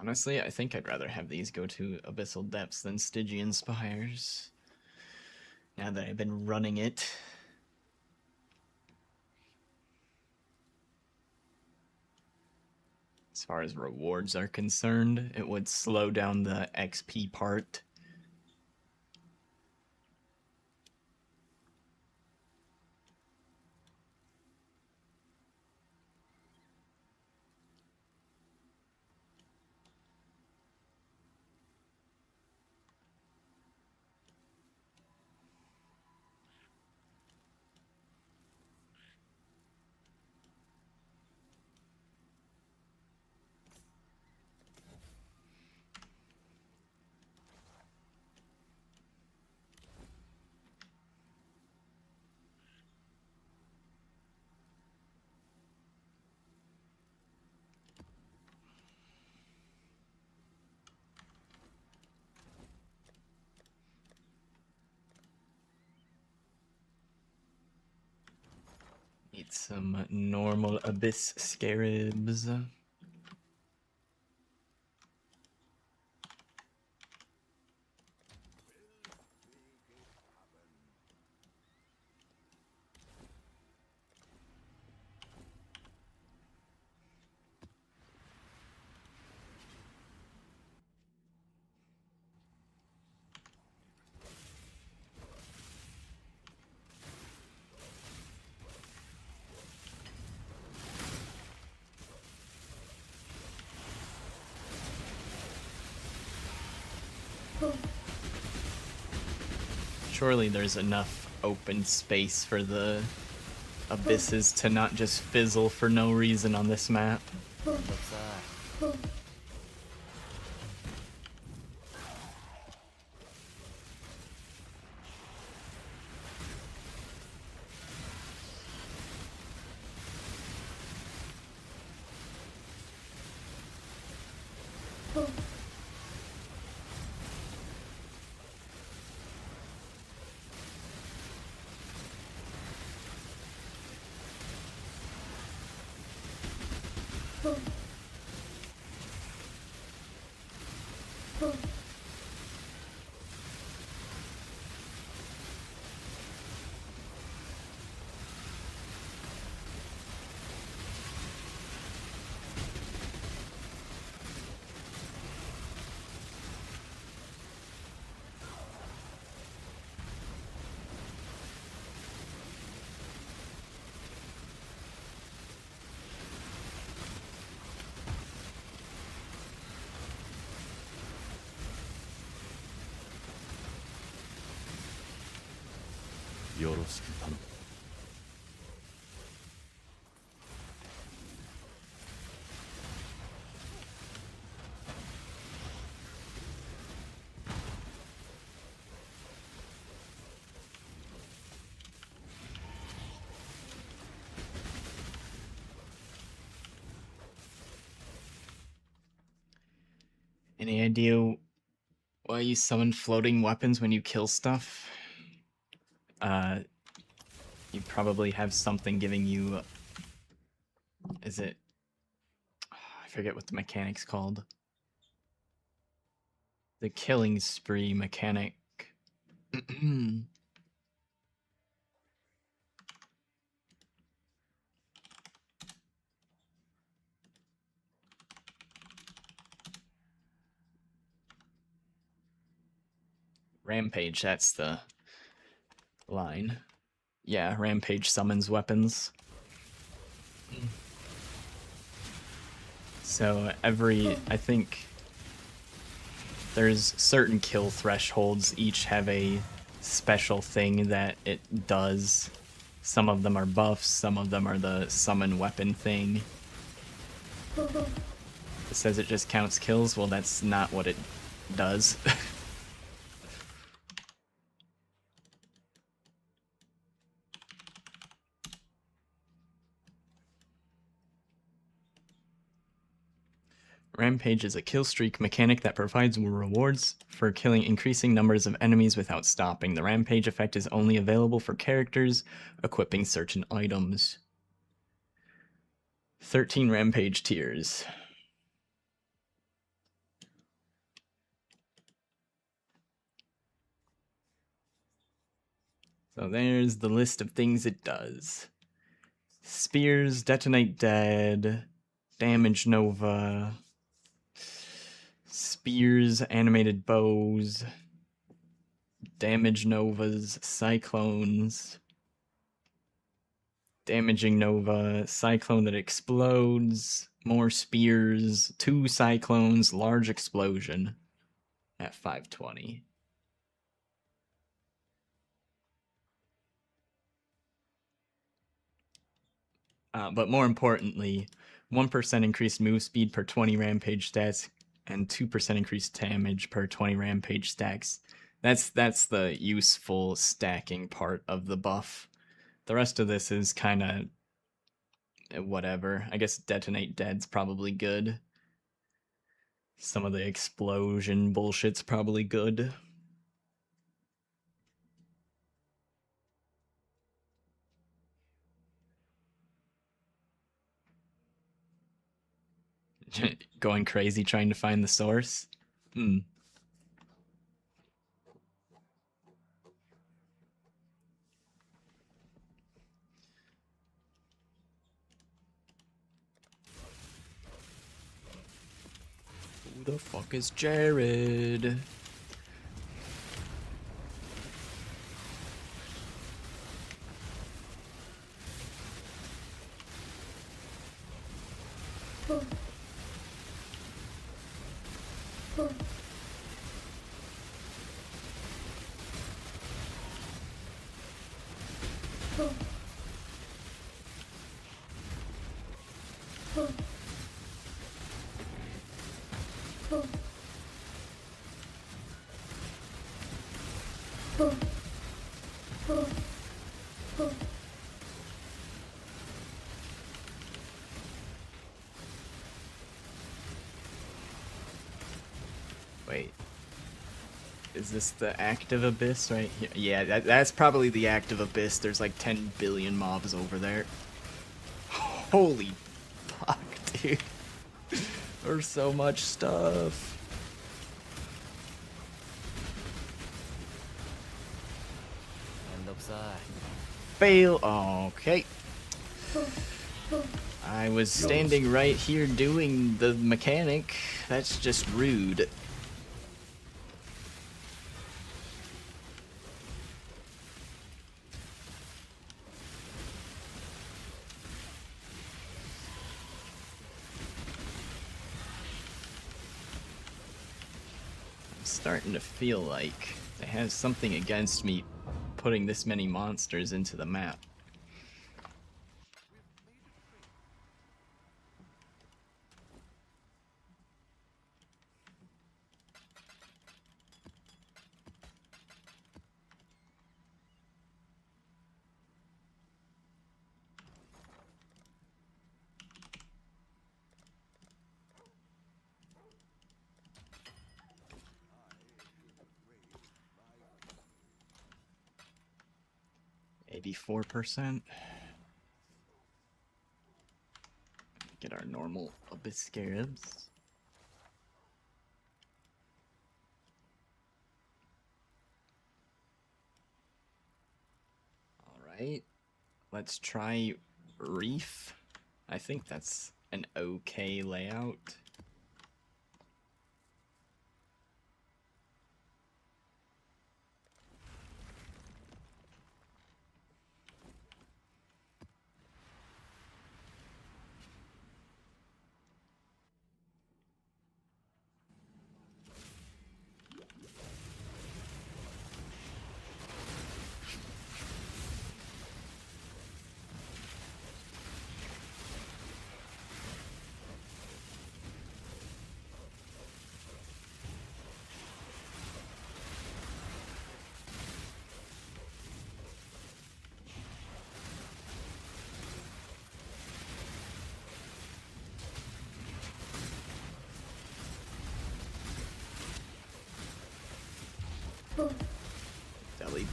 Honestly, I think I'd rather have these go to Abyssal Depths than Stygian Spires. Now that I've been running it. As far as rewards are concerned, it would slow down the XP part. Need some normal Abyss Scarabs. Surely there's enough open space for the abysses to not just fizzle for no reason on this map. めんどくさい よろしく頼む Any idea why you summon floating weapons when you kill stuff? You probably have something giving you... Is it... I forget what the mechanic's called. The killing spree mechanic. Rampage, that's the line. Yeah, Rampage summons weapons. So I think there's certain kill thresholds, each have a special thing that it does. Some of them are buffs, some of them are the summon weapon thing. It says it just counts kills, well that's not what it does. Rampage is a kill streak mechanic that provides rewards for killing increasing numbers of enemies without stopping. The Rampage effect is only available for characters equipping certain items. 13 Rampage tiers. So there's the list of things it does. Spears, detonate dead, damage nova, spears, animated bows, damage novas, cyclones, damaging nova, cyclone that explodes, more spears, 2 cyclones, large explosion at 520. But more importantly, 1% increased move speed per 20 rampage stats and 2% increased damage per 20 rampage stacks. That's the useful stacking part of the buff. The rest of this is kind of whatever. I guess detonate dead's probably good. Some of the explosion bullshit's probably good. Going crazy trying to find the source? Hmm. Who the fuck is Jared? Wait. Is this the active abyss right here? Yeah, that's probably the active abyss. There's like 10 billion mobs over there. Holy fuck, dude. There's so much stuff. Fail. Okay. I was standing right here doing the mechanic. That's just rude. I'm starting to feel like they have something against me putting this many monsters into the map. Maybe 4%. Get our normal abyss scarabs. Alright. Let's try Reef. I think that's an okay layout.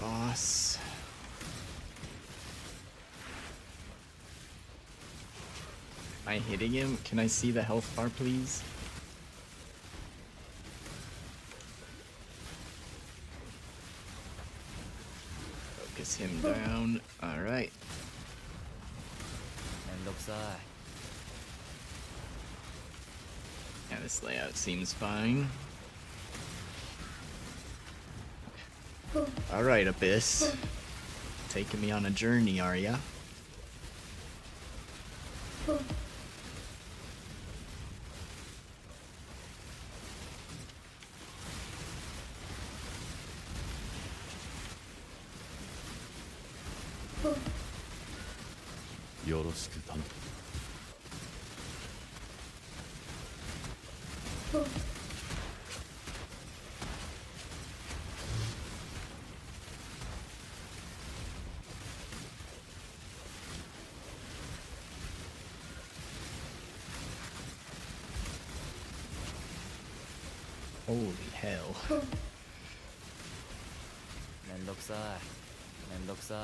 boss. Am I hitting him? Can I see the health bar, please? Focus him down. Alright. めんどくさい Yeah, this layout seems fine. Alright, Abyss. Taking me on a journey, are ya? Holy hell. めんどくさいめんどくさい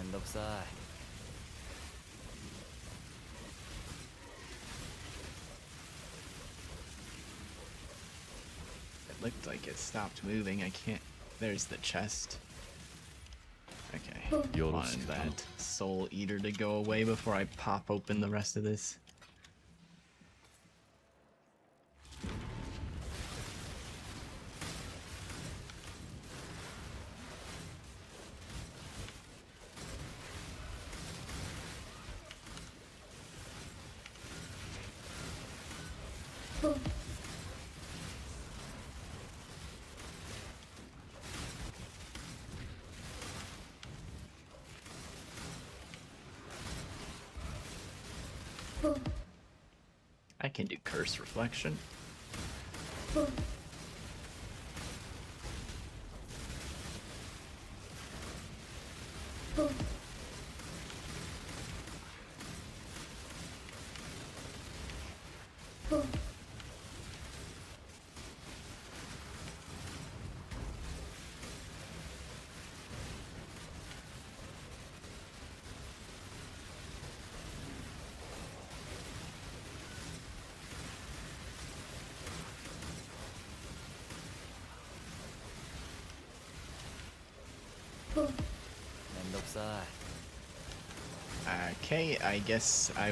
めんどくさい It looked like it stopped moving. I can't. There's the chest. Okay. Wanted that soul eater to go away before I pop open the rest of this. I can do curse reflection. Okay, I guess I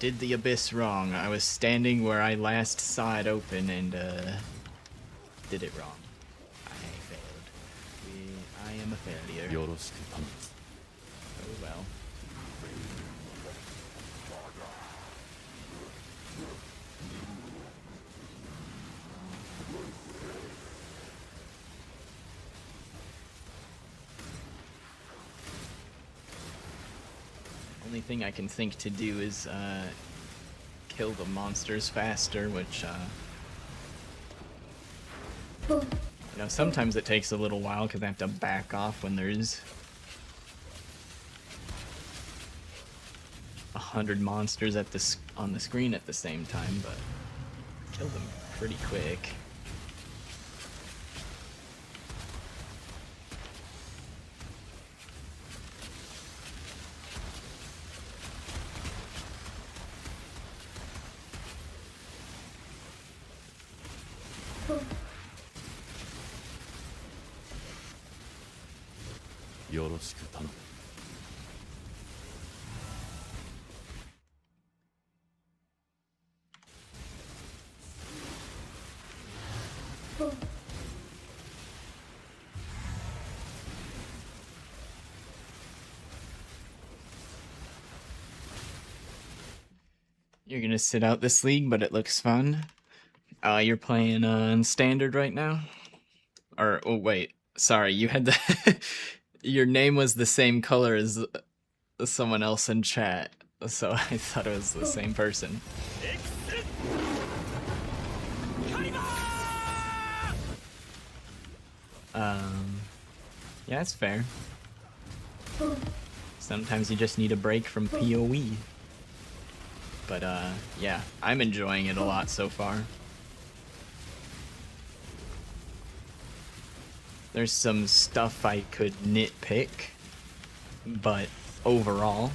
did the abyss wrong. I was standing where I last saw it open and did it wrong. I failed. I am a failure. Oh well. Only thing I can think to do is kill the monsters faster, which you know, sometimes it takes a little while because I have to back off when there's 100 monsters on the screen at the same time, but kill them pretty quick. You're gonna sit out this league, but it looks fun. You're playing on standard right now? Or, oh wait, sorry, you had the... Your name was the same color as someone else in chat, so I thought it was the same person. Yeah, it's fair. Sometimes you just need a break from PoE. But yeah, I'm enjoying it a lot so far. There's some stuff I could nitpick, but overall,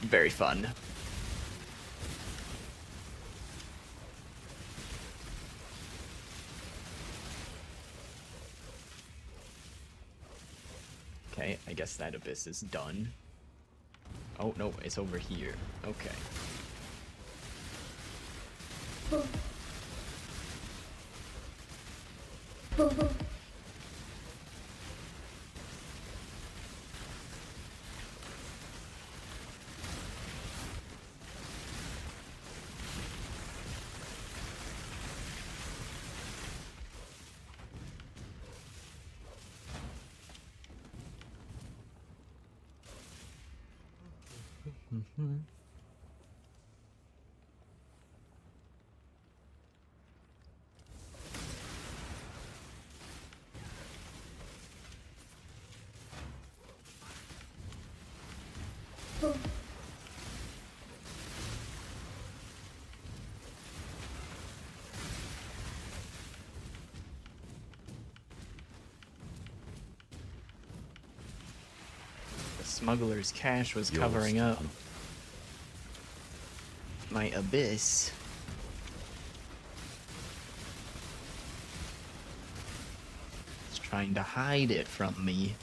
very fun. Okay, I guess that abyss is done. Oh, no, it's over here. Okay. The smuggler's cache was covering up my abyss. It's trying to hide it from me.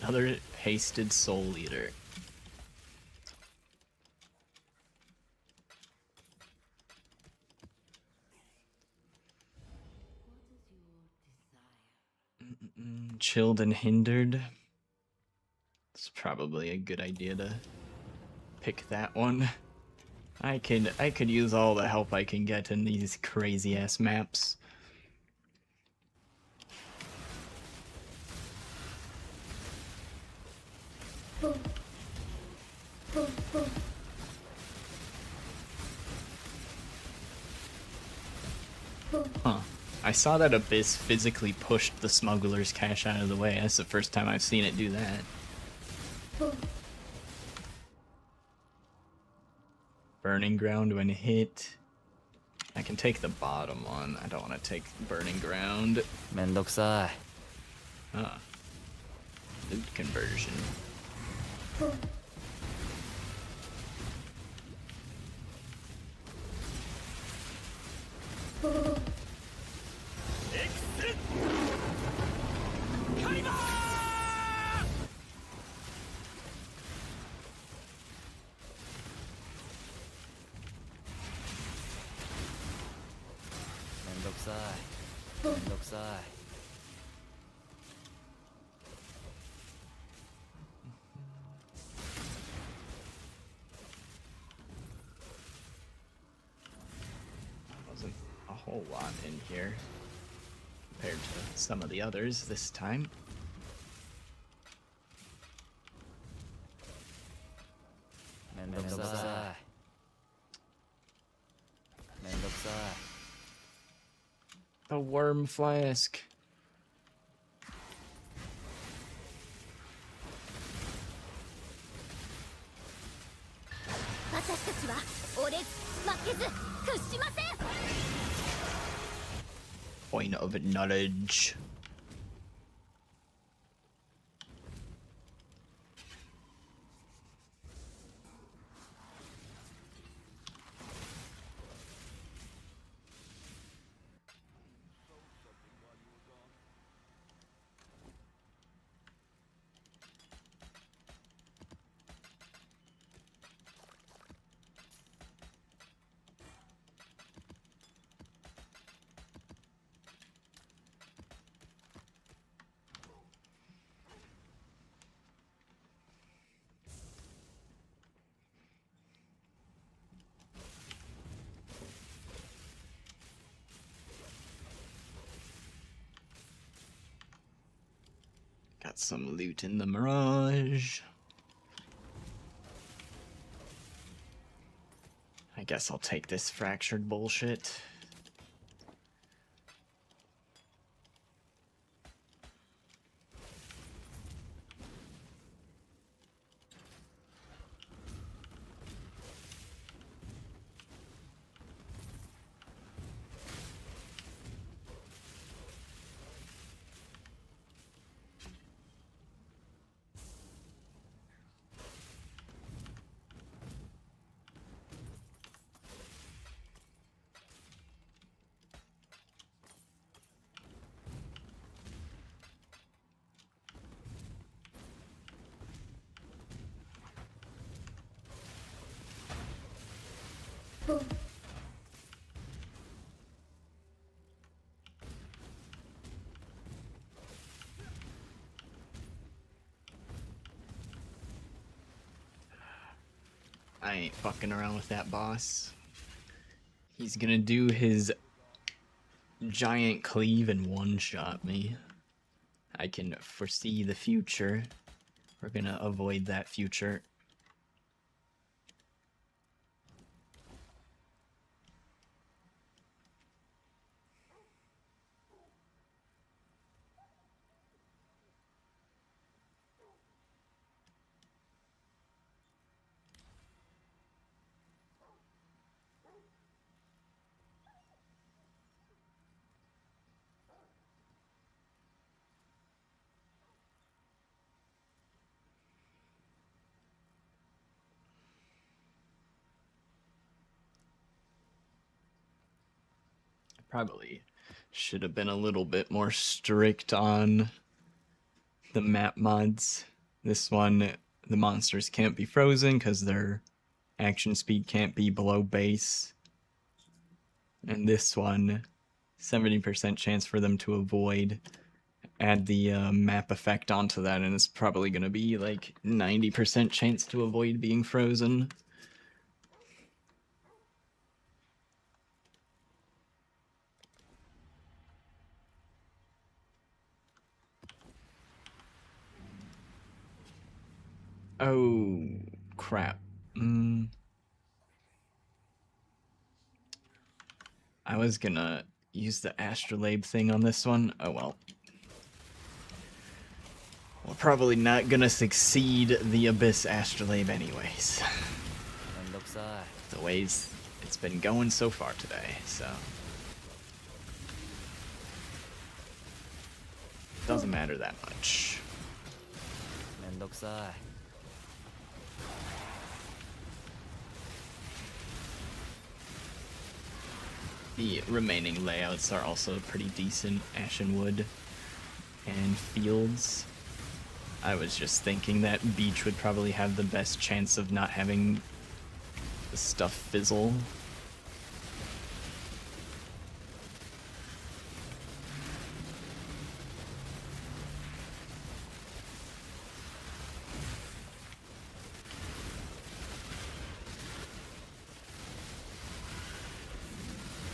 Another hasted soul eater. Chilled and hindered. It's probably a good idea to pick that one. I could use all the help I can get in these crazy ass maps. Huh. I saw that Abyss physically pushed the smuggler's cache out of the way. That's the first time I've seen it do that. Burning ground when hit. I can take the bottom one. I don't want to take burning ground. めんどくさい Ah. Loot conversion. Wasn't a whole lot in here compared to some of the others this time. The worm flask. Point of knowledge. Got some loot in the Mirage. I guess I'll take this fractured bullshit. Boom. I ain't fucking around with that boss. He's gonna do his giant cleave and one-shot me. I can foresee the future. We're gonna avoid that future. Probably should have been a little bit more strict on the map mods. This one, the monsters can't be frozen because their action speed can't be below base. And this one, 70% chance for them to avoid. Add the map effect onto that, and it's probably going to be like 90% chance to avoid being frozen. Oh, crap. I was gonna use the astrolabe thing on this one. Oh well. We're probably not gonna succeed the Abyss astrolabe anyways. めんどくさい The ways it's been going so far today, so. Doesn't matter that much. めんどくさい The remaining layouts are also pretty decent. Ashenwood and Fields. I was just thinking that Beach would probably have the best chance of not having the stuff fizzle.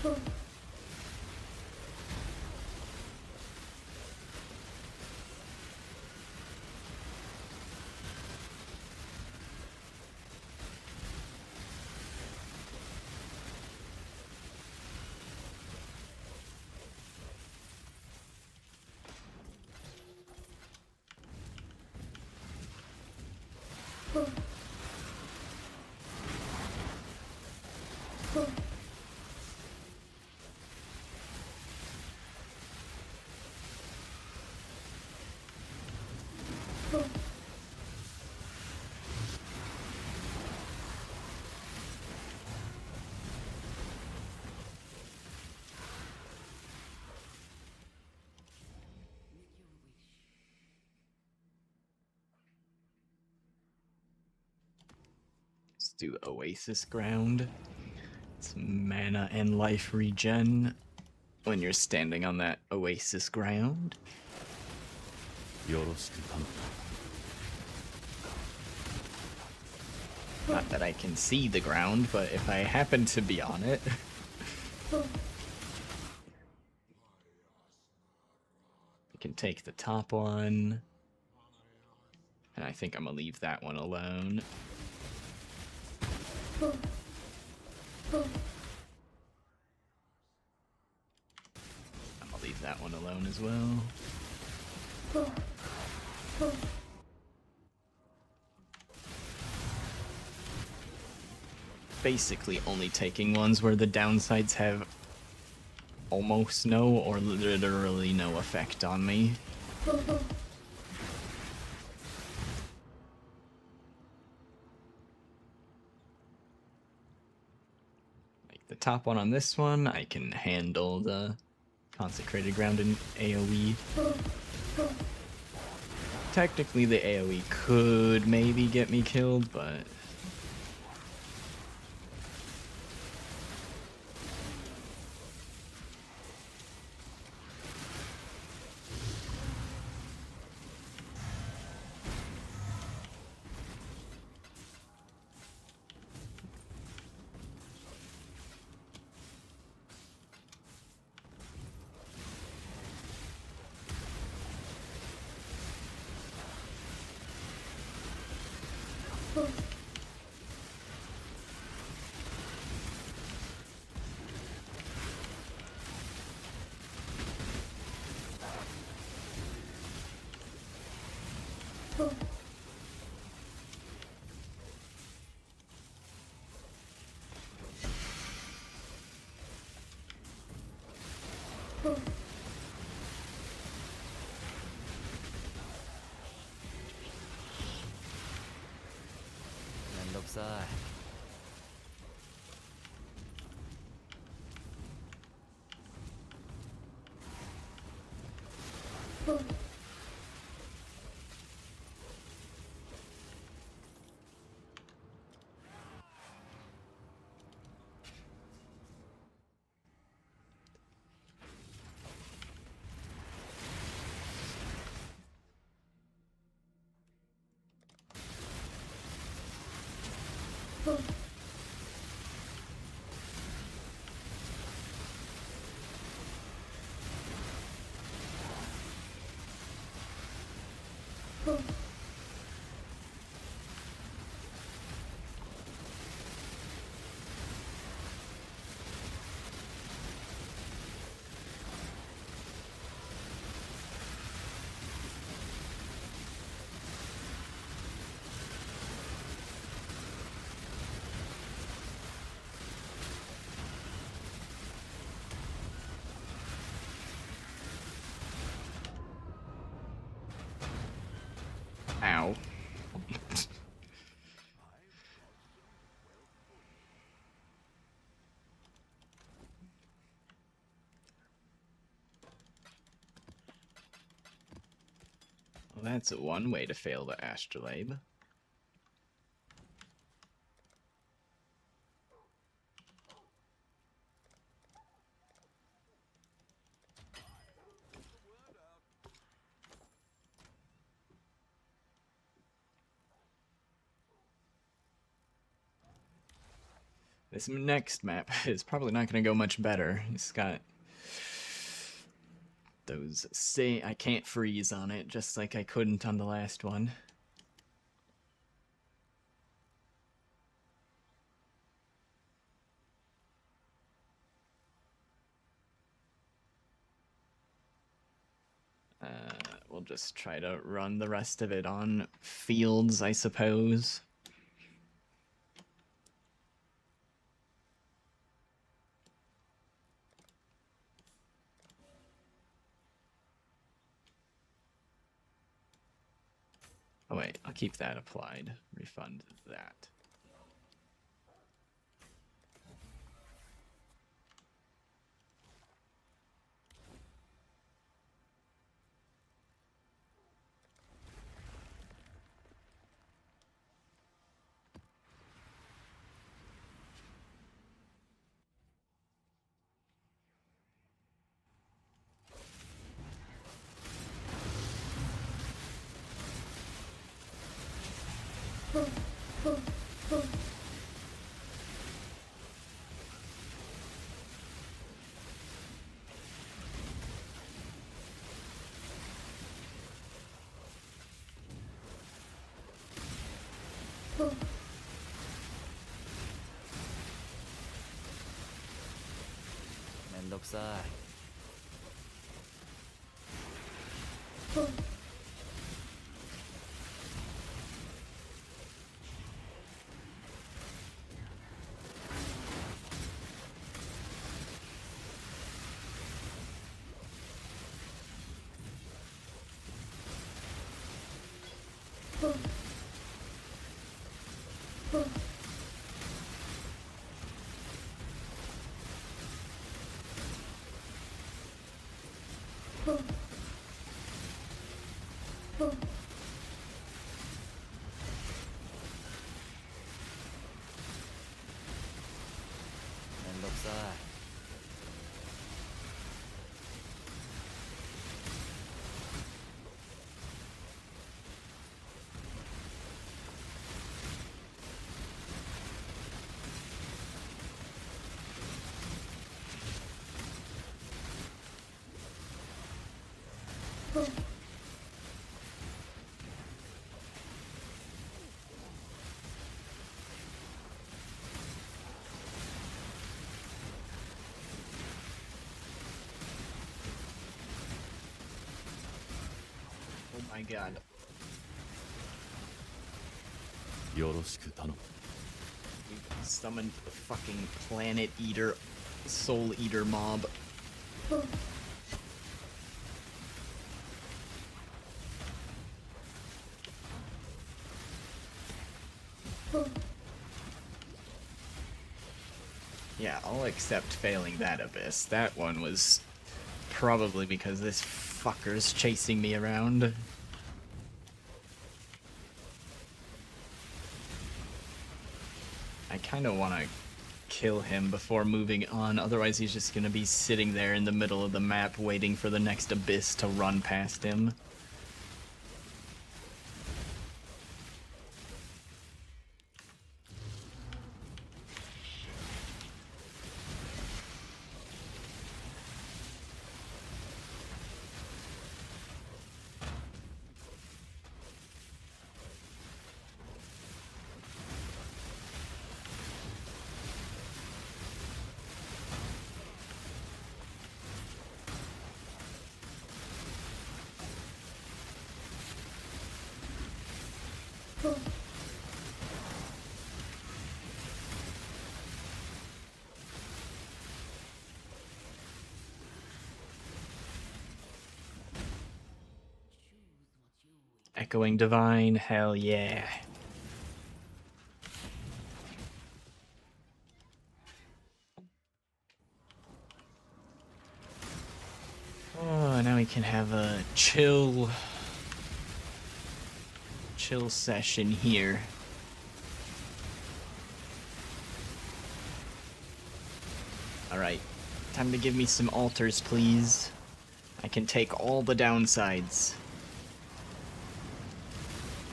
Boom. Boom. Boom. Boom. Let's do Oasis Ground. It's mana and life regen when you're standing on that Oasis Ground. よろしく頼む Not that I can see the ground, but if I happen to be on it. Boom. I can take the top one. And I think I'm gonna leave that one alone. I'm gonna leave that one alone as well. Basically only taking ones where the downsides have almost no or literally no effect on me. Like the top one on this one, I can handle the Consecrated Ground and AoE. Technically the AoE could maybe get me killed, but 면독사. ow. Well, that's one way to fail the astrolabe. This next map is probably not going to go much better. It's got those say I can't freeze on it, just like I couldn't on the last one. We'll just try to run the rest of it on fields, I suppose. Oh wait, I'll keep that applied. Refund that. くさい めんどくさい Oh my god. よろしく頼む We summoned the fucking planet eater, soul eater mob. Yeah, I'll accept failing that abyss. That one was probably because this fucker's chasing me around. I kind of want to kill him before moving on, otherwise he's just going to be sitting there in the middle of the map waiting for the next abyss to run past him. Echoing Divine, hell yeah. Oh, now we can have a chill session here. Alright, time to give me some altars, please. I can take all the downsides.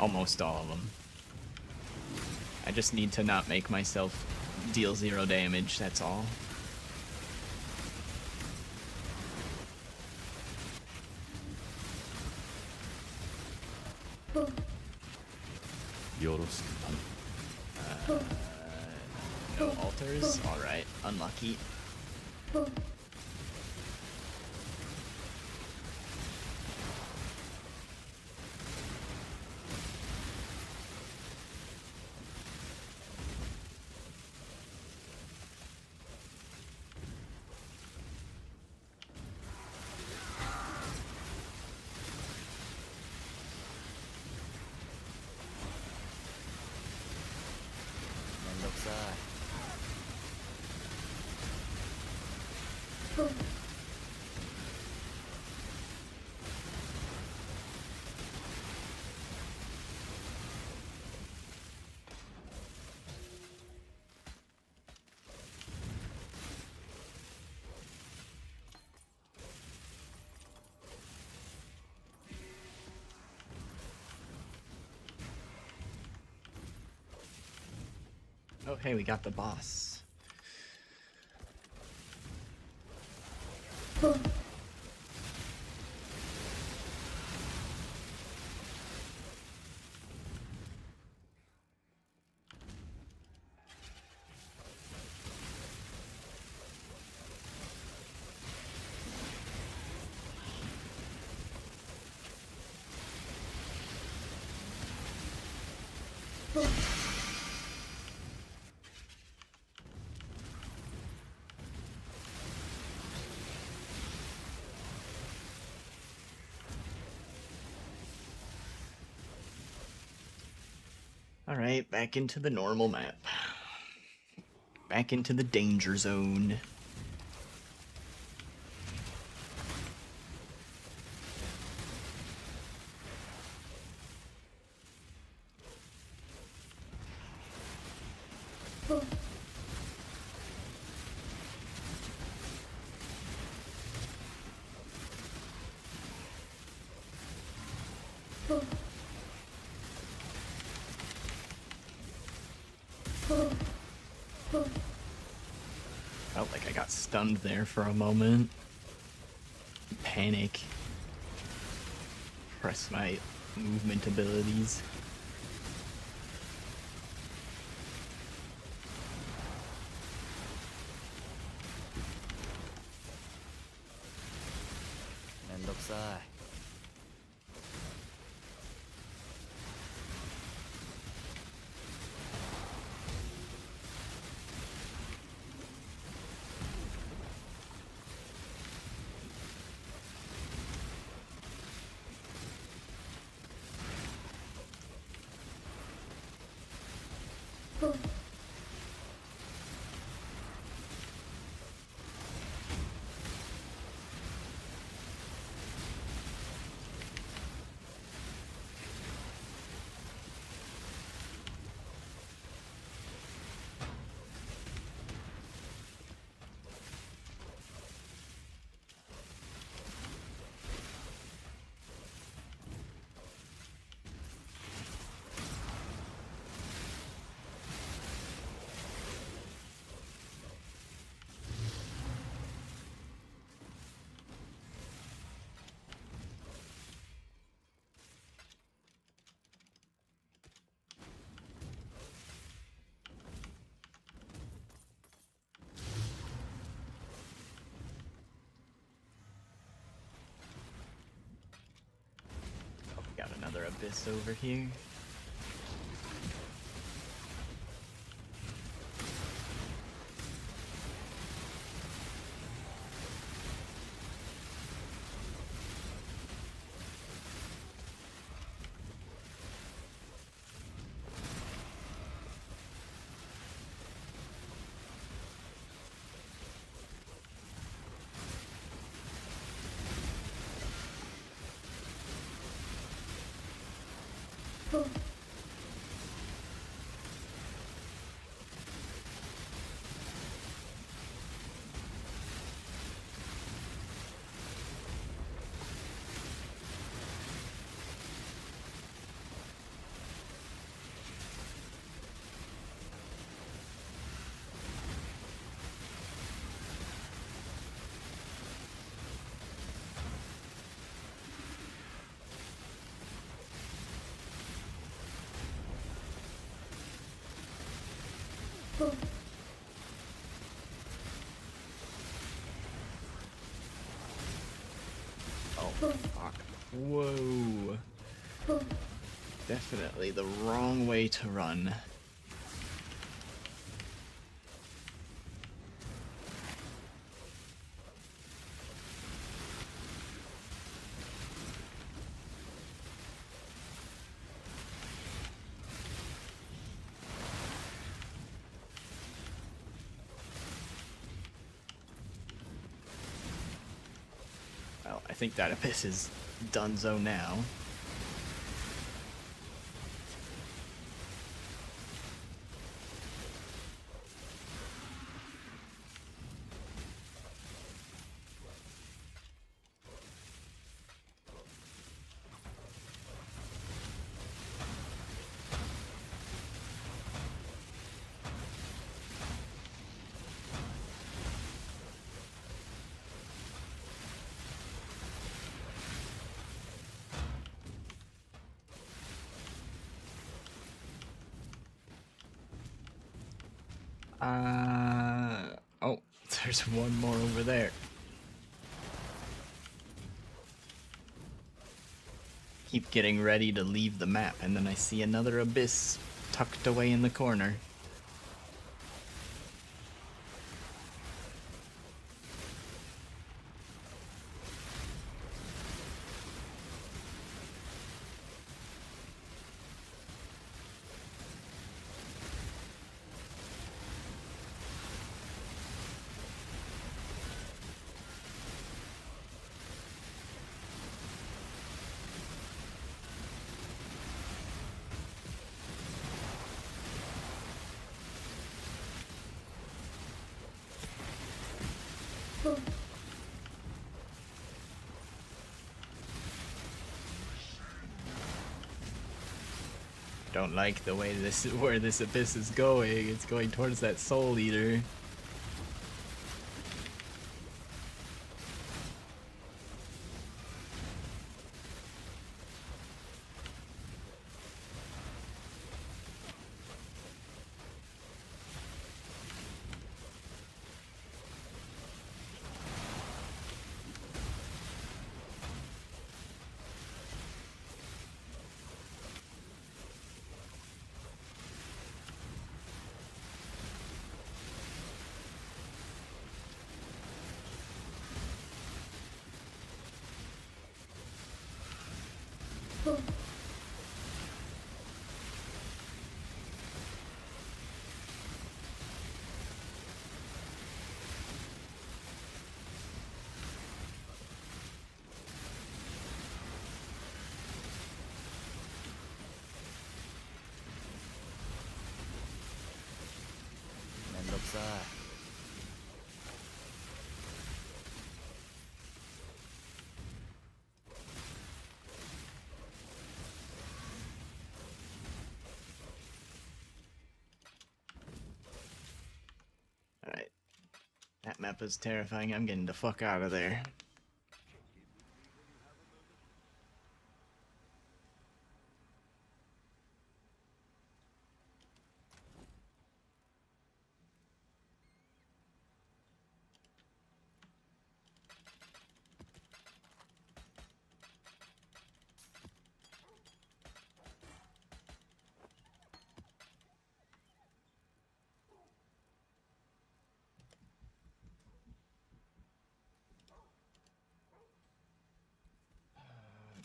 Almost all of them. I just need to not make myself deal 0 damage, that's all. No altars? Alright, unlucky. Oh, hey, we got the boss. Alright, back into the normal map. Back into the danger zone. Felt like I got stunned there for a moment. Panic. Press my movement abilities. Oh, we got another abyss over here. Oh, fuck. Whoa. Definitely the wrong way to run. Well, I think that abyss is donezo now. Oh, there's one more over there. Keep getting ready to leave the map, and then I see another abyss tucked away in the corner. Don't like the way where this abyss is going. It's going towards that soul eater. Alright. That map is terrifying. I'm getting the fuck out of there.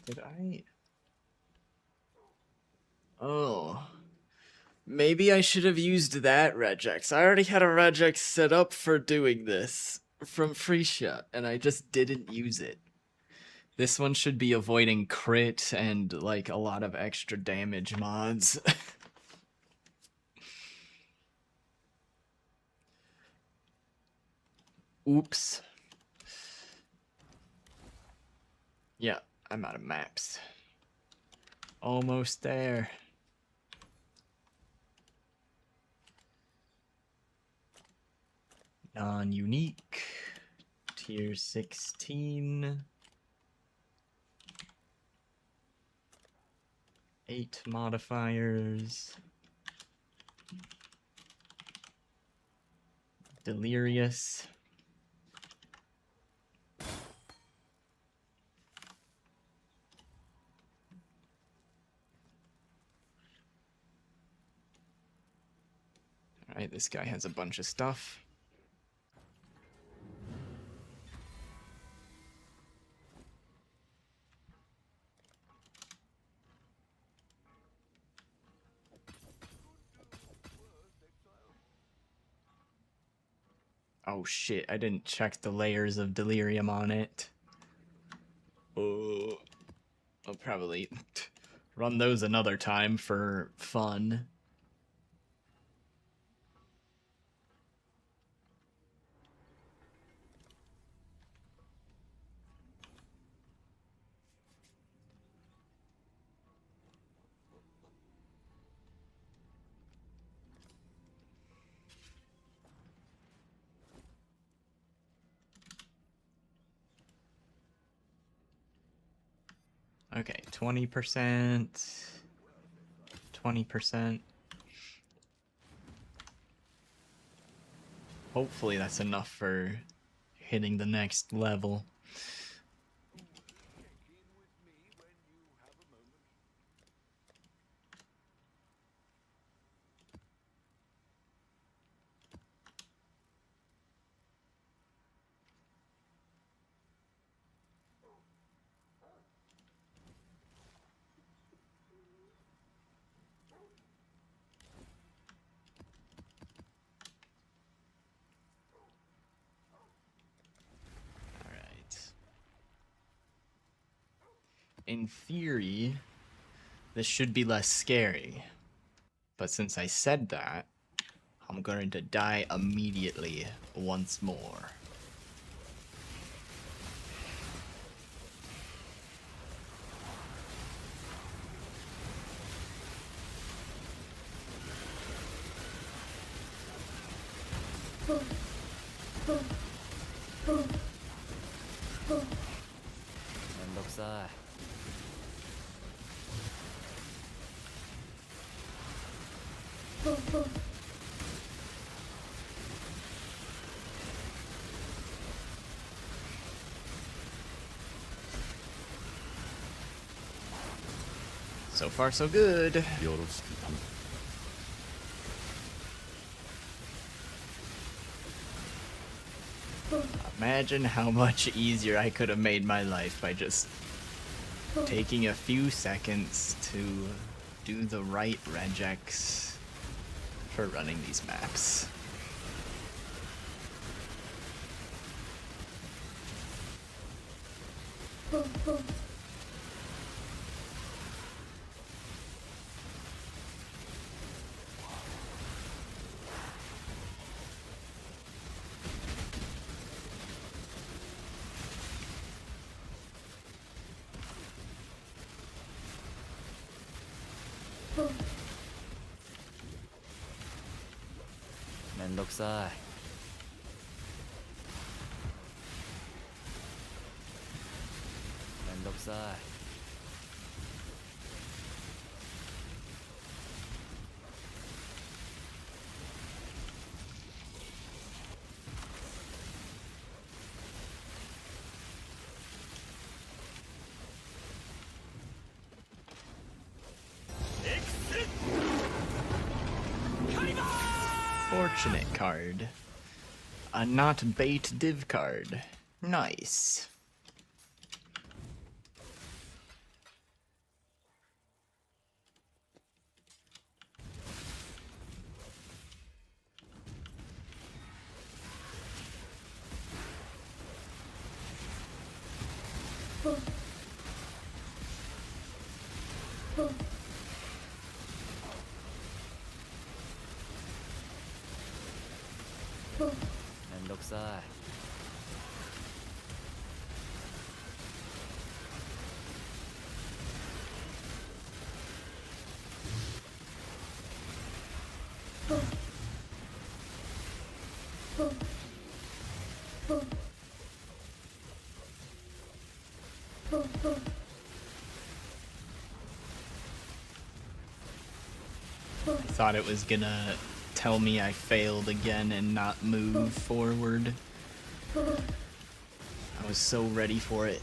Did I? Oh. Maybe I should have used that regex. I already had a regex set up for doing this from Freesia, and I just didn't use it. This one should be avoiding crit and, like, a lot of extra damage mods. Oops. Yeah, I'm out of maps. Almost there. Non-unique. Tier 16. 8 modifiers. Delirious. Alright, this guy has a bunch of stuff. Oh shit, I didn't check the layers of delirium on it. Oh, I'll probably run those another time for fun. Okay, 20%, 20%. Hopefully that's enough for hitting the next level. in theory, this should be less scary. But since I said that, I'm going to die immediately once more. So far, so good. よろしく頼む。 Imagine how much easier I could have made my life by just taking a few seconds to do the right regex for running these maps. Fortunate card. A not bait div card. Nice. I thought it was gonna tell me I failed again and not move forward. I was so ready for it.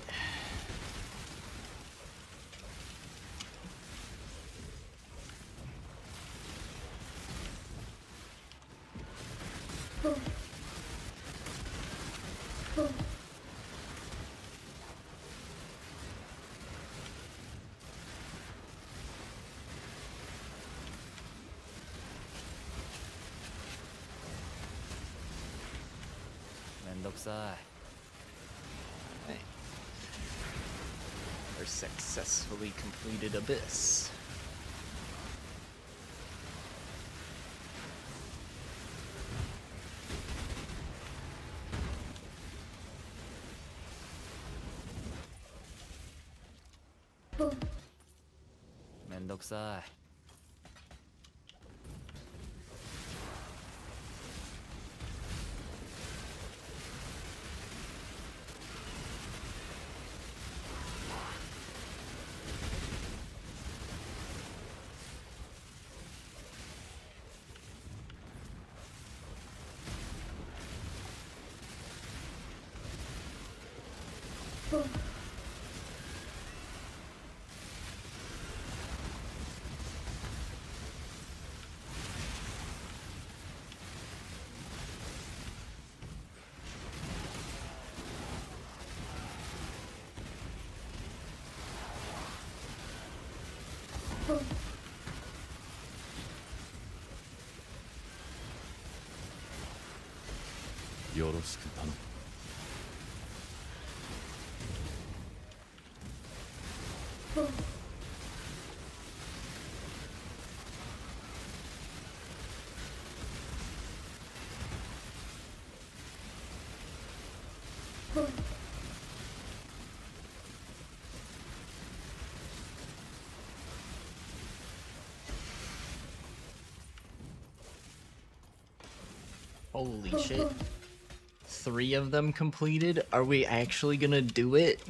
Hey. Or successfully completed Abyss.よろしく頼む。 I Holy shit. 3 of them completed? Are we actually gonna do it?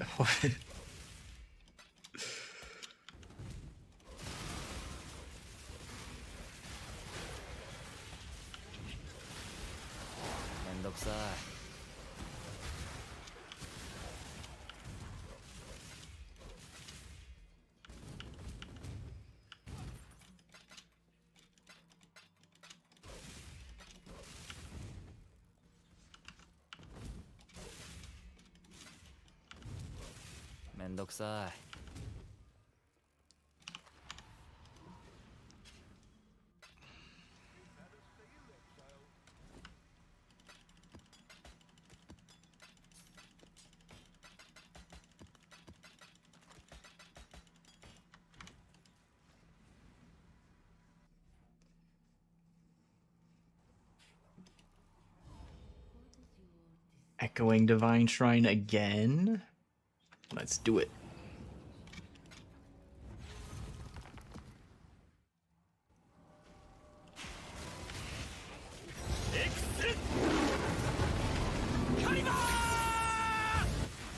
Mendokzai. Echoing Divine Shrine again? Let's do it.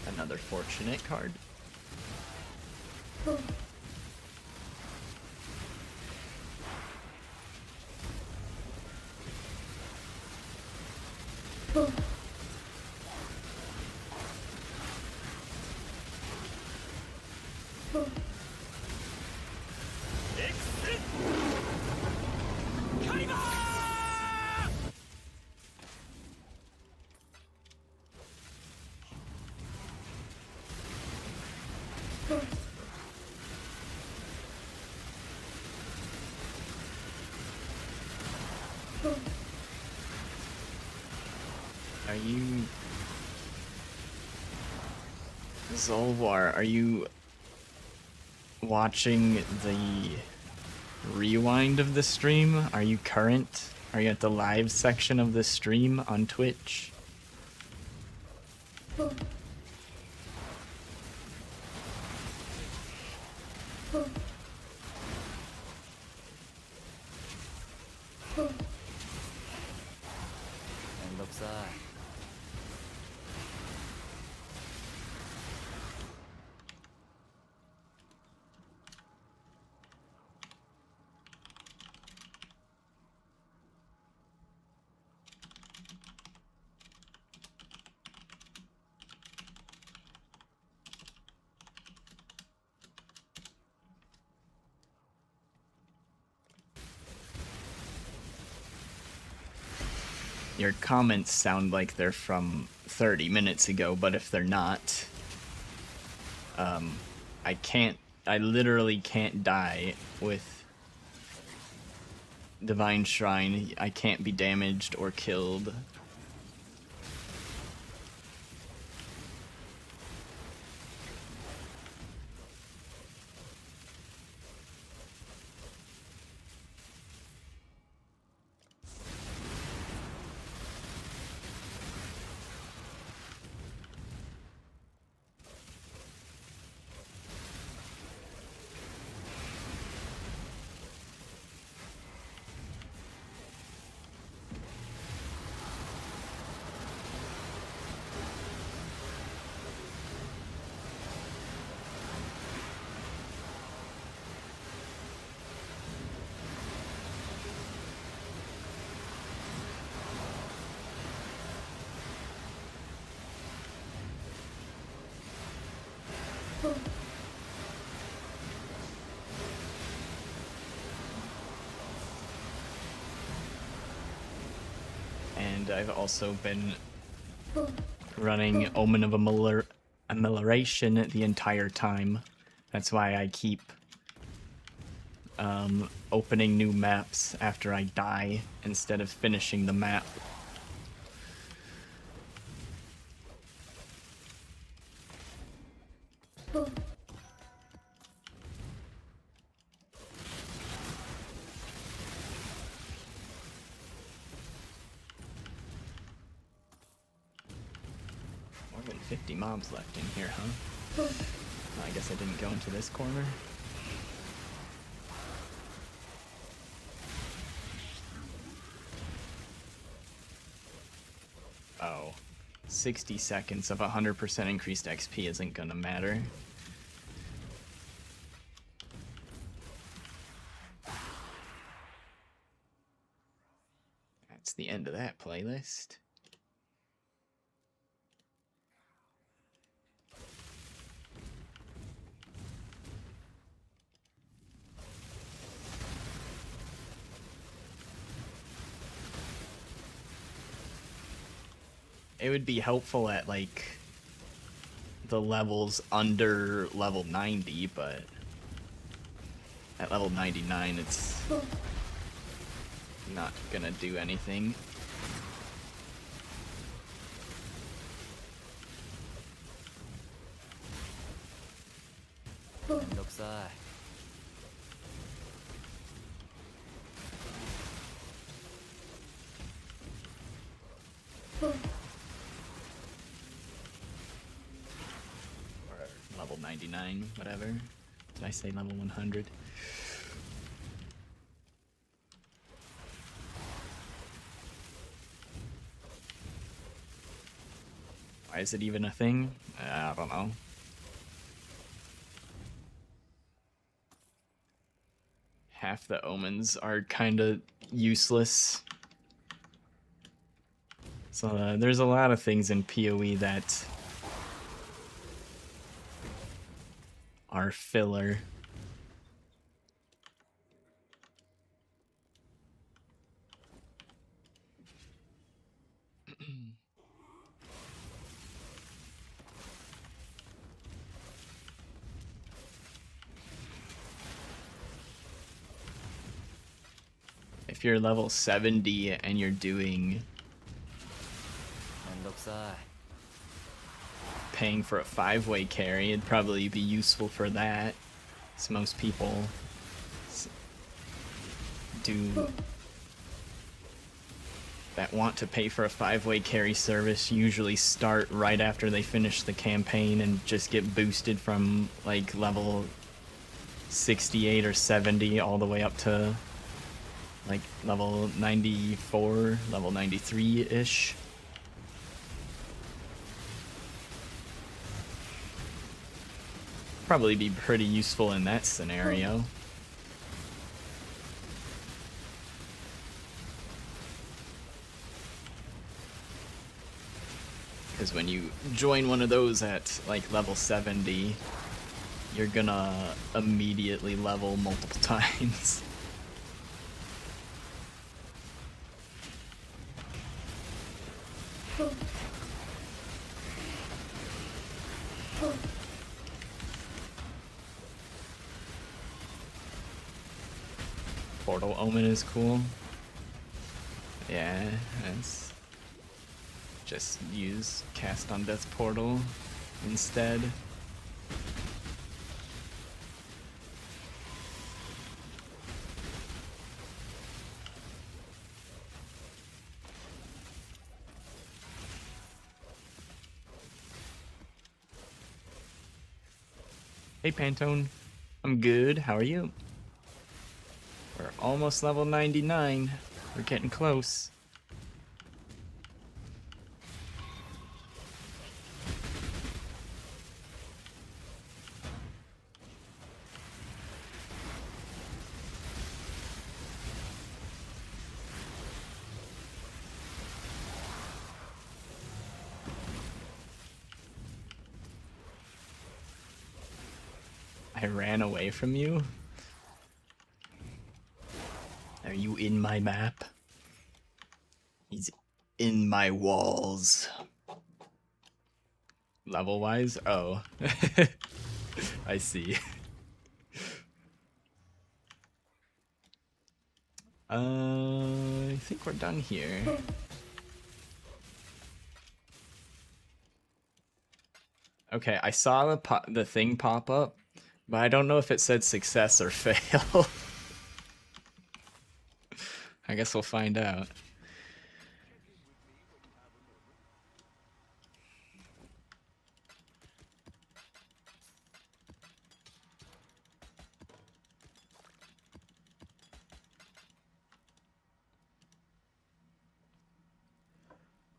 Another fortunate card. Are you... Zolvar, are you watching the rewind of the stream? Are you current? Are you at the live section of the stream on Twitch? Mendokzai. Your comments sound like they're from 30 minutes ago, but if they're not, I literally can't die with Divine Shrine. I can't be damaged or killed. And I've also been running Omen of Amelioration the entire time. That's why I keep opening new maps after I die instead of finishing the map. More than 50 mobs left in here, huh? I guess I didn't go into this corner. Oh. 60 seconds of 100% increased XP isn't gonna matter. That's the end of that playlist. It would be helpful at, like, the levels under level 90, but at level 99, it's not gonna do anything. Or level 99, whatever. Did I say level 100? Why is it even a thing? I don't know. Half the omens are kind of useless. So there's a lot of things in PoE that are filler. If you're level 70 and you're doing paying for a 5-way carry, it'd probably be useful for that. So most people do that want to pay for a 5-way carry service usually start right after they finish the campaign and just get boosted from like level 68 or 70 all the way up to like level 94, level 93-ish. Probably be pretty useful in that scenario. Because when you join one of those at like level 70, you're gonna immediately level multiple times. Portal Omen is cool. Yeah, that's just use Cast on Death Portal instead. Hey Pantone, I'm good, how are you? We're almost level 99. We're getting close. I ran away from you? Are you in my map? He's in my walls. Level-wise? Oh. I see. I think we're done here. Okay, I saw the thing pop up, but I don't know if it said success or fail. I guess we'll find out.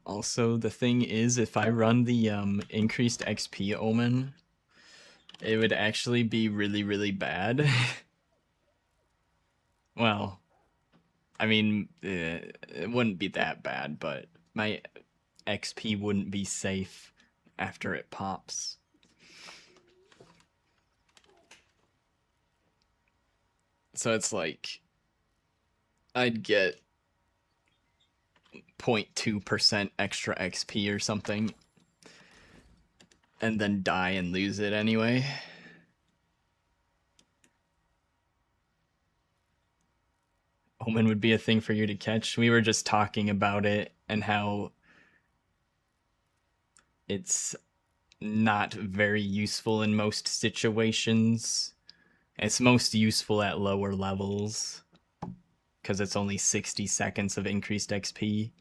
Also, the thing is, if I run the increased XP omen, it would actually be really, really bad. Well, I mean, it wouldn't be that bad, but my XP wouldn't be safe after it pops. So it's like, I'd get 0.2% extra XP or something, and then die and lose it anyway. Omen would be a thing for you to catch. We were just talking about it and how it's not very useful in most situations. It's most useful at lower levels because it's only 60 seconds of increased XP.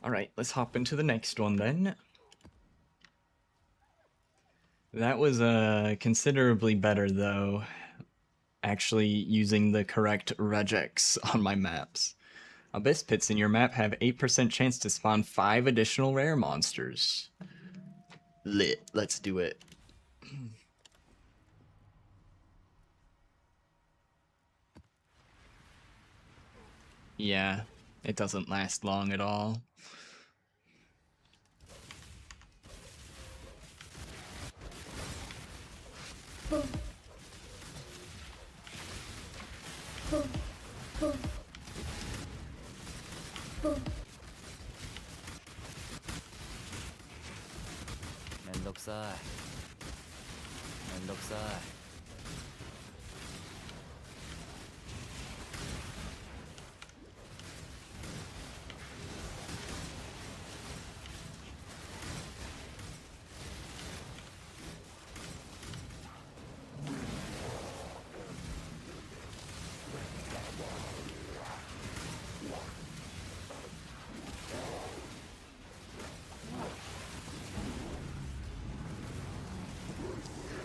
Alright, let's hop into the next one then. That was considerably better though, actually using the correct regex on my maps. Abyss pits in your map have 8% chance to spawn 5 additional rare monsters. Lit, let's do it. Yeah, it doesn't last long at all.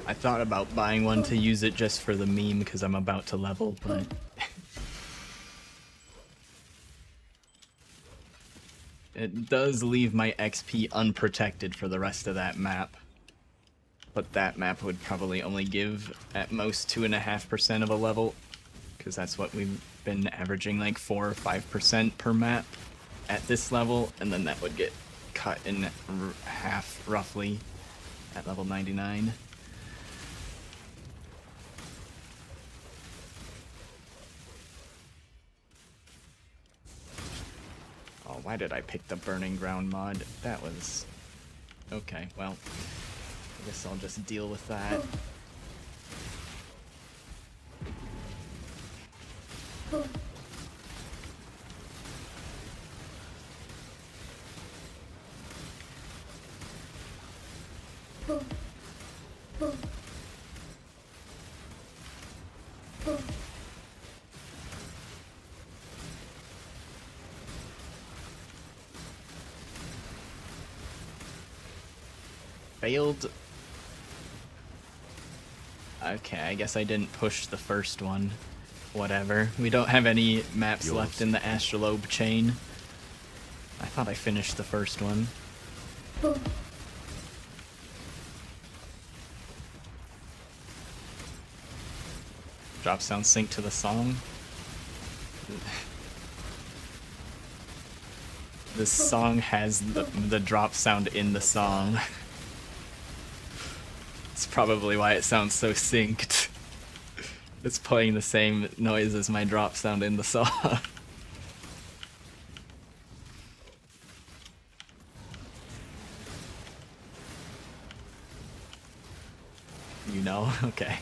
I thought about buying one to use it just for the meme because I'm about to level, but it does leave my XP unprotected for the rest of that map. But that map would probably only give at most 2.5% of a level, because that's what we've been averaging, like 4 or 5% per map at this level, and then that would get cut in half roughly at level 99. Oh, why did I pick the Burning Ground mod? That was... Okay, well, I guess I'll just deal with that. Failed. Okay, I guess I didn't push the first one. Whatever. We don't have any maps left in the Astrolabe chain. I thought I finished the first one. Drop sound sync to the song. This song has the drop sound in the song. It's probably why it sounds so synced. It's playing the same noise as my drop sound in the song. You know? Okay.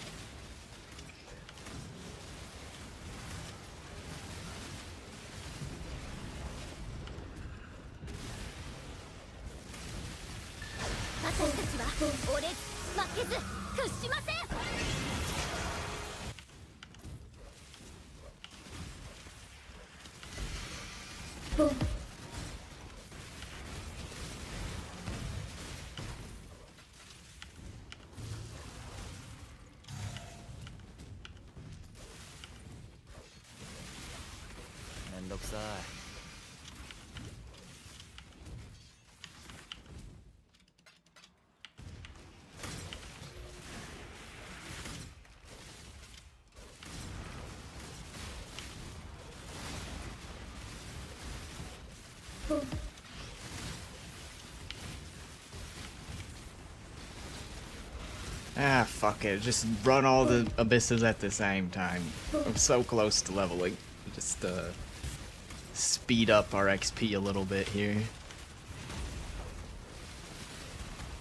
んどくさい Ah, fuck it. Just run all the abysses at the same time. I'm so close to leveling. Just, speed up our XP a little bit here.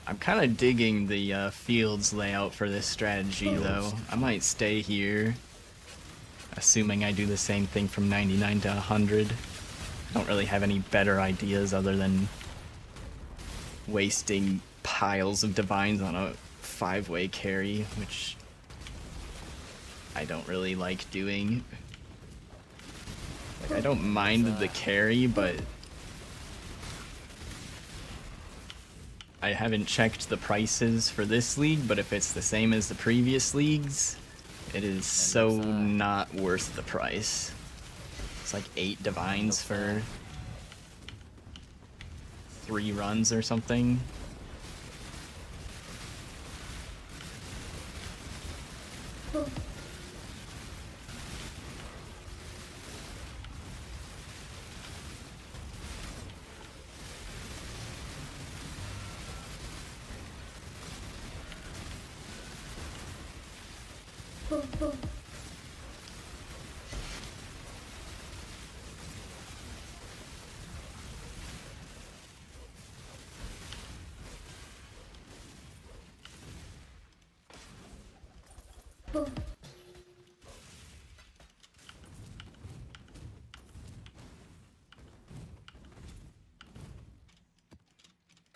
I'm kind of digging the fields layout for this strategy, though. I might stay here, assuming I do the same thing from 99 to 100. I don't really have any better ideas other than wasting piles of divines on a 5-way carry, which I don't really like doing. Like, I don't mind the carry, but I haven't checked the prices for this league, but if it's the same as the previous leagues, it is so not worth the price. It's like 8 divines for 3 runs or something.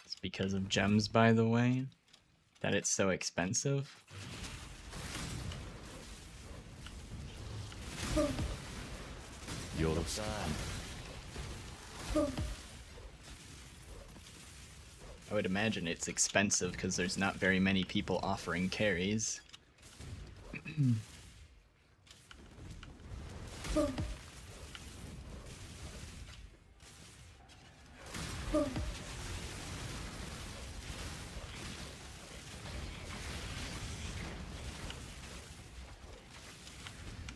It's because of gems, by the way, that it's so expensive. I would imagine it's expensive because there's not very many people offering carries.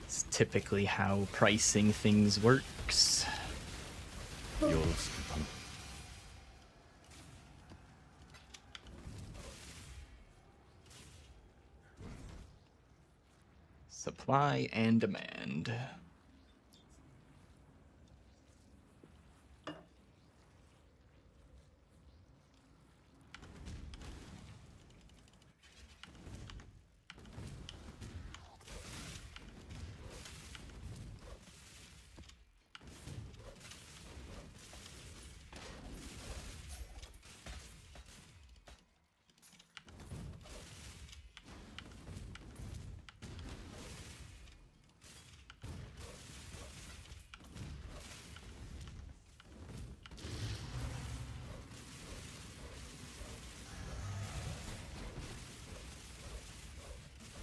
It's typically how pricing things works. Supply and demand.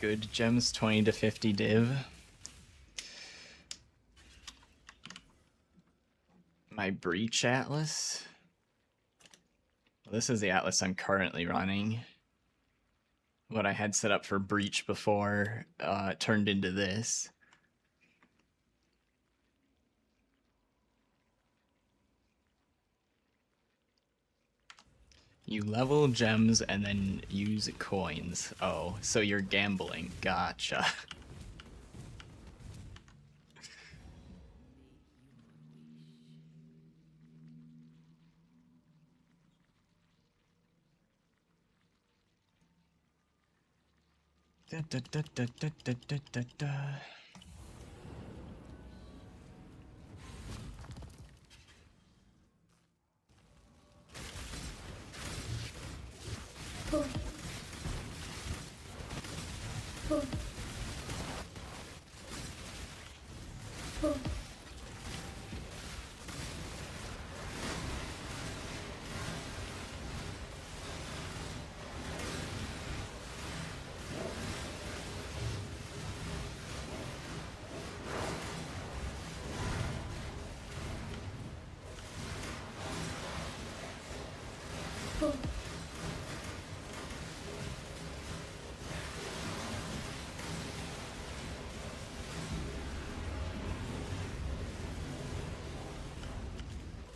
Good gems, 20 to 50 div. My Breach Atlas? Well, this is the Atlas I'm currently running. What I had set up for Breach before turned into this. You level gems and then use coins. Oh, so you're gambling. Gotcha. Da, da, da, da, da, da, da, da, da.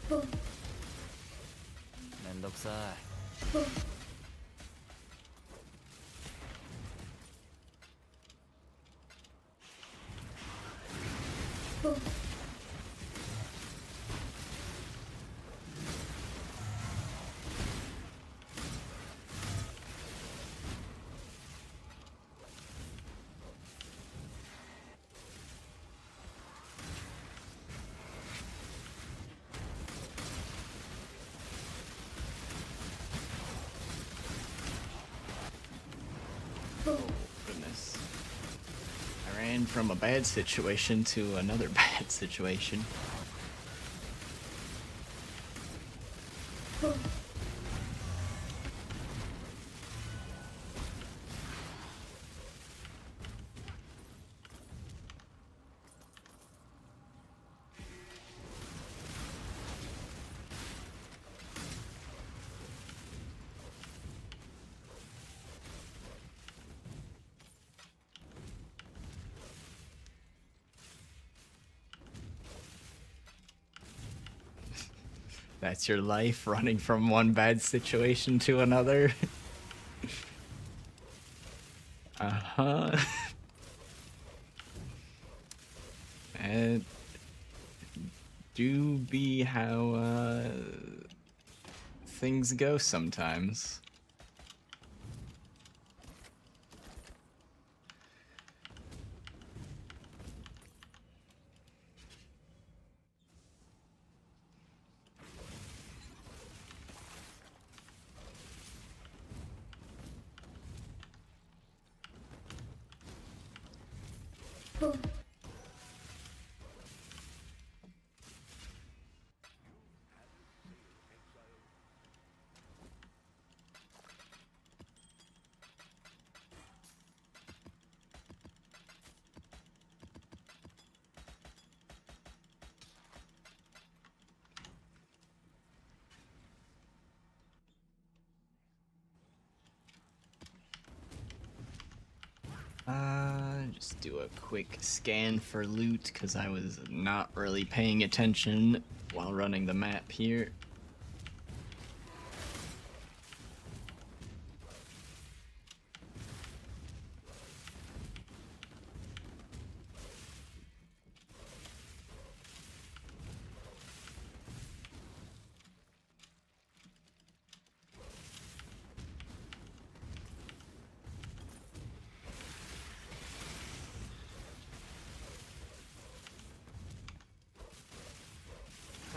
めんどくさい Goodness. I ran from a bad situation to another bad situation. That's your life, running from one bad situation to another. Uh-huh. And do be how things go sometimes. Just do a quick scan for loot, because I was not really paying attention while running the map here.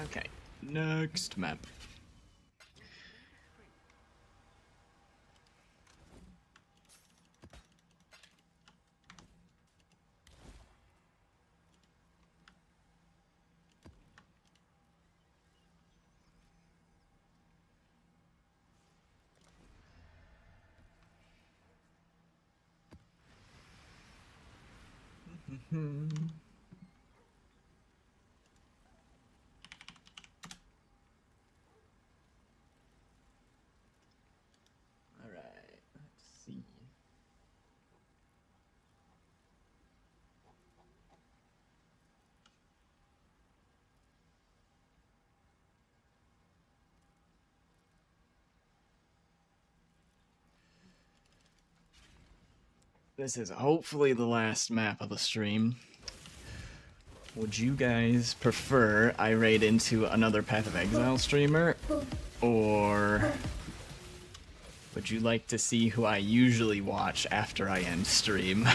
Okay, next map. Alright, let's see. This is hopefully the last map of the stream. Would you guys prefer I raid into another Path of Exile streamer, or would you like to see who I usually watch after I end stream?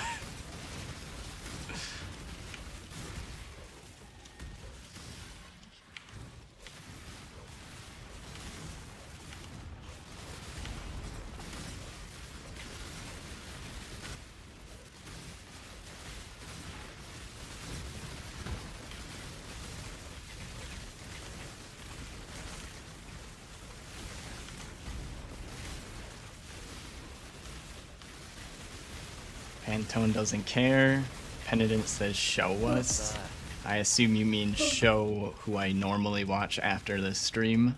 Pantone doesn't care. Penitent says show us. I assume you mean show who I normally watch after this stream.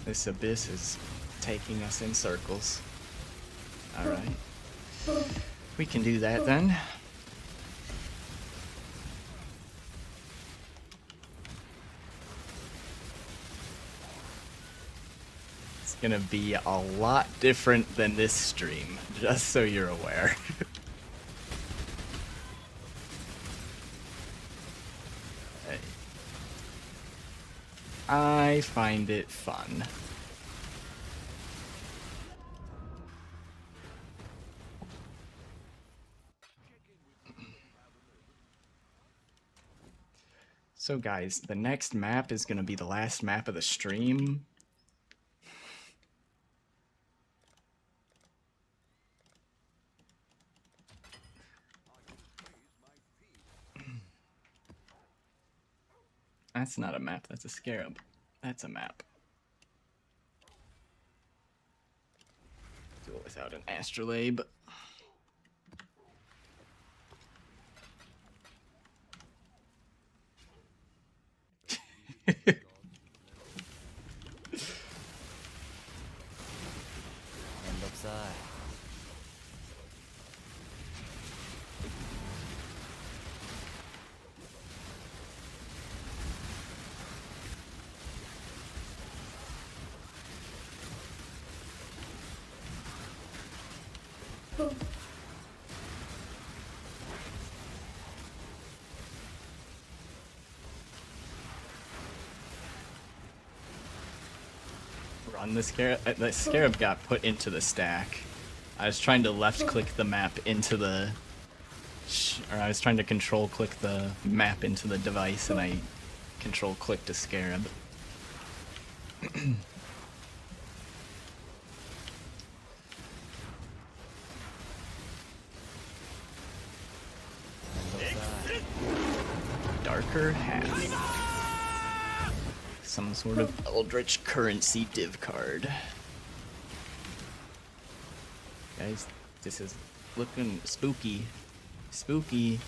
This abyss is taking us in circles. Alright. We can do that then. gonna be a lot different than this stream, just so you're aware. I find it fun. So guys, the next map is gonna be the last map of the stream. That's not a map, that's a scarab. That's a map. Do it without an astrolabe. Run the scarab. The scarab got put into the stack. I was trying to left click the map into the, or I was trying to control click the map into the device, and I control clicked a scarab. Darker half. Some sort of eldritch currency div card. Guys, this is looking spooky. Spooky.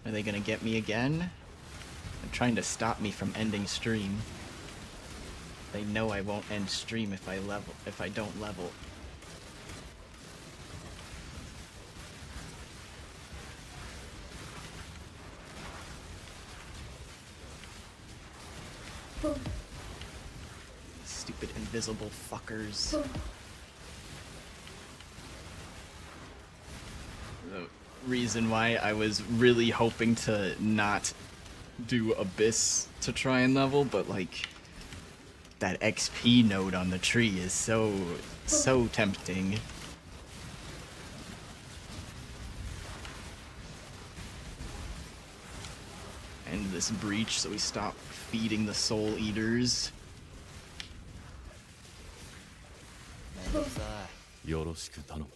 Are they gonna get me again? They're trying to stop me from ending stream. They know I won't end stream if I don't level. Stupid invisible fuckers. The reason why I was really hoping to not do Abyss to try and level, but like that XP node on the tree is so tempting. End this breach so we stop feeding the soul eaters. めんどくさいよろしく頼む。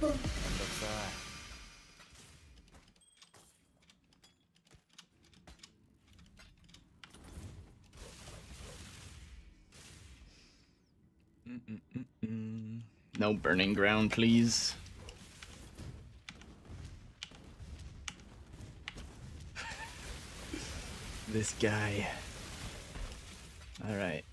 めんどくさい No burning ground, please. This guy. Alright.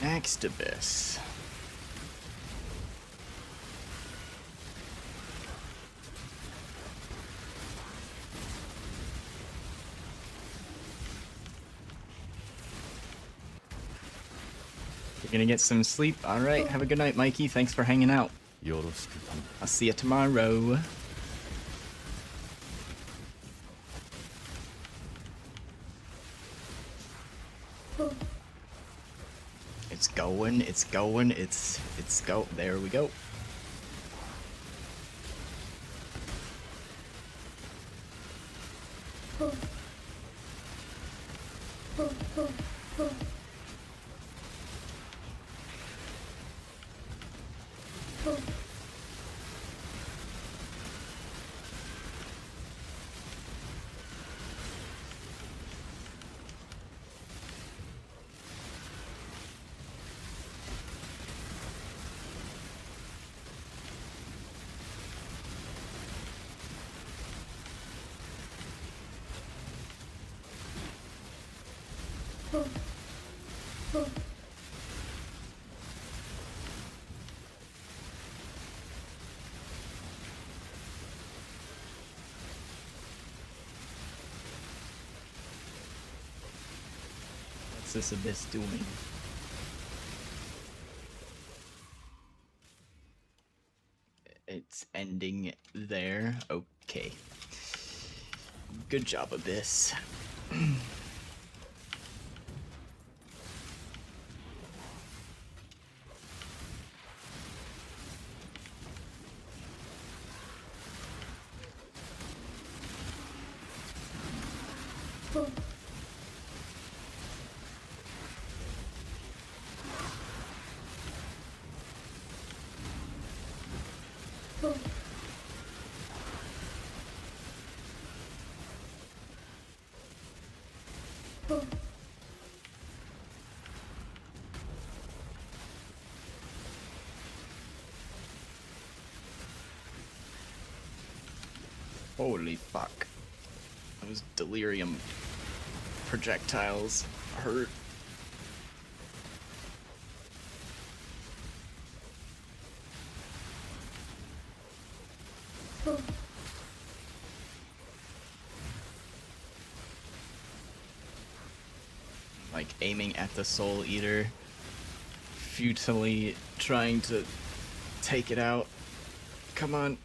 Next Abyss. You're gonna get some sleep? Alright, have a good night, Mikey. Thanks for hanging out. よろしく頼む。 I'll see you tomorrow. It's going, it's going, it's go. There we go. What's this abyss doing? It's ending there. Okay. Good job, Abyss. Holy fuck. Those delirium projectiles hurt. Like aiming at the Soul Eater, futilely trying to take it out. Come on.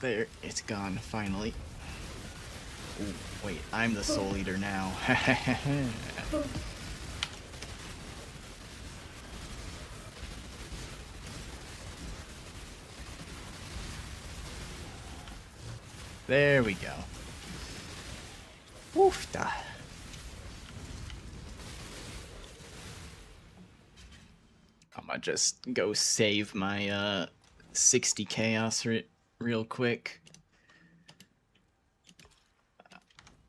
There, it's gone, finally. Ooh, wait, I'm the Soul Eater now. There we go. Woofda. I'm gonna just go save my 60 chaos real quick.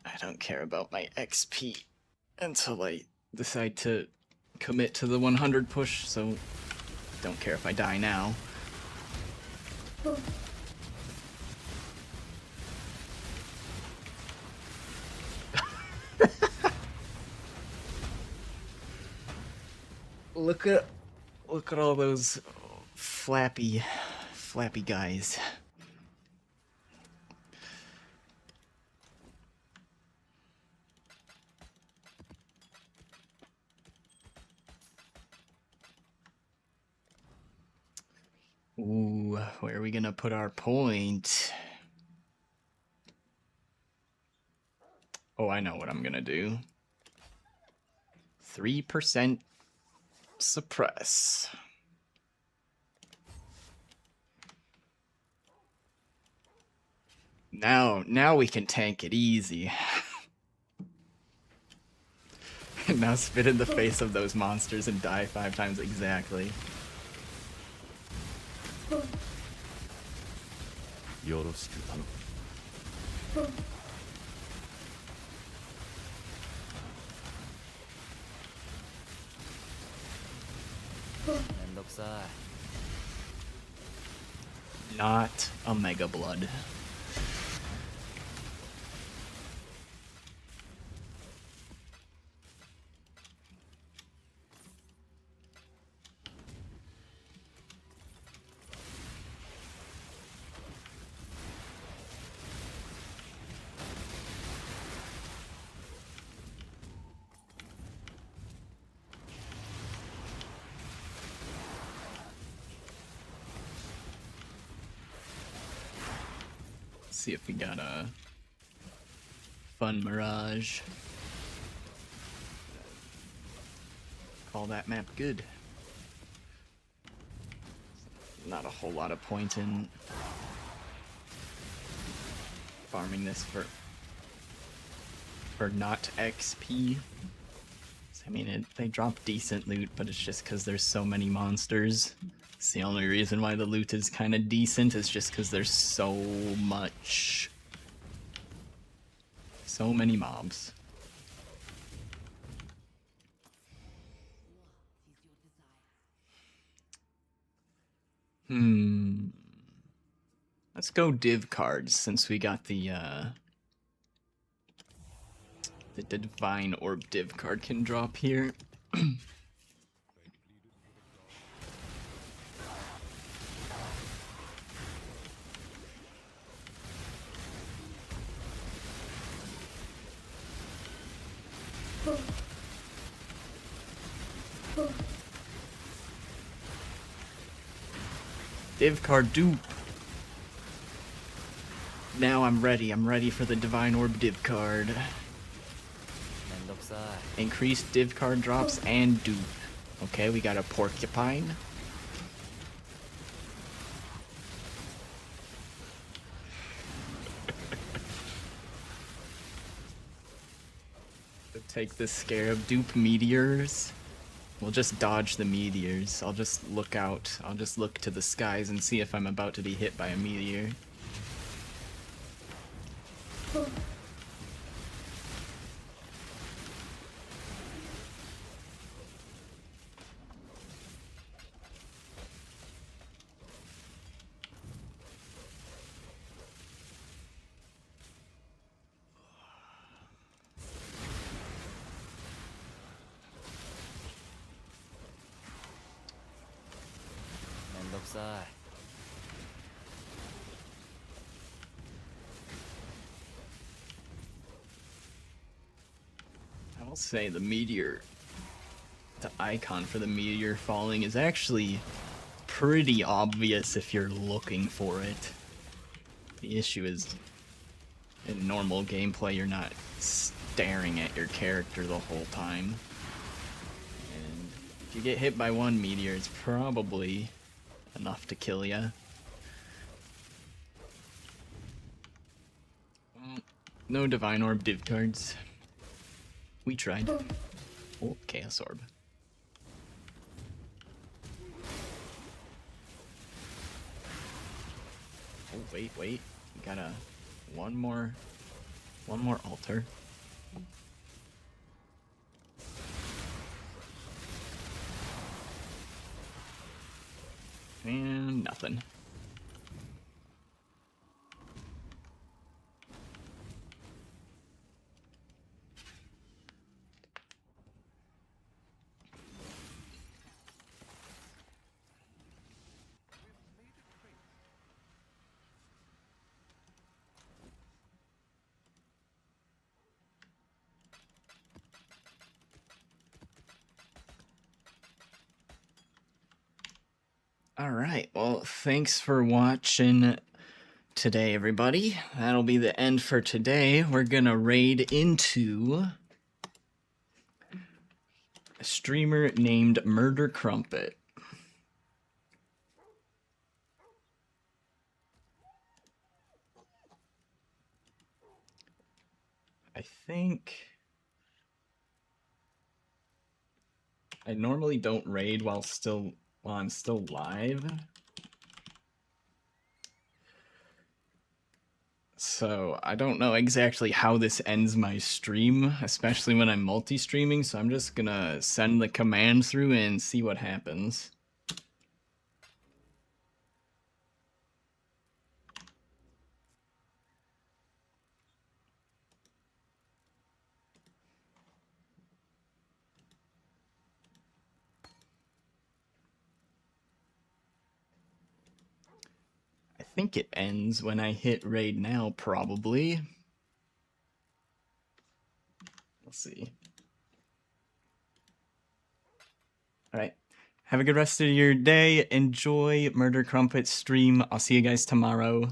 I don't care about my XP until I decide to commit to the 100 push, so don't care if I die now. Look at all those flappy guys. Ooh, where are we gonna put our point? Oh, I know what I'm gonna do. 3% suppress. Now we can tank it easy. And now spit in the face of those monsters and die 5 times exactly. よろしく頼む。めんどくさい。 Not a Mega Blood. See if we got a fun Mirage. Call that map good. Not a whole lot of point in farming this for not XP. I mean, they drop decent loot, but it's just because there's so many monsters. It's the only reason why the loot is kind of decent, is just because there's so many mobs. Let's go div cards, since we got the Divine Orb div card can drop here. Div card dupe. Now I'm ready. I'm ready for the Divine Orb div card. めんどくさい Increased div card drops and dupe. Okay, we got a porcupine. Take the scarab, dupe meteors. We'll just dodge the meteors. I'll just look out. I'll just look to the skies and see if I'm about to be hit by a meteor. Side. I will say the meteor, the icon for the meteor falling is actually pretty obvious if you're looking for it. The issue is, in normal gameplay, you're not staring at your character the whole time. And if you get hit by one meteor, it's probably enough to kill ya. No Divine Orb div cards. We tried. Oh, Chaos Orb. Oh, wait. We got one more altar. And nothing. Alright, well, thanks for watching today, everybody. That'll be the end for today. We're gonna raid into a streamer named Murder Crumpet. I think I normally don't raid while I'm still live. So I don't know exactly how this ends my stream, especially when I'm multi-streaming, so I'm just gonna send the command through and see what happens. I think it ends when I hit raid now, probably. Let's see. Alright. Have a good rest of your day. Enjoy Murder Crumpet's stream. I'll see you guys tomorrow.